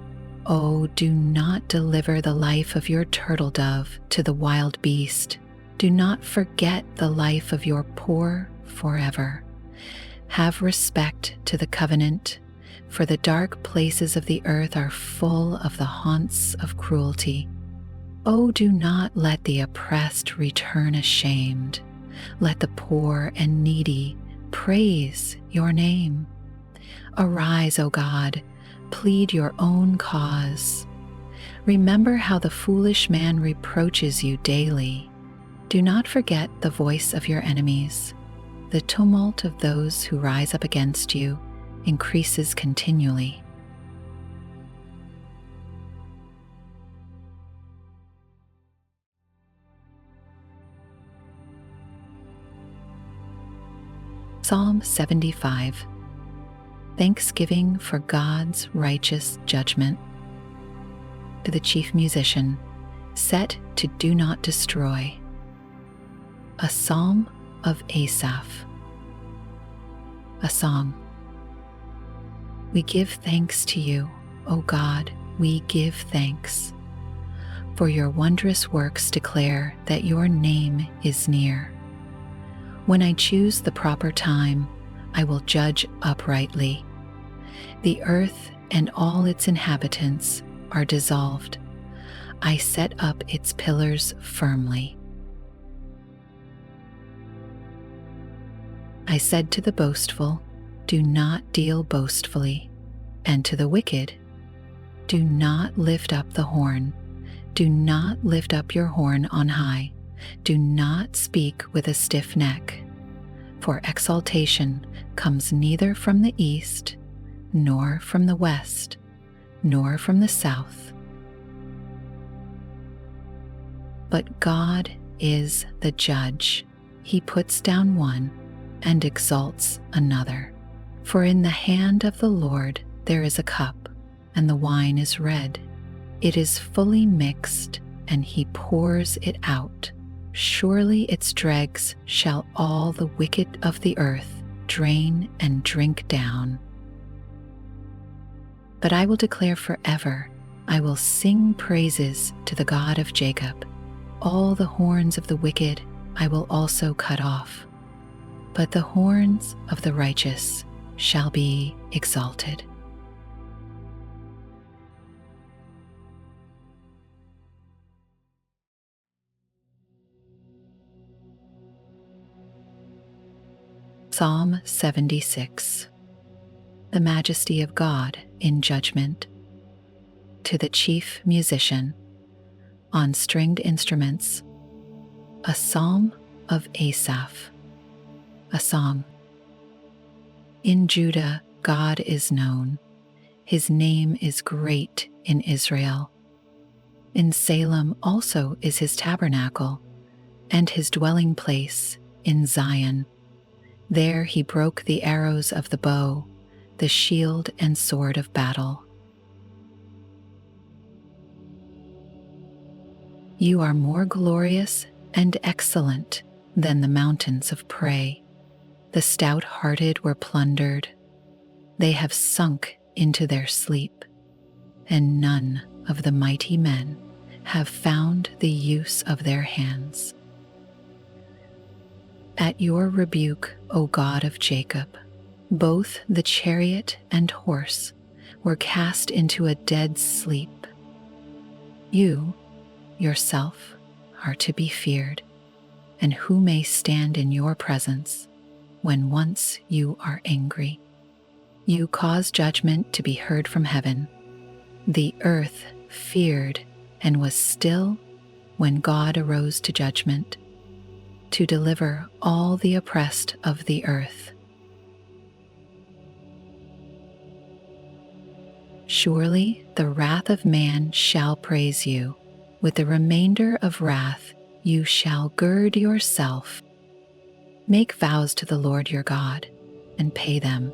Oh, do not deliver the life of your turtle dove to the wild beast. Do not forget the life of your poor forever. Have respect to the covenant, for the dark places of the earth are full of the haunts of cruelty. Oh, do not let the oppressed return ashamed. Let the poor and needy praise your name. Arise, O God, plead your own cause. Remember how the foolish man reproaches you daily. Do not forget the voice of your enemies. The tumult of those who rise up against you increases continually. Psalm 75. Thanksgiving for God's righteous judgment. To the chief musician, set to do not destroy. A psalm of Asaph. A song. We give thanks to you, O God, we give thanks. For your wondrous works declare that your name is near. When I choose the proper time, I will judge uprightly. The earth and all its inhabitants are dissolved. I set up its pillars firmly. I said to the boastful, do not deal boastfully, and to the wicked, do not lift up the horn. Do not lift up your horn on high. Do not speak with a stiff neck, for exaltation comes neither from the east, nor from the west, nor from the south. But God is the judge. He puts down one and exalts another. For in the hand of the Lord there is a cup, and the wine is red. It is fully mixed, and he pours it out. Surely its dregs shall all the wicked of the earth drain and drink down. But I will declare forever, I will sing praises to the God of Jacob. All the horns of the wicked I will also cut off, but the horns of the righteous shall be exalted. Psalm 76. The majesty of God in judgment. to the chief musician, on stringed instruments, a psalm of Asaph, a song. In Judah, God is known. His name is great in Israel. In Salem also is his tabernacle, and his dwelling place in Zion. There he broke the arrows of the bow, the shield and sword of battle. You are more glorious and excellent than the mountains of prey. The stout-hearted were plundered. They have sunk into their sleep, and none of the mighty men have found the use of their hands. At your rebuke, O God of Jacob, both the chariot and horse were cast into a dead sleep. You, yourself, are to be feared, and who may stand in your presence when once you are angry? You cause judgment to be heard from heaven. The earth feared and was still when God arose to judgment, to deliver all the oppressed of the earth. Surely the wrath of man shall praise you. With the remainder of wrath you shall gird yourself. Make vows to the Lord your God, and pay them.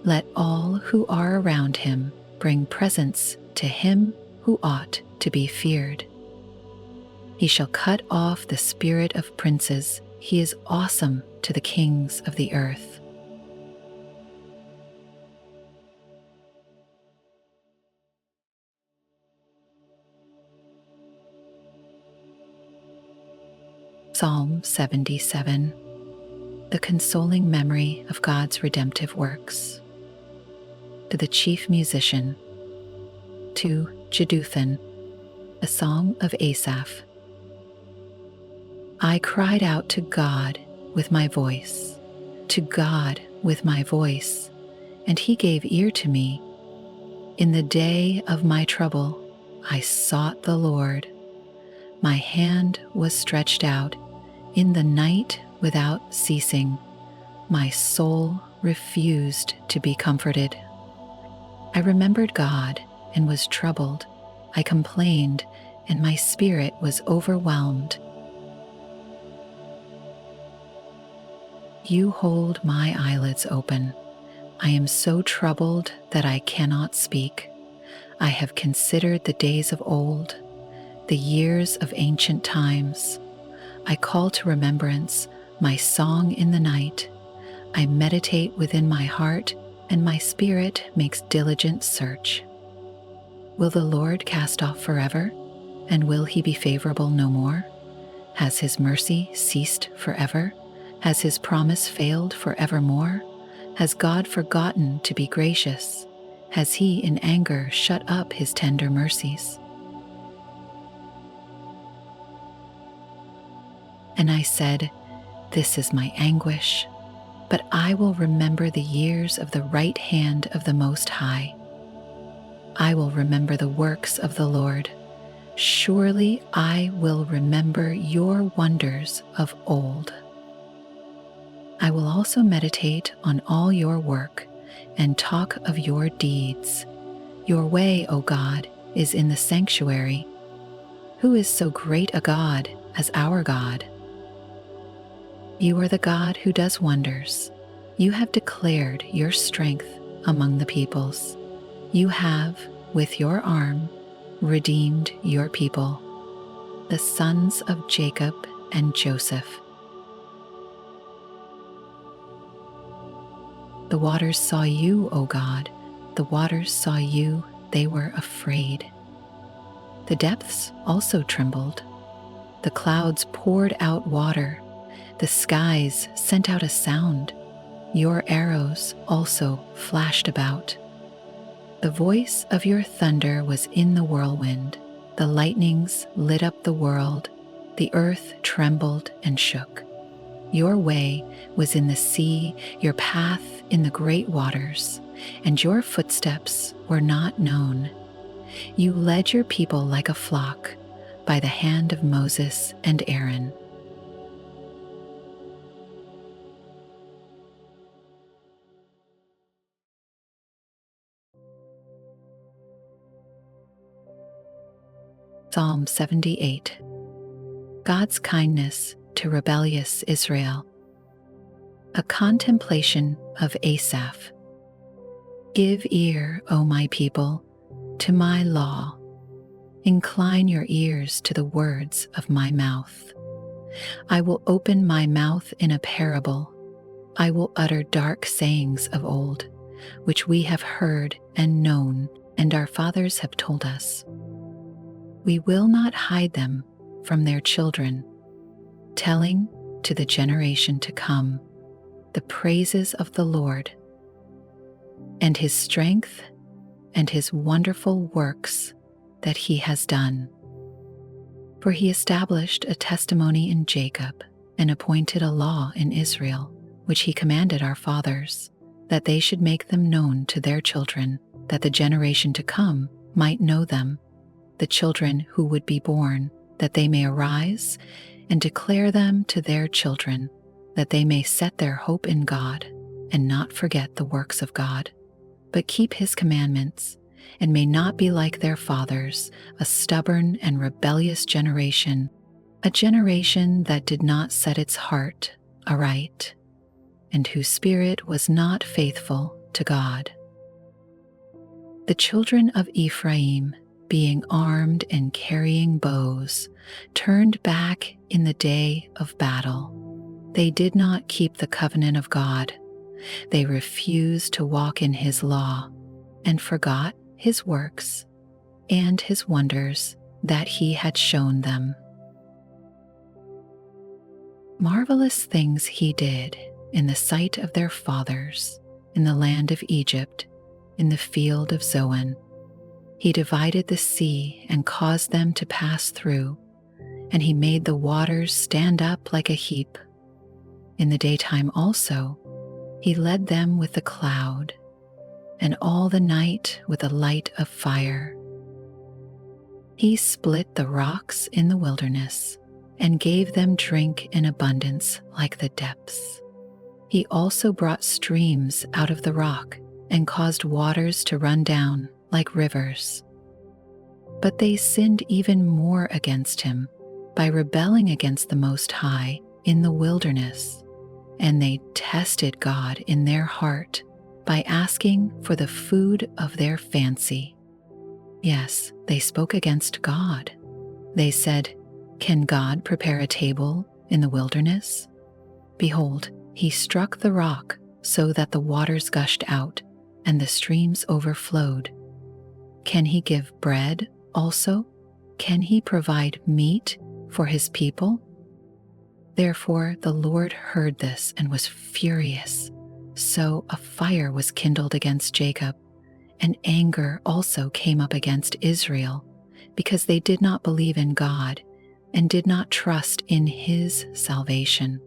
Let all who are around him bring presents to him who ought to be feared. He shall cut off the spirit of princes. He is awesome to the kings of the earth. Psalm 77. The consoling memory of God's redemptive works. To the chief musician, to Jeduthun, a song of Asaph. I cried out to God with my voice, to God with my voice, and he gave ear to me. In the day of my trouble, I sought the Lord. My hand was stretched out in the night without ceasing. My soul refused to be comforted. I remembered God and was troubled. I complained, and my spirit was overwhelmed. You hold my eyelids open. I am so troubled that I cannot speak. I have considered the days of old, the years of ancient times. I call to remembrance my song in the night. I meditate within my heart, and my spirit makes diligent search. Will the Lord cast off forever? And will he be favorable no more? Has his mercy ceased forever? Has his promise failed forevermore? Has God forgotten to be gracious? Has he in anger shut up his tender mercies? And I said, this is my anguish, but I will remember the years of the right hand of the Most High. I will remember the works of the Lord. Surely I will remember your wonders of old. I will also meditate on all your work and talk of your deeds. Your way, O God, is in the sanctuary. Who is so great a God as our God? You are the God who does wonders. You have declared your strength among the peoples. You have, with your arm, redeemed your people, the sons of Jacob and Joseph. The waters saw you, O God. The waters saw you, they were afraid. The depths also trembled. The clouds poured out water. The skies sent out a sound. Your arrows also flashed about. The voice of your thunder was in the whirlwind. The lightnings lit up the world. The earth trembled and shook. Your way was in the sea, your path in the great waters, and your footsteps were not known. You led your people like a flock by the hand of Moses and Aaron. Psalm 78. God's kindness to rebellious Israel. A contemplation of Asaph. Give ear, O my people, to my law. Incline your ears to the words of my mouth. I will open my mouth in a parable. I will utter dark sayings of old, which we have heard and known, and our fathers have told us. We will not hide them from their children, telling to the generation to come the praises of the Lord and his strength and his wonderful works that he has done. For he established a testimony in Jacob and appointed a law in Israel, which he commanded our fathers, that they should make them known to their children, that the generation to come might know them, the children who would be born, that they may arise and declare them to their children, that they may set their hope in God and not forget the works of God, but keep his commandments, and may not be like their fathers, a stubborn and rebellious generation, a generation that did not set its heart aright, and whose spirit was not faithful to God. The children of Ephraim, being armed and carrying bows, turned back in the day of battle. They did not keep the covenant of God. They refused to walk in his law and forgot his works and his wonders that he had shown them. Marvelous things he did in the sight of their fathers, in the land of Egypt, in the field of Zoan. He divided the sea and caused them to pass through, and he made the waters stand up like a heap. In the daytime also, he led them with the cloud, and all the night with a light of fire. He split the rocks in the wilderness and gave them drink in abundance like the depths. He also brought streams out of the rock and caused waters to run down like rivers. But they sinned even more against him by rebelling against the Most High in the wilderness, and they tested God in their heart by asking for the food of their fancy. Yes, they spoke against God. They said, "Can God prepare a table in the wilderness? Behold, he struck the rock so that the waters gushed out and the streams overflowed. Can he give bread also? Can he provide meat for his people?" Therefore the Lord heard this and was furious. So a fire was kindled against Jacob, and anger also came up against Israel, because they did not believe in God and did not trust in his salvation.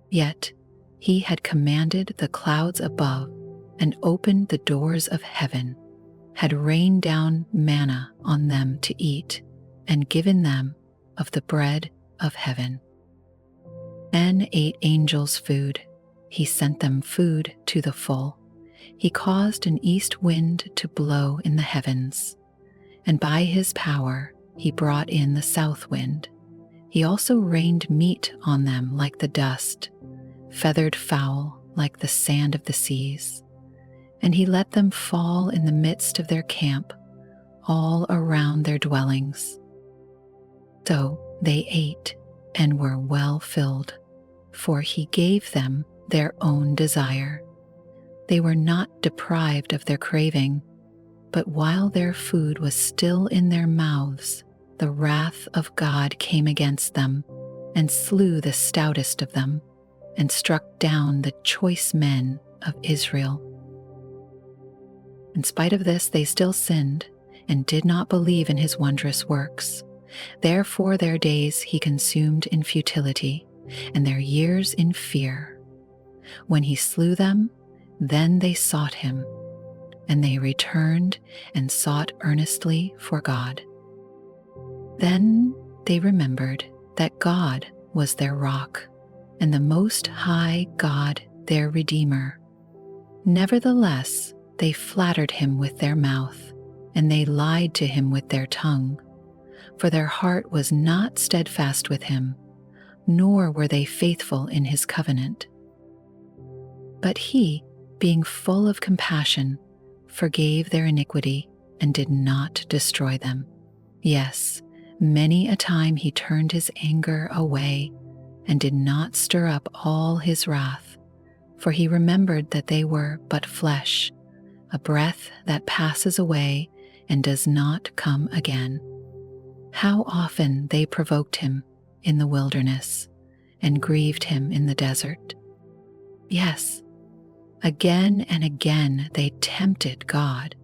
Yet he had commanded the clouds above and opened the doors of heaven, had rained down manna on them to eat, and given them of the bread of heaven. Men ate angels' food. He sent them food to the full. He caused an east wind to blow in the heavens, and by his power he brought in the south wind. He also rained meat on them like the dust, feathered fowl like the sand of the seas. And he let them fall in the midst of their camp, all around their dwellings. So they ate and were well filled, for he gave them their own desire. They were not deprived of their craving, but while their food was still in their mouths, the wrath of God came against them and slew the stoutest of them and struck down the choice men of Israel. In spite of this, they still sinned and did not believe in his wondrous works. Therefore their days he consumed in futility, and their years in fear. When he slew them, then they sought him, and they returned and sought earnestly for God. Then they remembered that God was their rock, and the Most High God their Redeemer. Nevertheless, they flattered him with their mouth, and they lied to him with their tongue, for their heart was not steadfast with him, nor were they faithful in his covenant. But he, being full of compassion, forgave their iniquity and did not destroy them. Yes, many a time he turned his anger away and did not stir up all his wrath, for he remembered that they were but flesh, a breath that passes away and does not come again. How often they provoked him in the wilderness and grieved him in the desert. Yes, again and again they tempted God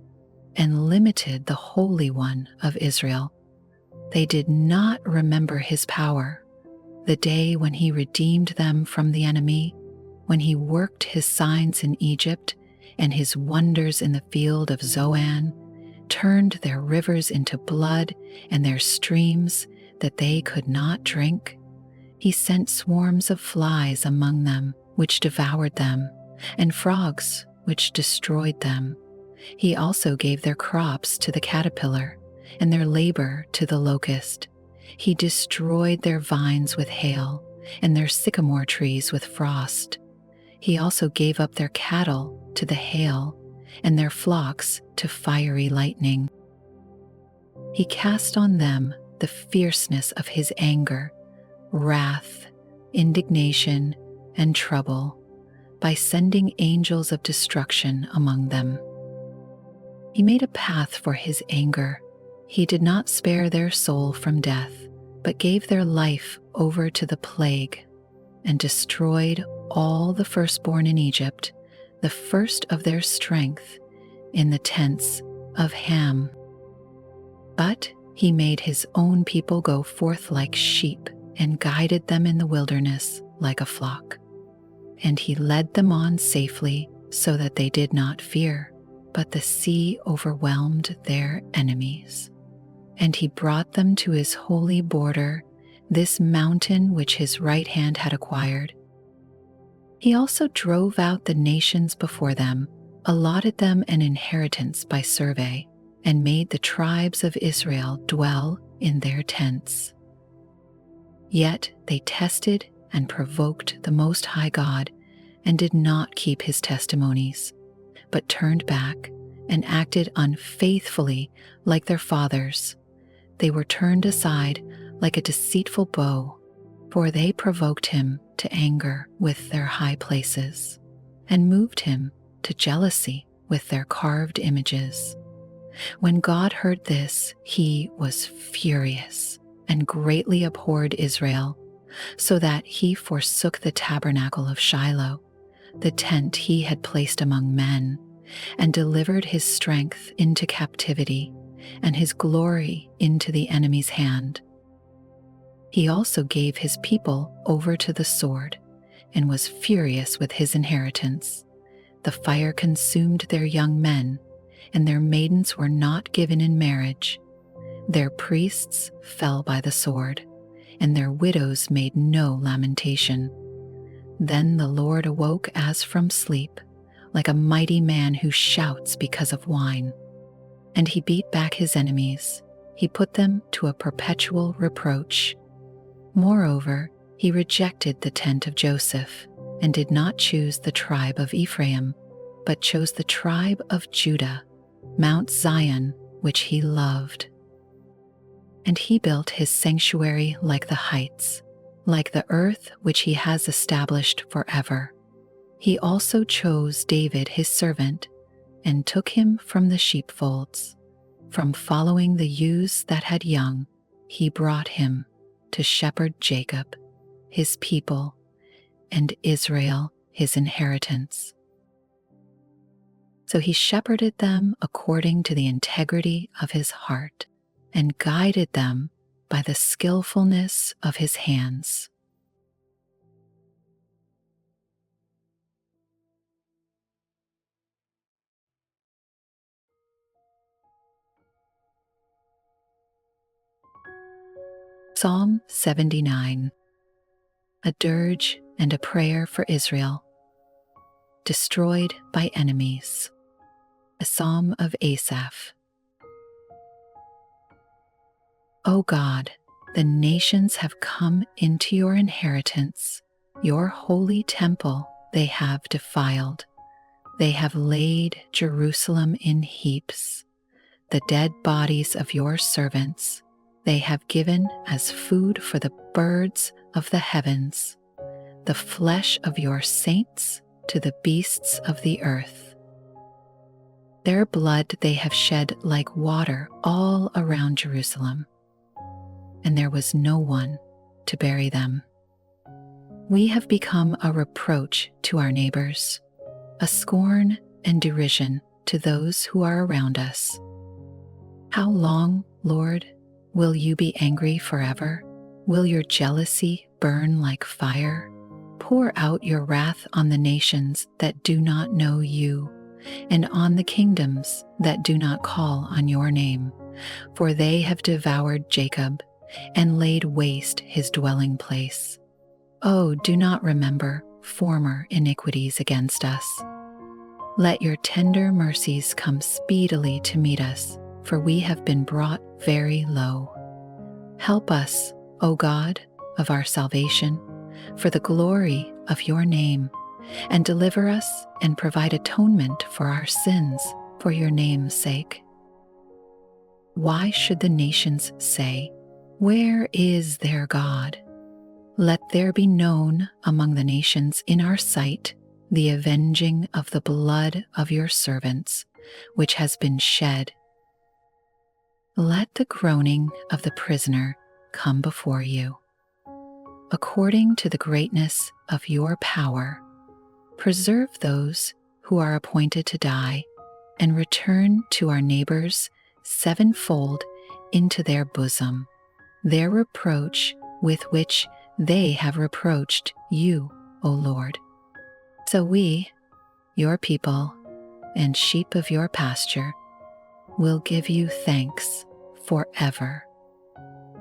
and limited the Holy One of Israel. They did not remember his power, the day when he redeemed them from the enemy, when he worked his signs in Egypt and his wonders in the field of Zoan, turned their rivers into blood and their streams that they could not drink. He sent swarms of flies among them, which devoured them, and frogs, which destroyed them. He also gave their crops to the caterpillar, and their labor to the locust. He destroyed their vines with hail, and their sycamore trees with frost. He also gave up their cattle to the hail, and their flocks to fiery lightning. He cast on them the fierceness of his anger, wrath, indignation, and trouble, by sending angels of destruction among them. He made a path for his anger. He did not spare their soul from death, but gave their life over to the plague, and destroyed all the firstborn in Egypt, the first of their strength, in the tents of Ham. But he made his own people go forth like sheep, and guided them in the wilderness like a flock. And he led them on safely, so that they did not fear, but the sea overwhelmed their enemies. And he brought them to his holy border, this mountain which his right hand had acquired. He also drove out the nations before them, allotted them an inheritance by survey, and made the tribes of Israel dwell in their tents. Yet they tested and provoked the Most High God, and did not keep his testimonies, but turned back and acted unfaithfully like their fathers. They were turned aside like a deceitful bow, for they provoked him to anger with their high places, and moved him to jealousy with their carved images. When God heard this, he was furious and greatly abhorred Israel, so that he forsook the tabernacle of Shiloh, the tent he had placed among men, and delivered his strength into captivity, and his glory into the enemy's hand. He also gave his people over to the sword, and was furious with his inheritance. The fire consumed their young men, and their maidens were not given in marriage. Their priests fell by the sword, and their widows made no lamentation. Then the Lord awoke as from sleep, like a mighty man who shouts because of wine. And he beat back his enemies. He put them to a perpetual reproach. Moreover, he rejected the tent of Joseph, and did not choose the tribe of Ephraim, but chose the tribe of Judah, Mount Zion, which he loved. And he built his sanctuary like the heights, like the earth which he has established forever. He also chose David his servant, and took him from the sheepfolds. From following the ewes that had young, he brought him to shepherd Jacob, his people, and Israel, his inheritance. So he shepherded them according to the integrity of his heart, and guided them by the skillfulness of his hands. Psalm 79, a dirge and a prayer for Israel, destroyed by enemies. A psalm of Asaph. O God, the nations have come into your inheritance. Your holy temple they have defiled. They have laid Jerusalem in heaps. The dead bodies of your servants they have given as food for the birds of the heavens, the flesh of your saints to the beasts of the earth. Their blood they have shed like water all around Jerusalem, and there was no one to bury them. We have become a reproach to our neighbors, a scorn and derision to those who are around us. How long, Lord, will you be angry forever? Will your jealousy burn like fire? Pour out your wrath on the nations that do not know you, and on the kingdoms that do not call on your name, for they have devoured Jacob and laid waste his dwelling place. Oh, do not remember former iniquities against us. Let your tender mercies come speedily to meet us, for we have been brought very low. Help us, O God of our salvation, for the glory of your name, and deliver us and provide atonement for our sins for your name's sake. Why should the nations say, "Where is their God?" Let there be known among the nations in our sight the avenging of the blood of your servants, which has been shed. Let the groaning of the prisoner come before you. According to the greatness of your power, preserve those who are appointed to die, and return to our neighbors sevenfold into their bosom their reproach with which they have reproached you, O Lord. So we, your people, and sheep of your pasture, will give you thanks forever.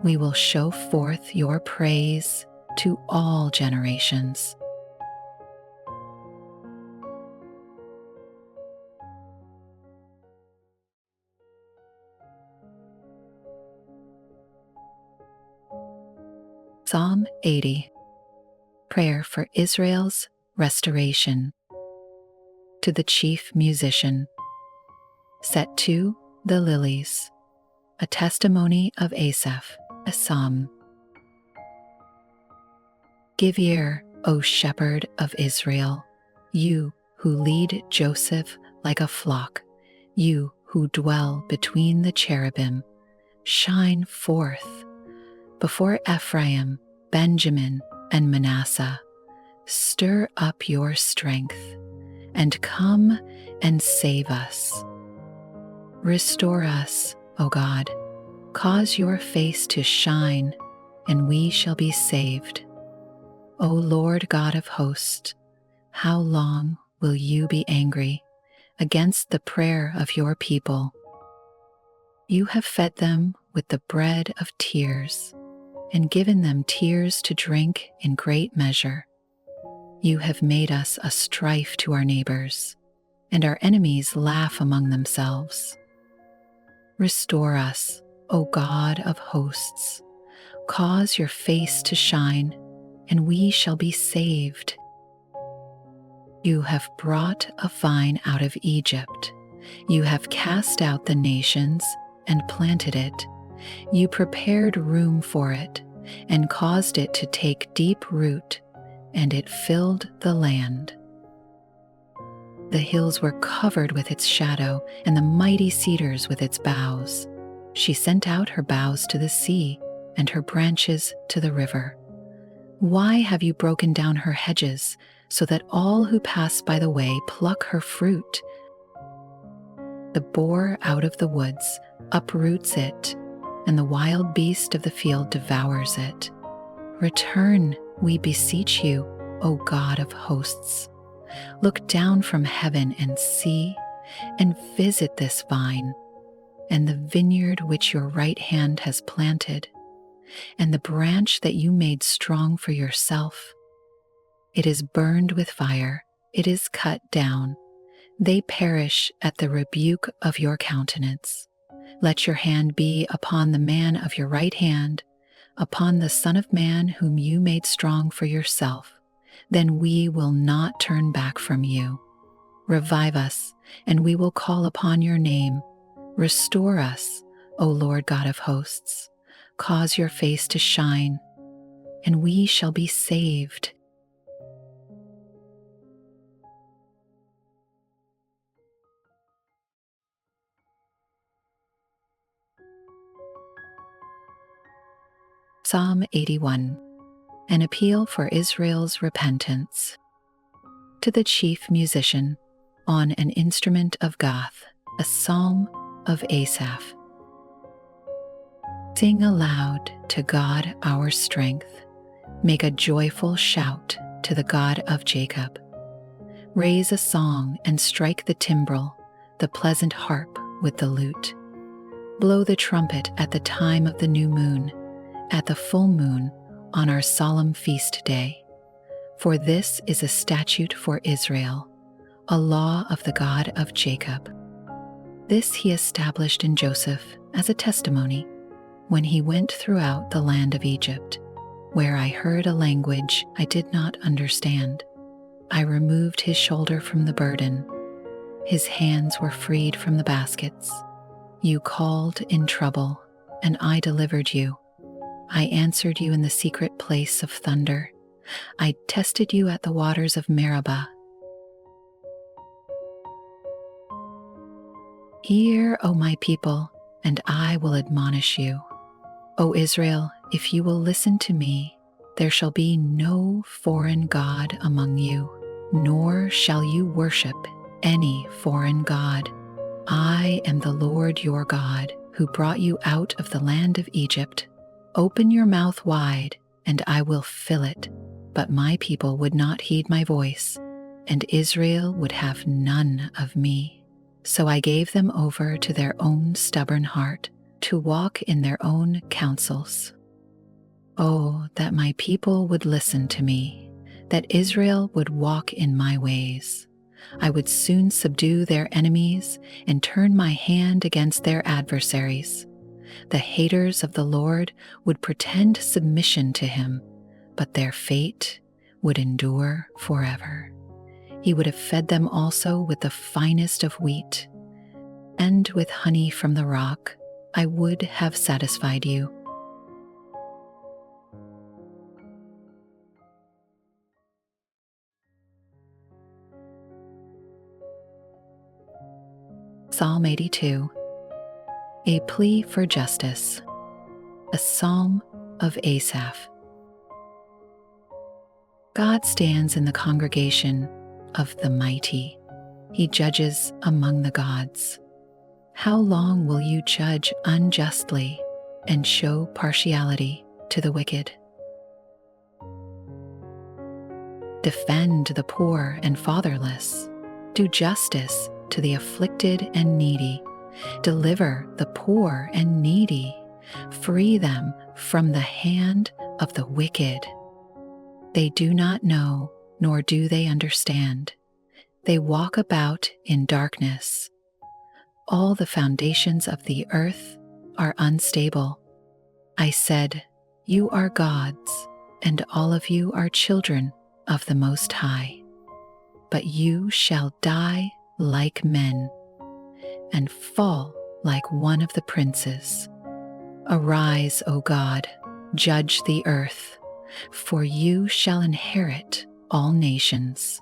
We will show forth your praise to all generations. Psalm 80, prayer for Israel's restoration. To the chief musician. Set to the lilies. A testimony of Asaph, a psalm. Give ear, O shepherd of Israel, you who lead Joseph like a flock, you who dwell between the cherubim. Shine forth before Ephraim, Benjamin, and Manasseh. Stir up your strength and come and save us. Restore us, O God. Cause your face to shine, and we shall be saved. O Lord God of hosts, how long will you be angry against the prayer of your people? You have fed them with the bread of tears, and given them tears to drink in great measure. You have made us a strife to our neighbors, and our enemies laugh among themselves. Restore us, O God of hosts. Cause your face to shine, and we shall be saved. You have brought a vine out of Egypt. You have cast out the nations and planted it. You prepared room for it and caused it to take deep root, and it filled the land. The hills were covered with its shadow, and the mighty cedars with its boughs. She sent out her boughs to the sea, and her branches to the river. Why have you broken down her hedges, so that all who pass by the way pluck her fruit? The boar out of the woods uproots it, and the wild beast of the field devours it. Return, we beseech you, O God of hosts. Look down from heaven and see, and visit this vine, and the vineyard which your right hand has planted. and the branch that you made strong for yourself. It is burned with fire, it is cut down. They perish at the rebuke of your countenance. Let your hand be upon the man of your right hand, upon the Son of Man whom you made strong for yourself. Then we will not turn back from you. Revive us, and we will call upon your name. Restore us, O Lord God of hosts. Cause your face to shine, and we shall be saved. Psalm 81, an appeal for Israel's repentance. To the chief musician, on an instrument of Gath, a psalm of Asaph. Sing aloud to God our strength. Make a joyful shout to the God of Jacob. Raise a song and strike the timbrel, the pleasant harp with the lute. Blow the trumpet at the time of the new moon, at the full moon on our solemn feast day. For this is a statute for Israel, a law of the God of Jacob. This he established in Joseph as a testimony when he went throughout the land of Egypt, where I heard a language I did not understand. I removed his shoulder from the burden. His hands were freed from the baskets. You called in trouble, and I delivered you. I answered you in the secret place of thunder. I tested you at the waters of Meribah. Hear, O my people, and I will admonish you. O Israel, if you will listen to me, there shall be no foreign god among you, nor shall you worship any foreign god. I am the Lord your God, who brought you out of the land of Egypt. Open your mouth wide, and I will fill it. But my people would not heed my voice, and Israel would have none of me. So I gave them over to their own stubborn heart, to walk in their own counsels. Oh, that my people would listen to me, that Israel would walk in my ways. I would soon subdue their enemies and turn my hand against their adversaries. The haters of the Lord would pretend submission to him, but their fate would endure forever. He would have fed them also with the finest of wheat, and with honey from the rock I would have satisfied you. Psalm 82, a plea for justice, a psalm of Asaph. God stands in the congregation of the mighty. He judges among the gods. How long will you judge unjustly and show partiality to the wicked? Defend the poor and fatherless. Do justice to the afflicted and needy. Deliver the poor and needy. Free them from the hand of the wicked. They do not know, nor do they understand. They walk about in darkness. All the foundations of the earth are unstable. I said, you are gods, and all of you are children of the Most High. But you shall die like men, and fall like one of the princes. Arise, O God, judge the earth, for you shall inherit all nations.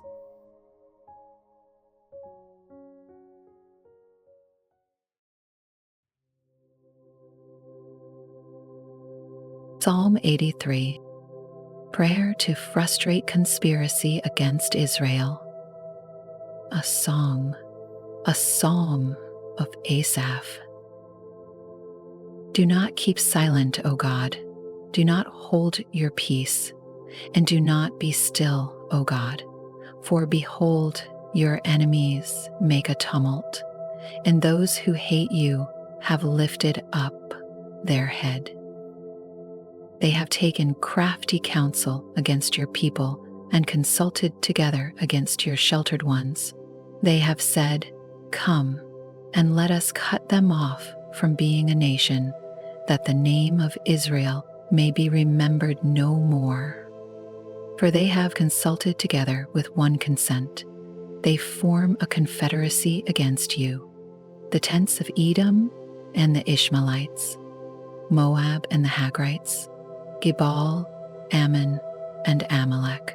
Psalm 83, prayer to frustrate conspiracy against Israel. A song, a psalm of Asaph. Do not keep silent, O God. Do not hold your peace, and do not be still, O God. For behold, your enemies make a tumult, and those who hate you have lifted up their head. They have taken crafty counsel against your people and consulted together against your sheltered ones. They have said, "Come, and let us cut them off from being a nation, that the name of Israel may be remembered no more." For they have consulted together with one consent. They form a confederacy against you, the tents of Edom and the Ishmaelites, Moab and the Hagrites, Gebal, Ammon, and Amalek,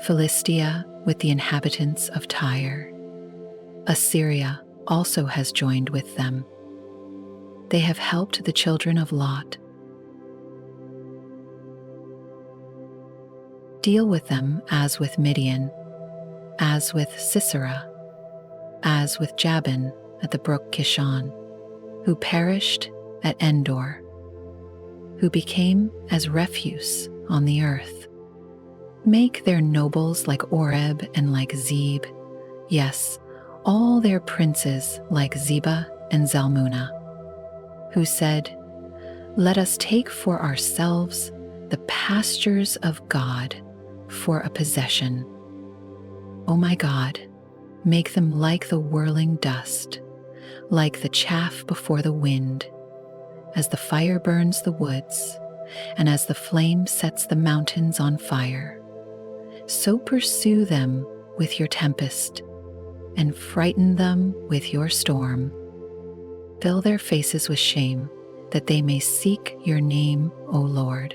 Philistia with the inhabitants of Tyre. Assyria also has joined with them. They have helped the children of Lot. Deal with them as with Midian, as with Sisera, as with Jabin at the brook Kishon, who perished at Endor, who became as refuse on the earth. Make their nobles like Oreb and like Zeb, yes, all their princes like Zebah and Zalmunna, who said, "Let us take for ourselves the pastures of God for a possession." O my God, make them like the whirling dust, like the chaff before the wind, as the fire burns the woods, and as the flame sets the mountains on fire. So pursue them with your tempest, and frighten them with your storm. Fill their faces with shame, that they may seek your name, O Lord.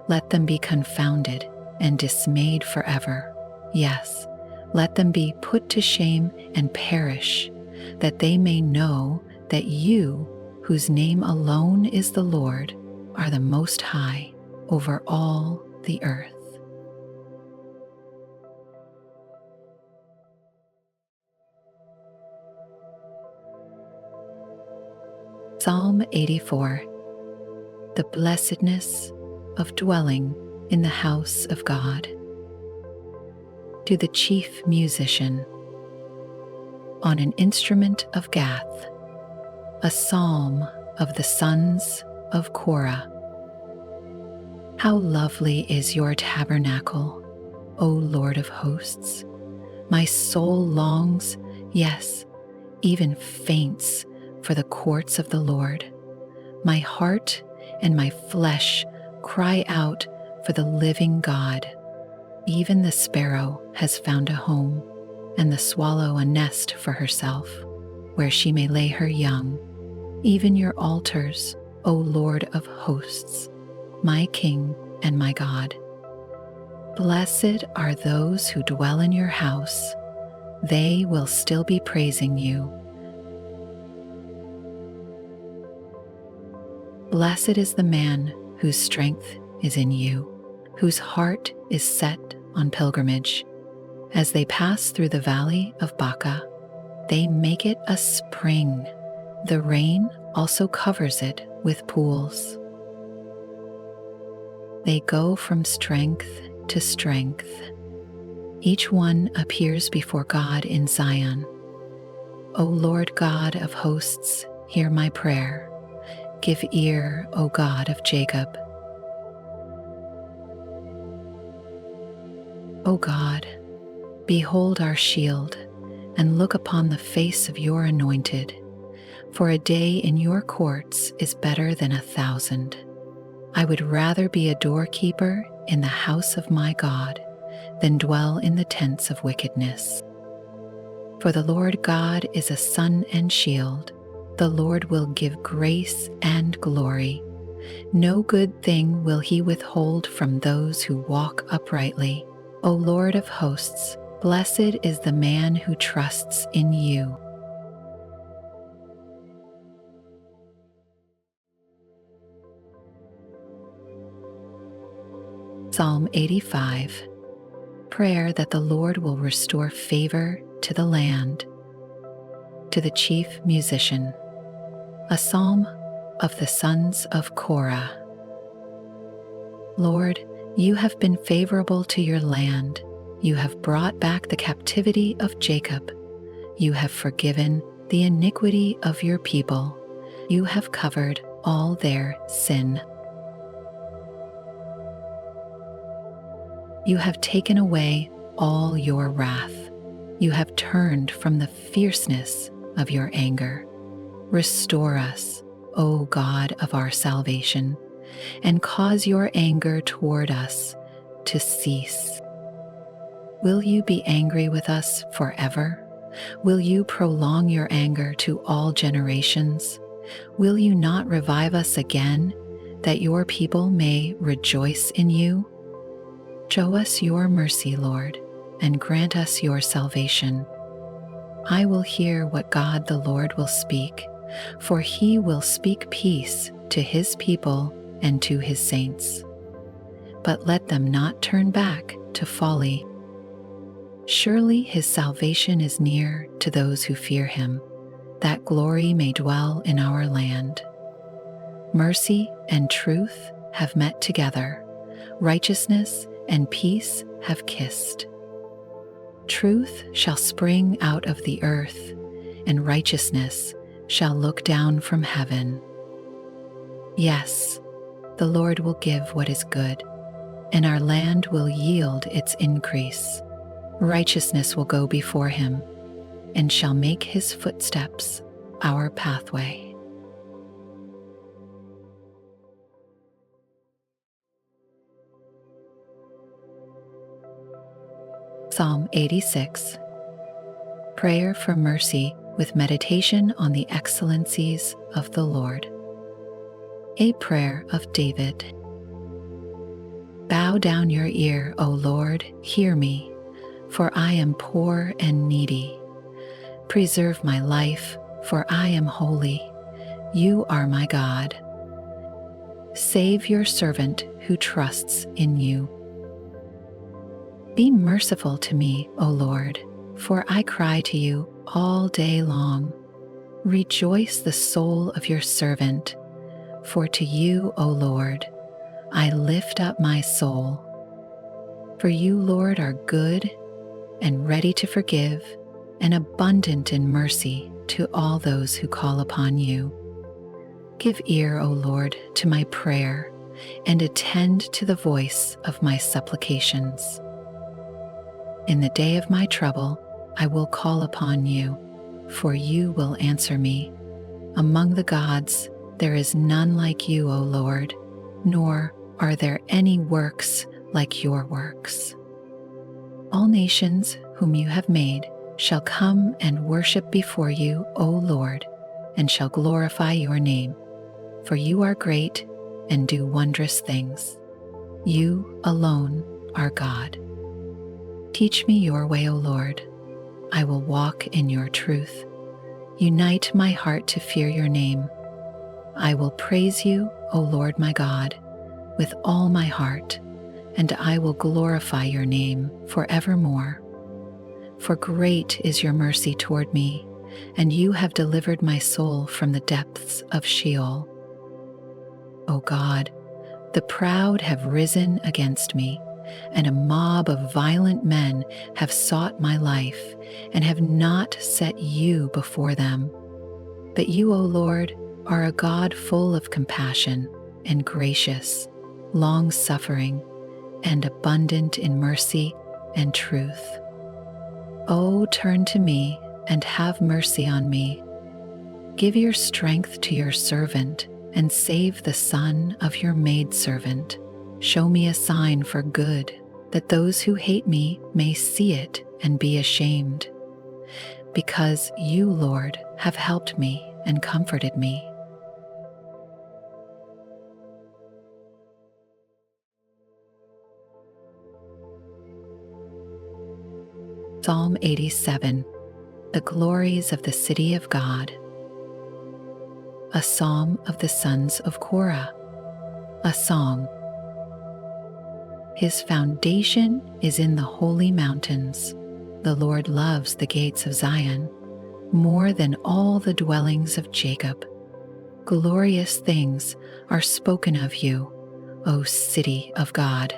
Let them be confounded and dismayed forever. Yes, let them be put to shame and perish, that they may know that you, whose name alone is the Lord, are the Most High over all the earth. Psalm 84. The blessedness of dwelling in the house of God. To the chief musician, on an instrument of Gath, a psalm of the sons of Korah. How lovely is your tabernacle, O Lord of hosts! My soul longs, yes, even faints, for the courts of the Lord. My heart and my flesh cry out for the living God. Even the sparrow has found a home, and the swallow a nest for herself, where she may lay her young. Even your altars, O Lord of hosts, my King and my God. Blessed are those who dwell in your house. They will still be praising you. Blessed is the man whose strength is in you, whose heart is set on pilgrimage. As they pass through the valley of Baca, they make it a spring. The rain also covers it with pools. They go from strength to strength. Each one appears before God in Zion. O Lord God of hosts, hear my prayer. Give ear, O God of Jacob. O God, behold our shield, and look upon the face of your anointed. For a day in your courts is better than 1,000. I would rather be a doorkeeper in the house of my God than dwell in the tents of wickedness. For the Lord God is a sun and shield. The Lord will give grace and glory. No good thing will he withhold from those who walk uprightly. O Lord of hosts, blessed is the man who trusts in you. Psalm 85. Prayer that the Lord will restore favor to the land. To the chief musician, a psalm of the sons of Korah. Lord, you have been favorable to your land. You have brought back the captivity of Jacob. You have forgiven the iniquity of your people. You have covered all their sin. You have taken away all your wrath. You have turned from the fierceness of your anger. Restore us, O God of our salvation, and cause your anger toward us to cease. Will you be angry with us forever? Will you prolong your anger to all generations? Will you not revive us again, that your people may rejoice in you? Show us your mercy, Lord, and grant us your salvation. I will hear what God the Lord will speak, for he will speak peace to his people and to his saints. But let them not turn back to folly. Surely his salvation is near to those who fear him, that glory may dwell in our land. Mercy and truth have met together, righteousness and peace have kissed. Truth shall spring out of the earth, and righteousness shall look down from heaven. Yes, the Lord will give what is good, and our land will yield its increase. Righteousness will go before him, and shall make his footsteps our pathway. Psalm 86. Prayer for mercy with meditation on the excellencies of the Lord. A prayer of David. Bow down your ear, O Lord, hear me, for I am poor and needy. Preserve my life, for I am holy. You are my God. Save your servant who trusts in you. Be merciful to me, O Lord, for I cry to you all day long. Rejoice the soul of your servant, for to you, O Lord, I lift up my soul. For you, Lord, are good and ready to forgive, and abundant in mercy to all those who call upon you. Give ear, O Lord, to my prayer, and attend to the voice of my supplications. In the day of my trouble, I will call upon you, for you will answer me. Among the gods, there is none like you, O Lord, nor are there any works like your works. All nations whom you have made shall come and worship before you, O Lord, and shall glorify your name, for you are great and do wondrous things. You alone are God. Teach me your way, O Lord. I will walk in your truth. Unite my heart to fear your name. I will praise you, O Lord my God, with all my heart, and I will glorify your name forevermore. For great is your mercy toward me, and you have delivered my soul from the depths of Sheol. O God, the proud have risen against me, and a mob of violent men have sought my life, and have not set you before them. But you, O Lord, are a God full of compassion and gracious, long-suffering, and abundant in mercy and truth. O turn to me and have mercy on me. Give your strength to your servant, and save the son of your maidservant. Show me a sign for good, that those who hate me may see it and be ashamed. Because you, Lord, have helped me and comforted me. Psalm 87. The glories of the city of God. A psalm of the sons of Korah. A song. His foundation is in the holy mountains. The Lord loves the gates of Zion more than all the dwellings of Jacob. Glorious things are spoken of you, O city of God.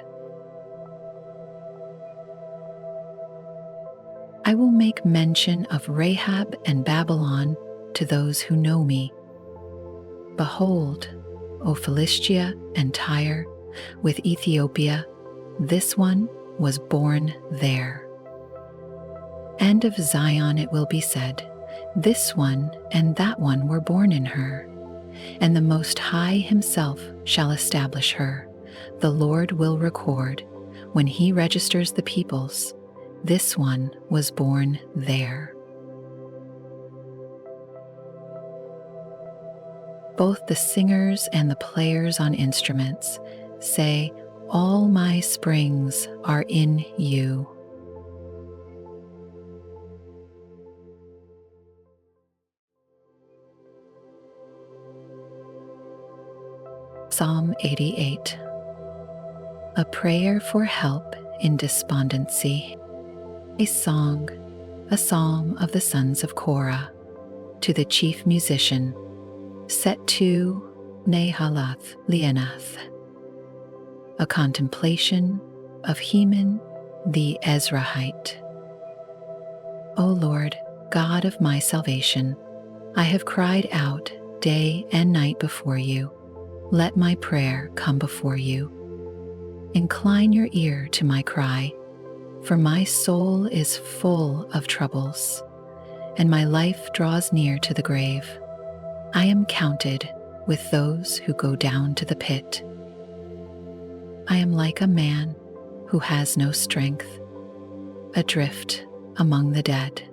I will make mention of Rahab and Babylon to those who know me. Behold, O Philistia and Tyre, with Ethiopia, this one was born there. And of Zion it will be said, this one and that one were born in her. And the Most High himself shall establish her. The Lord will record, when he registers the peoples, this one was born there. Both the singers and the players on instruments say, all my springs are in you. Psalm 88. A prayer for help in despondency. A song, a psalm of the sons of Korah, to the chief musician, set to Nehalath Leanath. A contemplation of Heman the Ezrahite. O Lord, God of my salvation, I have cried out day and night before you. Let my prayer come before you. Incline your ear to my cry, for my soul is full of troubles, and my life draws near to the grave. I am counted with those who go down to the pit. I am like a man who has no strength, adrift among the dead,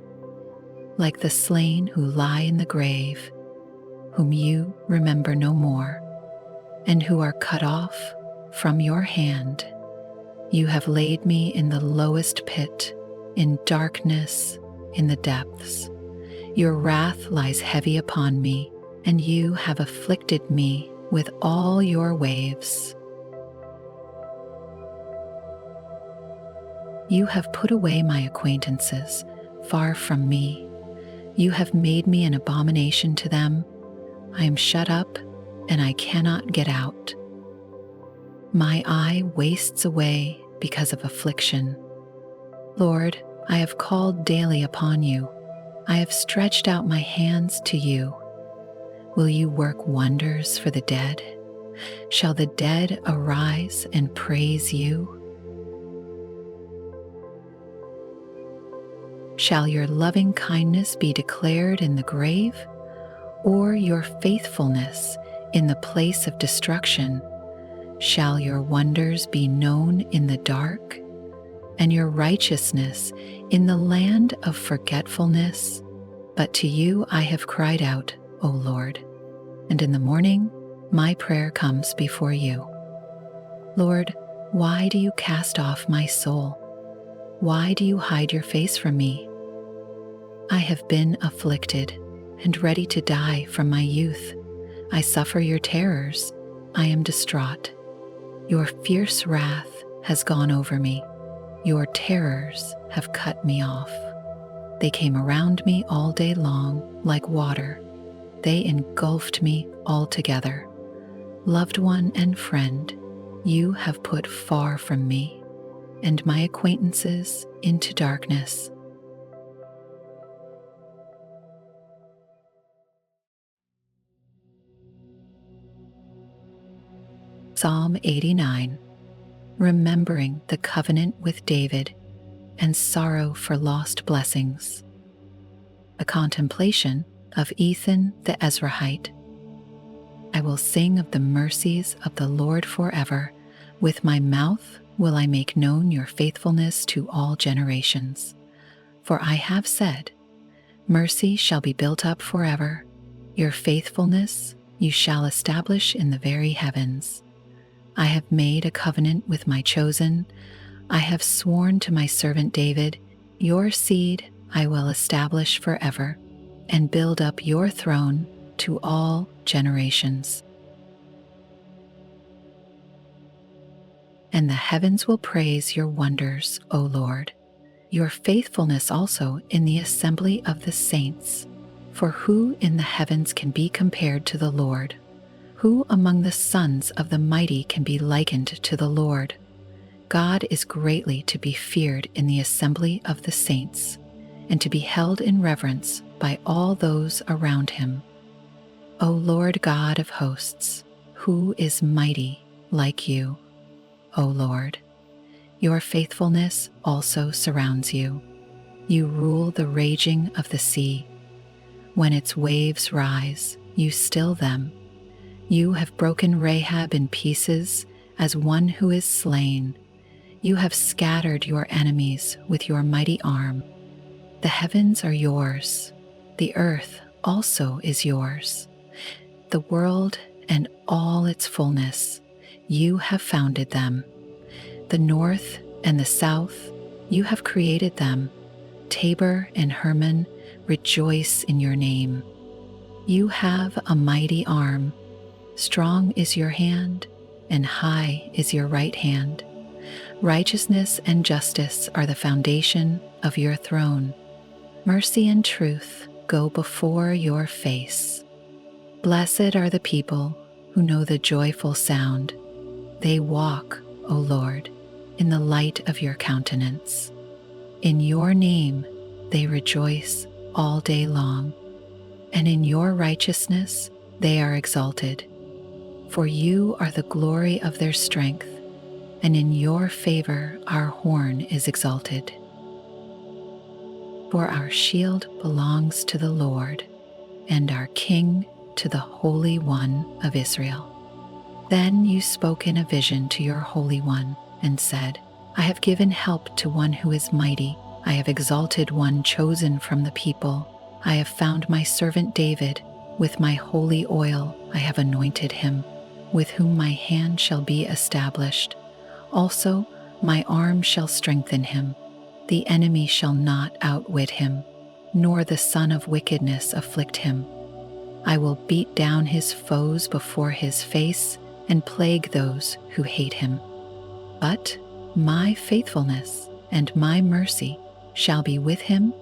like the slain who lie in the grave, whom you remember no more, and who are cut off from your hand. You have laid me in the lowest pit, in darkness, in the depths. Your wrath lies heavy upon me, and you have afflicted me with all your waves. You have put away my acquaintances far from me. You have made me an abomination to them. I am shut up, and I cannot get out. My eye wastes away because of affliction. Lord, I have called daily upon you. I have stretched out my hands to you. Will you work wonders for the dead? Shall the dead arise and praise you? Shall your loving kindness be declared in the grave, or your faithfulness in the place of destruction? Shall your wonders be known in the dark, and your righteousness in the land of forgetfulness? But to you I have cried out, O Lord, and in the morning my prayer comes before you. Lord, why do you cast off my soul? Why do you hide your face from me? I have been afflicted and ready to die from my youth. I suffer your terrors. I am distraught. Your fierce wrath has gone over me. Your terrors have cut me off. They came around me all day long like water. They engulfed me altogether. Loved one and friend, you have put far from me, and my acquaintances into darkness. Psalm 89. Remembering the covenant with David and sorrow for lost blessings. A contemplation of Ethan the Ezrahite. I will sing of the mercies of the Lord forever. With my mouth will I make known your faithfulness to all generations. For I have said, mercy shall be built up forever. Your faithfulness you shall establish in the very heavens. I have made a covenant with my chosen. I have sworn to my servant David, your seed I will establish forever, and build up your throne to all generations. And the heavens will praise your wonders, O Lord, your faithfulness also in the assembly of the saints. For who in the heavens can be compared to the Lord? Who among the sons of the mighty can be likened to the Lord? God is greatly to be feared in the assembly of the saints, and to be held in reverence by all those around him. O Lord God of hosts, who is mighty like you, O Lord? Your faithfulness also surrounds you. You rule the raging of the sea. When its waves rise, you still them. You have broken Rahab in pieces as one who is slain. You have scattered your enemies with your mighty arm. The heavens are yours. The earth also is yours. The world and all its fullness, you have founded them. The north and the south, you have created them. Tabor and Hermon rejoice in your name. You have a mighty arm. Strong is your hand, and high is your right hand. Righteousness and justice are the foundation of your throne. Mercy and truth go before your face. Blessed are the people who know the joyful sound. They walk, O Lord, in the light of your countenance. In your name they rejoice all day long, and in your righteousness they are exalted. For you are the glory of their strength, and in your favor our horn is exalted. For our shield belongs to the Lord, and our King to the Holy One of Israel. Then you spoke in a vision to your Holy One and said, I have given help to one who is mighty. I have exalted one chosen from the people. I have found my servant David. With my holy oil I have anointed him, with whom my hand shall be established. Also my arm shall strengthen him. The enemy shall not outwit him, nor the son of wickedness afflict him. I will beat down his foes before his face and plague those who hate him. But my faithfulness and my mercy shall be with him,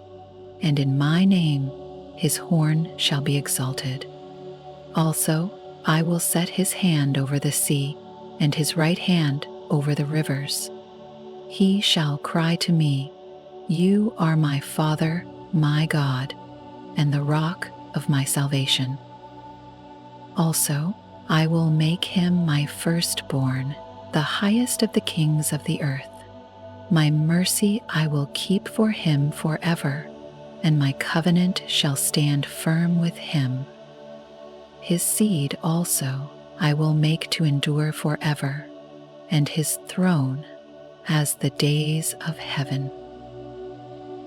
and in my name his horn shall be exalted. Also, I will set his hand over the sea, and his right hand over the rivers. He shall cry to me, You are my Father, my God, and the rock of my salvation. Also, I will make him my firstborn, the highest of the kings of the earth. My mercy I will keep for him forever, and my covenant shall stand firm with him. His seed also I will make to endure forever, and his throne as the days of heaven.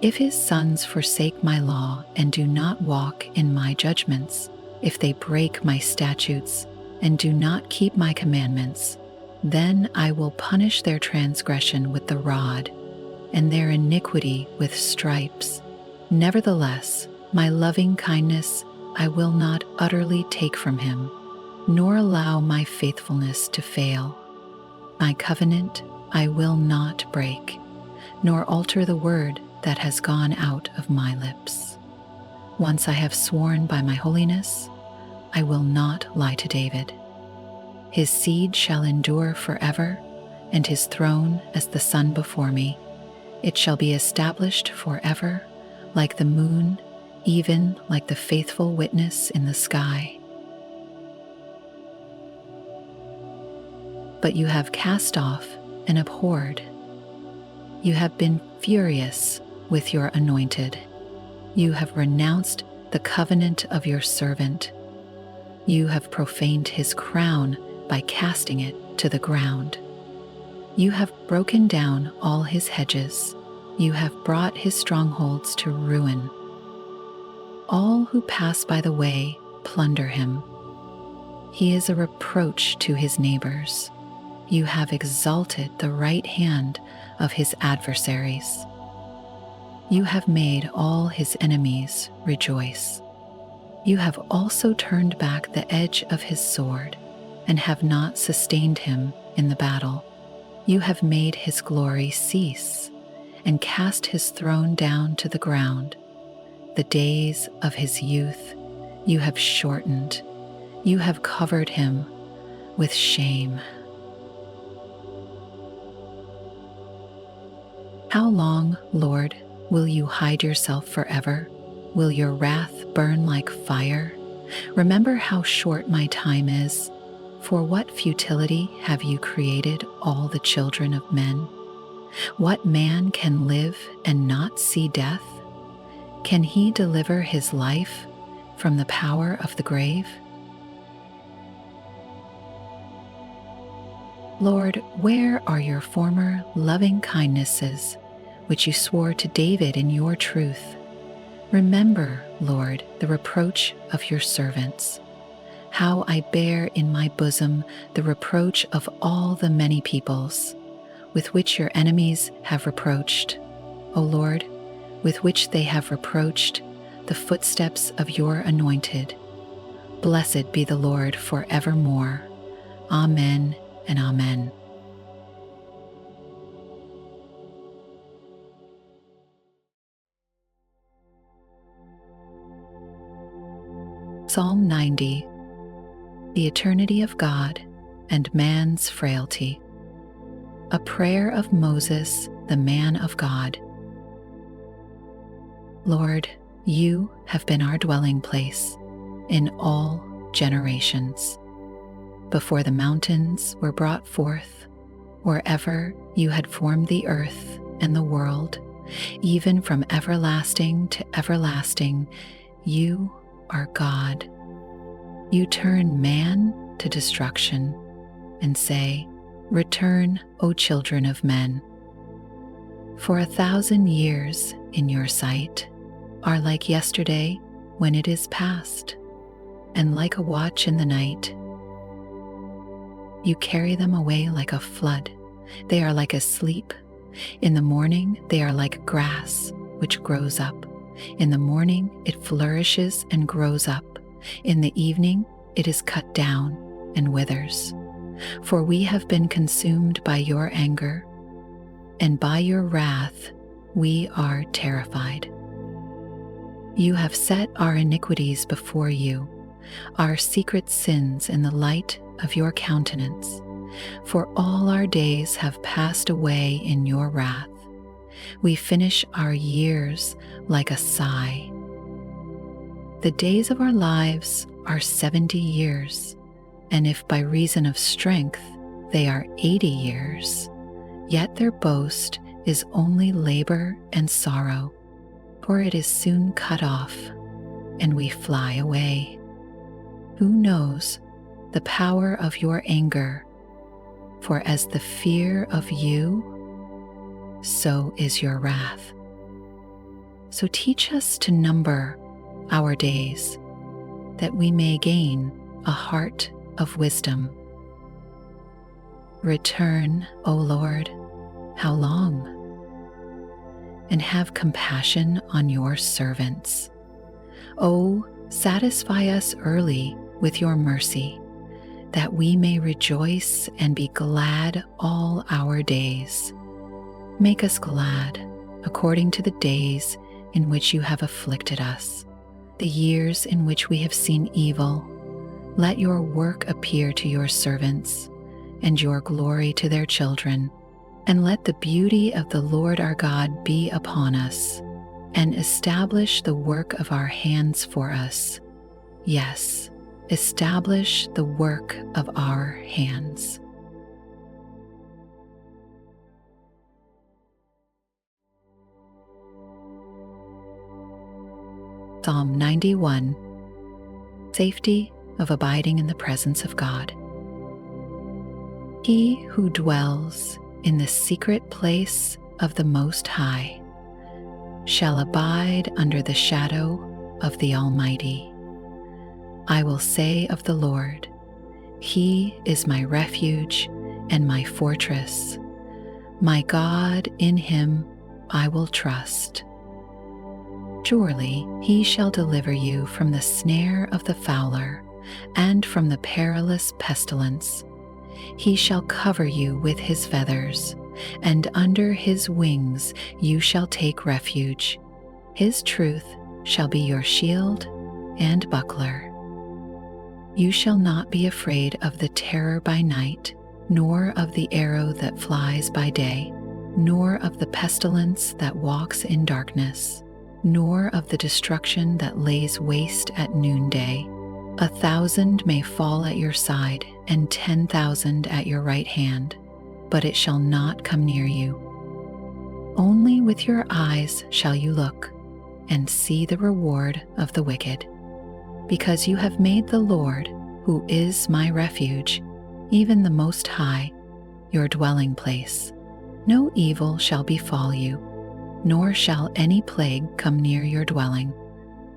If his sons forsake my law and do not walk in my judgments, if they break my statutes and do not keep my commandments, then I will punish their transgression with the rod, and their iniquity with stripes. Nevertheless, my loving kindness I will not utterly take from him, nor allow my faithfulness to fail. My covenant I will not break, nor alter the word that has gone out of my lips. Once I have sworn by my holiness, I will not lie to David. His seed shall endure forever, and his throne as the sun before me. It shall be established forever, like the moon, even like the faithful witness in the sky. But you have cast off and abhorred. You have been furious with your anointed. You have renounced the covenant of your servant. You have profaned his crown by casting it to the ground. You have broken down all his hedges. You have brought his strongholds to ruin. All who pass by the way plunder him. He is a reproach to his neighbors. You have exalted the right hand of his adversaries. You have made all his enemies rejoice. You have also turned back the edge of his sword, and have not sustained him in the battle. You have made his glory cease, and cast his throne down to the ground. The days of his youth you have shortened. You have covered him with shame. How long, Lord, will you hide yourself forever? Will your wrath burn like fire? Remember how short my time is. For what futility have you created all the children of men? What man can live and not see death? Can he deliver his life from the power of the grave? Lord, where are your former loving kindnesses, which you swore to David in your truth? Remember, Lord, the reproach of your servants, how I bear in my bosom the reproach of all the many peoples, with which your enemies have reproached, O Lord, with which they have reproached the footsteps of your anointed. Blessed be the Lord forevermore. Amen and amen. Psalm 90. The eternity of God and man's frailty. A prayer of Moses, the man of God. Lord, you have been our dwelling place in all generations. Before the mountains were brought forth, or ever you had formed the earth and the world, even from everlasting to everlasting, you are God. You turn man to destruction and say, "Return, O children of men." For 1,000 years in your sight are like yesterday when it is past, and like a watch in the night. You carry them away like a flood. They are like a sleep. In the morning they are like grass which grows up. In the morning it flourishes and grows up. In the evening it is cut down and withers. For we have been consumed by your anger, and by your wrath we are terrified. You have set our iniquities before you, our secret sins in the light of your countenance. For all our days have passed away in your wrath. We finish our years like a sigh. The days of our lives are 70 years, and if by reason of strength they are 80 years, yet their boast is only labor and sorrow, for it is soon cut off, and we fly away. Who knows the power of your anger? For as the fear of you, so is your wrath. So teach us to number our days, that we may gain a heart of wisdom. Return, O Lord, how long? And have compassion on your servants. O, satisfy us early with your mercy, that we may rejoice and be glad all our days. Make us glad according to the days in which you have afflicted us, the years in which we have seen evil. Let your work appear to your servants, and your glory to their children. And let the beauty of the Lord our God be upon us, and establish the work of our hands for us. Yes, establish the work of our hands. Psalm 91. Safety of abiding in the presence of God. He who dwells in the secret place of the Most High shall abide under the shadow of the Almighty. I will say of the Lord, He is my refuge and my fortress. My God, in Him I will trust. Surely He shall deliver you from the snare of the fowler and from the perilous pestilence. He shall cover you with His feathers, and under His wings you shall take refuge. His truth shall be your shield and buckler. You shall not be afraid of the terror by night, nor of the arrow that flies by day, nor of the pestilence that walks in darkness, nor of the destruction that lays waste at noonday. 1,000 may fall at your side, and 10,000 at your right hand, but it shall not come near you. Only with your eyes shall you look and see the reward of the wicked, because you have made the Lord, who is my refuge, even the Most High, your dwelling place. No evil shall befall you, nor shall any plague come near your dwelling,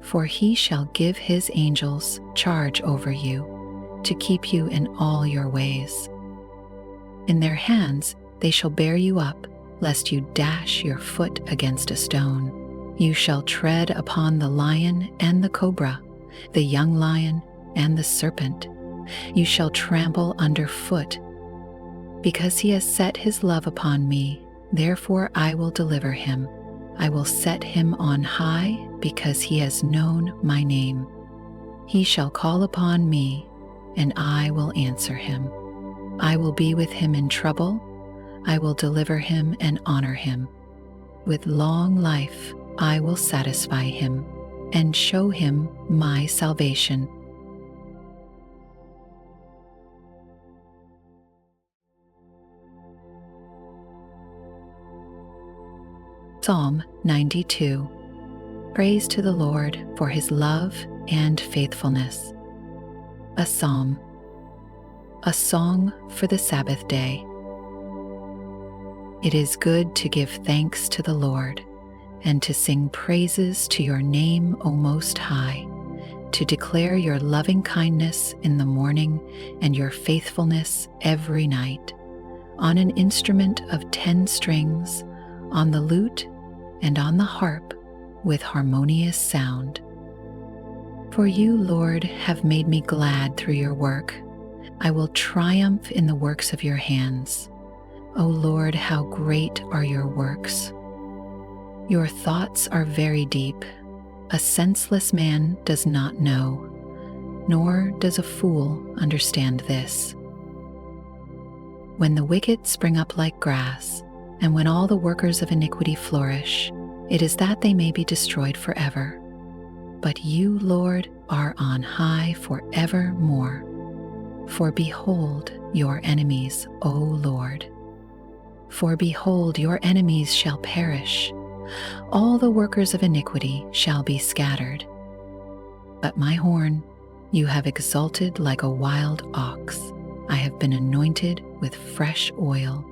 for he shall give his angels charge over you, to keep you in all your ways. In their hands they shall bear you up, lest you dash your foot against a stone. You shall tread upon the lion and the cobra, the young lion and the serpent. You shall trample underfoot. Because he has set his love upon me, therefore I will deliver him. I will set him on high, because he has known my name. He shall call upon me, and I will answer him. I will be with him in trouble. I will deliver him and honor him. With long life I will satisfy him and show him my salvation. Psalm 92. Praise to the Lord for his love and faithfulness. A psalm. A song for the Sabbath day. It is good to give thanks to the Lord, and to sing praises to your name, O Most High, to declare your loving kindness in the morning and your faithfulness every night, on an instrument of 10 strings, on the lute and on the harp with harmonious sound. For you, Lord, have made me glad through your work. I will triumph in the works of your hands. O Lord, how great are your works! Your thoughts are very deep. A senseless man does not know, nor does a fool understand this. When the wicked spring up like grass, and when all the workers of iniquity flourish, it is that they may be destroyed forever. But you, Lord, are on high forevermore. For behold your enemies, O Lord. For behold, your enemies shall perish. All the workers of iniquity shall be scattered. But my horn you have exalted like a wild ox. I have been anointed with fresh oil.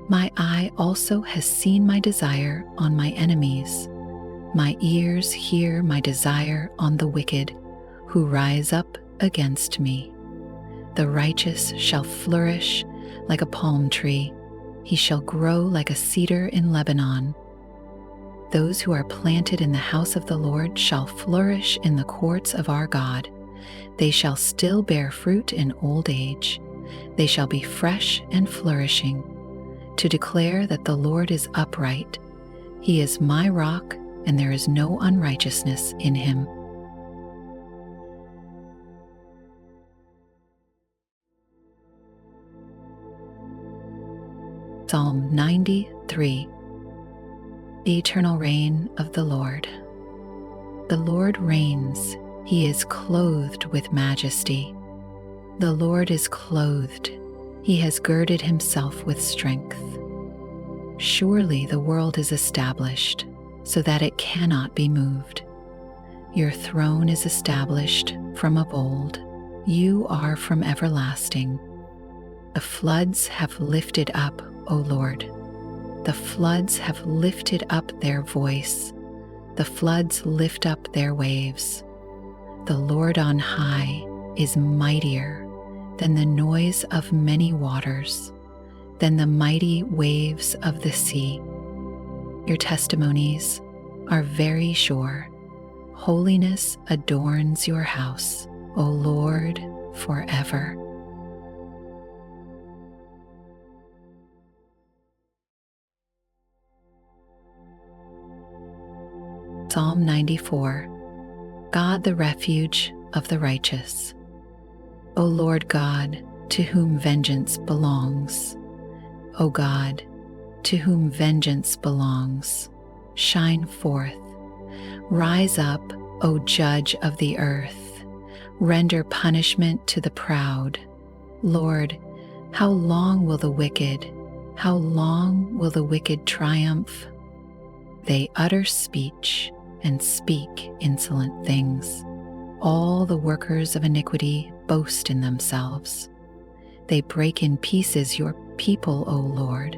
My eye also has seen my desire on my enemies. My ears hear my desire on the wicked, who rise up against me. The righteous shall flourish like a palm tree. He shall grow like a cedar in Lebanon. Those who are planted in the house of the Lord shall flourish in the courts of our God. They shall still bear fruit in old age. They shall be fresh and flourishing, to declare that the Lord is upright. He is my rock, and there is no unrighteousness in him. Psalm 93. The eternal reign of the Lord. The Lord reigns. He is clothed with majesty. The Lord is clothed. He has girded himself with strength. Surely the world is established, so that it cannot be moved. Your throne is established from of old. You are from everlasting. The floods have lifted up, O Lord. The floods have lifted up their voice. The floods lift up their waves. The Lord on high is mightier than the noise of many waters, than the mighty waves of the sea. Your testimonies are very sure. Holiness adorns your house, O Lord, forever. Psalm 94. God, the refuge of the righteous. O Lord God, to whom vengeance belongs. O God, to whom vengeance belongs, shine forth. Rise up, O Judge of the earth. Render punishment to the proud. Lord, how long will the wicked, How long will the wicked triumph? They utter speech and speak insolent things. All the workers of iniquity boast in themselves. They break in pieces your people, O Lord,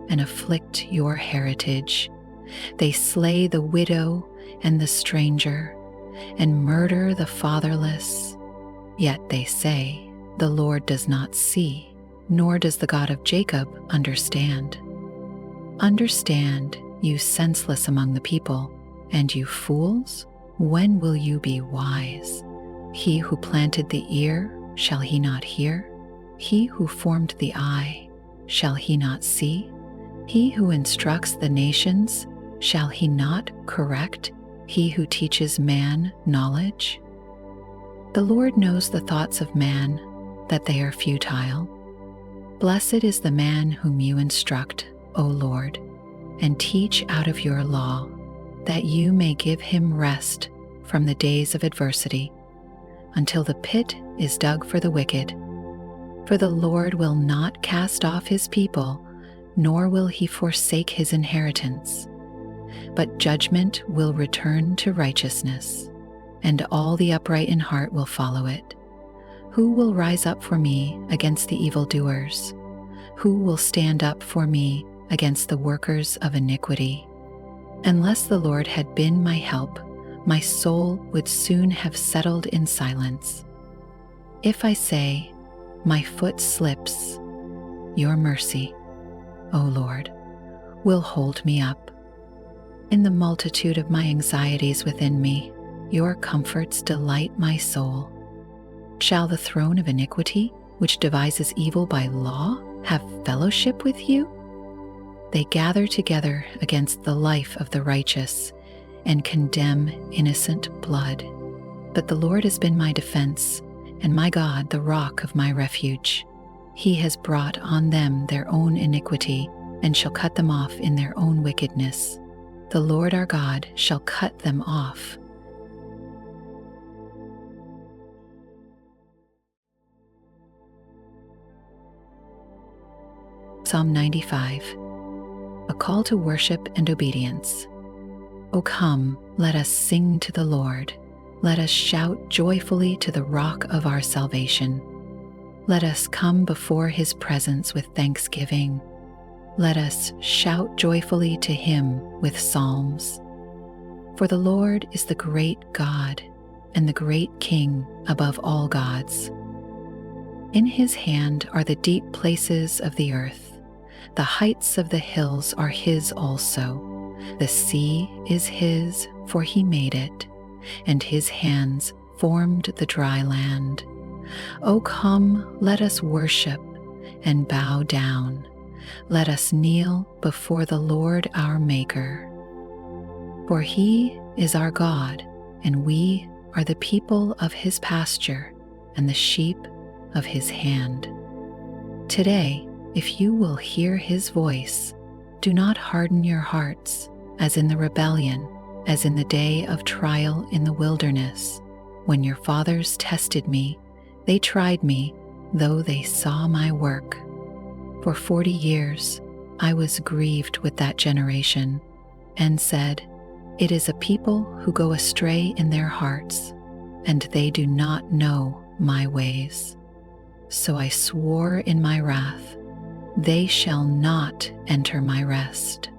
and afflict your heritage. They slay the widow and the stranger, and murder the fatherless. Yet they say, the Lord does not see, nor does the God of Jacob understand. Understand, you senseless among the people, and you fools, when will you be wise? He who planted the ear, shall he not hear? He who formed the eye, shall he not see? He who instructs the nations, shall he not correct? He who teaches man knowledge? The Lord knows the thoughts of man, that they are futile. Blessed is the man whom you instruct, O Lord, and teach out of your law, that you may give him rest from the days of adversity, until the pit is dug for the wicked. For the Lord will not cast off his people, nor will he forsake his inheritance. But judgment will return to righteousness, and all the upright in heart will follow it. Who will rise up for me against the evildoers? Who will stand up for me against the workers of iniquity? Unless the Lord had been my help, my soul would soon have settled in silence. If I say, my foot slips, your mercy, O Lord, will hold me up. In the multitude of my anxieties within me, your comforts delight my soul. Shall the throne of iniquity, which devises evil by law, have fellowship with you? They gather together against the life of the righteous and condemn innocent blood. But the Lord has been my defense, and my God the rock of my refuge. He has brought on them their own iniquity, and shall cut them off in their own wickedness. The Lord our God shall cut them off. Psalm 95. A call to worship and obedience. O come, let us sing to the Lord. Let us shout joyfully to the rock of our salvation. Let us come before his presence with thanksgiving. Let us shout joyfully to him with psalms. For the Lord is the great God and the great King above all gods. In his hand are the deep places of the earth. The heights of the hills are his also. The sea is his, for he made it, and his hands formed the dry land. O come, let us worship and bow down. Let us kneel before the Lord our Maker. For he is our God, and we are the people of his pasture and the sheep of his hand. Today, if you will hear his voice, do not harden your hearts, as in the rebellion, as in the day of trial in the wilderness, when your fathers tested me. They tried me, though they saw my work. For 40 years I was grieved with that generation, and said, it is a people who go astray in their hearts, and they do not know my ways. So I swore in my wrath, they shall not enter my rest.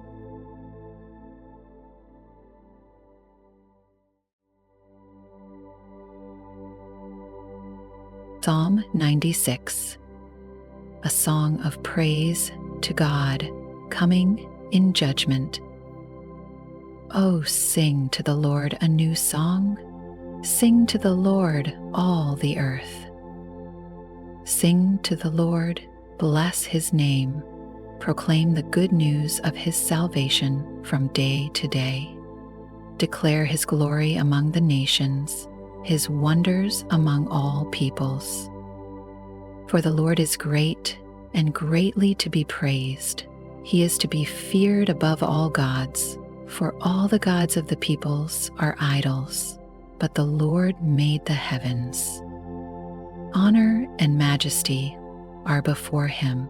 Psalm 96. A song of praise to God, coming in judgment. Oh, sing to the Lord a new song. Sing to the Lord, all the earth. Sing to the Lord, bless his name. Proclaim the good news of his salvation from day to day. Declare his glory among the nations, his wonders among all peoples. For the Lord is great and greatly to be praised. He is to be feared above all gods, for all the gods of the peoples are idols, but the Lord made the heavens. Honor and majesty are before him.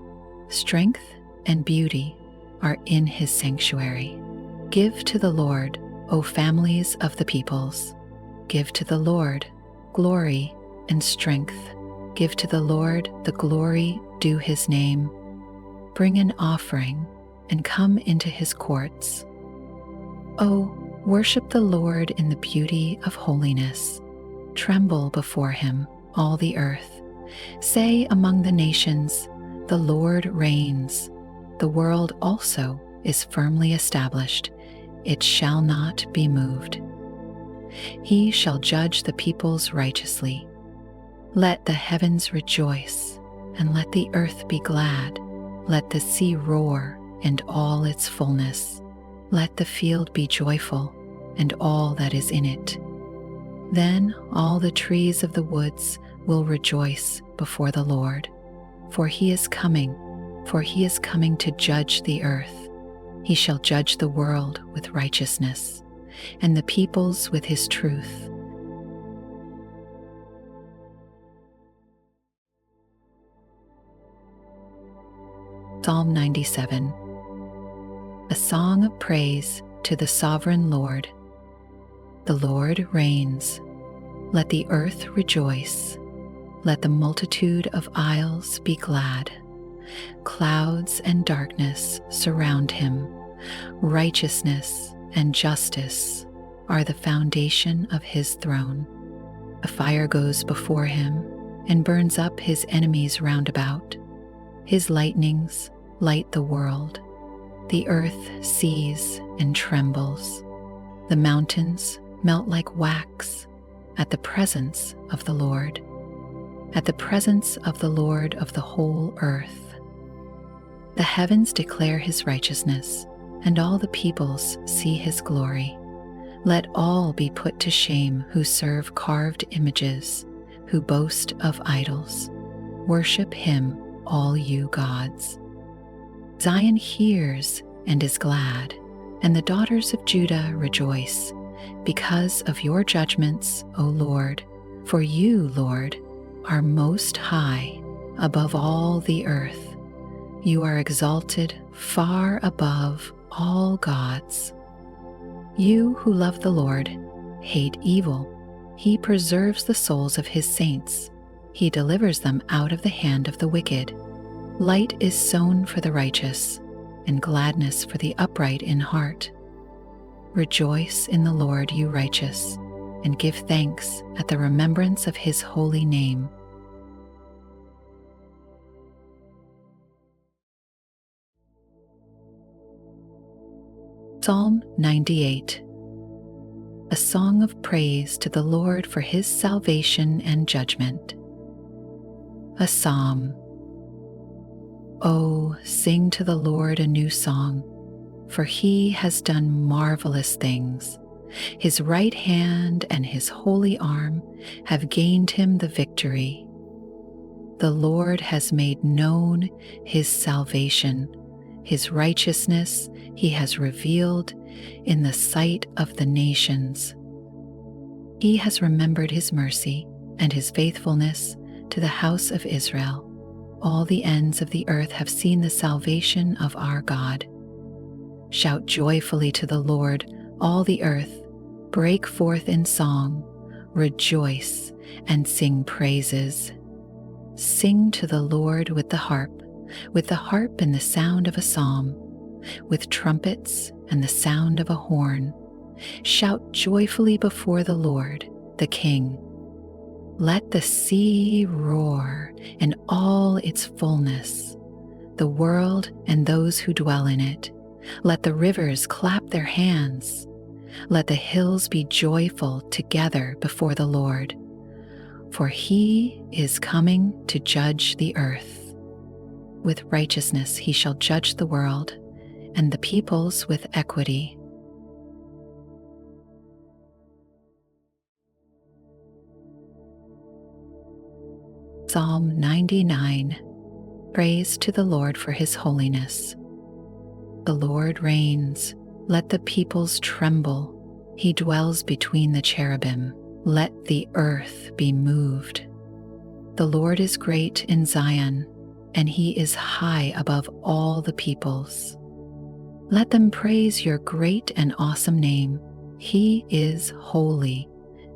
Strength and beauty are in his sanctuary. Give to the Lord, O families of the peoples. Give to the Lord glory and strength. Give to the Lord the glory due his name. Bring an offering and come into his courts. O worship the Lord in the beauty of holiness. Tremble before him, all the earth. Say among the nations, the Lord reigns. The world also is firmly established. It shall not be moved. He shall judge the peoples righteously. Let the heavens rejoice, and let the earth be glad. Let the sea roar, and all its fullness. Let the field be joyful, and all that is in it. Then all the trees of the woods will rejoice before the Lord, for he is coming to judge the earth. He shall judge the world with righteousness, and the peoples with his truth. Psalm 97. A song of praise to the sovereign Lord. The Lord reigns. Let the earth rejoice. Let the multitude of isles be glad. Clouds and darkness surround him. Righteousness and justice are the foundation of his throne. A fire goes before him and burns up his enemies round about. His lightnings light the world. The earth sees and trembles. The mountains melt like wax at the presence of the Lord, at the presence of the Lord of the whole earth. The heavens declare his righteousness, and all the peoples see his glory. Let all be put to shame who serve carved images, who boast of idols. Worship him, all you gods. Zion hears and is glad, and the daughters of Judah rejoice, because of your judgments, O Lord. For you, Lord, are most high above all the earth. You are exalted far above all gods. You who love the Lord hate evil. He preserves the souls of his saints. He delivers them out of the hand of the wicked. Light is sown for the righteous, and gladness for the upright in heart. Rejoice in the Lord, you righteous, and give thanks at the remembrance of his holy name. Psalm 98. A song of praise to the Lord for his salvation and judgment. A psalm. Oh, sing to the Lord a new song, for he has done marvelous things. His right hand and his holy arm have gained him the victory. The Lord has made known his salvation. His righteousness he has revealed in the sight of the nations. He has remembered his mercy and his faithfulness to the house of Israel. All the ends of the earth have seen the salvation of our God. Shout joyfully to the Lord, all the earth. Break forth in song. Rejoice and sing praises. Sing to the Lord with the harp and the sound of a psalm, with trumpets and the sound of a horn. Shout joyfully before the Lord, the King. Let the sea roar and all its fullness, the world and those who dwell in it. Let the rivers clap their hands. Let the hills be joyful together before the Lord, for he is coming to judge the earth. With righteousness he shall judge the world, and the peoples with equity. Psalm 99. Praise to the Lord for his holiness. The Lord reigns. Let the peoples tremble. He dwells between the cherubim. Let the earth be moved. The Lord is great in Zion, and he is high above all the peoples. Let them praise your great and awesome name. He is holy.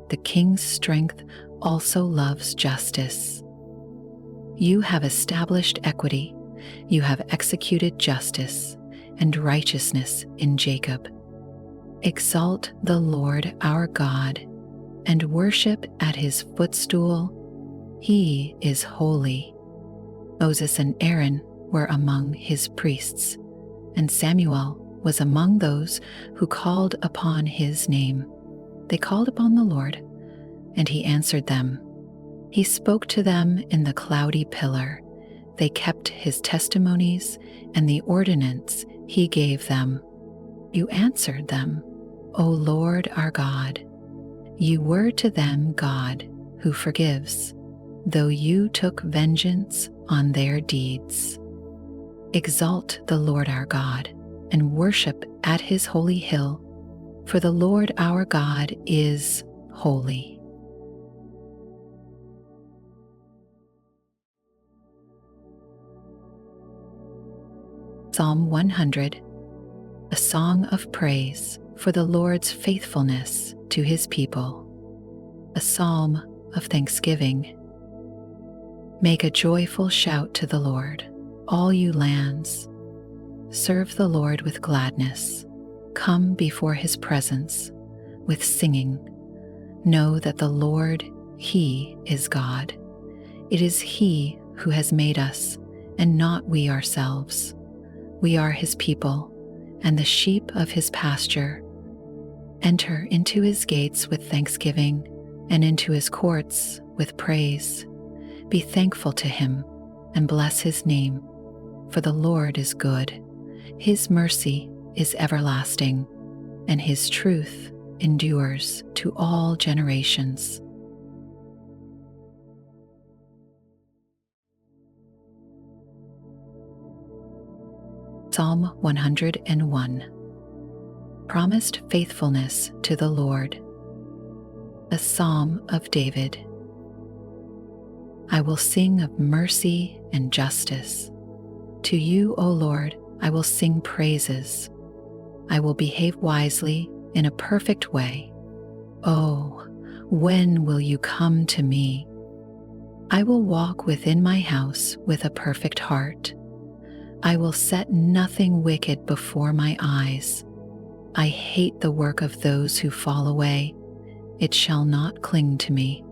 The king's strength also loves justice. You have established equity. You have executed justice and righteousness in Jacob. Exalt the Lord our God and worship at his footstool. He is holy. Moses and Aaron were among his priests, and Samuel was among those who called upon his name. They called upon the Lord, and he answered them. He spoke to them in the cloudy pillar. They kept his testimonies and the ordinance he gave them. You answered them, O Lord our God. You were to them God who forgives, though you took vengeance on their deeds. Exalt the Lord our God and worship at his holy hill, for the Lord our God is holy. Psalm 100, a song of praise for the Lord's faithfulness to his people, a psalm of thanksgiving. Make a joyful shout to the Lord, all you lands. Serve the Lord with gladness. Come before his presence with singing. Know that the Lord, he is God. It is he who has made us, and not we ourselves. We are his people, and the sheep of his pasture. Enter into his gates with thanksgiving, and into his courts with praise. Be thankful to him, and bless his name, for the Lord is good. His mercy is everlasting, and his truth endures to all generations. Psalm 101. Promised faithfulness to the Lord. A psalm of David. I will sing of mercy and justice. To you, O Lord, I will sing praises. I will behave wisely in a perfect way. Oh, when will you come to me? I will walk within my house with a perfect heart. I will set nothing wicked before my eyes. I hate the work of those who fall away. It shall not cling to me.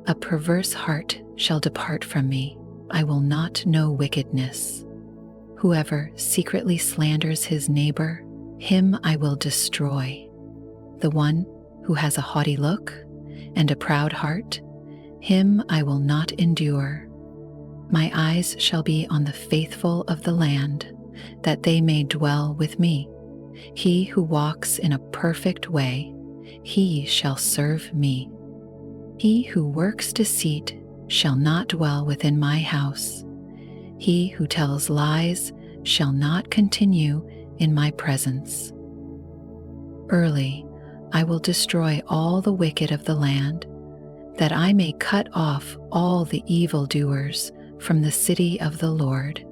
A perverse heart shall depart from me. I will not know wickedness. Whoever secretly slanders his neighbor, him I will destroy. The one who has a haughty look and a proud heart, him I will not endure. My eyes shall be on the faithful of the land, that they may dwell with me. He who walks in a perfect way, he shall serve me. He who works deceit shall not dwell within my house. He who tells lies shall not continue in my presence. Early I will destroy all the wicked of the land, that I may cut off all the evildoers from the city of the Lord.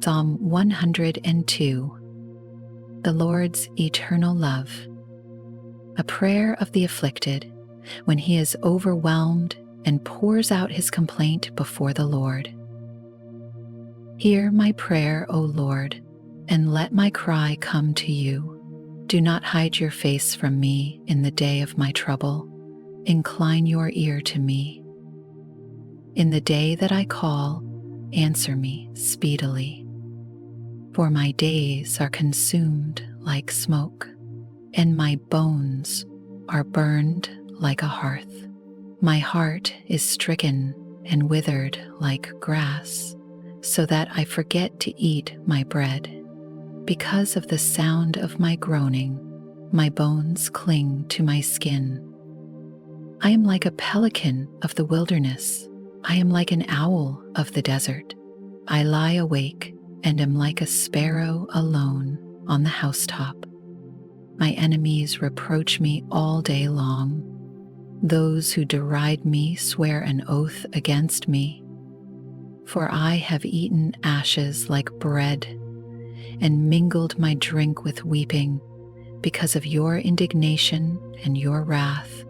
Psalm 102. The Lord's eternal love. A prayer of the afflicted when he is overwhelmed and pours out his complaint before the Lord. Hear my prayer, O Lord, and let my cry come to you. Do not hide your face from me in the day of my trouble. Incline your ear to me. In the day that I call, answer me speedily. For my days are consumed like smoke, and my bones are burned like a hearth. My heart is stricken and withered like grass, so that I forget to eat my bread. Because of the sound of my groaning, my bones cling to my skin. I am like a pelican of the wilderness. I am like an owl of the desert. I lie awake and am like a sparrow alone on the housetop. My enemies reproach me all day long. Those who deride me swear an oath against me. For I have eaten ashes like bread and mingled my drink with weeping because of your indignation and your wrath.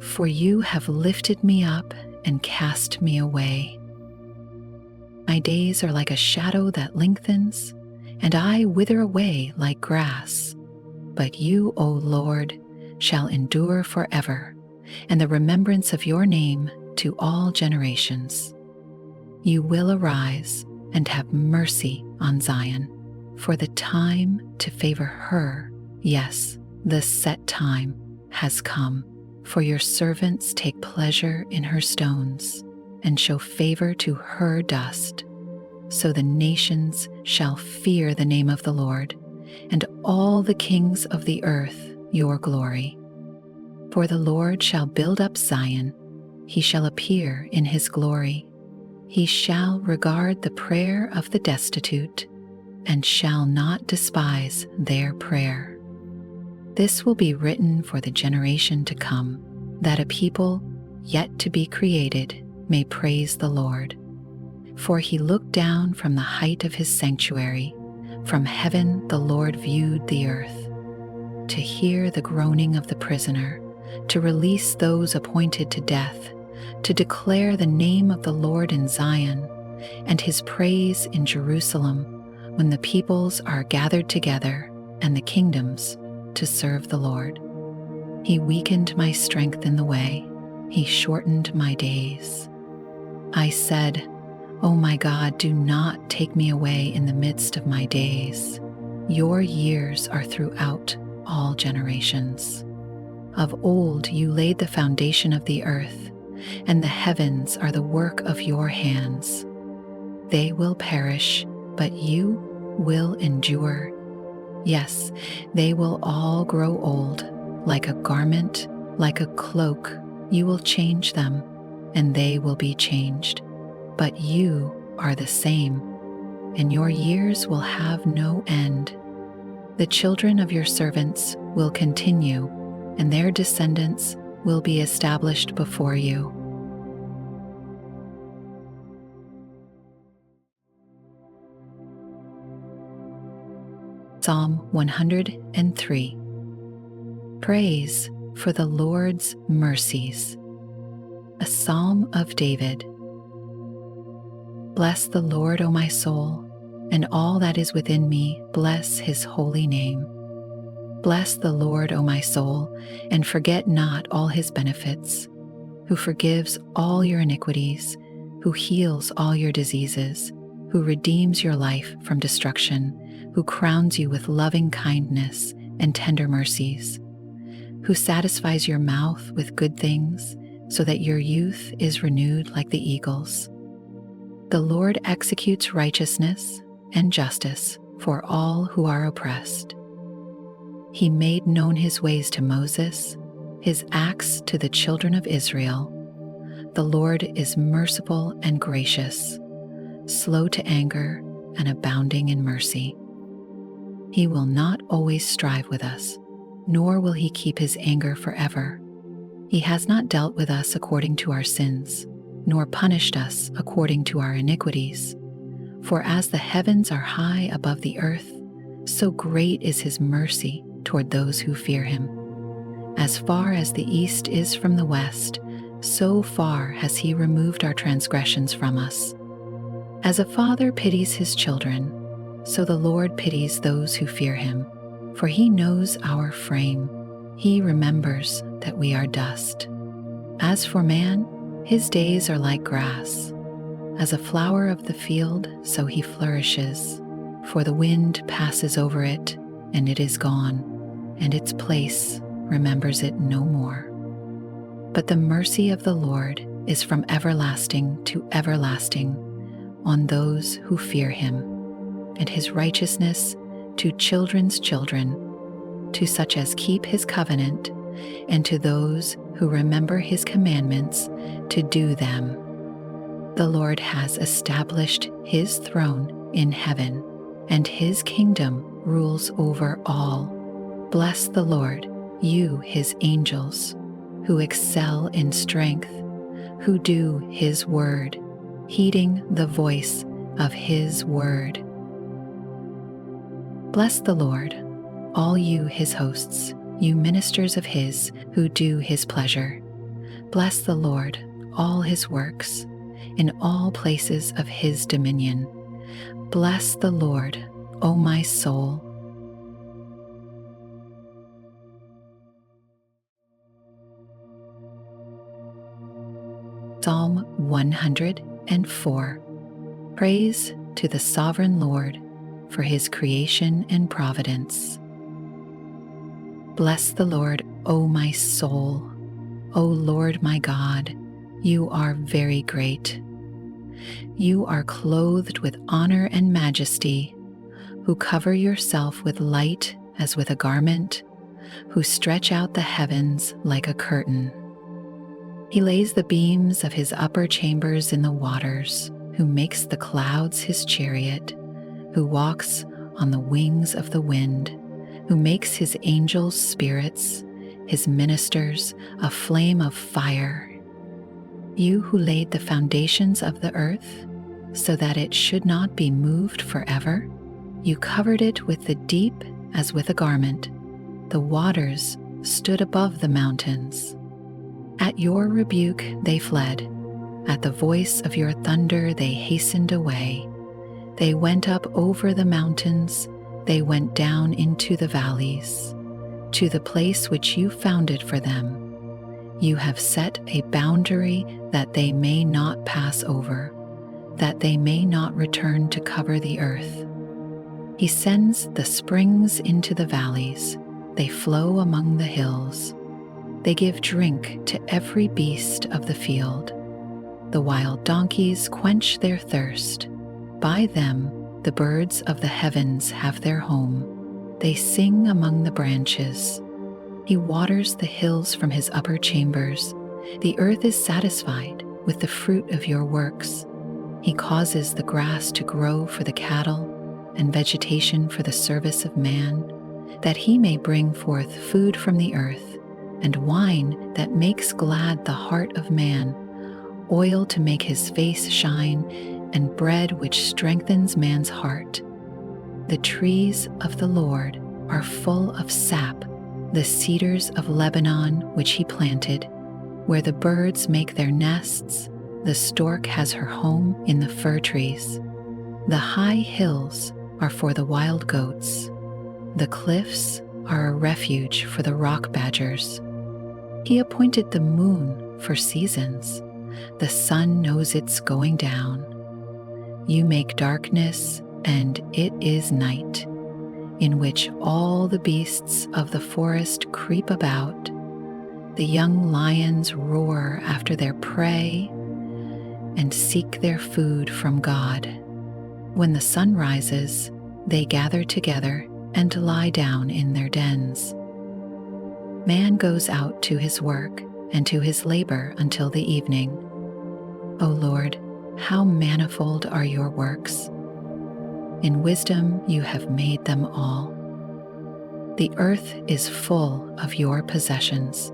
For you have lifted me up and cast me away. My days are like a shadow that lengthens, and I wither away like grass. But you, O Lord, shall endure forever, and the remembrance of your name to all generations. You will arise and have mercy on Zion, for the time to favor her, yes, the set time has come. For your servants take pleasure in her stones and show favor to her dust. So the nations shall fear the name of the Lord, and all the kings of the earth your glory. For the Lord shall build up Zion, he shall appear in his glory. He shall regard the prayer of the destitute, and shall not despise their prayer. This will be written for the generation to come, that a people yet to be created may praise the Lord. For he looked down from the height of his sanctuary. From heaven the Lord viewed the earth, to hear the groaning of the prisoner, to release those appointed to death, to declare the name of the Lord in Zion, and his praise in Jerusalem, when the peoples are gathered together and the kingdoms to serve the Lord. He weakened my strength in the way, he shortened my days. I said, O my God, do not take me away in the midst of my days. Your years are throughout all generations. Of old you laid the foundation of the earth, and the heavens are the work of your hands. They will perish, but you will endure. Yes, they will all grow old, like a garment, like a cloak. You will change them, and they will be changed. But you are the same, and your years will have no end. The children of your servants will continue, and their descendants will be established before you. Psalm 103. Praise for the Lord's mercies. A psalm of David. Bless the Lord, O my soul, and all that is within me, bless his holy name. Bless the Lord, O my soul, and forget not all his benefits, who forgives all your iniquities, who heals all your diseases, who redeems your life from destruction, who crowns you with loving kindness and tender mercies, who satisfies your mouth with good things, so that your youth is renewed like the eagles. The Lord executes righteousness and justice for all who are oppressed. He made known his ways to Moses, his acts to the children of Israel. The Lord is merciful and gracious, slow to anger and abounding in mercy. He will not always strive with us, nor will he keep his anger forever. He has not dealt with us according to our sins, nor punished us according to our iniquities. For as the heavens are high above the earth, so great is his mercy toward those who fear him. As far as the east is from the west, so far has he removed our transgressions from us. As a father pities his children, so the Lord pities those who fear him. For he knows our frame. He remembers that we are dust. As for man, his days are like grass. As a flower of the field, so he flourishes. For the wind passes over it, and it is gone, and its place remembers it no more. But the mercy of the Lord is from everlasting to everlasting on those who fear him, and his righteousness to children's children, to such as keep his covenant, and to those who remember his commandments to do them. The Lord has established his throne in heaven, and his kingdom rules over all. Bless the Lord, you his angels, who excel in strength, who do his word, heeding the voice of his word. Bless the Lord, all you his hosts, you ministers of his who do his pleasure. Bless the Lord, all his works, in all places of his dominion. Bless the Lord, O my soul. Psalm 104. Praise to the sovereign Lord for his creation and providence. Bless the Lord, O my soul. O Lord my God, you are very great. You are clothed with honor and majesty, who cover yourself with light as with a garment, who stretch out the heavens like a curtain. He lays the beams of his upper chambers in the waters, who makes the clouds his chariot, who walks on the wings of the wind, who makes his angels spirits, his ministers a flame of fire. You who laid the foundations of the earth, so that it should not be moved forever, you covered it with the deep as with a garment. The waters stood above the mountains. At your rebuke they fled. At the voice of your thunder they hastened away. They went up over the mountains, they went down into the valleys, to the place which you founded for them. You have set a boundary that they may not pass over, that they may not return to cover the earth. He sends the springs into the valleys, they flow among the hills. They give drink to every beast of the field. The wild donkeys quench their thirst. By them the birds of the heavens have their home. They sing among the branches. He waters the hills from his upper chambers. The earth is satisfied with the fruit of your works. He causes the grass to grow for the cattle and vegetation for the service of man, that he may bring forth food from the earth, and wine that makes glad the heart of man, oil to make his face shine, and bread which strengthens man's heart. The trees of the Lord are full of sap, the cedars of Lebanon which he planted, where the birds make their nests. The stork has her home in the fir trees. The high hills are for the wild goats. The cliffs are a refuge for the rock badgers. He appointed the moon for seasons. The sun knows its going down. You make darkness, and it is night, in which all the beasts of the forest creep about. The young lions roar after their prey and seek their food from God. When the sun rises, they gather together and lie down in their dens. Man goes out to his work and to his labor until the evening. O Lord, how manifold are your works! In wisdom you have made them all. The earth is full of your possessions.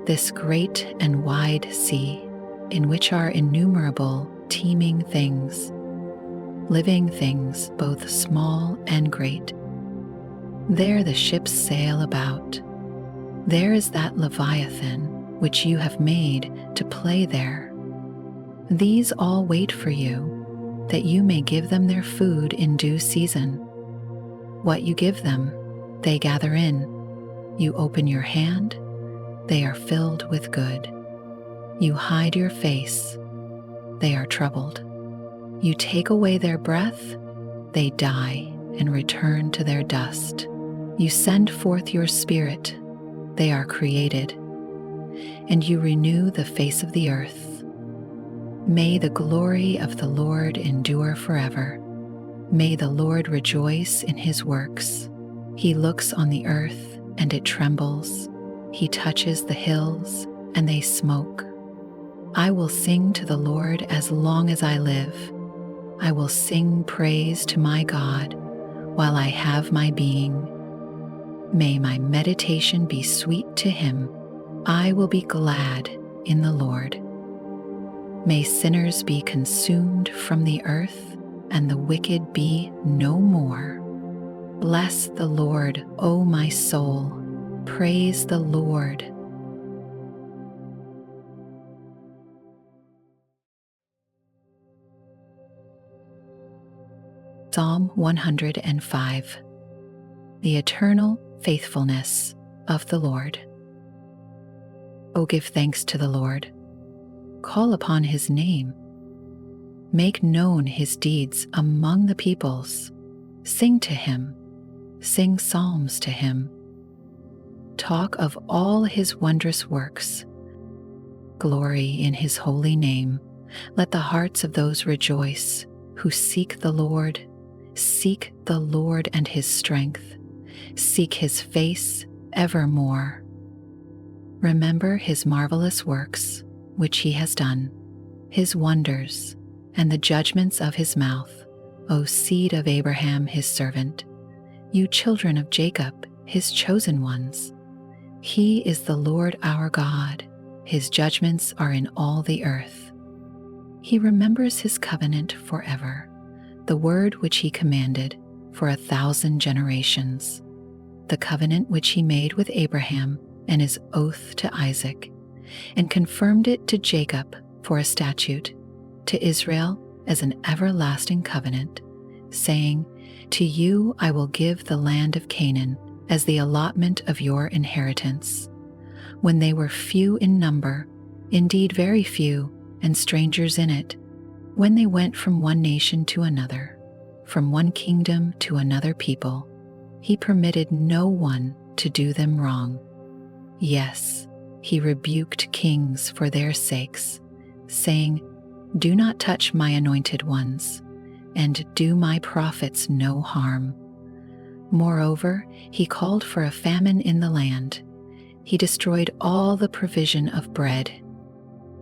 This great and wide sea, in which are innumerable teeming things, living things both small and great. There the ships sail about. There is that Leviathan which you have made to play there. These all wait for you, that you may give them their food in due season. What you give them, they gather in. You open your hand, they are filled with good. You hide your face, they are troubled. You take away their breath, they die and return to their dust. You send forth your spirit, they are created, and you renew the face of the earth. May the glory of the Lord endure forever. May the Lord rejoice in his works. He looks on the earth and it trembles. He touches the hills and they smoke. I will sing to the Lord as long as I live. I will sing praise to my God while I have my being. May my meditation be sweet to him. I will be glad in the Lord. May sinners be consumed from the earth, and the wicked be no more. Bless the Lord, O my soul. Praise the Lord. Psalm 105. The eternal faithfulness of the Lord. O give thanks to the Lord. Call upon his name. Make known his deeds among the peoples. Sing to him. Sing psalms to him. Talk of all his wondrous works. Glory in his holy name. Let the hearts of those rejoice who seek the Lord. Seek the Lord and his strength. Seek his face evermore. Remember his marvelous works, which he has done, his wonders, and the judgments of his mouth, O seed of Abraham his servant, you children of Jacob, his chosen ones. He is the Lord our God. His judgments are in all the earth. He remembers his covenant forever, the word which he commanded for 1,000 generations, the covenant which he made with Abraham and his oath to Isaac, and confirmed it to Jacob for a statute, to Israel as an everlasting covenant, saying, to you I will give the land of Canaan as the allotment of your inheritance. When they were few in number, indeed very few, and strangers in it, when they went from one nation to another, from one kingdom to another people, he permitted no one to do them wrong. Yes, he rebuked kings for their sakes, saying, do not touch my anointed ones, and do my prophets no harm. Moreover, he called for a famine in the land. He destroyed all the provision of bread.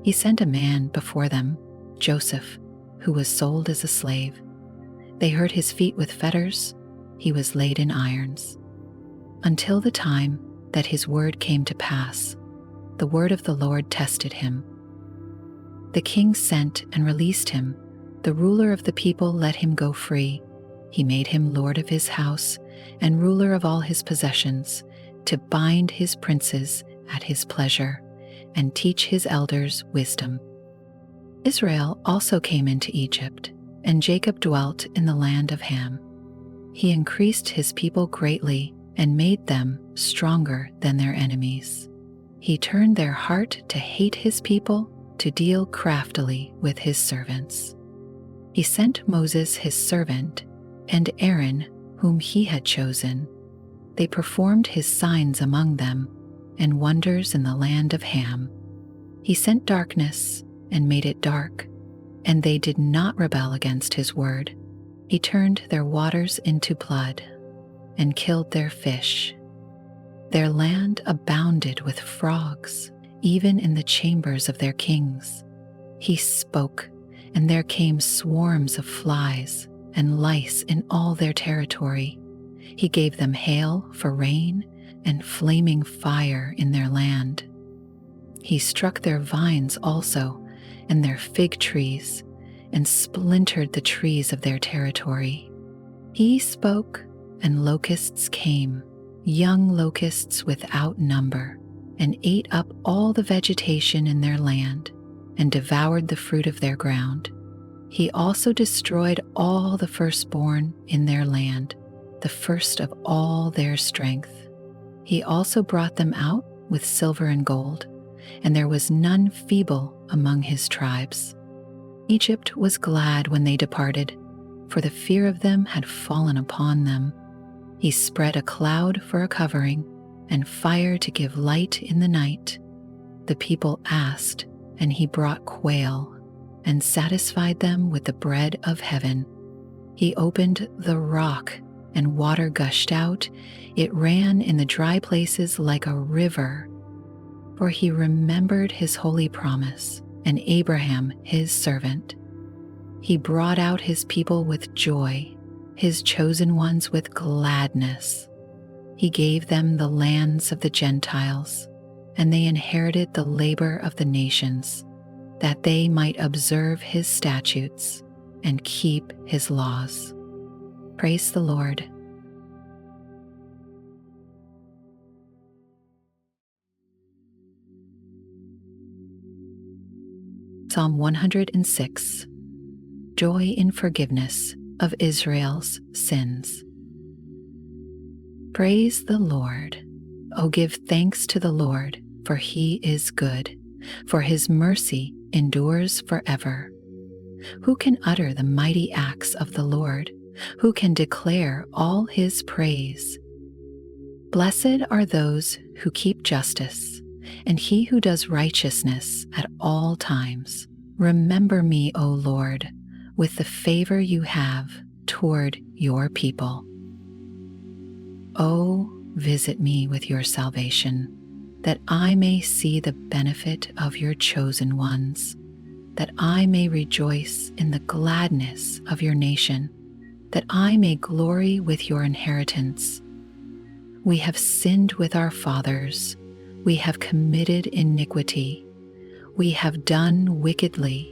He sent a man before them, Joseph, who was sold as a slave. They hurt his feet with fetters. He was laid in irons. Until the time that his word came to pass, the word of the Lord tested him. The king sent and released him. The ruler of the people let him go free. He made him lord of his house and ruler of all his possessions, to bind his princes at his pleasure and teach his elders wisdom. Israel also came into Egypt, and Jacob dwelt in the land of Ham. He increased his people greatly and made them stronger than their enemies. He turned their heart to hate his people, to deal craftily with his servants. He sent Moses his servant and Aaron, whom he had chosen. They performed his signs among them and wonders in the land of Ham. He sent darkness and made it dark, and they did not rebel against his word. He turned their waters into blood and killed their fish. Their land abounded with frogs, even in the chambers of their kings. He spoke, and there came swarms of flies and lice in all their territory. He gave them hail for rain and flaming fire in their land. He struck their vines also, and their fig trees, and splintered the trees of their territory. He spoke, and locusts came, young locusts without number, and ate up all the vegetation in their land, and devoured the fruit of their ground. He also destroyed all the firstborn in their land, the first of all their strength. He also brought them out with silver and gold, and there was none feeble among his tribes. Egypt was glad when they departed, for the fear of them had fallen upon them. He spread a cloud for a covering, and fire to give light in the night. The people asked, and he brought quail, and satisfied them with the bread of heaven. He opened the rock, and water gushed out. It ran in the dry places like a river. For he remembered his holy promise, and Abraham his servant. He brought out his people with joy, his chosen ones with gladness. He gave them the lands of the Gentiles, and they inherited the labor of the nations, that they might observe his statutes and keep his laws. Praise the Lord. Psalm 106. Joy in forgiveness of Israel's sins. Praise the Lord. O give thanks to the Lord, for he is good, for his mercy endures forever. Who can utter the mighty acts of the Lord? Who can declare all his praise? Blessed are those who keep justice, and he who does righteousness at all times. Remember me, O Lord, with the favor you have toward your people. O visit me with your salvation, that I may see the benefit of your chosen ones, that I may rejoice in the gladness of your nation, that I may glory with your inheritance. We have sinned with our fathers, we have committed iniquity, we have done wickedly.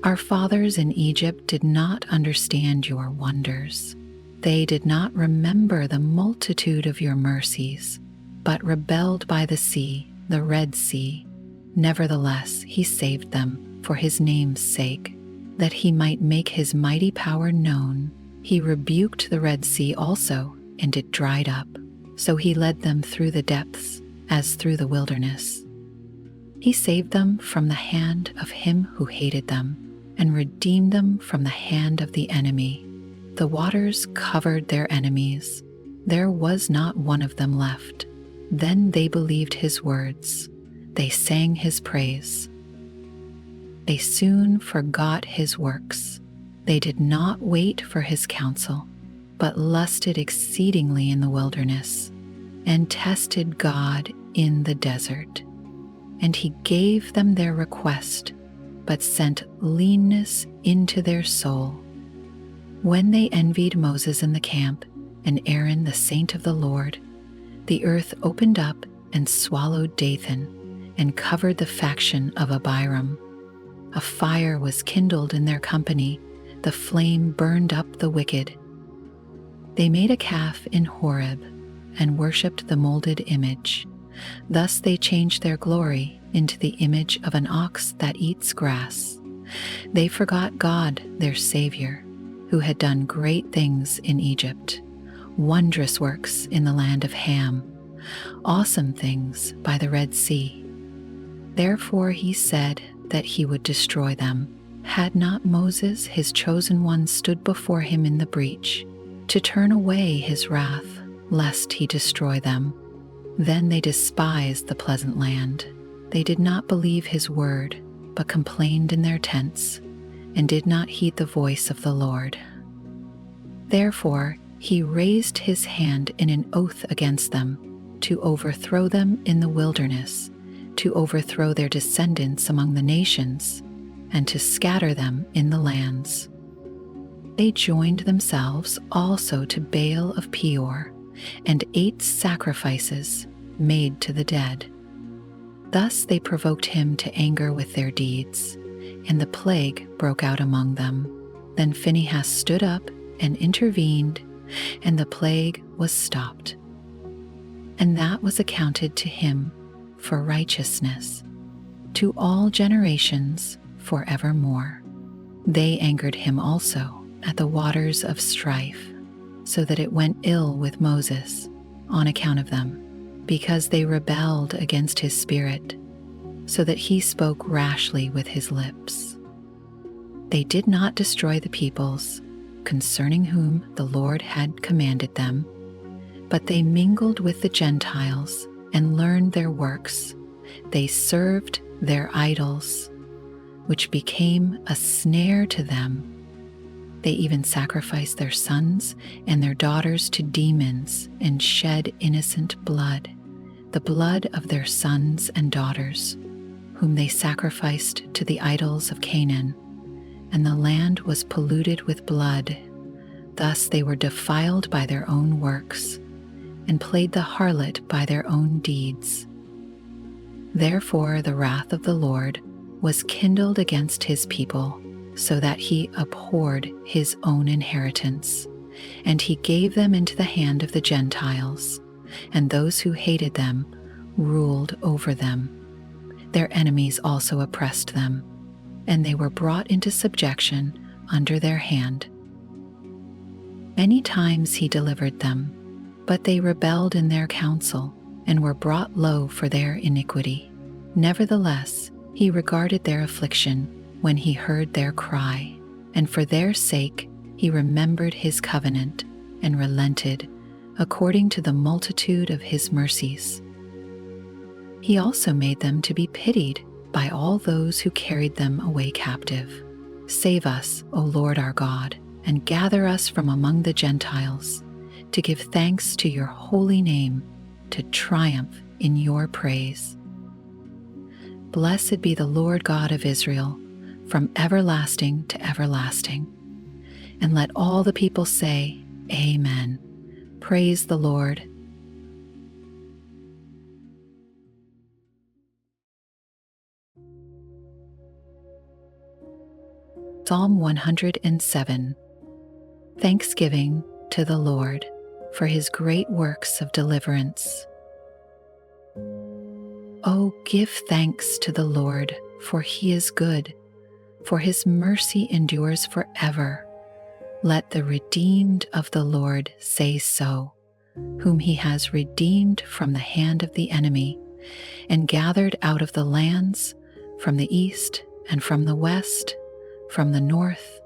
Our fathers in Egypt did not understand your wonders. They did not remember the multitude of your mercies, but rebelled by the sea, the Red Sea. Nevertheless, he saved them for his name's sake, that he might make his mighty power known. He rebuked the Red Sea also, and it dried up. So he led them through the depths, as through the wilderness. He saved them from the hand of him who hated them, and redeemed them from the hand of the enemy. The waters covered their enemies. There was not one of them left. Then they believed his words. They sang his praise. They soon forgot his works. They did not wait for his counsel, but lusted exceedingly in the wilderness, and tested God in the desert. And he gave them their request, but sent leanness into their soul. When they envied Moses in the camp, and Aaron the saint of the Lord, the earth opened up and swallowed Dathan, and covered the faction of Abiram. A fire was kindled in their company, the flame burned up the wicked. They made a calf in Horeb, and worshipped the molded image. Thus they changed their glory into the image of an ox that eats grass. They forgot God, their Savior, who had done great things in Egypt, wondrous works in the land of Ham, awesome things by the Red Sea. Therefore he said that he would destroy them. Had not Moses, his chosen one, stood before him in the breach, to turn away his wrath, lest he destroy them? Then they despised the pleasant land. They did not believe his word, but complained in their tents, and did not heed the voice of the Lord. Therefore he raised his hand in an oath against them, to overthrow them in the wilderness, to overthrow their descendants among the nations, and to scatter them in the lands. They joined themselves also to Baal of Peor, and ate sacrifices made to the dead. Thus they provoked him to anger with their deeds, and the plague broke out among them. Then Phinehas stood up and intervened, and the plague was stopped. And that was accounted to him for righteousness, to all generations forevermore. They angered him also at the waters of strife, so that it went ill with Moses on account of them, because they rebelled against his spirit, so that he spoke rashly with his lips. They did not destroy the peoples, concerning whom the Lord had commanded them, but they mingled with the Gentiles and learned their works. They served their idols, which became a snare to them. They even sacrificed their sons and their daughters to demons and shed innocent blood, the blood of their sons and daughters, whom they sacrificed to the idols of Canaan, and the land was polluted with blood. Thus they were defiled by their own works. and played the harlot by their own deeds. Therefore the wrath of the Lord was kindled against his people, so that he abhorred his own inheritance, and he gave them into the hand of the Gentiles, and those who hated them ruled over them. Their enemies also oppressed them, and they were brought into subjection under their hand. Many times he delivered them, but they rebelled in their counsel and were brought low for their iniquity. Nevertheless, he regarded their affliction when he heard their cry, and for their sake he remembered his covenant and relented according to the multitude of his mercies. He also made them to be pitied by all those who carried them away captive. Save us, O Lord our God, and gather us from among the Gentiles, to give thanks to your holy name, to triumph in your praise. Blessed be the Lord God of Israel, from everlasting to everlasting. And let all the people say, Amen. Praise the Lord. Psalm 107. Thanksgiving to the Lord for his great works of deliverance. Oh, give thanks to the Lord, for he is good, for his mercy endures forever. Let the redeemed of the Lord say so, whom he has redeemed from the hand of the enemy, and gathered out of the lands, from the east and from the west, from the north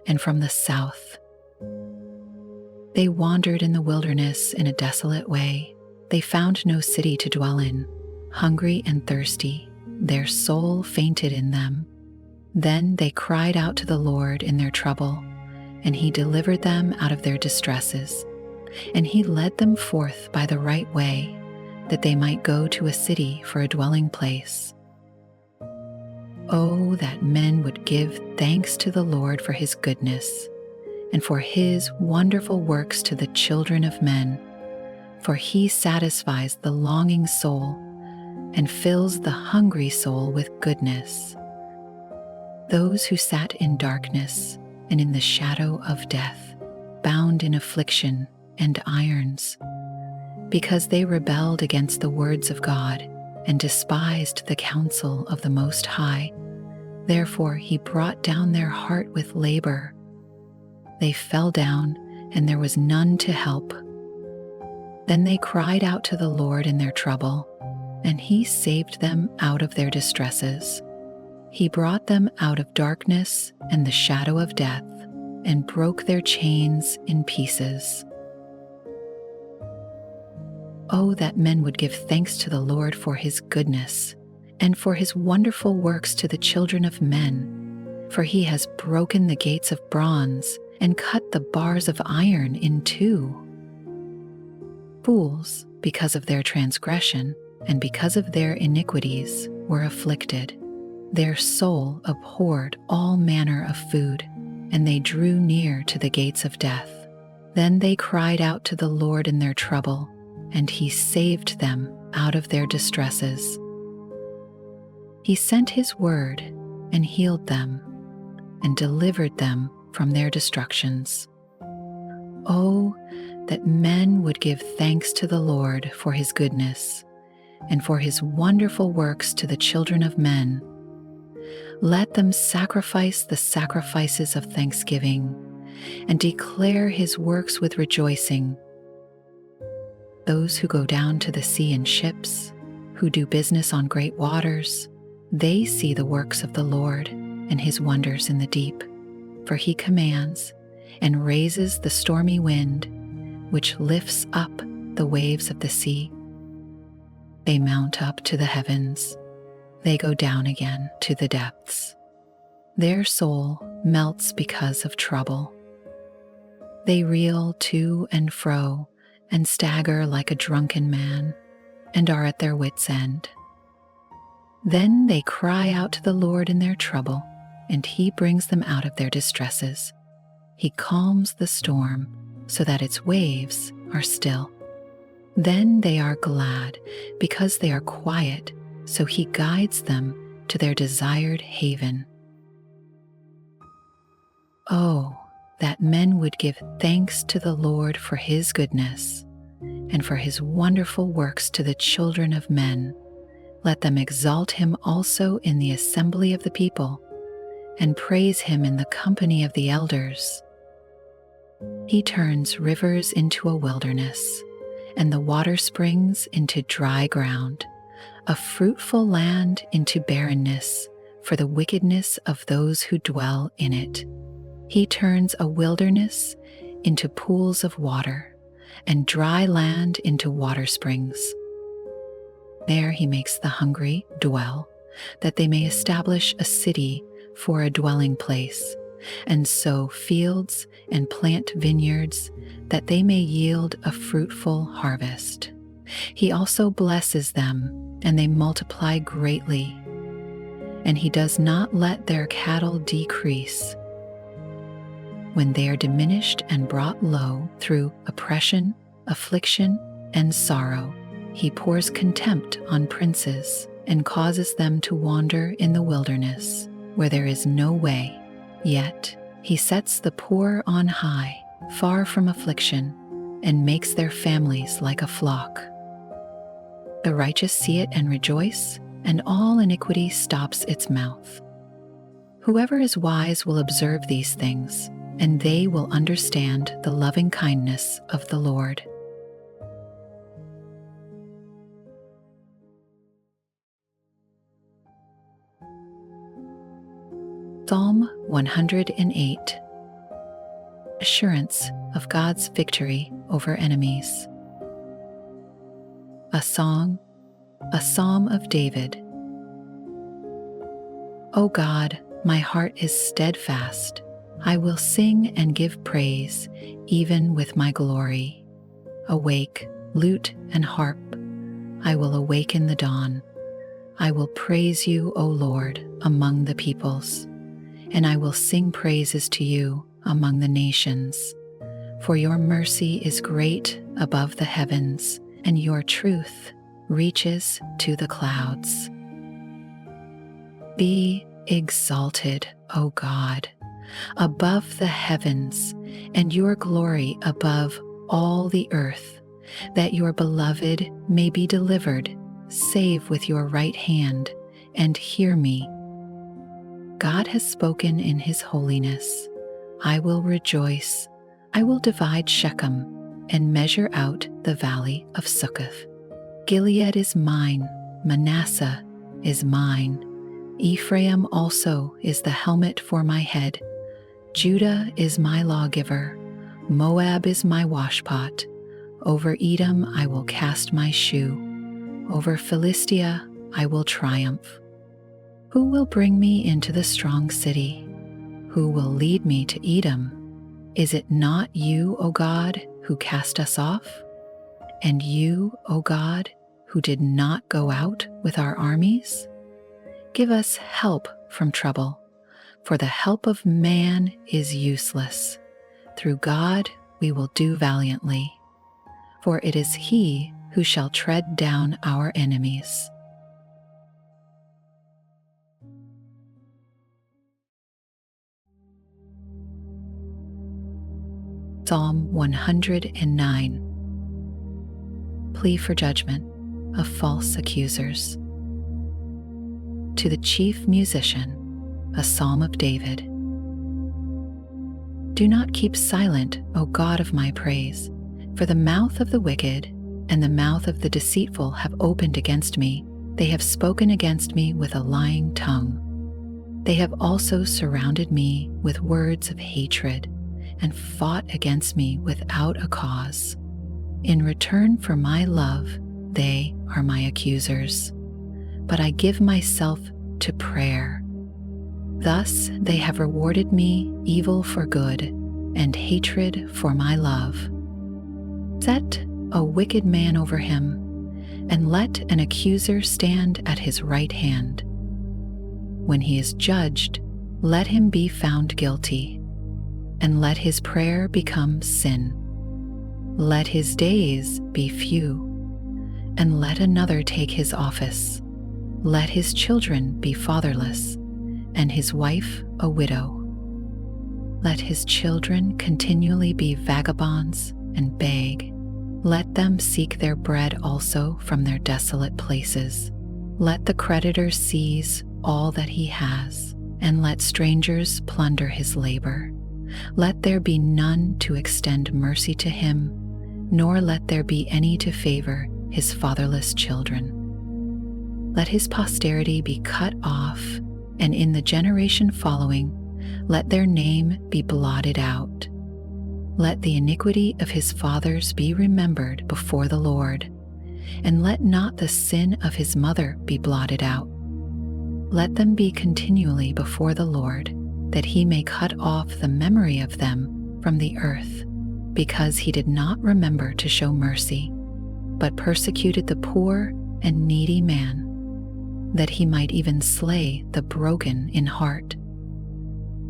and from the south. They wandered in the wilderness in a desolate way. They found no city to dwell in. Hungry and thirsty, their soul fainted in them. Then they cried out to the Lord in their trouble, and he delivered them out of their distresses. And he led them forth by the right way, that they might go to a city for a dwelling place. Oh, that men would give thanks to the Lord for his goodness, and for his wonderful works to the children of men. For he satisfies the longing soul, and fills the hungry soul with goodness. Those who sat in darkness and in the shadow of death, bound in affliction and irons, because they rebelled against the words of God and despised the counsel of the Most High. Therefore he brought down their heart with labor. They fell down, and there was none to help. Then they cried out to the Lord in their trouble, and he saved them out of their distresses. He brought them out of darkness and the shadow of death, and broke their chains in pieces. Oh, that men would give thanks to the Lord for his goodness, and for his wonderful works to the children of men. For he has broken the gates of bronze, and cut the bars of iron in two. Fools, because of their transgression, and because of their iniquities, were afflicted. Their soul abhorred all manner of food, and they drew near to the gates of death. Then they cried out to the Lord in their trouble, and he saved them out of their distresses. He sent his word and healed them, and delivered them from their destructions. Oh, that men would give thanks to the Lord for his goodness, and for his wonderful works to the children of men. Let them sacrifice the sacrifices of thanksgiving, and declare his works with rejoicing. Those who go down to the sea in ships, who do business on great waters, they see the works of the Lord and his wonders in the deep. For he commands and raises the stormy wind, which lifts up the waves of the sea. They mount up to the heavens, they go down again to the depths. Their soul melts because of trouble. They reel to and fro and stagger like a drunken man, and are at their wits' end. Then they cry out to the Lord in their trouble, and he brings them out of their distresses. He calms the storm so that its waves are still. Then they are glad because they are quiet, so he guides them to their desired haven. Oh, that men would give thanks to the Lord for his goodness and for his wonderful works to the children of men. Let them exalt him also in the assembly of the people and praise him in the company of the elders. He turns rivers into a wilderness and the water springs into dry ground, a fruitful land into barrenness for the wickedness of those who dwell in it. He turns a wilderness into pools of water and dry land into water springs. There he makes the hungry dwell, that they may establish a city for a dwelling place, and sow fields and plant vineyards, that they may yield a fruitful harvest. He also blesses them, and they multiply greatly, and he does not let their cattle decrease. When they are diminished and brought low through oppression, affliction, and sorrow, he pours contempt on princes and causes them to wander in the wilderness, where there is no way. Yet he sets the poor on high, far from affliction, and makes their families like a flock. The righteous see it and rejoice, and all iniquity stops its mouth. Whoever is wise will observe these things, and they will understand the loving kindness of the Lord. Psalm 108. Assurance of God's victory over enemies. A song, a psalm of David. O God, my heart is steadfast. I will sing and give praise, even with my glory. Awake, lute and harp. I will awaken the dawn. I will praise you, O Lord, among the peoples, and I will sing praises to you among the nations. For your mercy is great above the heavens, and your truth reaches to the clouds. Be exalted, O God, above the heavens, and your glory above all the earth, that your beloved may be delivered. Save with your right hand, and hear me. God has spoken in his holiness. I will rejoice. I will divide Shechem and measure out the valley of Succoth. Gilead is mine, Manasseh is mine. Ephraim also is the helmet for my head. Judah is my lawgiver. Moab is my washpot. Over Edom I will cast my shoe. Over Philistia I will triumph. Who will bring me into the strong city? Who will lead me to Edom? Is it not you, O God, who cast us off? And you, O God, who did not go out with our armies? Give us help from trouble, for the help of man is useless. Through God we will do valiantly, for it is he who shall tread down our enemies. Psalm 109. Plea for judgment of false accusers. To the chief musician, a psalm of David. Do not keep silent, O God of my praise, for the mouth of the wicked and the mouth of the deceitful have opened against me. They have spoken against me with a lying tongue. They have also surrounded me with words of hatred and fought against me without a cause. In return for my love, they are my accusers, but I give myself to prayer. Thus they have rewarded me evil for good and hatred for my love. Set a wicked man over him, and let an accuser stand at his right hand. When he is judged, let him be found guilty, and let his prayer become sin. Let his days be few, and let another take his office. Let his children be fatherless, and his wife a widow. Let his children continually be vagabonds and beg. Let them seek their bread also from their desolate places. Let the creditor seize all that he has, and let strangers plunder his labor. Let there be none to extend mercy to him, nor let there be any to favor his fatherless children. Let his posterity be cut off, and in the generation following, let their name be blotted out. Let the iniquity of his fathers be remembered before the Lord, and let not the sin of his mother be blotted out. Let them be continually before the Lord, that he may cut off the memory of them from the earth, because he did not remember to show mercy, but persecuted the poor and needy man, that he might even slay the broken in heart.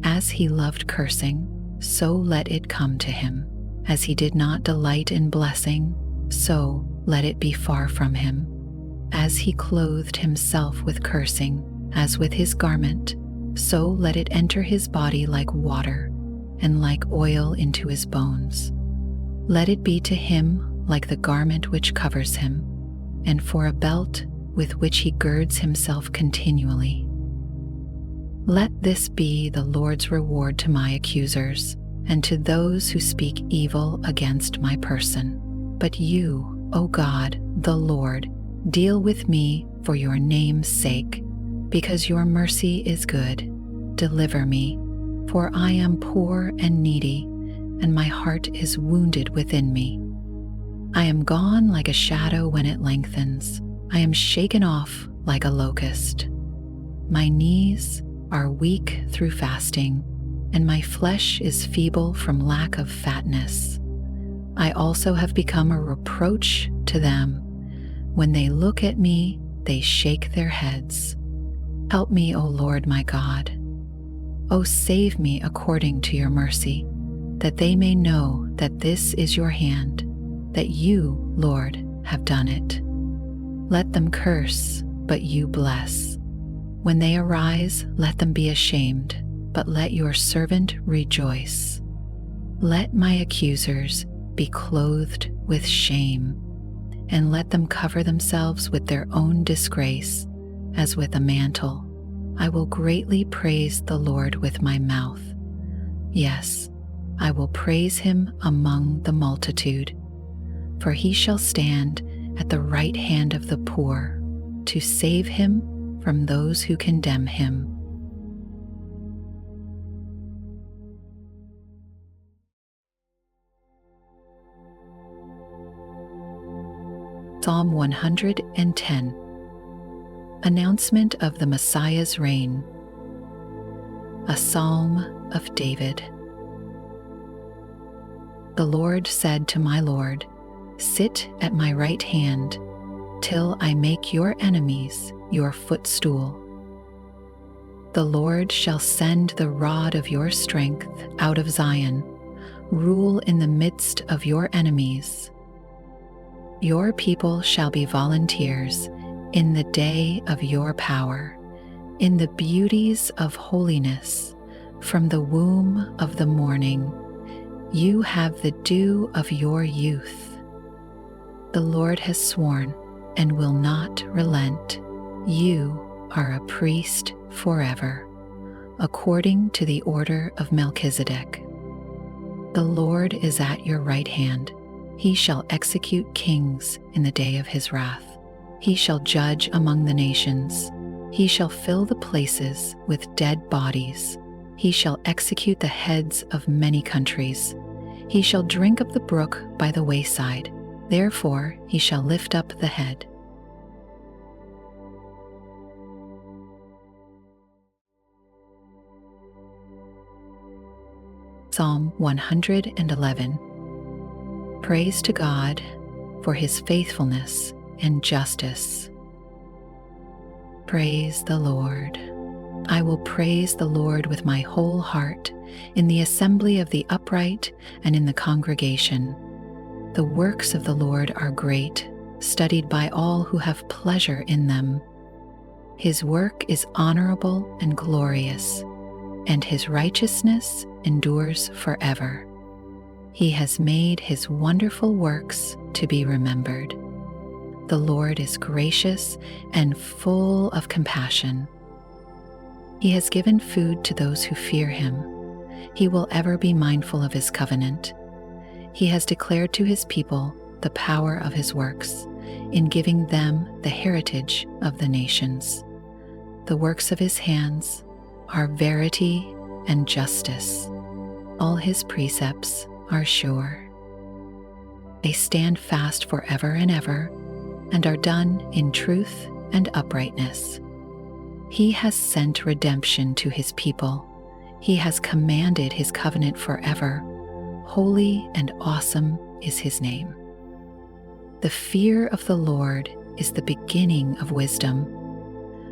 As he loved cursing, so let it come to him. As he did not delight in blessing, so let it be far from him. As he clothed himself with cursing, as with his garment, so let it enter his body like water, and like oil into his bones. Let it be to him like the garment which covers him, and for a belt with which he girds himself continually. Let this be the Lord's reward to my accusers, and to those who speak evil against my person. But you, O God, the Lord, deal with me for your name's sake, because your mercy is good. Deliver me, for I am poor and needy, and my heart is wounded within me. I am gone like a shadow when it lengthens. I am shaken off like a locust. My knees are weak through fasting, and my flesh is feeble from lack of fatness. I also have become a reproach to them. When they look at me, they shake their heads. Help me, O Lord my God. O save me according to your mercy, that they may know that this is your hand, that you, Lord, have done it. Let them curse, but you bless. When they arise, let them be ashamed, but let your servant rejoice. Let my accusers be clothed with shame, and let them cover themselves with their own disgrace as with a mantle. I will greatly praise the Lord with my mouth. Yes, I will praise him among the multitude, for he shall stand at the right hand of the poor to save him from those who condemn him. Psalm 110. Announcement of the Messiah's reign. A Psalm of David. The Lord said to my Lord, "Sit at my right hand, till I make your enemies your footstool." The Lord shall send the rod of your strength out of Zion, rule in the midst of your enemies. Your people shall be volunteers in the day of your power, in the beauties of holiness, from the womb of the morning. You have the dew of your youth. The Lord has sworn and will not relent. You are a priest forever, according to the order of Melchizedek. The Lord is at your right hand. He shall execute kings in the day of his wrath. He shall judge among the nations. He shall fill the places with dead bodies. He shall execute the heads of many countries. He shall drink of the brook by the wayside. Therefore he shall lift up the head. Psalm 111. Praise to God for his faithfulness and justice. Praise the Lord. I will praise the Lord with my whole heart, in the assembly of the upright and in the congregation. The works of the Lord are great. studied by all who have pleasure in them. His work is honorable and glorious, and his righteousness endures forever. He has made his wonderful works to be remembered. The Lord is gracious and full of compassion. He has given food to those who fear him. He will ever be mindful of his covenant. He has declared to his people the power of his works, in giving them the heritage of the nations. The works of his hands are verity and justice. All his precepts are sure. They stand fast forever and ever, and are done in truth and uprightness. He has sent redemption to his people. He has commanded his covenant forever. Holy and awesome is his name. The fear of the Lord is the beginning of wisdom.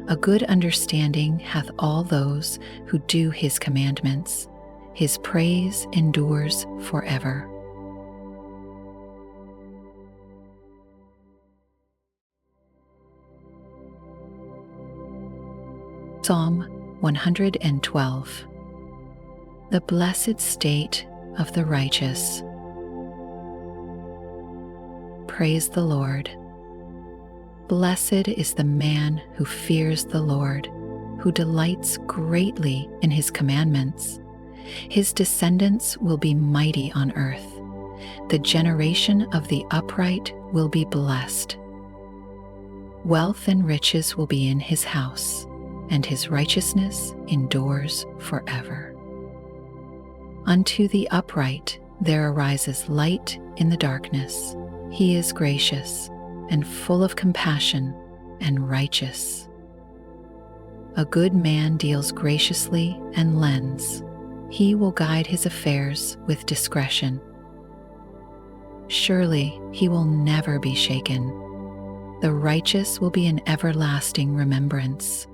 A good understanding hath all those who do his commandments. His praise endures forever. Psalm 112. The blessed state of the righteous. Praise the Lord. Blessed is the man who fears the Lord, who delights greatly in his commandments. His descendants will be mighty on earth. The generation of the upright will be blessed. Wealth and riches will be in his house, and his righteousness endures forever. Unto the upright there arises light in the darkness. He is gracious and full of compassion and righteous. A good man deals graciously and lends. He will guide his affairs with discretion. Surely he will never be shaken. The righteous will be an everlasting remembrance.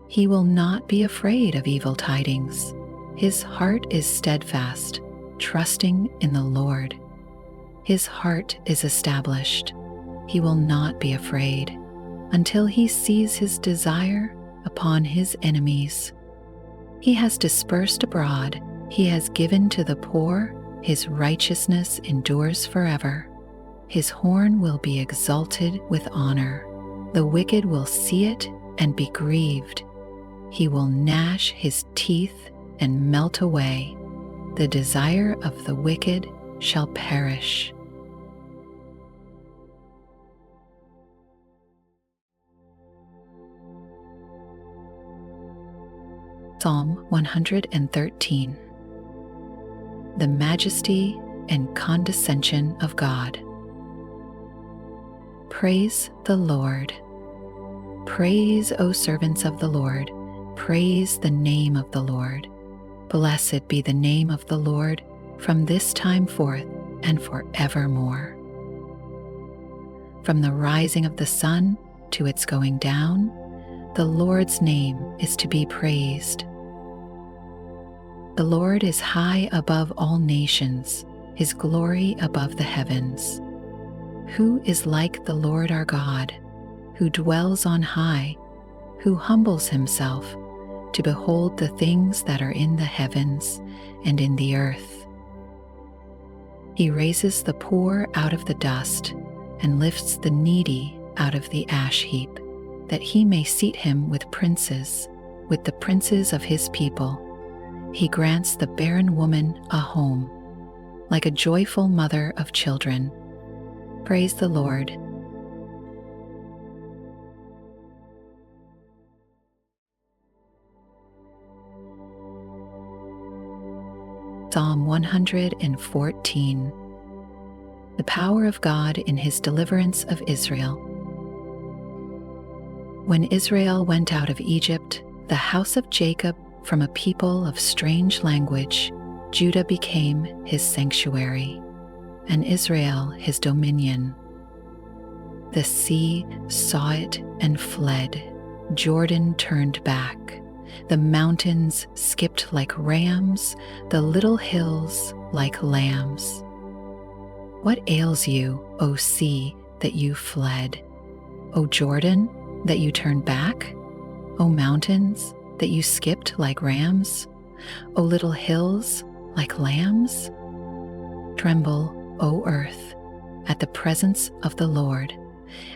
He will not be afraid of evil tidings. His heart is steadfast, trusting in the Lord. His heart is established. He will not be afraid until he sees his desire upon his enemies. He has dispersed abroad. He has given to the poor. His righteousness endures forever. His horn will be exalted with honor. The wicked will see it and be grieved. He will gnash his teeth and melt away. The desire of the wicked shall perish. Psalm 113. The majesty and condescension of God. Praise the Lord. Praise, O servants of the Lord. Praise the name of the Lord. Blessed be the name of the Lord from this time forth and forevermore. From the rising of the sun to its going down, the Lord's name is to be praised. The Lord is high above all nations, his glory above the heavens. Who is like the Lord our God, who dwells on high, who humbles himself to behold the things that are in the heavens and in the earth? He raises the poor out of the dust and lifts the needy out of the ash heap, that he may seat him with princes, with the princes of his people. He grants the barren woman a home, like a joyful mother of children. Praise the Lord. Psalm 114. The power of God in his deliverance of Israel. When Israel went out of Egypt, the house of Jacob from a people of strange language, Judah became his sanctuary, and Israel his dominion. The sea saw it and fled. Jordan turned back. The mountains skipped like rams, the little hills like lambs. What ails you, O sea, that you fled. O Jordan, that you turned back. O mountains, that you skipped like rams. O little hills, like lambs. Tremble, O earth, at the presence of the Lord,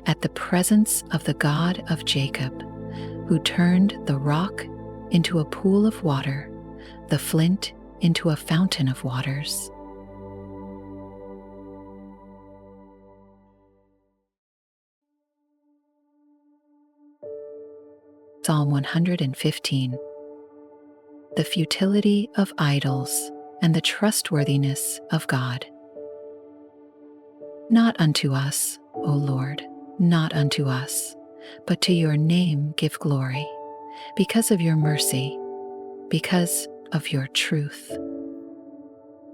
at the presence of the God of Jacob, who turned the rock into a pool of water, the flint into a fountain of waters. Psalm 115. The futility of idols and the trustworthiness of God. Not unto us, O Lord, not unto us, but to your name give glory, because of your mercy, because of your truth.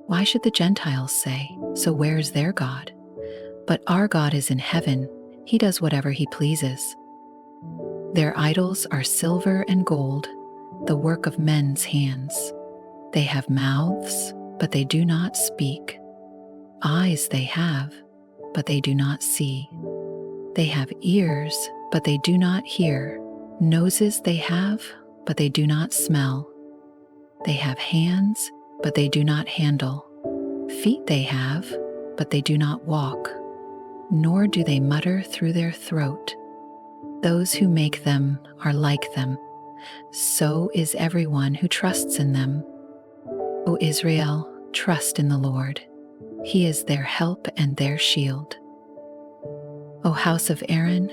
Why should the Gentiles say, "So where is their God?" But our God is in heaven, he does whatever he pleases. Their idols are silver and gold, the work of men's hands. They have mouths, but they do not speak. Eyes they have, but they do not see. They have ears, but they do not hear. Noses they have, but they do not smell. They have hands, but they do not handle. Feet they have, but they do not walk. Nor do they mutter through their throat. Those who make them are like them. So is everyone who trusts in them. O Israel, trust in the Lord. He is their help and their shield. O house of Aaron,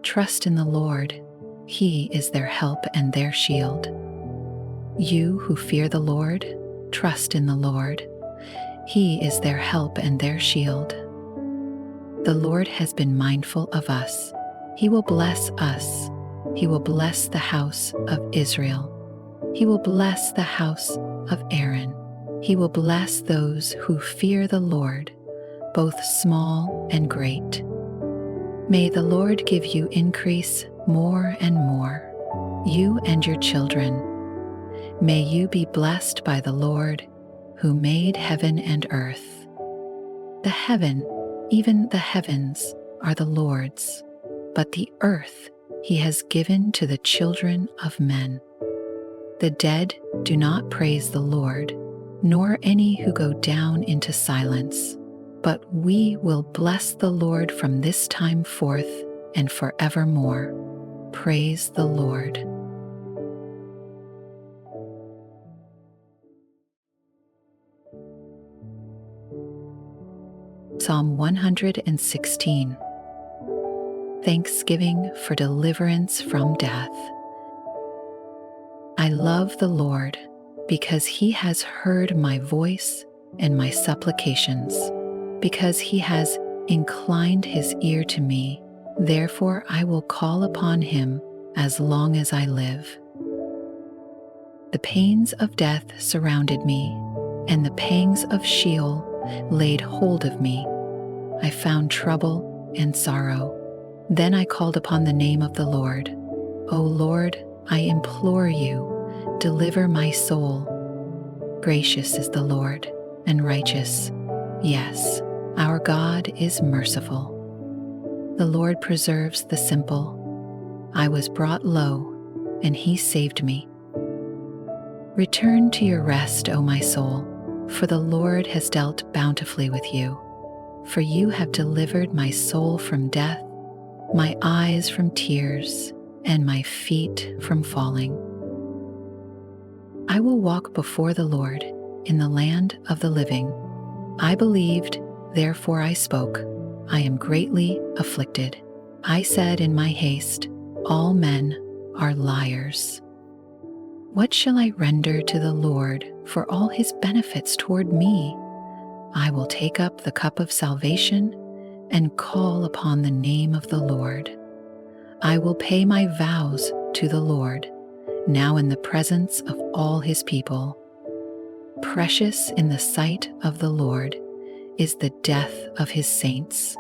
trust in the Lord. He is their help and their shield. You who fear the Lord, trust in the Lord. He is their help and their shield. The Lord has been mindful of us. He will bless us. He will bless the house of Israel. He will bless the house of Aaron. He will bless those who fear the Lord, both small and great. May the Lord give you increase more and more, you and your children. May you be blessed by the Lord, who made heaven and earth. The heaven, even the heavens, are the Lord's, but the earth he has given to the children of men. The dead do not praise the Lord, nor any who go down into silence, but we will bless the Lord from this time forth and forevermore. Praise the Lord. Psalm 116. Thanksgiving for deliverance from death. I love the Lord because he has heard my voice and my supplications, because he has inclined his ear to me. Therefore I will call upon him as long as I live. The pains of death surrounded me, and the pangs of Sheol laid hold of me. I found trouble and sorrow. Then I called upon the name of the Lord. O Lord, I implore you, deliver my soul. Gracious is the Lord, and righteous. Yes, our God is merciful. The Lord preserves the simple. I was brought low, and he saved me. Return to your rest, O my soul, for the Lord has dealt bountifully with you. For you have delivered my soul from death, my eyes from tears, and my feet from falling. I will walk before the Lord in the land of the living. I believed, therefore I spoke. I am greatly afflicted. I said in my haste, all men are liars. What shall I render to the Lord for all his benefits toward me? I will take up the cup of salvation and call upon the name of the Lord. I will pay my vows to the Lord, now in the presence of all his people. Precious in the sight of the Lord is the death of his saints.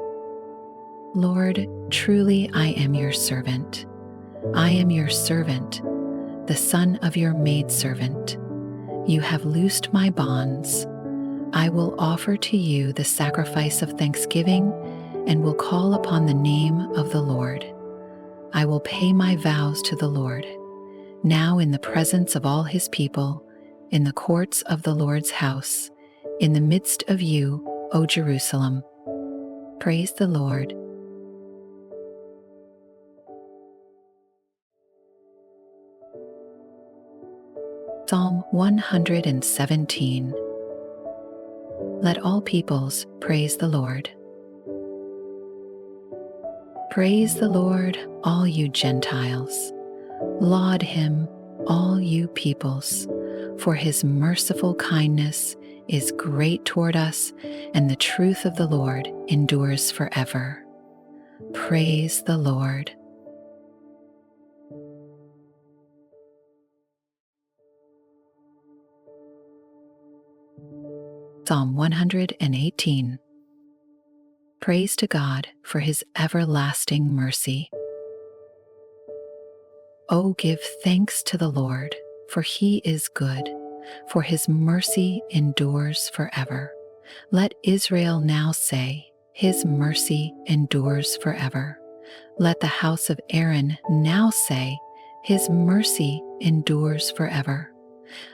Lord, truly I am your servant. I am your servant, the son of your maidservant. You have loosed my bonds. I will offer to you the sacrifice of thanksgiving and will call upon the name of the Lord. I will pay my vows to the Lord, now in the presence of all his people, in the courts of the Lord's house, in the midst of you, O Jerusalem. Praise the Lord. Psalm 117. Let all peoples praise the Lord. Praise the Lord, all you Gentiles. Laud him, all you peoples, for his merciful kindness is great toward us, and the truth of the Lord endures forever. Praise the Lord. Psalm 118. Praise to God for his everlasting mercy. Oh, give thanks to the Lord, for he is good, for his mercy endures forever. Let Israel now say, his mercy endures forever. Let the house of Aaron now say, his mercy endures forever.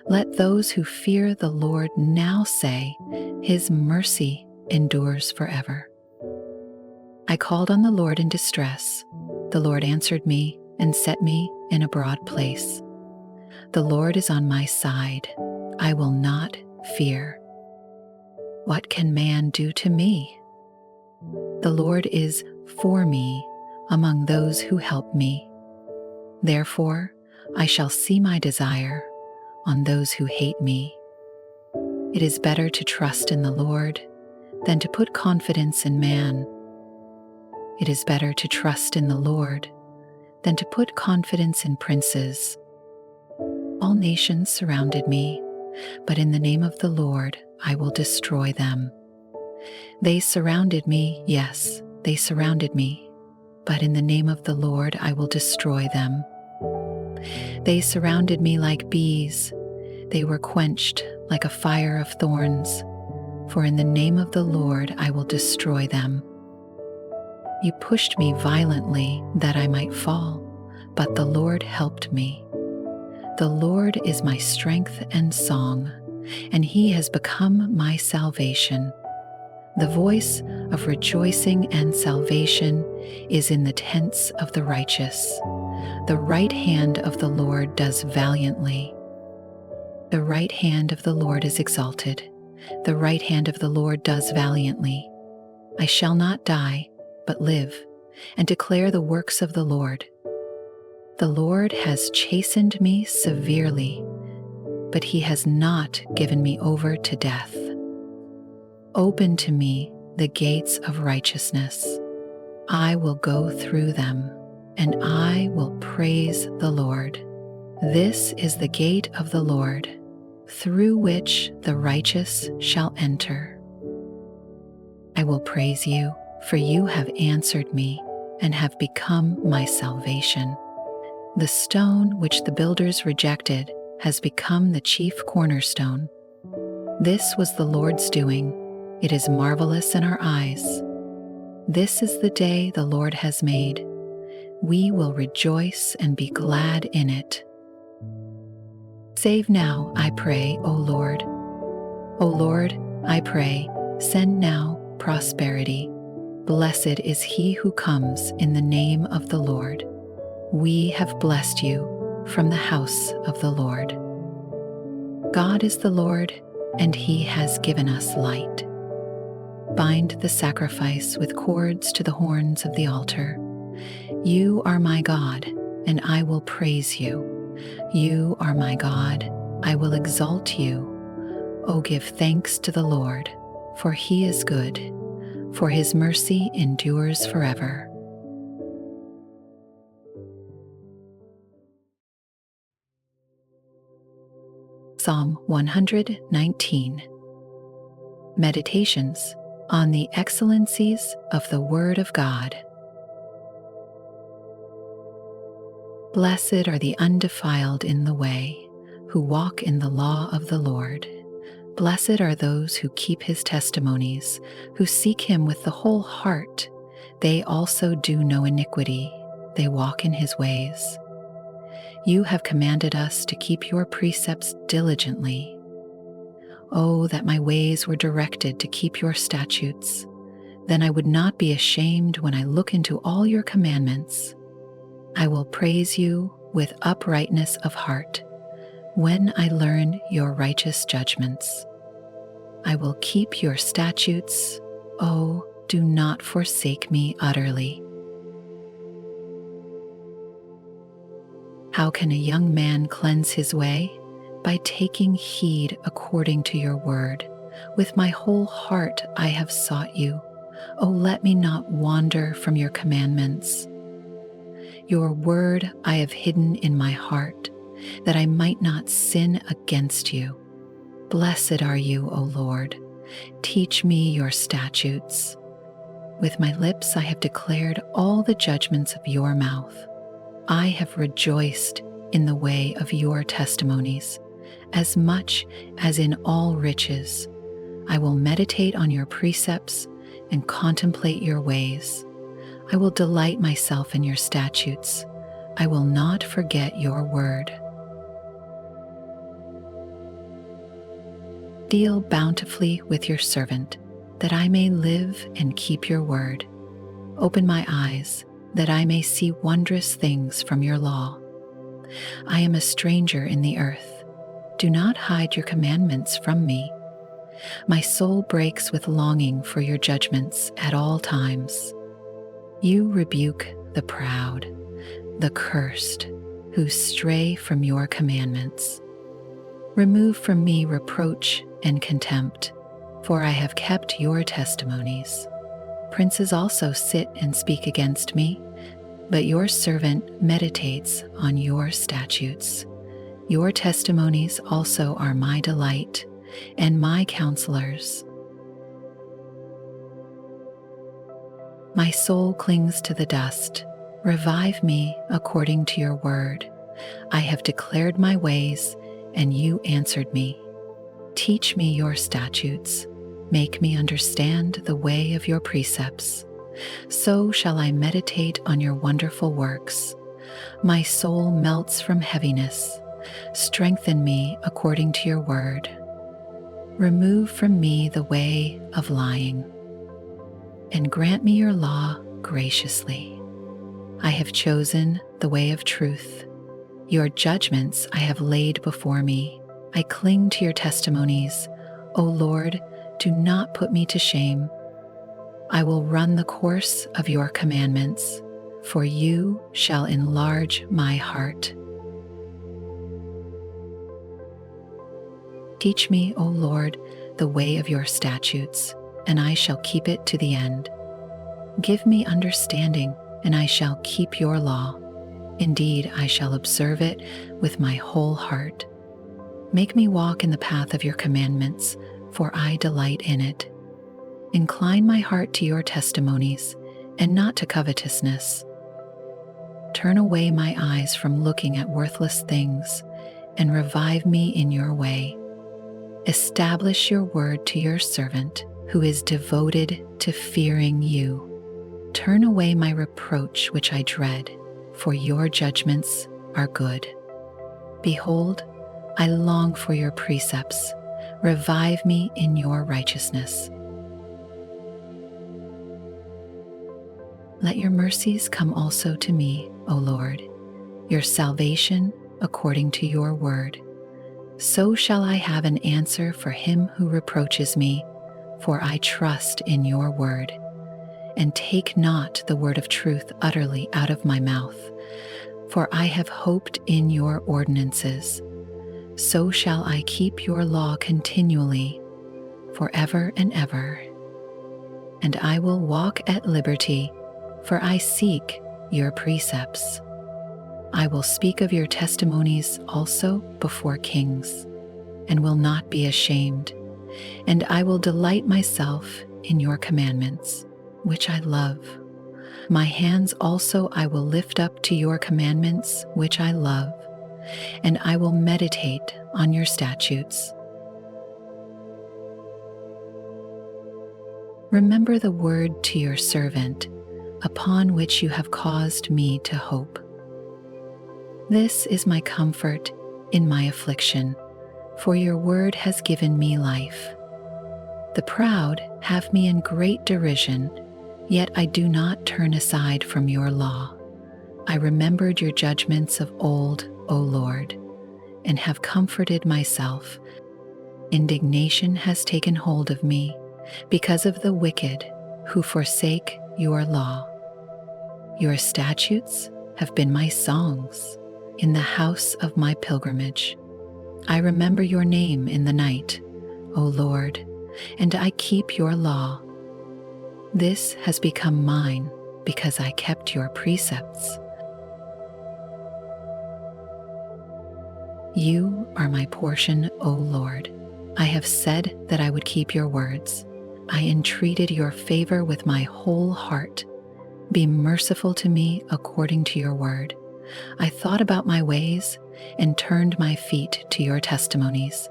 Let those who fear the Lord now say, his mercy endures forever. I called on the Lord in distress. The Lord answered me and set me in a broad place. The Lord is on my side. I will not fear. What can man do to me? The Lord is for me among those who help me. Therefore, I shall see my desire on those who hate me. It is better to trust in the Lord than to put confidence in man. It is better to trust in the Lord than to put confidence in princes. All nations surrounded me, but in the name of the Lord I will destroy them. They surrounded me, yes, they surrounded me, but in the name of the Lord I will destroy them. They surrounded me like bees. They were quenched like a fire of thorns, for in the name of the Lord I will destroy them. You pushed me violently that I might fall, but the Lord helped me. The Lord is my strength and song, and he has become my salvation. The voice of rejoicing and salvation is in the tents of the righteous. The right hand of the Lord does valiantly. The right hand of the Lord is exalted. The right hand of the Lord does valiantly. I shall not die, but live, and declare the works of the Lord. The Lord has chastened me severely, but he has not given me over to death. Open to me the gates of righteousness. I will go through them, and I will praise the Lord. This is the gate of the Lord, through which the righteous shall enter. I will praise you, for you have answered me and have become my salvation. The stone which the builders rejected has become the chief cornerstone. This was the Lord's doing. It is marvelous in our eyes. This is the day the Lord has made. We will rejoice and be glad in it. Save now, I pray, O Lord. O Lord, I pray, send now prosperity. Blessed is he who comes in the name of the Lord. We have blessed you from the house of the Lord. God is the Lord, and he has given us light. Bind the sacrifice with cords to the horns of the altar. You are my God, and I will praise you. You are my God, I will exalt you. O give thanks to the Lord, for he is good, for his mercy endures forever. Psalm 119. Meditations on the excellencies of the Word of God. Blessed are the undefiled in the way, who walk in the law of the Lord. Blessed are those who keep his testimonies, who seek him with the whole heart. They also do no iniquity, they walk in his ways. You have commanded us to keep your precepts diligently. Oh, that my ways were directed to keep your statutes. Then I would not be ashamed when I look into all your commandments. I will praise you with uprightness of heart when I learn your righteous judgments. I will keep your statutes. Oh, do not forsake me utterly. How can a young man cleanse his way? By taking heed according to your word. With my whole heart I have sought you. Oh, let me not wander from your commandments. Your word I have hidden in my heart, that I might not sin against you. Blessed are you, O Lord. Teach me your statutes. With my lips I have declared all the judgments of your mouth. I have rejoiced in the way of your testimonies, as much as in all riches. I will meditate on your precepts and contemplate your ways. I will delight myself in your statutes. I will not forget your word. Deal bountifully with your servant, that I may live and keep your word. Open my eyes, that I may see wondrous things from your law. I am a stranger in the earth. Do not hide your commandments from me. My soul breaks with longing for your judgments at all times. You rebuke the proud, the cursed, who stray from your commandments. Remove from me reproach and contempt, for I have kept your testimonies. Princes also sit and speak against me, but your servant meditates on your statutes. Your testimonies also are my delight and my counselors. My soul clings to the dust. Revive me according to your word. I have declared my ways, and you answered me. Teach me your statutes. Make me understand the way of your precepts. So shall I meditate on your wonderful works. My soul melts from heaviness. Strengthen me according to your word. Remove from me the way of lying, and grant me your law graciously. I have chosen the way of truth. Your judgments I have laid before me. I cling to your testimonies. O Lord, do not put me to shame. I will run the course of your commandments, for you shall enlarge my heart. Teach me, O Lord, the way of your statutes, and I shall keep it to the end. Give me understanding, and I shall keep your law. Indeed, I shall observe it with my whole heart. Make me walk in the path of your commandments, for I delight in it. Incline my heart to your testimonies, and not to covetousness. Turn away my eyes from looking at worthless things, and revive me in your way. Establish your word to your servant, who is devoted to fearing you. Turn away my reproach which I dread, for your judgments are good. Behold, I long for your precepts. Revive me in your righteousness. Let your mercies come also to me, O Lord, your salvation according to your word. So shall I have an answer for him who reproaches me, for I trust in your word. And take not the word of truth utterly out of my mouth, for I have hoped in your ordinances. So shall I keep your law continually, forever and ever. And I will walk at liberty, for I seek your precepts. I will speak of your testimonies also before kings, and will not be ashamed. And I will delight myself in your commandments, which I love. My hands also I will lift up to your commandments, which I love, and I will meditate on your statutes. Remember the word to your servant, upon which you have caused me to hope. This is my comfort in my affliction, for your word has given me life. The proud have me in great derision, yet I do not turn aside from your law. I remembered your judgments of old, O Lord, and have comforted myself. Indignation has taken hold of me because of the wicked who forsake your law. Your statutes have been my songs in the house of my pilgrimage. I remember your name in the night, O Lord, and I keep your law. This has become mine because I kept your precepts. You are my portion, O Lord. I have said that I would keep your words. I entreated your favor with my whole heart. Be merciful to me according to your word. I thought about my ways and turned my feet to your testimonies.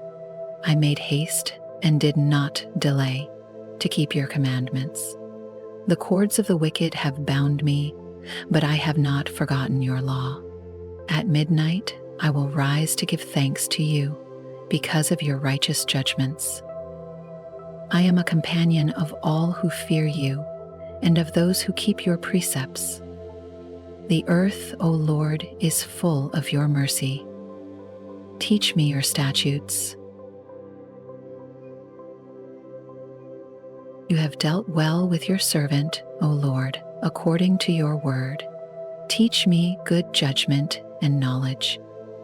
I made haste and did not delay to keep your commandments. The cords of the wicked have bound me, but I have not forgotten your law. At midnight, I will rise to give thanks to you because of your righteous judgments. I am a companion of all who fear you and of those who keep your precepts. The earth, O Lord, is full of your mercy. Teach me your statutes. You have dealt well with your servant, O Lord, according to your word. Teach me good judgment and knowledge,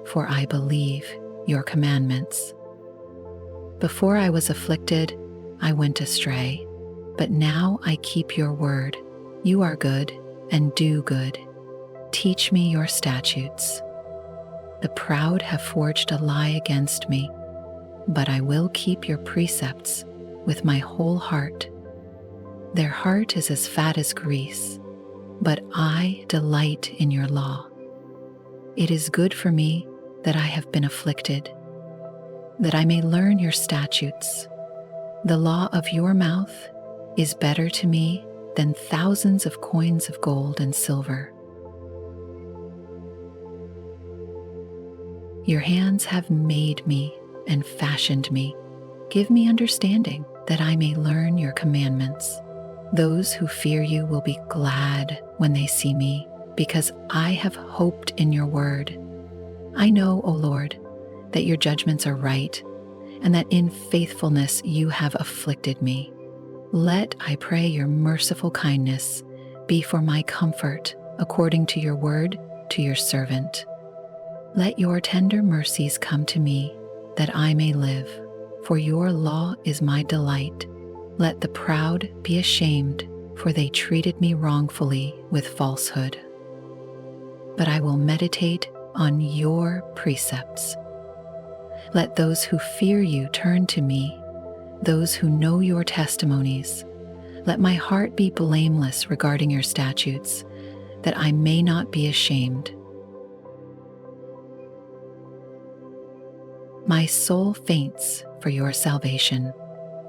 for I believe your commandments. Before I was afflicted, I went astray, but now I keep your word. You are good and do good. Teach me your statutes. The proud have forged a lie against me, but I will keep your precepts with my whole heart. Their heart is as fat as grease, but I delight in your law. It is good for me that I have been afflicted, that I may learn your statutes. The law of your mouth is better to me than thousands of coins of gold and silver. Your hands have made me and fashioned me. Give me understanding that I may learn your commandments. Those who fear you will be glad when they see me, because I have hoped in your word. I know, O Lord, that your judgments are right, and that in faithfulness you have afflicted me. Let, I pray, your merciful kindness be for my comfort, according to your word to your servant. Let your tender mercies come to me, that I may live, for your law is my delight. Let the proud be ashamed, for they treated me wrongfully with falsehood. But I will meditate on your precepts. Let those who fear you turn to me, those who know your testimonies. Let my heart be blameless regarding your statutes, that I may not be ashamed. My soul faints for your salvation,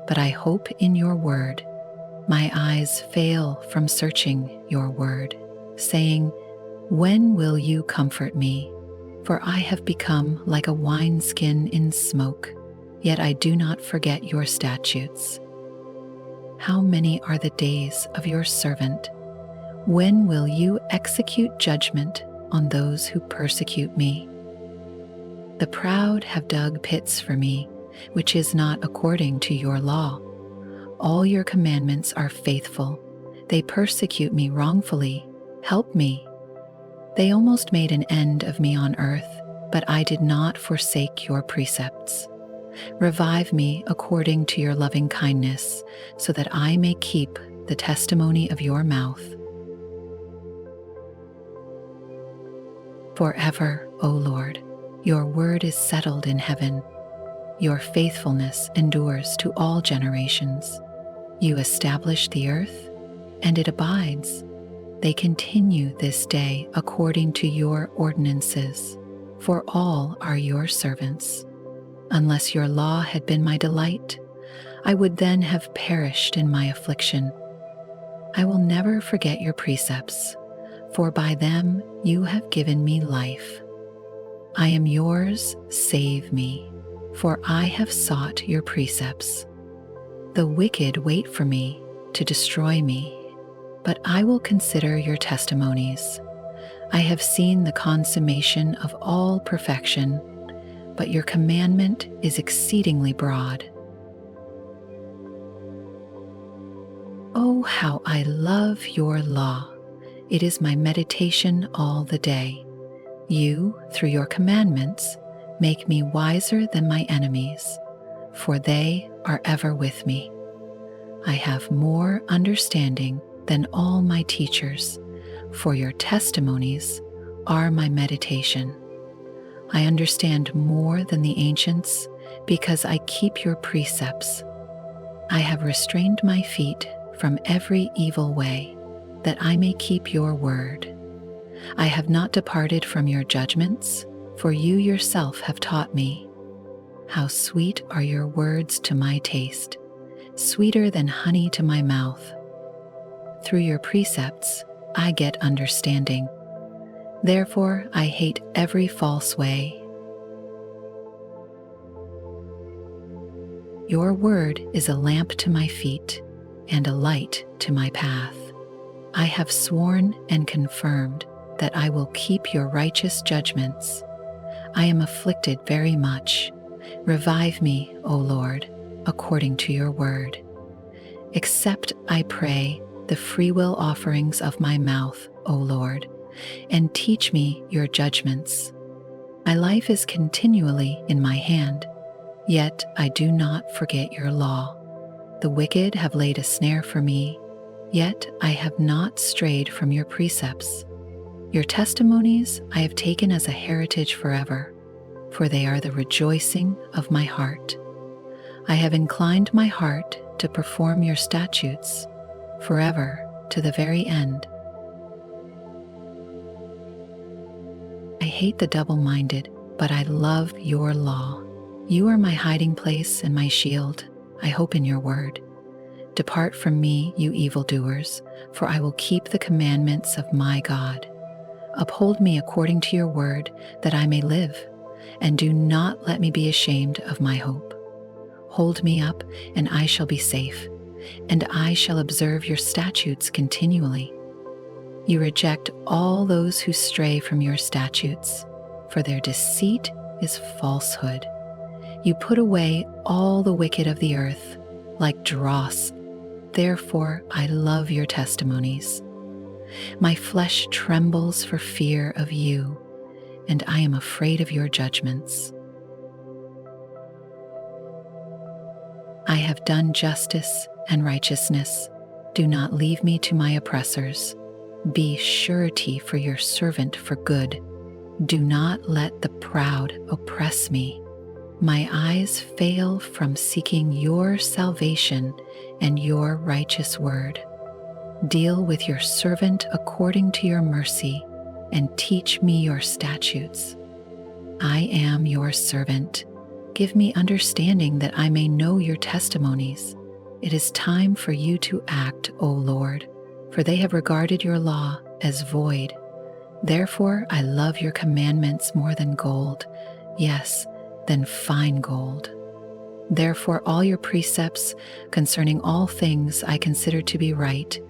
but I hope in your word. My eyes fail from searching your word, saying, when will you comfort me? For I have become like a wineskin in smoke, yet I do not forget your statutes. How many are the days of your servant? When will you execute judgment on those who persecute me? The proud have dug pits for me, which is not according to your law. All your commandments are faithful. They persecute me wrongfully. Help me. They almost made an end of me on earth, but I did not forsake your precepts. Revive me according to your loving kindness, so that I may keep the testimony of your mouth. Forever, O Lord, your word is settled in heaven. Your faithfulness endures to all generations. You establish the earth, and it abides. They continue this day according to your ordinances, for all are your servants. Unless your law had been my delight, I would then have perished in my affliction. I will never forget your precepts, for by them you have given me life. I am yours, save me, for I have sought your precepts. The wicked wait for me to destroy me, but I will consider your testimonies. I have seen the consummation of all perfection, but your commandment is exceedingly broad. Oh, how I love your law! It is my meditation all the day. You, through your commandments, make me wiser than my enemies, for they are ever with me. I have more understanding than all my teachers, for your testimonies are my meditation. I understand more than the ancients because I keep your precepts. I have restrained my feet from every evil way, that I may keep your word. I have not departed from your judgments, for you yourself have taught me. How sweet are your words to my taste, sweeter than honey to my mouth. Through your precepts, I get understanding. Therefore, I hate every false way. Your word is a lamp to my feet and a light to my path. I have sworn and confirmed that I will keep your righteous judgments. I am afflicted very much. Revive me, O Lord, according to your word. Accept, I pray, the freewill offerings of my mouth, O Lord, and teach me your judgments. My life is continually in my hand, yet I do not forget your law. The wicked have laid a snare for me, yet I have not strayed from your precepts. Your testimonies I have taken as a heritage forever, for they are the rejoicing of my heart. I have inclined my heart to perform your statutes forever to the very end. I hate the double-minded, but I love your law. You are my hiding place and my shield. I hope in your word. Depart from me, you evildoers, for I will keep the commandments of my God. Uphold me according to your word, that I may live, and do not let me be ashamed of my hope. Hold me up, and I shall be safe, and I shall observe your statutes continually. You reject all those who stray from your statutes, for their deceit is falsehood. You put away all the wicked of the earth, like dross. Therefore, I love your testimonies. My flesh trembles for fear of you, and I am afraid of your judgments. I have done justice and righteousness. Do not leave me to my oppressors. Be surety for your servant for good. Do not let the proud oppress me. My eyes fail from seeking your salvation and your righteous word. Deal with your servant according to your mercy, and teach me your statutes. I am your servant. Give me understanding that I may know your testimonies. It is time for you to act, O Lord, for they have regarded your law as void. Therefore, I love your commandments more than gold, yes, than fine gold. Therefore, all your precepts concerning all things I consider to be right.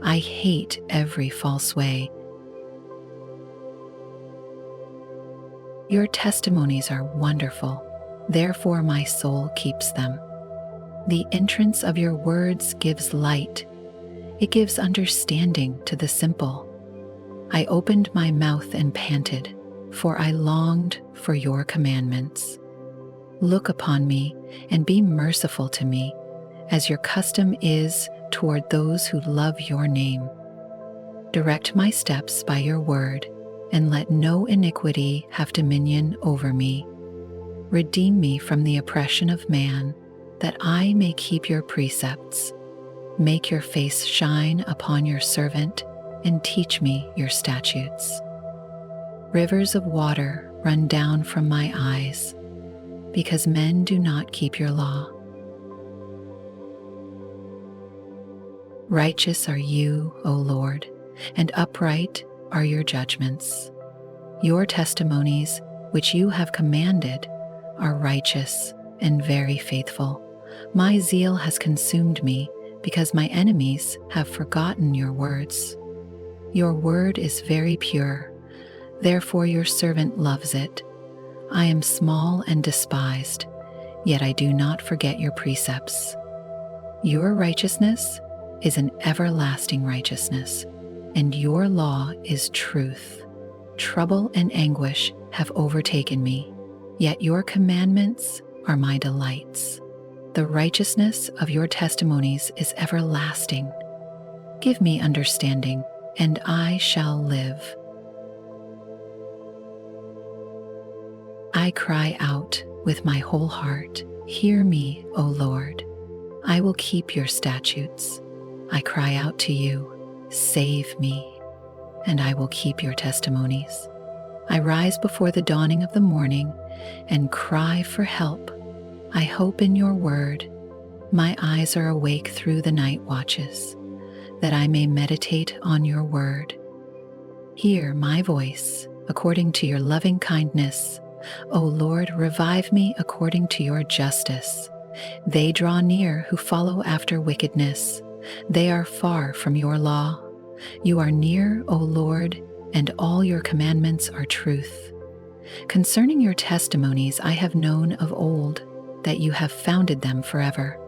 I hate every false way. Your testimonies are wonderful, therefore my soul keeps them. The entrance of your words gives light. It gives understanding to the simple. I opened my mouth and panted, for I longed for your commandments. Look upon me and be merciful to me, as your custom is toward those who love your name. Direct my steps by your word, and let no iniquity have dominion over me. Redeem me from the oppression of man, that I may keep your precepts. Make your face shine upon your servant, and teach me your statutes. Rivers of water run down from my eyes, because men do not keep your law. Righteous are you, O Lord, and upright are your judgments. Your testimonies, which you have commanded, are righteous and very faithful. My zeal has consumed me because my enemies have forgotten your words. Your word is very pure, therefore your servant loves it. I am small and despised, yet I do not forget your precepts. Your righteousness is an everlasting righteousness, and your law is truth. Trouble and anguish have overtaken me, yet your commandments are my delights. The righteousness of your testimonies is everlasting. Give me understanding, and I shall live. I cry out with my whole heart, hear me, O Lord. I will keep your statutes. I cry out to you, save me, and I will keep your testimonies. I rise before the dawning of the morning and cry for help. I hope in your word. My eyes are awake through the night watches, that I may meditate on your word. Hear my voice according to your loving kindness. O Lord, revive me according to your justice. They draw near who follow after wickedness. They are far from your law. You are near, O Lord, and all your commandments are truth. Concerning your testimonies I have known of old, that you have founded them forever.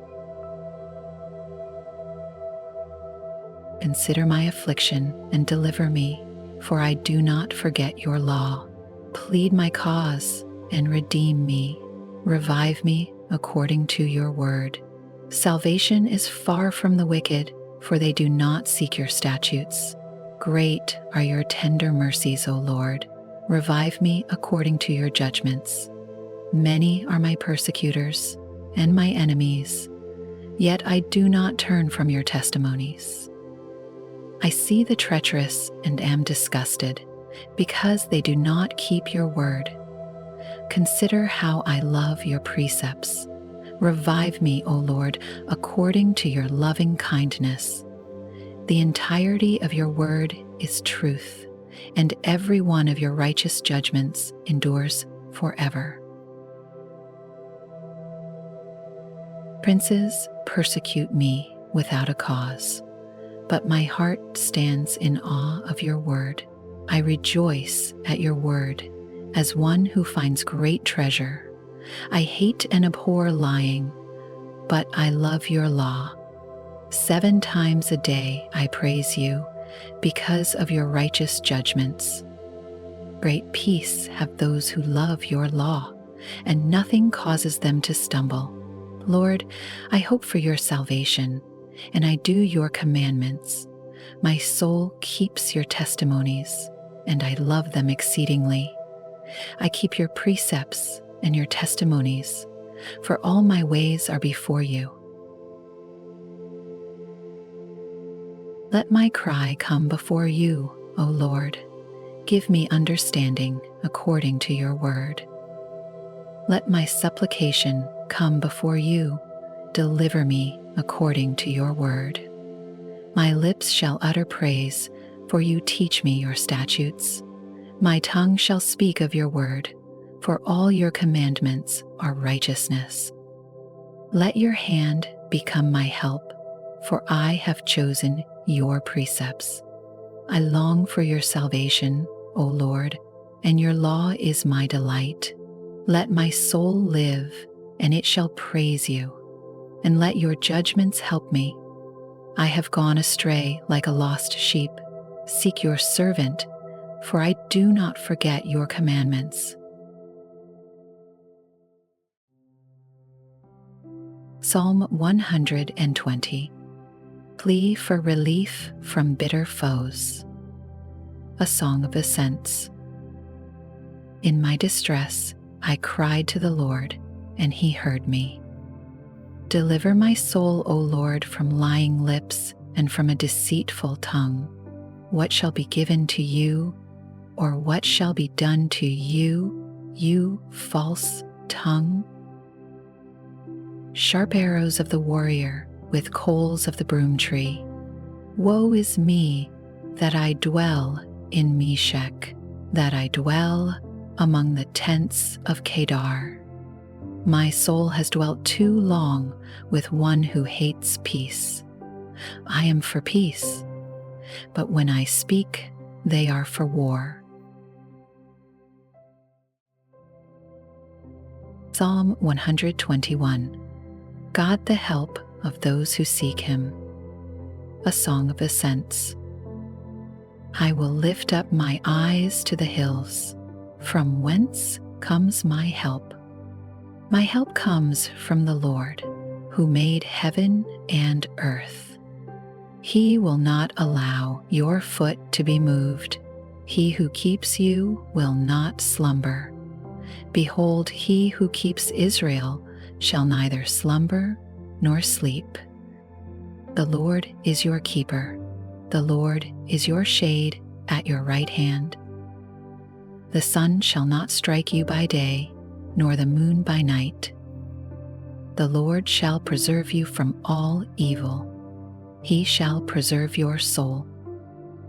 Consider my affliction and deliver me, for I do not forget your law. Plead my cause and redeem me. Revive me according to your word. Salvation is far from the wicked, for they do not seek your statutes. Great are your tender mercies, O Lord. Revive me according to your judgments. Many are my persecutors and my enemies, yet I do not turn from your testimonies. I see the treacherous and am disgusted, because they do not keep your word. Consider how I love your precepts. Revive me, O Lord, according to your loving kindness. The entirety of your word is truth, and every one of your righteous judgments endures forever. Princes persecute me without a cause, but my heart stands in awe of your word. I rejoice at your word as one who finds great treasure. I hate and abhor lying, but I love your law. 7 times a day I praise you because of your righteous judgments. Great peace have those who love your law, and nothing causes them to stumble. Lord, I hope for your salvation, and I do your commandments. My soul keeps your testimonies, and I love them exceedingly. I keep your precepts and your testimonies, for all my ways are before you. Let my cry come before you, O Lord. Give me understanding according to your word. Let my supplication come before you. Deliver me according to your word. My lips shall utter praise, for you teach me your statutes. My tongue shall speak of your word, for all your commandments are righteousness. Let your hand become my help, for I have chosen your precepts. I long for your salvation, O Lord, and your law is my delight. Let my soul live, and it shall praise you, and let your judgments help me. I have gone astray like a lost sheep. Seek your servant, for I do not forget your commandments. Psalm 120. Plea for relief from bitter foes. A song of ascents. In my distress, I cried to the Lord, and he heard me. Deliver my soul, O Lord, from lying lips and from a deceitful tongue. What shall be given to you, or what shall be done to you, you false tongue? Sharp arrows of the warrior with coals of the broom tree, Woe is me that I dwell in Meshech, that I dwell among the tents of Kedar. My soul has dwelt too long with one who hates peace. I am for peace, but when I speak, they are for war. Psalm 121. God the help of those who seek him. A song of ascents. I will lift up my eyes to the hills. From whence comes my help? My help comes from the Lord, who made heaven and earth. He will not allow your foot to be moved. He who keeps you will not slumber. Behold, he who keeps Israel shall neither slumber nor sleep. The Lord is your keeper. The Lord is your shade at your right hand. The sun shall not strike you by day, nor the moon by night. The Lord shall preserve you from all evil. He shall preserve your soul.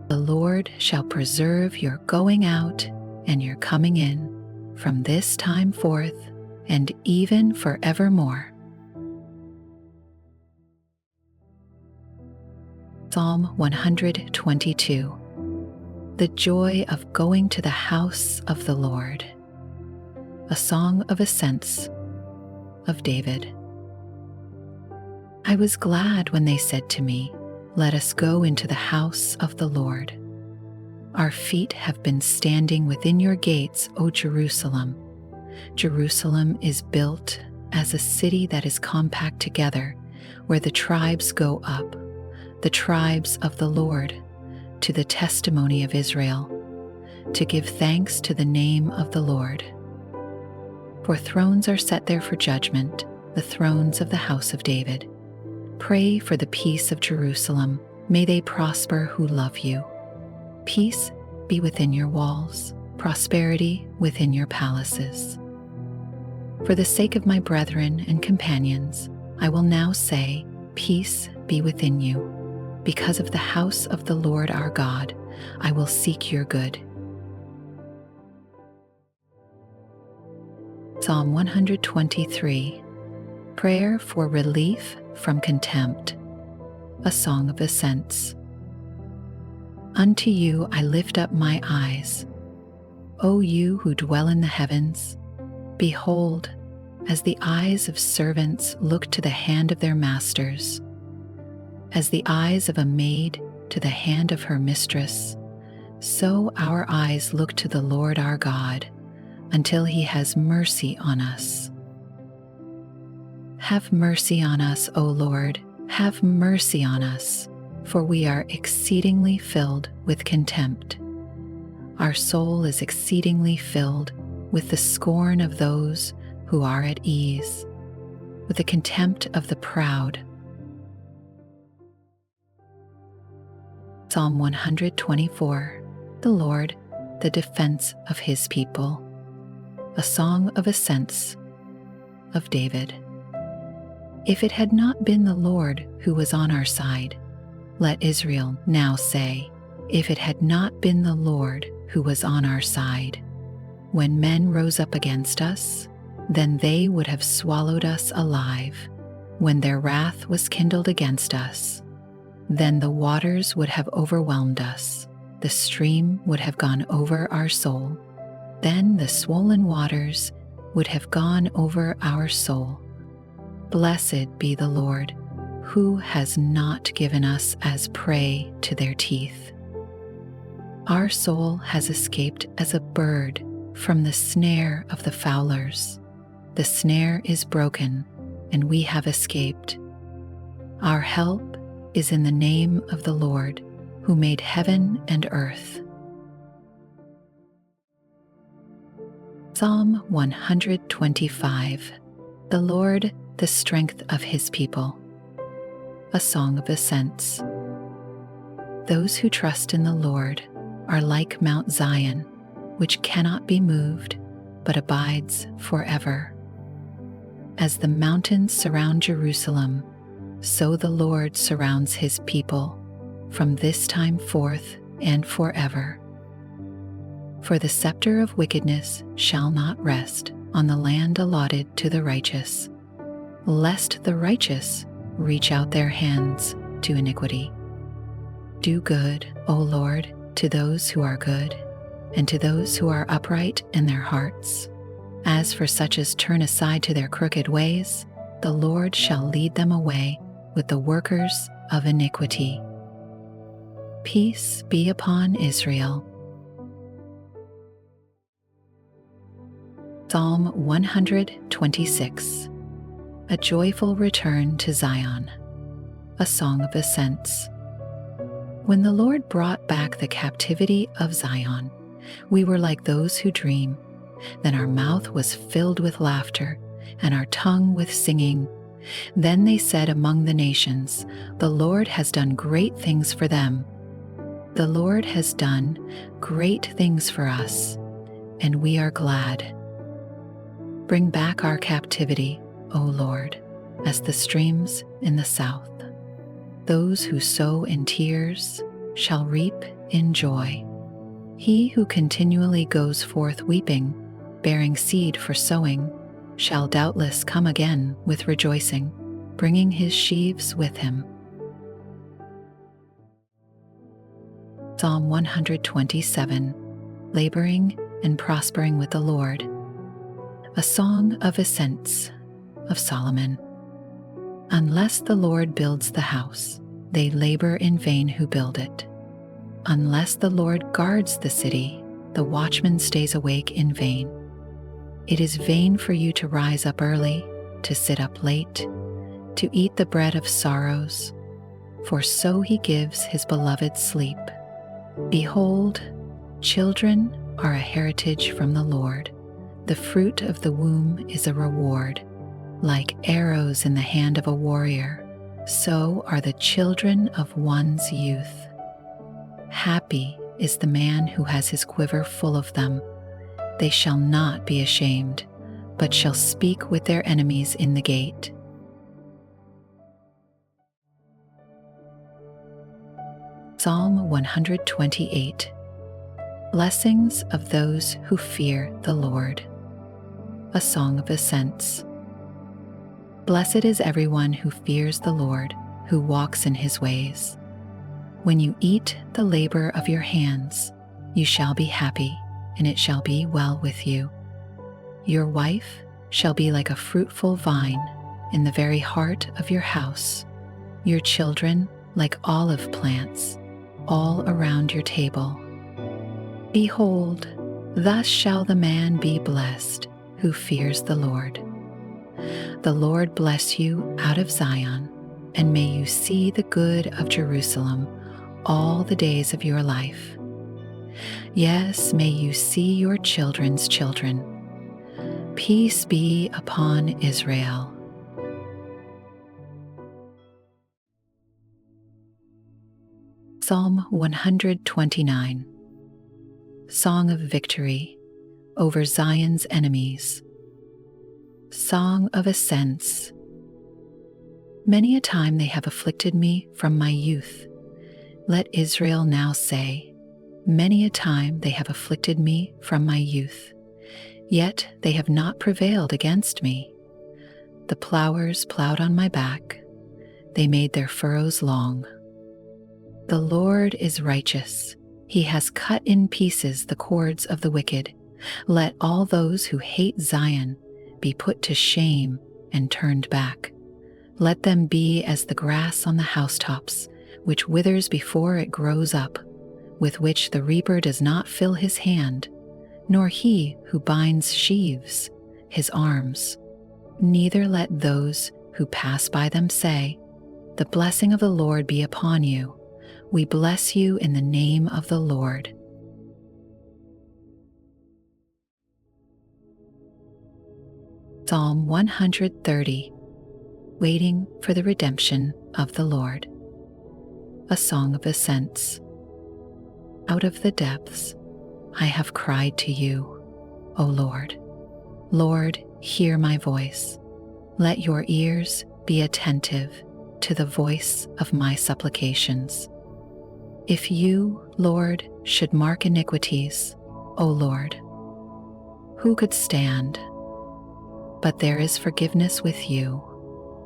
The Lord shall preserve your going out and your coming in from this time forth and even forevermore. Psalm 122. The joy of going to the house of the Lord. A song of ascents of David. I was glad when they said to me, "Let us go into the house of the Lord." Our feet have been standing within your gates, O Jerusalem. Jerusalem is built as a city that is compact together, where the tribes go up, the tribes of the Lord, to the testimony of Israel, to give thanks to the name of the Lord. For thrones are set there for judgment, the thrones of the house of David. Pray for the peace of Jerusalem. May they prosper who love you. Peace be within your walls, prosperity within your palaces. For the sake of my brethren and companions, I will now say, peace be within you. Because of the house of the Lord our God, I will seek your good. Psalm 123. Prayer for relief from contempt. A song of ascents. Unto you I lift up my eyes, O you who dwell in the heavens. Behold, as the eyes of servants look to the hand of their masters, as the eyes of a maid to the hand of her mistress, so our eyes look to the Lord our God, until he has mercy on us. Have mercy on us, O Lord, have mercy on us, for we are exceedingly filled with contempt. Our soul is exceedingly filled with the scorn of those who are at ease, with the contempt of the proud. Psalm 124. The Lord, the defense of his people. A song of ascents of David. If it had not been the Lord who was on our side, let Israel now say, if it had not been the Lord who was on our side. When men rose up against us, then they would have swallowed us alive. When their wrath was kindled against us, then the waters would have overwhelmed us. The stream would have gone over our soul. Then the swollen waters would have gone over our soul. Blessed be the Lord, who has not given us as prey to their teeth. Our soul has escaped as a bird from the snare of the fowlers. The snare is broken, and we have escaped. Our help is in the name of the Lord, who made heaven and earth. Psalm 125. The Lord, the strength of his people. A song of ascents. Those who trust in the Lord are like Mount Zion, which cannot be moved, but abides forever. As the mountains surround Jerusalem, so the Lord surrounds his people from this time forth and forever. For the scepter of wickedness shall not rest on the land allotted to the righteous, lest the righteous reach out their hands to iniquity. Do good, O Lord, to those who are good, and to those who are upright in their hearts. As for such as turn aside to their crooked ways, the Lord shall lead them away with the workers of iniquity. Peace be upon Israel. Psalm 126. A joyful return to Zion. A song of ascents. When the Lord brought back the captivity of Zion, we were like those who dream. Then our mouth was filled with laughter, and our tongue with singing. Then they said among the nations, "The Lord has done great things for them." The Lord has done great things for us, and we are glad. Bring back our captivity, O Lord, as the streams in the south. Those who sow in tears shall reap in joy. He who continually goes forth weeping, bearing seed for sowing, shall doubtless come again with rejoicing, bringing his sheaves with him. Psalm 127. Laboring and prospering with the Lord. A song of ascents of Solomon. Unless the Lord builds the house, they labor in vain who build it. Unless the Lord guards the city, the watchman stays awake in vain. It is vain for you to rise up early, to sit up late, to eat the bread of sorrows, for so he gives his beloved sleep. Behold, children are a heritage from the Lord. The fruit of the womb is a reward. Like arrows in the hand of a warrior, so are the children of one's youth. Happy is the man who has his quiver full of them. They shall not be ashamed, but shall speak with their enemies in the gate. Psalm 128. Blessings of those who fear the Lord. A song of ascents. Blessed is everyone who fears the Lord, who walks in his ways. When you eat the labor of your hands, you shall be happy, and it shall be well with you. Your wife shall be like a fruitful vine in the very heart of your house, your children like olive plants all around your table. Behold, thus shall the man be blessed who fears the Lord. The Lord bless you out of Zion, and may you see the good of Jerusalem all the days of your life. Yes, may you see your children's children. Peace be upon Israel. Psalm 129. Song of victory over Zion's enemies. Song of ascents. Many a time they have afflicted me from my youth. Let Israel now say, many a time they have afflicted me from my youth, yet they have not prevailed against me. The plowers plowed on my back, they made their furrows long. The Lord is righteous, he has cut in pieces the cords of the wicked. Let all those who hate Zion be put to shame and turned back. Let them be as the grass on the housetops, which withers before it grows up, with which the reaper does not fill his hand, nor he who binds sheaves his arms. Neither let those who pass by them say, "The blessing of the Lord be upon you. We bless you in the name of the Lord." Psalm 130. Waiting for the redemption of the Lord. A song of ascents. Out of the depths I have cried to you, O Lord. Lord, hear my voice. Let your ears be attentive to the voice of my supplications. If you, Lord, should mark iniquities, O Lord, who could stand? But there is forgiveness with you,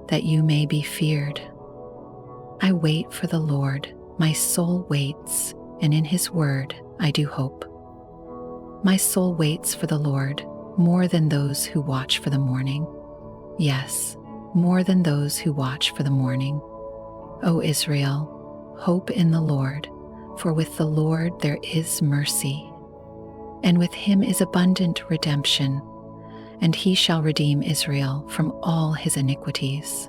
that you may be feared. I wait for the Lord, my soul waits, and in his word I do hope. My soul waits for the Lord more than those who watch for the morning. Yes, more than those who watch for the morning. O Israel, hope in the Lord, for with the Lord there is mercy, and with him is abundant redemption, and he shall redeem Israel from all his iniquities.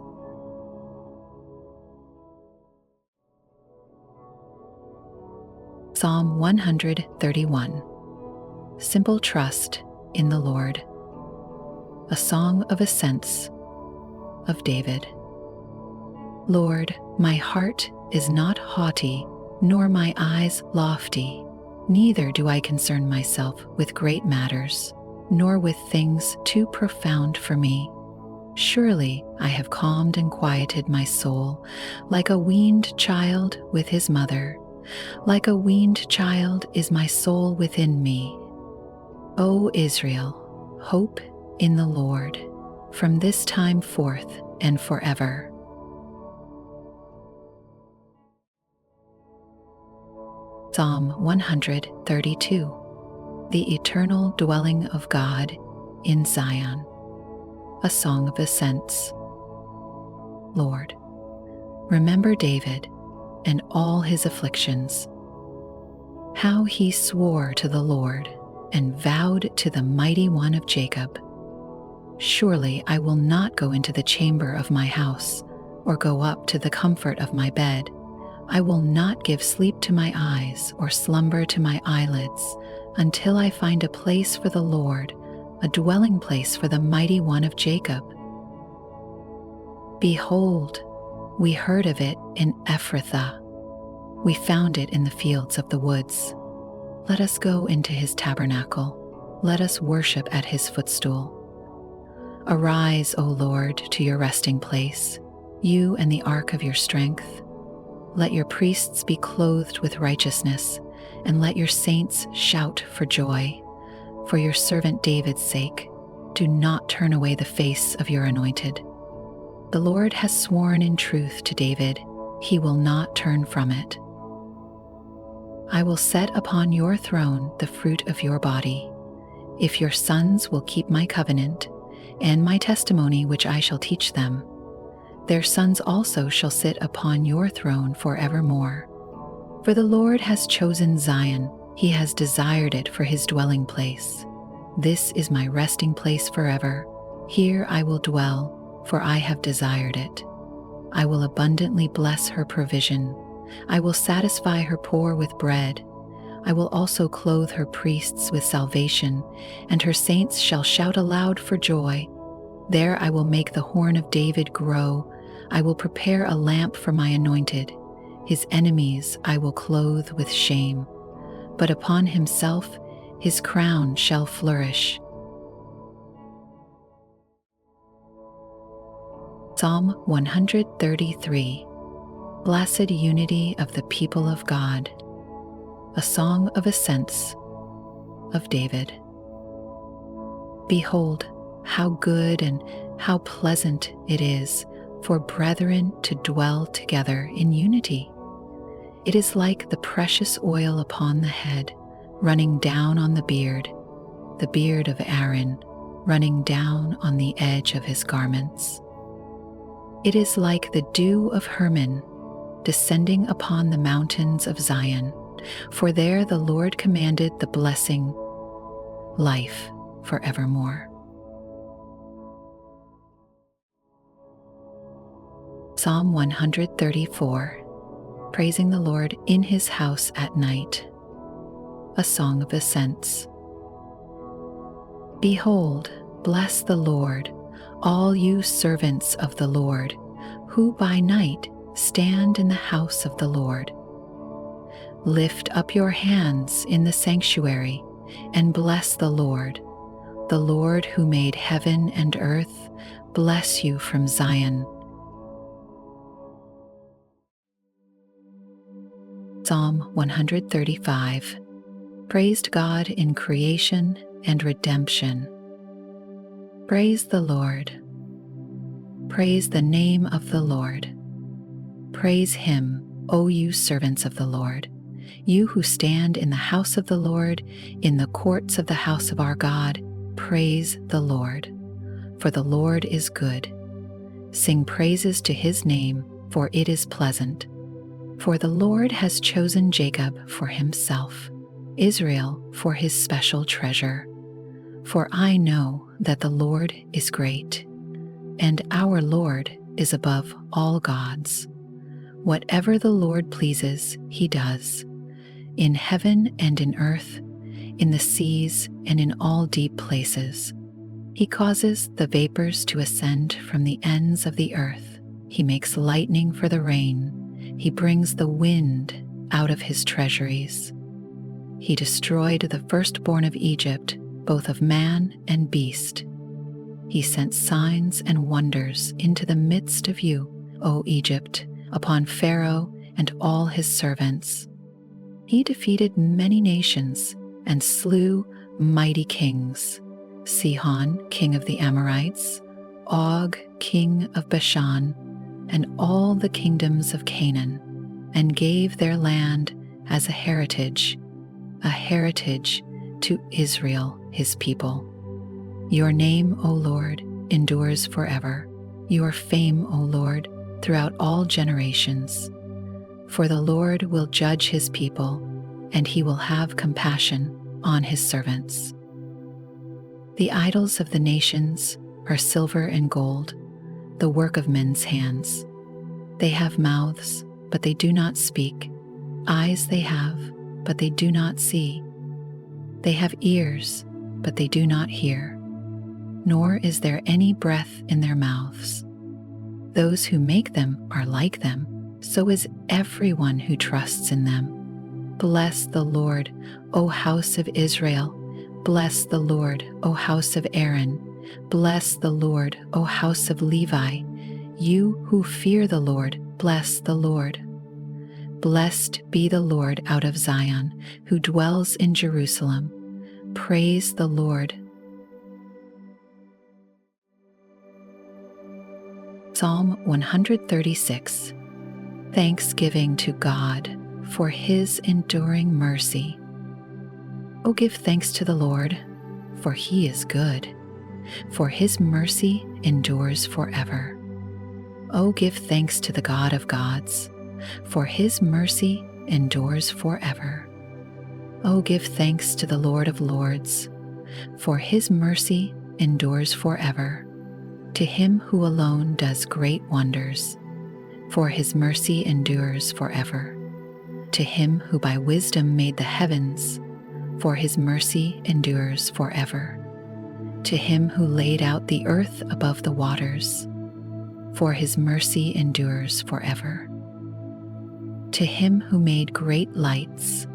Psalm 131. Simple trust in the Lord. A song of ascents of David. Lord, my heart is not haughty, nor my eyes lofty. Neither do I concern myself with great matters, nor with things too profound for me. Surely I have calmed and quieted my soul, like a weaned child with his mother. Like a weaned child is my soul within me. O Israel, hope in the Lord, from this time forth and forever. Psalm 132. The eternal dwelling of God in Zion. A song of ascents. Lord, remember David and all his afflictions, how he swore to the Lord and vowed to the Mighty One of Jacob. Surely I will not go into the chamber of my house, or go up to the comfort of my bed. I will not give sleep to my eyes, or slumber to my eyelids, until I find a place for the Lord, a dwelling place for the Mighty One of Jacob. Behold, we heard of it in Ephrathah. We found it in the fields of the woods. Let us go into his tabernacle. Let us worship at his footstool. Arise, O Lord, to your resting place, you and the ark of your strength. Let your priests be clothed with righteousness, and let your saints shout for joy. For your servant David's sake, do not turn away the face of your anointed. The Lord has sworn in truth to David, he will not turn from it. I will set upon your throne the fruit of your body, if your sons will keep my covenant and my testimony which I shall teach them. Their sons also shall sit upon your throne forevermore. For the Lord has chosen Zion, he has desired it for his dwelling place. This is my resting place forever. Here I will dwell, for I have desired it. I will abundantly bless her provision. I will satisfy her poor with bread. I will also clothe her priests with salvation, and her saints shall shout aloud for joy. There I will make the horn of David grow. I will prepare a lamp for my anointed. His enemies I will clothe with shame, but upon himself his crown shall flourish. Psalm 133. Blessed unity of the people of God. A song of ascents of David. Behold, how good and how pleasant it is for brethren to dwell together in unity. It is like the precious oil upon the head, running down on the beard of Aaron, running down on the edge of his garments. It is like the dew of Hermon, descending upon the mountains of Zion, for there the Lord commanded the blessing, life forevermore. Psalm 134. Praising the Lord in his house at night. A song of ascents. Behold, bless the Lord, all you servants of the Lord, who by night stand in the house of the Lord. Lift up your hands in the sanctuary and bless the Lord who made heaven and earth, bless you from Zion. Psalm 135 praised God in creation and redemption. Praise the Lord. Praise the name of the Lord. Praise him, O you servants of the Lord, you who stand in the house of the Lord, in the courts of the house of our God. Praise the Lord. For the Lord is good. Sing praises to his name, for it is pleasant. For the Lord has chosen Jacob for himself, Israel for his special treasure. For I know that the Lord is great, and our Lord is above all gods. Whatever the Lord pleases, he does, in heaven and in earth, in the seas and in all deep places. He causes the vapors to ascend from the ends of the earth. He makes lightning for the rain. He brings the wind out of his treasuries. He destroyed the firstborn of Egypt, both of man and beast. He sent signs and wonders into the midst of you, O Egypt, upon Pharaoh and all his servants. He defeated many nations and slew mighty kings, Sihon, king of the Amorites, Og, king of Bashan, and all the kingdoms of Canaan, and gave their land as a heritage to Israel, his people. Your name, O Lord, endures forever, your fame, O Lord, throughout all generations. For the Lord will judge his people, and he will have compassion on his servants. The idols of the nations are silver and gold, the work of men's hands. They have mouths, but they do not speak. Eyes they have, but they do not see. They have ears, but they do not hear, nor is there any breath in their mouths. Those who make them are like them, so is everyone who trusts in them. Bless the Lord, O house of Israel. Bless the Lord, O house of Aaron. Bless the Lord, O house of Levi. You who fear the Lord, bless the Lord. Blessed be the Lord out of Zion, who dwells in Jerusalem. Praise the Lord. Psalm 136. Thanksgiving to God for his enduring mercy. O give thanks to the Lord, for he is good, for his mercy endures forever. O give thanks to the God of gods, for his mercy endures forever. O give thanks to the Lord of lords, for his mercy endures forever. To him who alone does great wonders, for his mercy endures forever. To him who by wisdom made the heavens, for his mercy endures forever. To him who laid out the earth above the waters, for his mercy endures forever. To him who made great lights,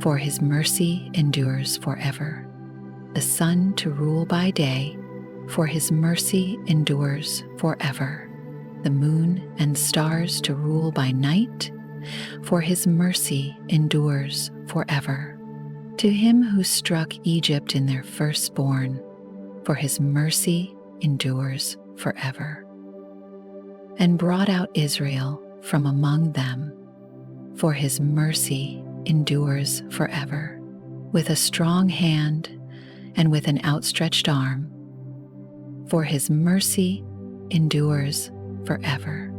for his mercy endures forever. The sun to rule by day, for his mercy endures forever. The moon and stars to rule by night, for his mercy endures forever. To him who struck Egypt in their firstborn, for his mercy endures forever. And brought out Israel from among them, for his mercy endures forever. With a strong hand and with an outstretched arm, for his mercy endures forever.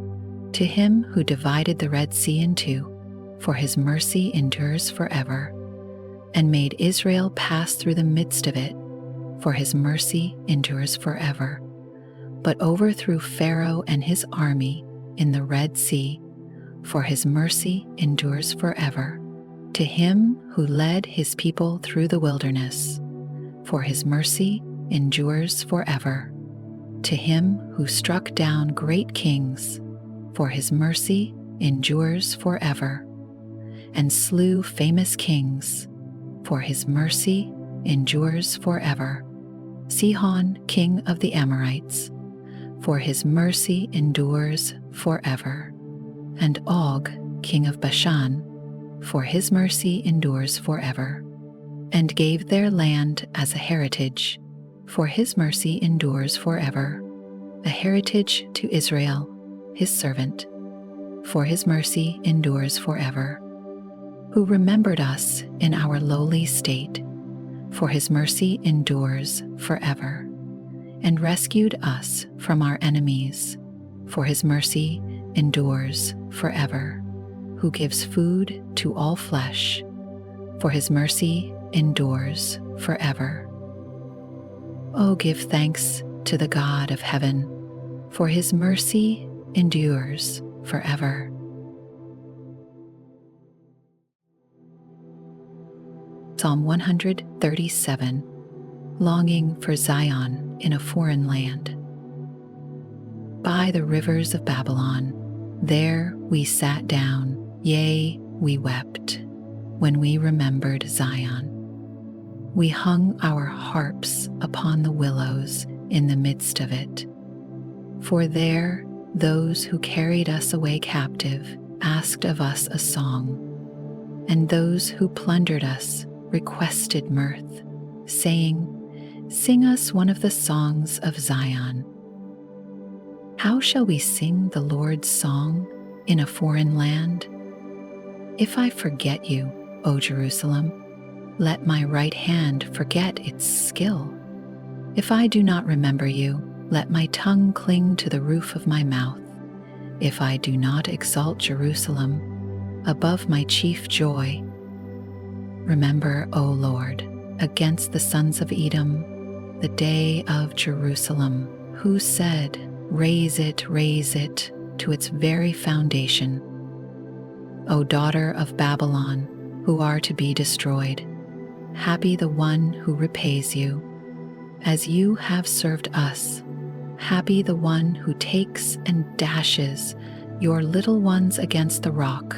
To him who divided the Red Sea in two, for his mercy endures forever, and made Israel pass through the midst of it, for his mercy endures forever, but overthrew Pharaoh and his army in the Red Sea, for his mercy endures forever. To him who led his people through the wilderness, for his mercy endures forever. To him who struck down great kings, for his mercy endures forever, and slew famous kings, for his mercy endures forever. Sihon, king of the Amorites, for his mercy endures forever. And Og, king of Bashan, for his mercy endures forever, and gave their land as a heritage, for his mercy endures forever, a heritage to Israel, his servant, for his mercy endures forever, who remembered us in our lowly state, for his mercy endures forever, and rescued us from our enemies, for his mercy endures forever, who gives food to all flesh, for his mercy endures forever. Oh, give thanks to the God of heaven, for his mercy endures forever. Psalm 137, longing for Zion in a foreign land. By the rivers of Babylon, there we sat down, yea, we wept, when we remembered Zion. We hung our harps upon the willows in the midst of it. For there those who carried us away captive asked of us a song, and those who plundered us requested mirth, saying, "Sing us one of the songs of Zion." How shall we sing the Lord's song in a foreign land? If I forget you, O Jerusalem, let my right hand forget its skill. If I do not remember you, let my tongue cling to the roof of my mouth. If I do not exalt Jerusalem above my chief joy, remember, O Lord, against the sons of Edom, the day of Jerusalem, who said, raise it to its very foundation. O daughter of Babylon, who are to be destroyed, happy the one who repays you, as you have served us. Happy the one who takes and dashes your little ones against the rock.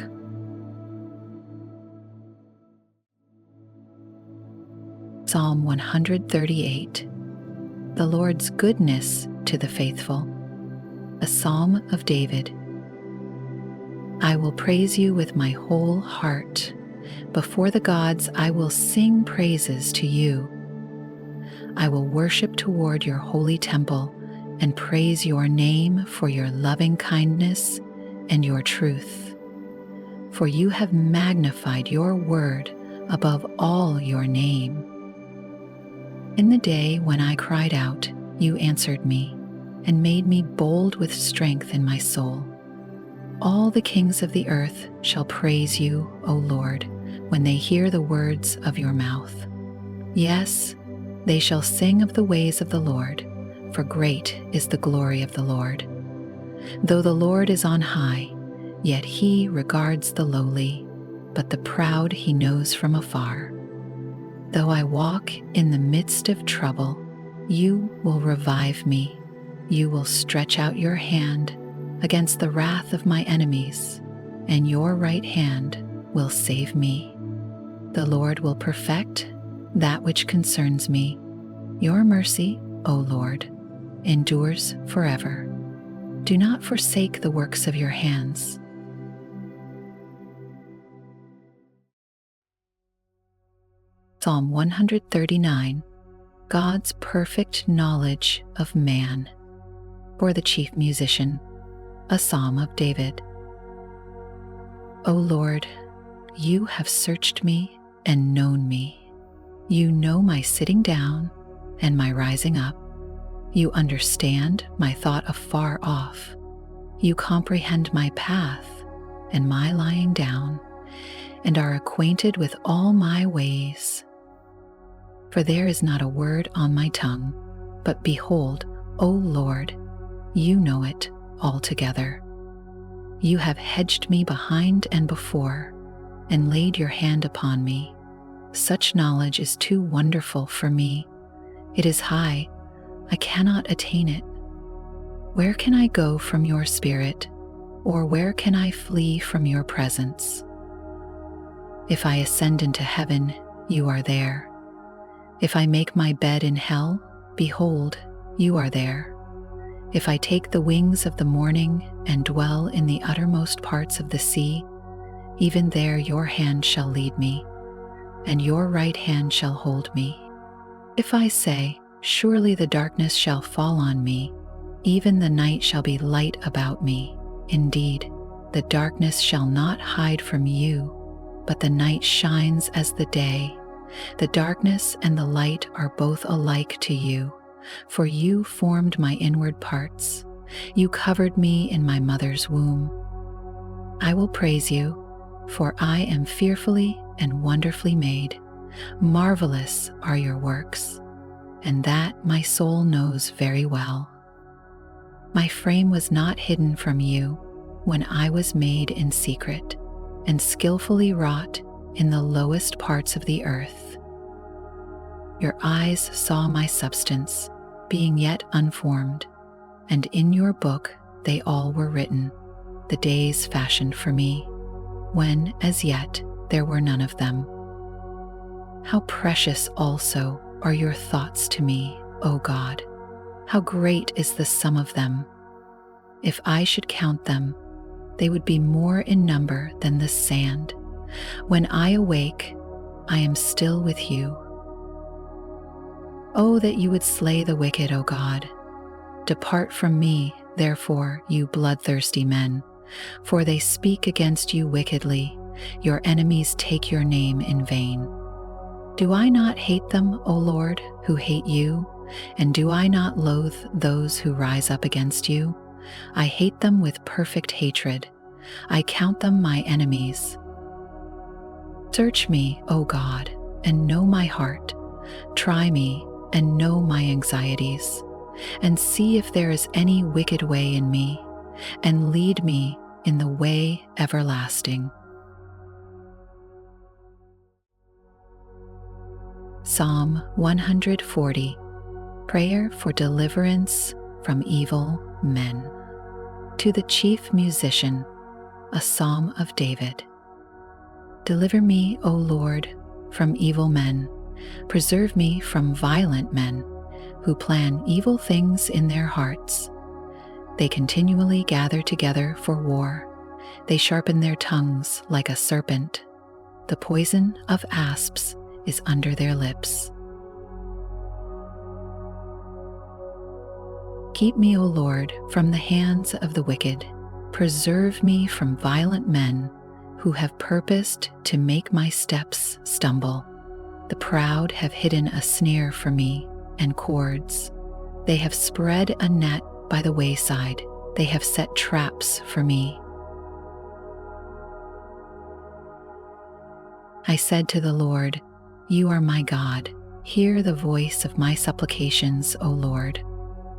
Psalm 138, the Lord's goodness to the faithful, a psalm of David. I will praise you with my whole heart. Before the gods, I will sing praises to you. I will worship toward your holy temple and praise your name for your loving kindness and your truth. For you have magnified your word above all your name. In the day when I cried out, you answered me and made me bold with strength in my soul. All the kings of the earth shall praise you, O Lord, when they hear the words of your mouth. Yes, they shall sing of the ways of the Lord, for great is the glory of the Lord. Though the Lord is on high, yet he regards the lowly, but the proud he knows from afar. Though I walk in the midst of trouble, you will revive me. You will stretch out your hand against the wrath of my enemies, and your right hand will save me. The Lord will perfect that which concerns me. Your mercy, O Lord, endures forever. Do not forsake the works of your hands. Psalm 139, God's perfect knowledge of man. For the chief musician, a psalm of David. O Lord, you have searched me and known me. You know my sitting down and my rising up. You understand my thought afar off. You comprehend my path and my lying down, and are acquainted with all my ways. For there is not a word on my tongue, but behold, O Lord, you know it altogether. You have hedged me behind and before, and laid your hand upon me. Such knowledge is too wonderful for me. It is high, I cannot attain it. Where can I go from your spirit, or where can I flee from your presence? If I ascend into heaven, you are there. If I make my bed in hell, behold, you are there. If I take the wings of the morning and dwell in the uttermost parts of the sea, even there your hand shall lead me, and your right hand shall hold me. If I say, surely the darkness shall fall on me, even the night shall be light about me. Indeed, the darkness shall not hide from you, but the night shines as the day. The darkness and the light are both alike to you, for you formed my inward parts. You covered me in my mother's womb. I will praise you, for I am fearfully and wonderfully made. Marvelous are your works, and that my soul knows very well. My frame was not hidden from you when I was made in secret and skillfully wrought in the lowest parts of the earth. Your eyes saw my substance, being yet unformed, and in your book they all were written, the days fashioned for me, when as yet there were none of them. How precious also are your thoughts to me, O God! How great is the sum of them! If I should count them, they would be more in number than the sand. When I awake, I am still with you. Oh, that you would slay the wicked, O God! Depart from me, therefore, you bloodthirsty men, for they speak against you wickedly. Your enemies take your name in vain. Do I not hate them, O Lord, who hate you? And do I not loathe those who rise up against you? I hate them with perfect hatred. I count them my enemies. Search me, O God, and know my heart. Try me and know my anxieties, and see if there is any wicked way in me, and lead me in the way everlasting. Psalm 140, Prayer for Deliverance from Evil Men. To the chief musician, a psalm of David. Deliver me, O Lord, from evil men. Preserve me from violent men who plan evil things in their hearts. They continually gather together for war. They sharpen their tongues like a serpent. The poison of asps is under their lips. Keep me, O Lord, from the hands of the wicked. Preserve me from violent men who have purposed to make my steps stumble. The proud have hidden a snare for me and cords. They have spread a net by the wayside. They have set traps for me. I said to the Lord, You are my God. Hear the voice of my supplications, O Lord.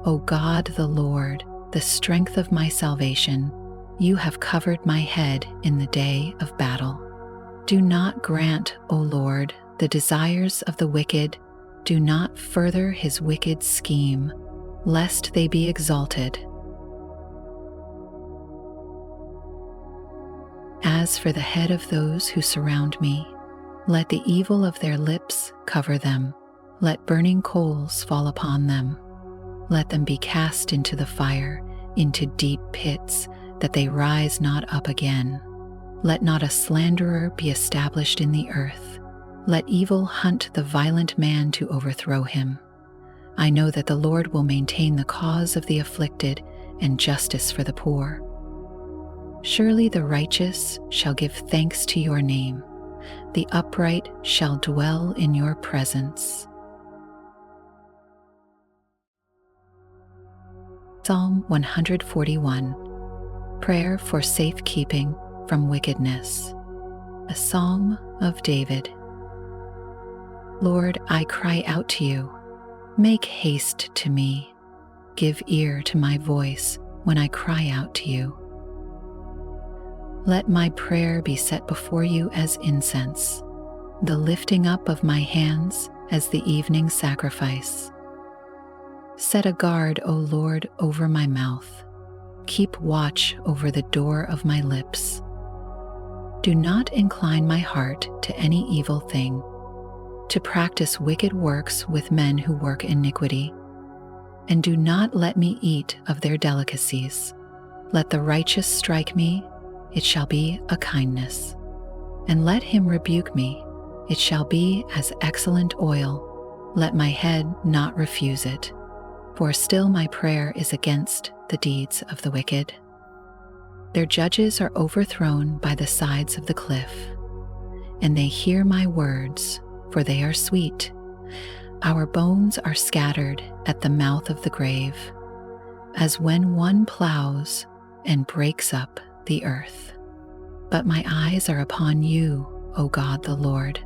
O God the Lord, the strength of my salvation, you have covered my head in the day of battle. Do not grant, O Lord, the desires of the wicked. Do not further his wicked scheme, lest they be exalted. As for the head of those who surround me, let the evil of their lips cover them. Let burning coals fall upon them. Let them be cast into the fire, into deep pits, that they rise not up again. Let not a slanderer be established in the earth. Let evil hunt the violent man to overthrow him. I know that the Lord will maintain the cause of the afflicted and justice for the poor. Surely the righteous shall give thanks to your name. The upright shall dwell in your presence. Psalm 141, Prayer for Safekeeping from Wickedness. A Psalm of David. Lord, I cry out to you. Make haste to me. Give ear to my voice when I cry out to you. Let my prayer be set before you as incense, the lifting up of my hands as the evening sacrifice. Set a guard, O Lord, over my mouth. Keep watch over the door of my lips. Do not incline my heart to any evil thing, to practice wicked works with men who work iniquity, and do not let me eat of their delicacies. Let the righteous strike me, it shall be a kindness. and let him rebuke me. It shall be as excellent oil. Let my head not refuse it. For still my prayer is against the deeds of the wicked. Their judges are overthrown by the sides of the cliff, and they hear my words, for they are sweet. Our bones are scattered at the mouth of the grave, as when one plows and breaks up the earth. But my eyes are upon you, O God the Lord.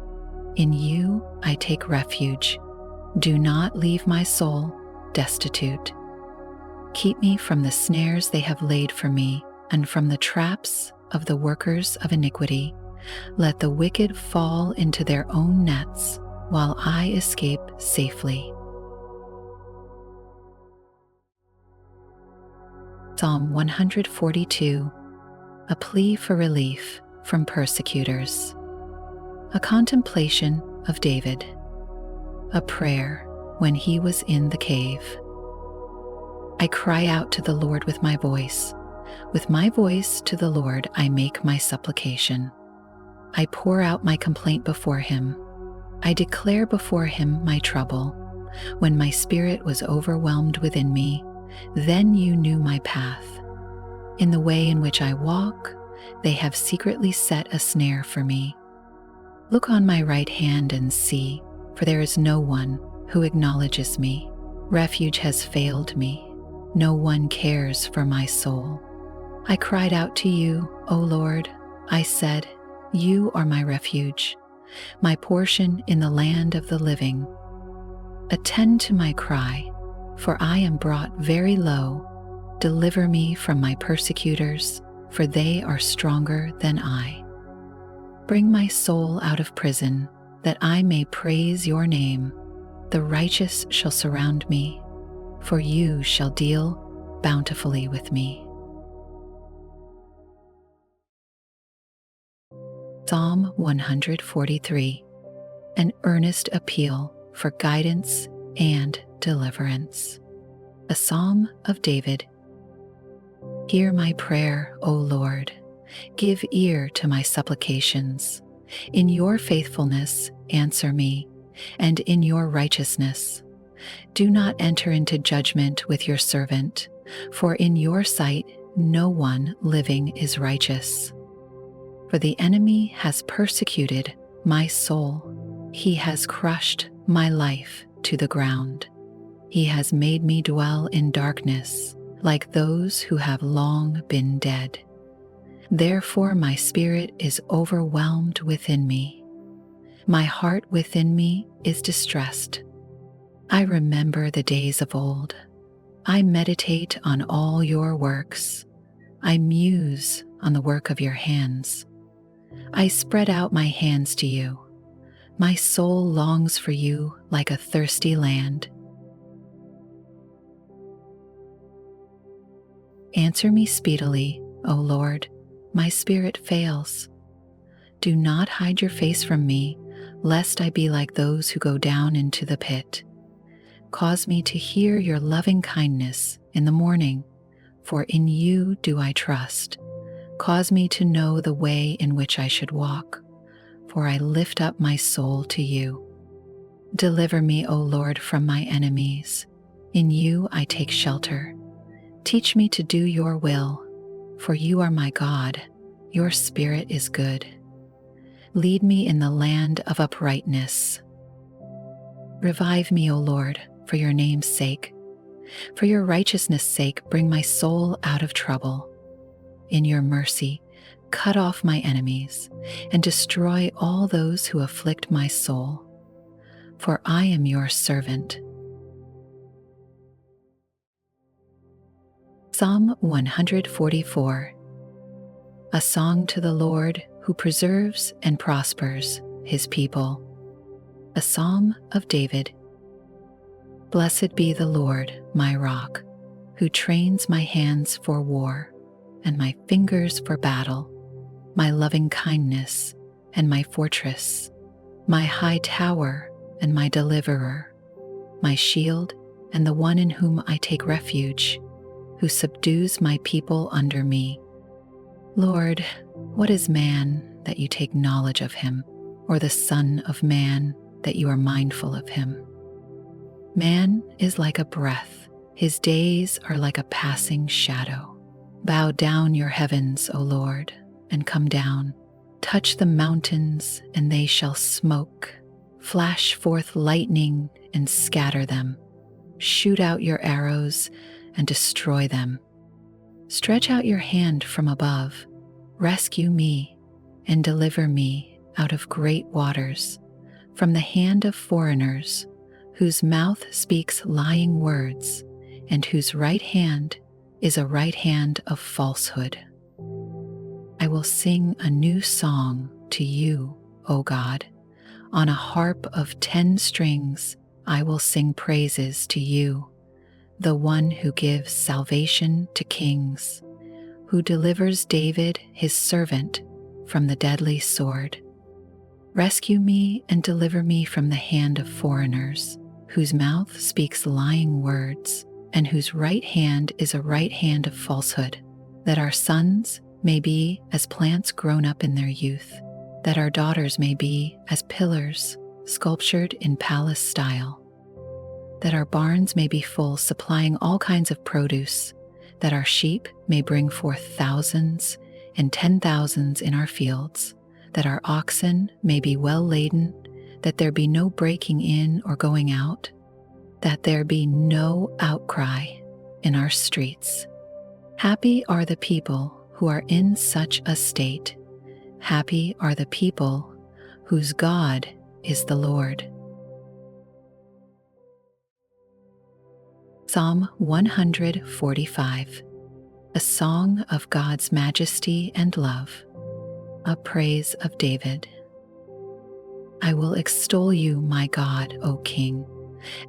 In you I take refuge. Do not leave my soul destitute. Keep me from the snares they have laid for me, and from the traps of the workers of iniquity. Let the wicked fall into their own nets, while I escape safely. Psalm 142, a plea for relief from persecutors. A contemplation of David. A prayer when he was in the cave. I cry out to the Lord with my voice. With my voice to the Lord I make my supplication. I pour out my complaint before him. I declare before him my trouble. When my spirit was overwhelmed within me, then you knew my path. In the way in which I walk, they have secretly set a snare for me. Look on my right hand and see, for there is no one who acknowledges me. Refuge has failed me. No one cares for my soul. I cried out to you, O Lord. I said, you are my refuge, my portion in the land of the living. Attend to my cry, for I am brought very low. Deliver me from my persecutors, for they are stronger than I. Bring my soul out of prison, that I may praise your name. The righteous shall surround me, for you shall deal bountifully with me. Psalm 143, an earnest appeal for guidance and deliverance. A psalm of David. Hear my prayer, O Lord. Give ear to my supplications. In your faithfulness, answer me, and in your righteousness. Do not enter into judgment with your servant, for in your sight no one living is righteous. For the enemy has persecuted my soul. He has crushed my life to the ground. He has made me dwell in darkness, like those who have long been dead. Therefore my spirit is overwhelmed within me. My heart within me is distressed. I remember the days of old. I meditate on all your works. I muse on the work of your hands. I spread out my hands to you. My soul longs for you like a thirsty land. Answer me speedily, O Lord. My spirit fails. Do not hide your face from me, lest I be like those who go down into the pit. Cause me to hear your loving kindness in the morning, for in you do I trust. Cause me to know the way in which I should walk, for I lift up my soul to you. Deliver me, O Lord, from my enemies. In you I take shelter. Teach me to do your will, for you are my God. Your spirit is good. Lead me in the land of uprightness. Revive me, O Lord, for your name's sake. For your righteousness' sake, bring my soul out of trouble. In your mercy, cut off my enemies and destroy all those who afflict my soul. For I am your servant. Psalm 144. A song to the Lord who preserves and prospers his people. A psalm of David. Blessed be the Lord, my rock, who trains my hands for war and my fingers for battle, my loving kindness and my fortress, my high tower and my deliverer, my shield and the one in whom I take refuge, who subdues my people under me. Lord, what is man that you take knowledge of him, or the Son of Man that you are mindful of him. Man is like a breath, his days are like a passing shadow. Bow down your heavens, O Lord, and come down. Touch the mountains, and they shall smoke. Flash forth lightning and scatter them. Shoot out your arrows and destroy them. Stretch out your hand from above. Rescue me and deliver me out of great waters, from the hand of foreigners, whose mouth speaks lying words, and whose right hand is a right hand of falsehood. I will sing a new song to you, O God. On a harp of 10 strings, I will sing praises to you, the one who gives salvation to kings, who delivers David, his servant, from the deadly sword. Rescue me and deliver me from the hand of foreigners, whose mouth speaks lying words, and whose right hand is a right hand of falsehood, that our sons may be as plants grown up in their youth, that our daughters may be as pillars sculptured in palace style, that our barns may be full, supplying all kinds of produce, that our sheep may bring forth thousands and 10,000s in our fields, that our oxen may be well laden, that there be no breaking in or going out, that there be no outcry in our streets. Happy are the people who are in such a state. Happy are the people whose God is the Lord. Psalm 145, a song of God's majesty and love, a praise of David. I will extol you, my God, O King,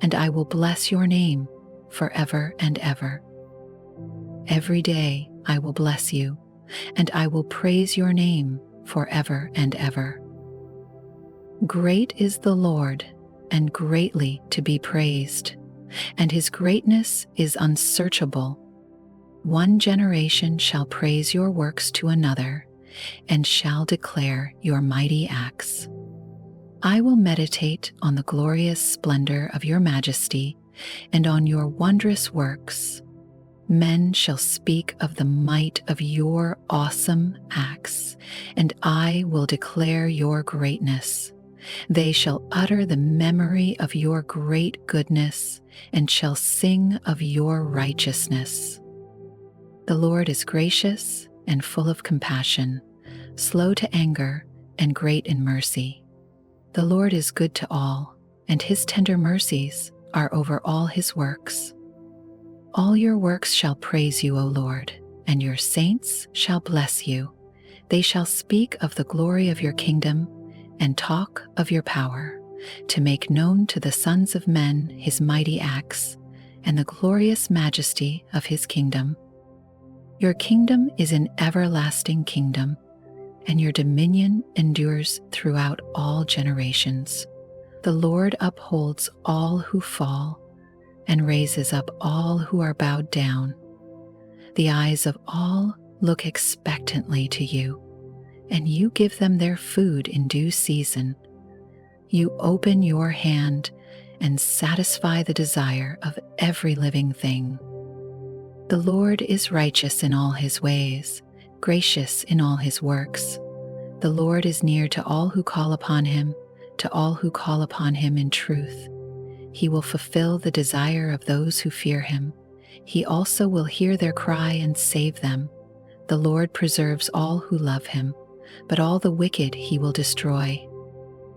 and I will bless your name forever and ever. Every day I will bless you, and I will praise your name forever and ever. Great is the Lord, and greatly to be praised, and his greatness is unsearchable. One generation shall praise your works to another, and shall declare your mighty acts. I will meditate on the glorious splendor of your majesty and on your wondrous works. Men shall speak of the might of your awesome acts, and I will declare your greatness. They shall utter the memory of your great goodness and shall sing of your righteousness. The Lord is gracious and full of compassion, slow to anger and great in mercy. The Lord is good to all, and his tender mercies are over all his works. All your works shall praise you, O Lord, and your saints shall bless you. They shall speak of the glory of your kingdom and talk of your power, to make known to the sons of men his mighty acts and the glorious majesty of his kingdom. Your kingdom is an everlasting kingdom, and your dominion endures throughout all generations. The Lord upholds all who fall and raises up all who are bowed down. The eyes of all look expectantly to you, and you give them their food in due season. You open your hand and satisfy the desire of every living thing. The Lord is righteous in all his ways, gracious in all his works. The Lord is near to all who call upon him, to all who call upon him in truth. He will fulfill the desire of those who fear him. He also will hear their cry and save them. The Lord preserves all who love him, but all the wicked he will destroy.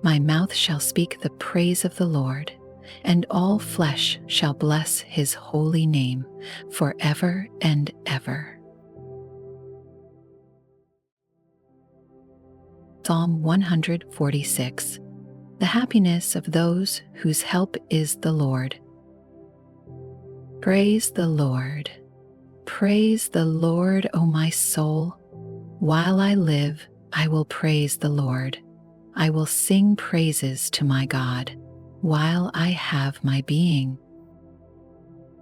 My mouth shall speak the praise of the Lord, and all flesh shall bless his holy name forever and ever. Psalm 146. The happiness of those whose help is the Lord. Praise the Lord. Praise the Lord, O my soul. While I live, I will praise the Lord. I will sing praises to my God while I have my being.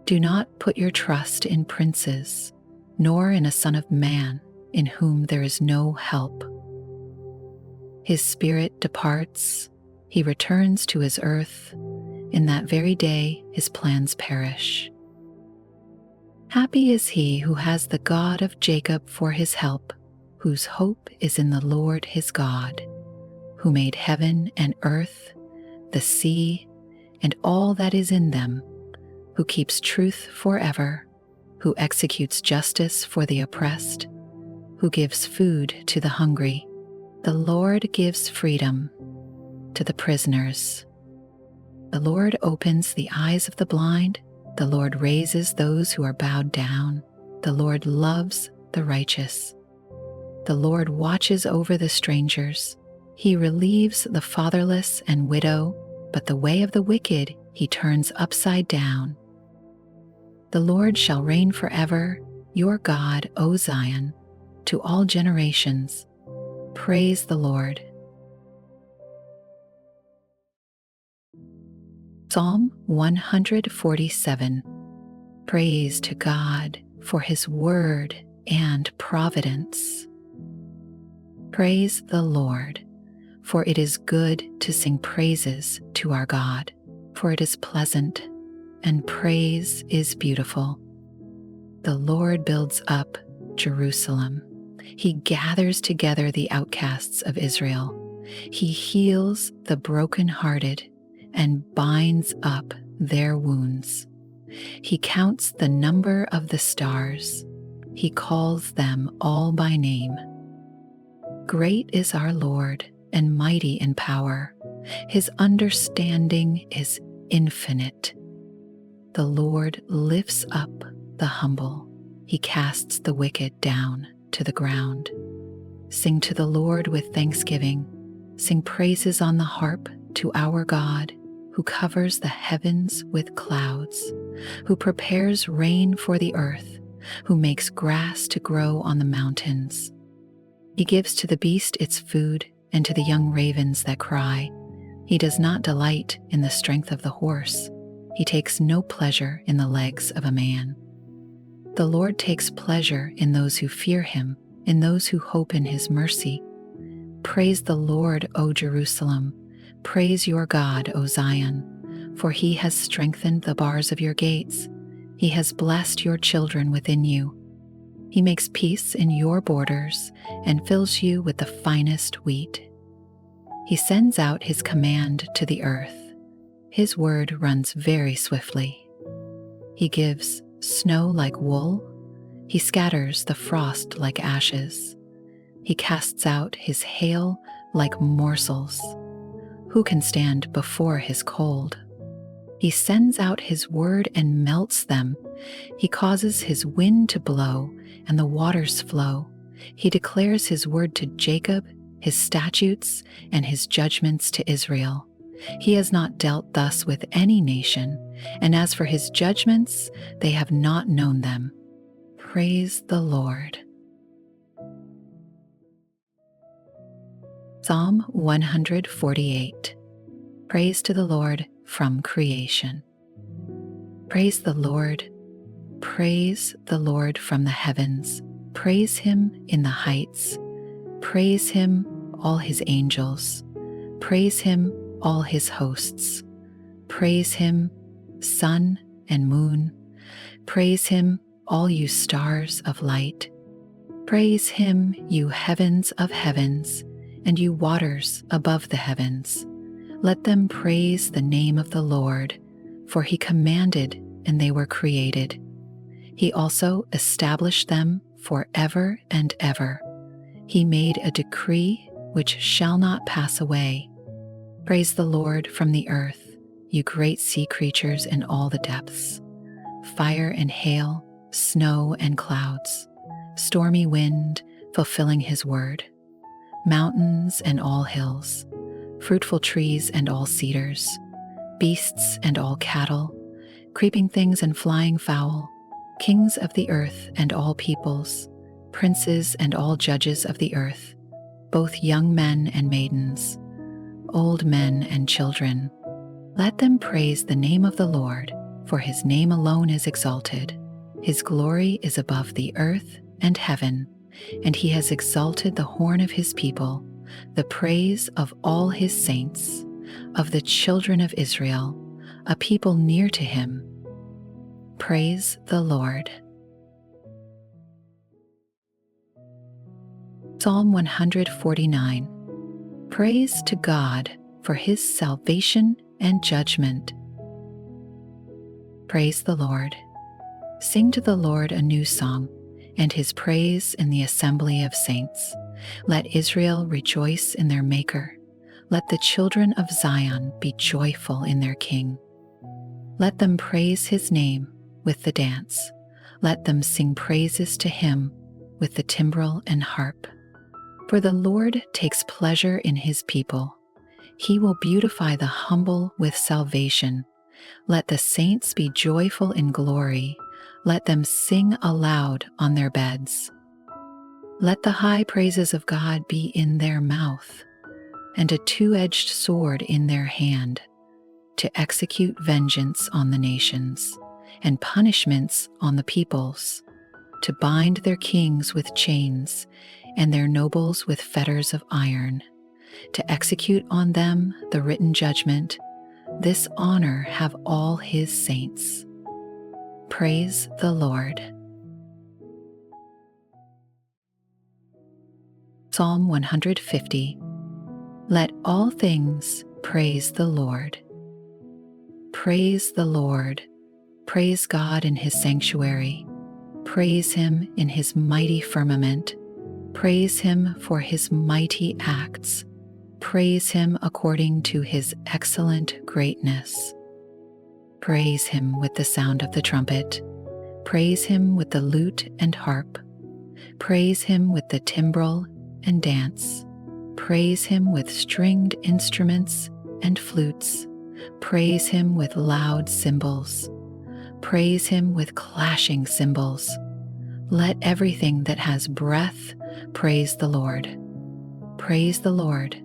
Do not put your trust in princes, nor in a son of man in whom there is no help. His spirit departs, he returns to his earth. In that very day his plans perish. Happy is he who has the God of Jacob for his help, whose hope is in the Lord his God, who made heaven and earth, the sea, and all that is in them, who keeps truth forever, who executes justice for the oppressed, who gives food to the hungry. The Lord gives freedom to the prisoners. The Lord opens the eyes of the blind. The Lord raises those who are bowed down. The Lord loves the righteous. The Lord watches over the strangers. He relieves the fatherless and widow, but the way of the wicked he turns upside down. The Lord shall reign forever, your God, O Zion, to all generations. Praise the Lord. Psalm 147. Praise to God for his word and providence. Praise the Lord, for it is good to sing praises to our God, for it is pleasant, and praise is beautiful. The Lord builds up Jerusalem. He gathers together the outcasts of Israel. He heals the brokenhearted and binds up their wounds. He counts the number of the stars. He calls them all by name. Great is our Lord and mighty in power. His understanding is infinite. The Lord lifts up the humble. He casts the wicked down to the ground. Sing to the Lord with thanksgiving. Sing praises on the harp to our God, who covers the heavens with clouds, who prepares rain for the earth, who makes grass to grow on the mountains. He gives to the beast its food, and to the young ravens that cry. He does not delight in the strength of the horse. He takes no pleasure in the legs of a man. The Lord takes pleasure in those who fear him, in those who hope in his mercy. Praise the Lord, O Jerusalem. Praise your God, O Zion, for he has strengthened the bars of your gates. He has blessed your children within you. He makes peace in your borders and fills you with the finest wheat. He sends out his command to the earth. His word runs very swiftly. He gives snow like wool. He scatters the frost like ashes. He casts out his hail like morsels. Who can stand before his cold? He sends out his word and melts them. He causes his wind to blow and the waters flow. He declares his word to Jacob, his statutes and his judgments to Israel. He has not dealt thus with any nation, and as for his judgments, they have not known them. Praise the Lord. Psalm 148. Praise to the Lord from creation. Praise the Lord. Praise the Lord from the heavens. Praise him in the heights. Praise him, all his angels. Praise him, all his hosts. Praise him, sun and moon. Praise him, all you stars of light. Praise him, you heavens of heavens, and you waters above the heavens. Let them praise the name of the Lord, for he commanded and they were created. He also established them forever and ever. He made a decree which shall not pass away. Praise the Lord from the earth, you great sea creatures in all the depths. Fire and hail, snow and clouds, stormy wind fulfilling his word. Mountains and all hills, fruitful trees and all cedars, beasts and all cattle, creeping things and flying fowl, kings of the earth and all peoples, princes and all judges of the earth, both young men and maidens, old men and children. Let them praise the name of the Lord, for his name alone is exalted. His glory is above the earth and heaven, and he has exalted the horn of his people, the praise of all his saints, of the children of Israel, a people near to him. Praise the Lord. Psalm 149. Praise to God for his salvation and judgment. Praise the Lord. Sing to the Lord a new song, and his praise in the assembly of saints. Let Israel rejoice in their Maker. Let the children of Zion be joyful in their King. Let them praise his name with the dance. Let them sing praises to him with the timbrel and harp. For the Lord takes pleasure in his people. He will beautify the humble with salvation. Let the saints be joyful in glory. Let them sing aloud on their beds. Let the high praises of God be in their mouth, and a two-edged sword in their hand, to execute vengeance on the nations, and punishments on the peoples, to bind their kings with chains, and their nobles with fetters of iron, to execute on them the written judgment. This honor have all his saints. Praise the Lord. Psalm 150. Let all things praise the Lord. Praise the Lord. Praise God in his sanctuary. Praise him in his mighty firmament. Praise him for his mighty acts. Praise him according to his excellent greatness. Praise him with the sound of the trumpet. Praise him with the lute and harp. Praise him with the timbrel and dance. Praise him with stringed instruments and flutes. Praise him with loud cymbals. Praise him with clashing cymbals. Let everything that has breath praise the Lord. Praise the Lord.